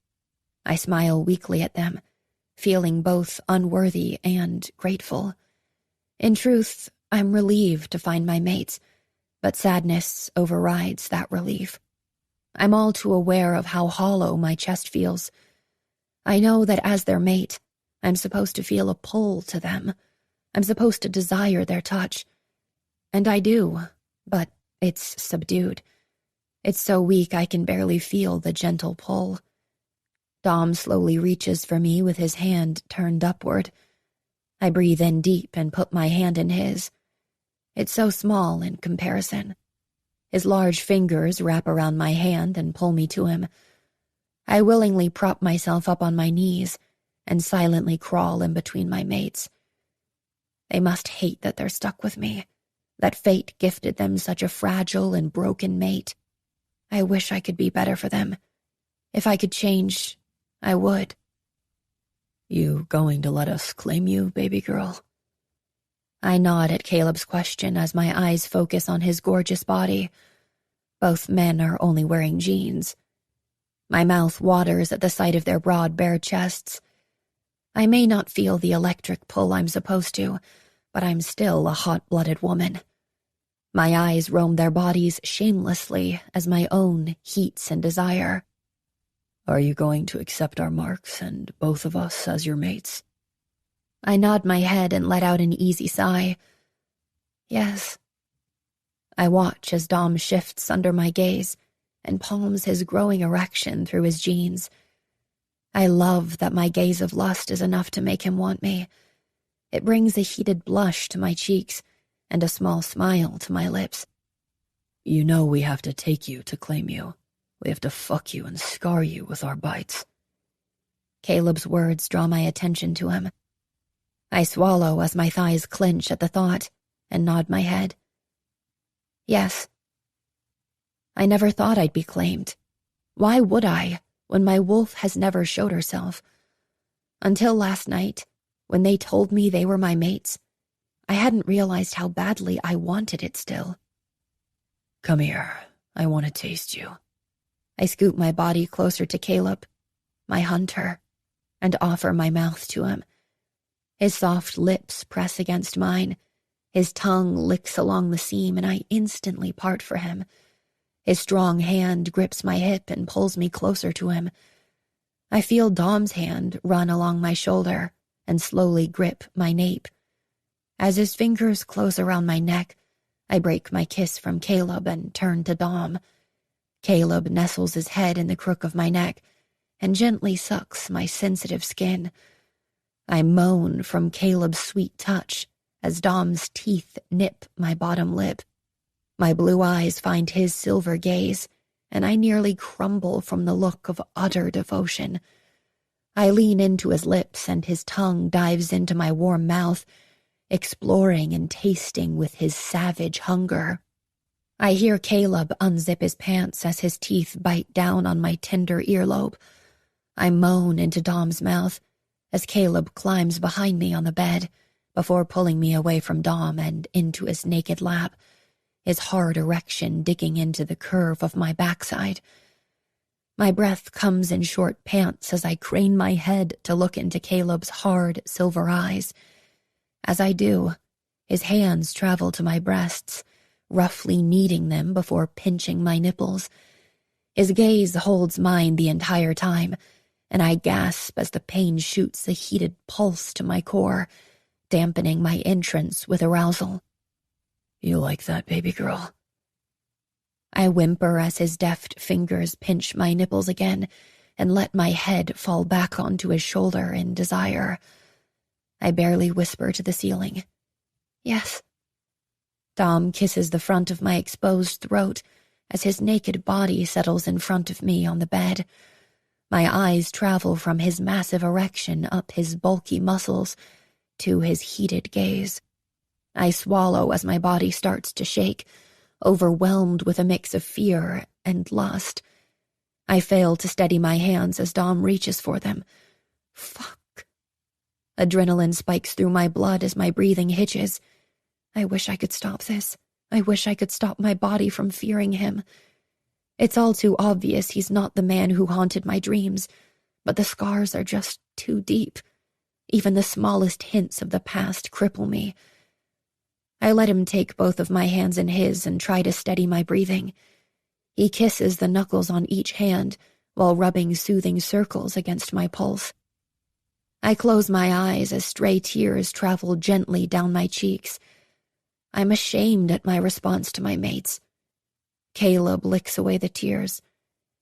I smile weakly at them, feeling both unworthy and grateful. In truth, I'm relieved to find my mates, but sadness overrides that relief. I'm all too aware of how hollow my chest feels. I know that as their mate, I'm supposed to feel a pull to them. I'm supposed to desire their touch. And I do, but it's subdued. It's so weak I can barely feel the gentle pull. Dom slowly reaches for me with his hand turned upward. I breathe in deep and put my hand in his. It's so small in comparison. His large fingers wrap around my hand and pull me to him. I willingly prop myself up on my knees and silently crawl in between my mates. They must hate that they're stuck with me, that fate gifted them such a fragile and broken mate. I wish I could be better for them. If I could change, I would. "You going to let us claim you, baby girl?" I nod at Caleb's question as my eyes focus on his gorgeous body. Both men are only wearing jeans. My mouth waters at the sight of their broad, bare chests. I may not feel the electric pull I'm supposed to, but I'm still a hot-blooded woman. My eyes roam their bodies shamelessly as my own heats and desire. "Are you going to accept our marks and both of us as your mates?" I nod my head and let out an easy sigh. Yes. I watch as Dom shifts under my gaze and palms his growing erection through his jeans. I love that my gaze of lust is enough to make him want me. It brings a heated blush to my cheeks and a small smile to my lips. "You know we have to take you to claim you. We have to fuck you and scar you with our bites." Caleb's words draw my attention to him. I swallow as my thighs clench at the thought and nod my head. Yes. I never thought I'd be claimed. Why would I, when my wolf has never showed herself? Until last night, when they told me they were my mates, I hadn't realized how badly I wanted it still. "Come here. I want to taste you." I scoop my body closer to Caleb, my hunter, and offer my mouth to him. His soft lips press against mine, His tongue licks along the seam, and I instantly part for him. His strong hand grips my hip and pulls me closer to him. I feel Dom's hand run along my shoulder and slowly grip my nape. As his fingers close around my neck, I break my kiss from Caleb and turn to Dom. Caleb nestles his head in the crook of my neck and gently sucks my sensitive skin. I moan from Caleb's sweet touch as Dom's teeth nip my bottom lip. My blue eyes find his silver gaze, and I nearly crumble from the look of utter devotion. I lean into his lips, and his tongue dives into my warm mouth, exploring and tasting with his savage hunger. I hear Caleb unzip his pants as his teeth bite down on my tender earlobe. I moan into Dom's mouth as Caleb climbs behind me on the bed before pulling me away from Dom and into his naked lap, his hard erection digging into the curve of my backside. My breath comes in short pants as I crane my head to look into Caleb's hard, silver eyes. As I do, his hands travel to my breasts, roughly kneading them before pinching my nipples. His gaze holds mine the entire time, and I gasp as the pain shoots a heated pulse to my core, dampening my entrance with arousal. You like that, baby girl? I whimper as his deft fingers pinch my nipples again and let my head fall back onto his shoulder in desire. I barely whisper to the ceiling, "Yes." Dom kisses the front of my exposed throat as his naked body settles in front of me on the bed. My eyes travel from his massive erection up his bulky muscles to his heated gaze. I swallow as my body starts to shake, overwhelmed with a mix of fear and lust. I fail to steady my hands as Dom reaches for them. Fuck. Adrenaline spikes through my blood as my breathing hitches. I wish I could stop this. I wish I could stop my body from fearing him. It's all too obvious he's not the man who haunted my dreams, but the scars are just too deep. Even the smallest hints of the past cripple me. I let him take both of my hands in his and try to steady my breathing. He kisses the knuckles on each hand while rubbing soothing circles against my pulse. I close my eyes as stray tears travel gently down my cheeks. I'm ashamed at my response to my mates. Caleb licks away the tears.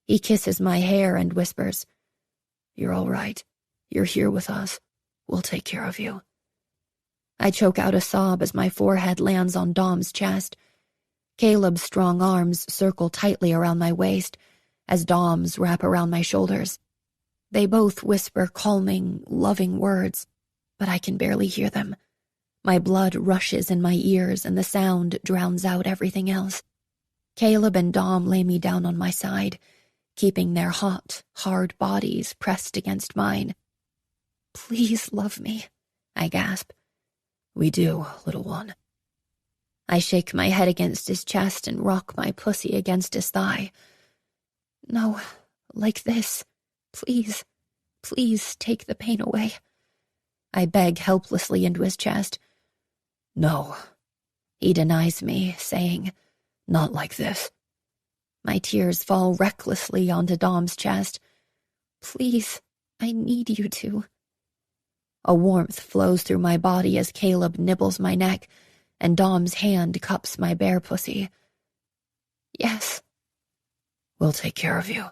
He kisses my hair and whispers, "You're all right. You're here with us. We'll take care of you." I choke out a sob as my forehead lands on Dom's chest. Caleb's strong arms circle tightly around my waist as Dom's wrap around my shoulders. They both whisper calming, loving words, but I can barely hear them. My blood rushes in my ears and the sound drowns out everything else. Caleb and Dom lay me down on my side, keeping their hot, hard bodies pressed against mine. "Please love me," I gasp. "We do, little one." I shake my head against his chest and rock my pussy against his thigh. "No, like this. Please, please take the pain away." I beg helplessly into his chest. "No." He denies me, saying, "Not like this." My tears fall recklessly onto Dom's chest. "Please, I need you to." A warmth flows through my body as Caleb nibbles my neck, and Dom's hand cups my bare pussy. "Yes." "We'll take care of you."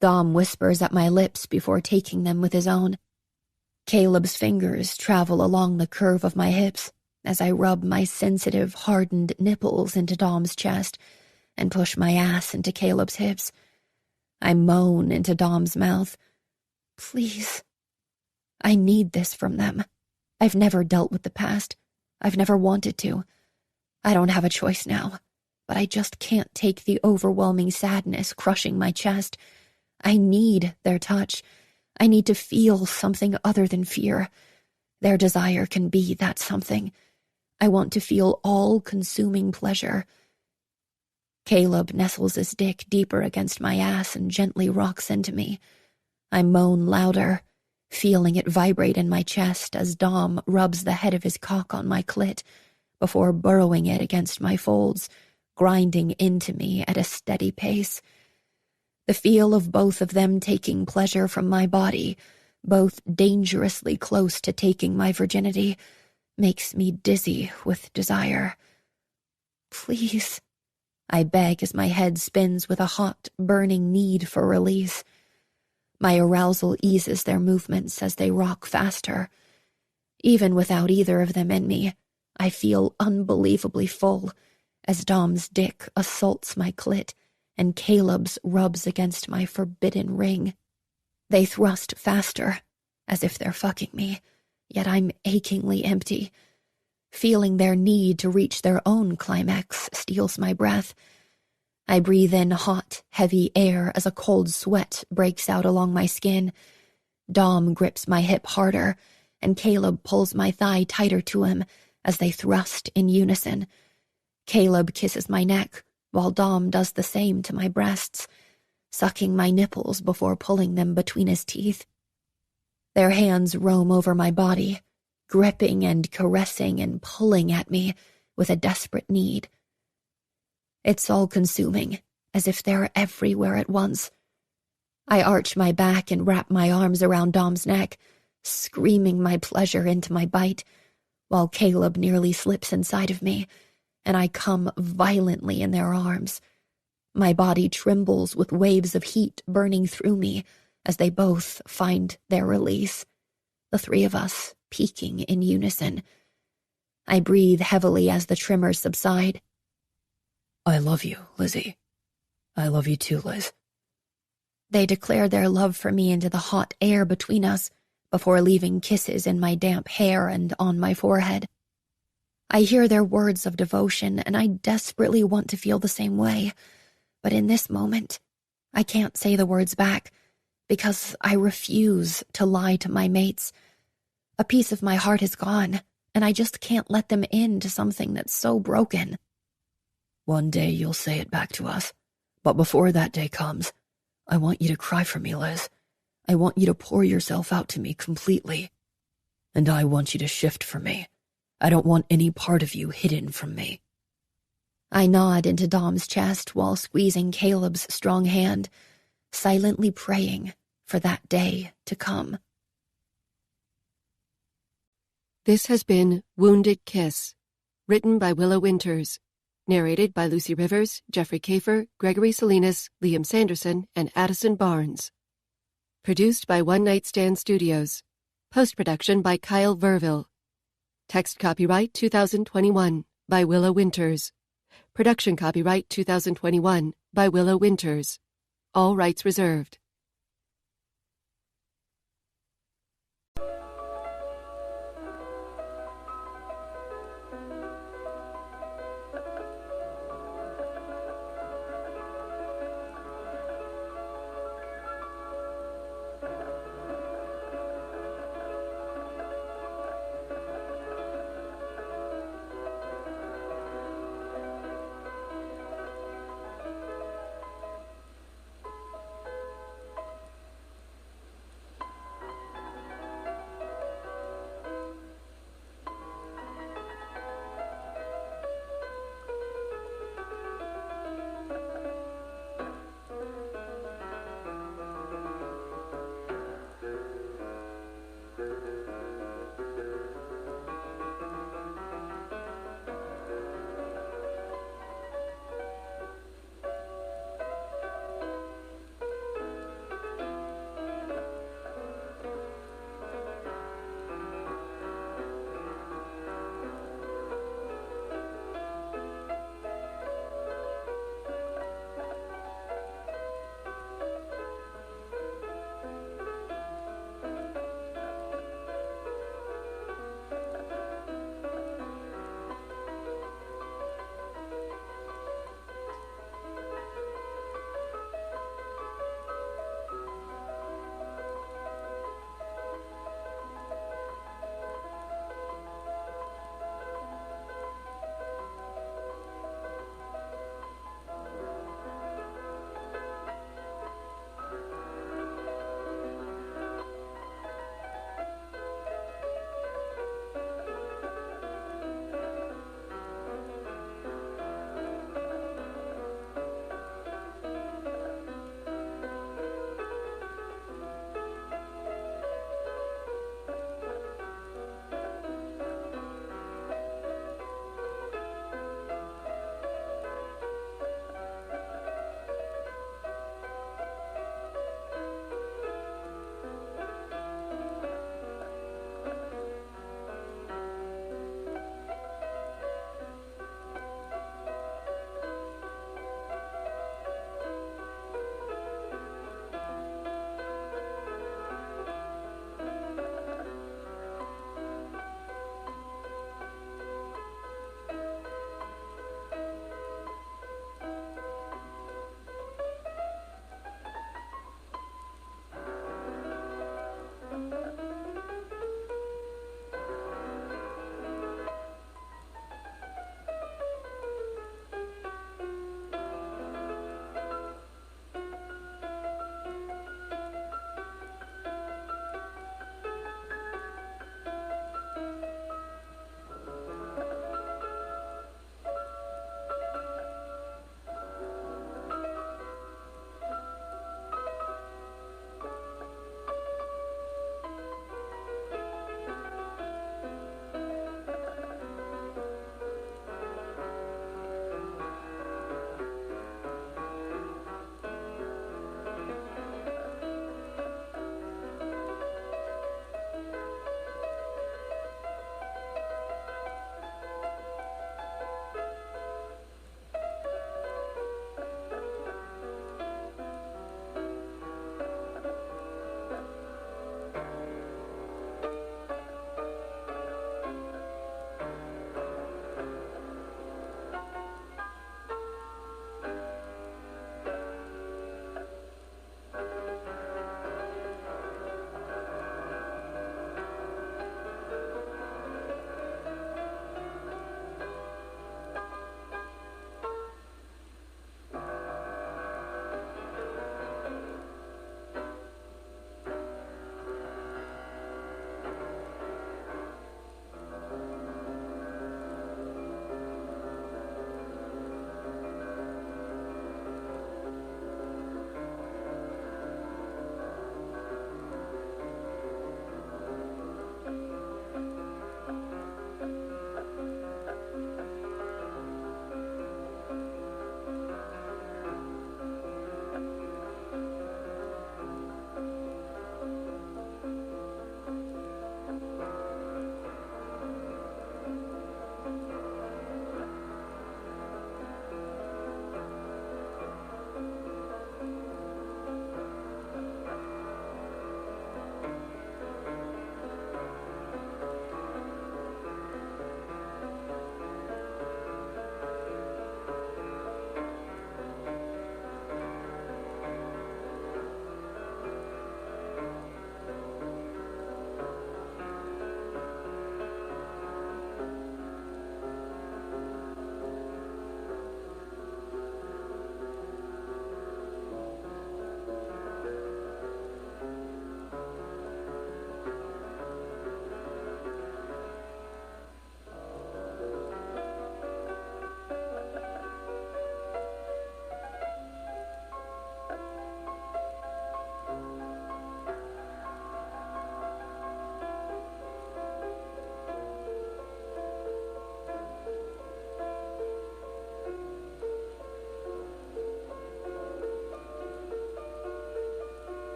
Dom whispers at my lips before taking them with his own. Caleb's fingers travel along the curve of my hips as I rub my sensitive, hardened nipples into Dom's chest and push my ass into Caleb's hips. I moan into Dom's mouth. "Please. I need this from them. I've never dealt with the past. I've never wanted to. I don't have a choice now, but I just can't take the overwhelming sadness crushing my chest. I need their touch. I need to feel something other than fear. Their desire can be that something. I want to feel all-consuming pleasure." Caleb nestles his dick deeper against my ass and gently rocks into me. I moan louder, feeling it vibrate in my chest as Dom rubs the head of his cock on my clit, before burrowing it against my folds, grinding into me at a steady pace. The feel of both of them taking pleasure from my body, both dangerously close to taking my virginity, makes me dizzy with desire. Please, I beg as my head spins with a hot, burning need for release. My arousal eases their movements as they rock faster. Even without either of them in me, I feel unbelievably full as Dom's dick assaults my clit and Caleb's rubs against my forbidden ring. They thrust faster, as if they're fucking me, yet I'm achingly empty. Feeling their need to reach their own climax steals my breath. I breathe in hot, heavy air as a cold sweat breaks out along my skin. Dom grips my hip harder, and Caleb pulls my thigh tighter to him as they thrust in unison. Caleb kisses my neck, while Dom does the same to my breasts, sucking my nipples before pulling them between his teeth. Their hands roam over my body, gripping and caressing and pulling at me with a desperate need. It's all-consuming, as if they're everywhere at once. I arch my back and wrap my arms around Dom's neck, screaming my pleasure into my bite, while Caleb nearly slips inside of me, and I come violently in their arms. My body trembles with waves of heat burning through me as they both find their release, the three of us peaking in unison. I breathe heavily as the tremors subside. I love you, Lizzie. I love you too, Liz. They declare their love for me into the hot air between us before leaving kisses in my damp hair and on my forehead. I hear their words of devotion, and I desperately want to feel the same way. But in this moment, I can't say the words back because I refuse to lie to my mates. A piece of my heart is gone, and I just can't let them into something that's so broken. One day you'll say it back to us, but before that day comes, I want you to cry for me, Liz. I want you to pour yourself out to me completely. And I want you to shift for me. I don't want any part of you hidden from me. I nod into Dom's chest while squeezing Caleb's strong hand, silently praying for that day to come. This has been Wounded Kiss, written by Willow Winters, narrated by Lucy Rivers, Jeffrey Kafer, Gregory Salinas, Liam Sanderson, and Addison Barnes. Produced by One Night Stand Studios. Post-production by Kyle Verville. Text copyright 2021 by Willow Winters. Production copyright 2021 by Willow Winters. All rights reserved.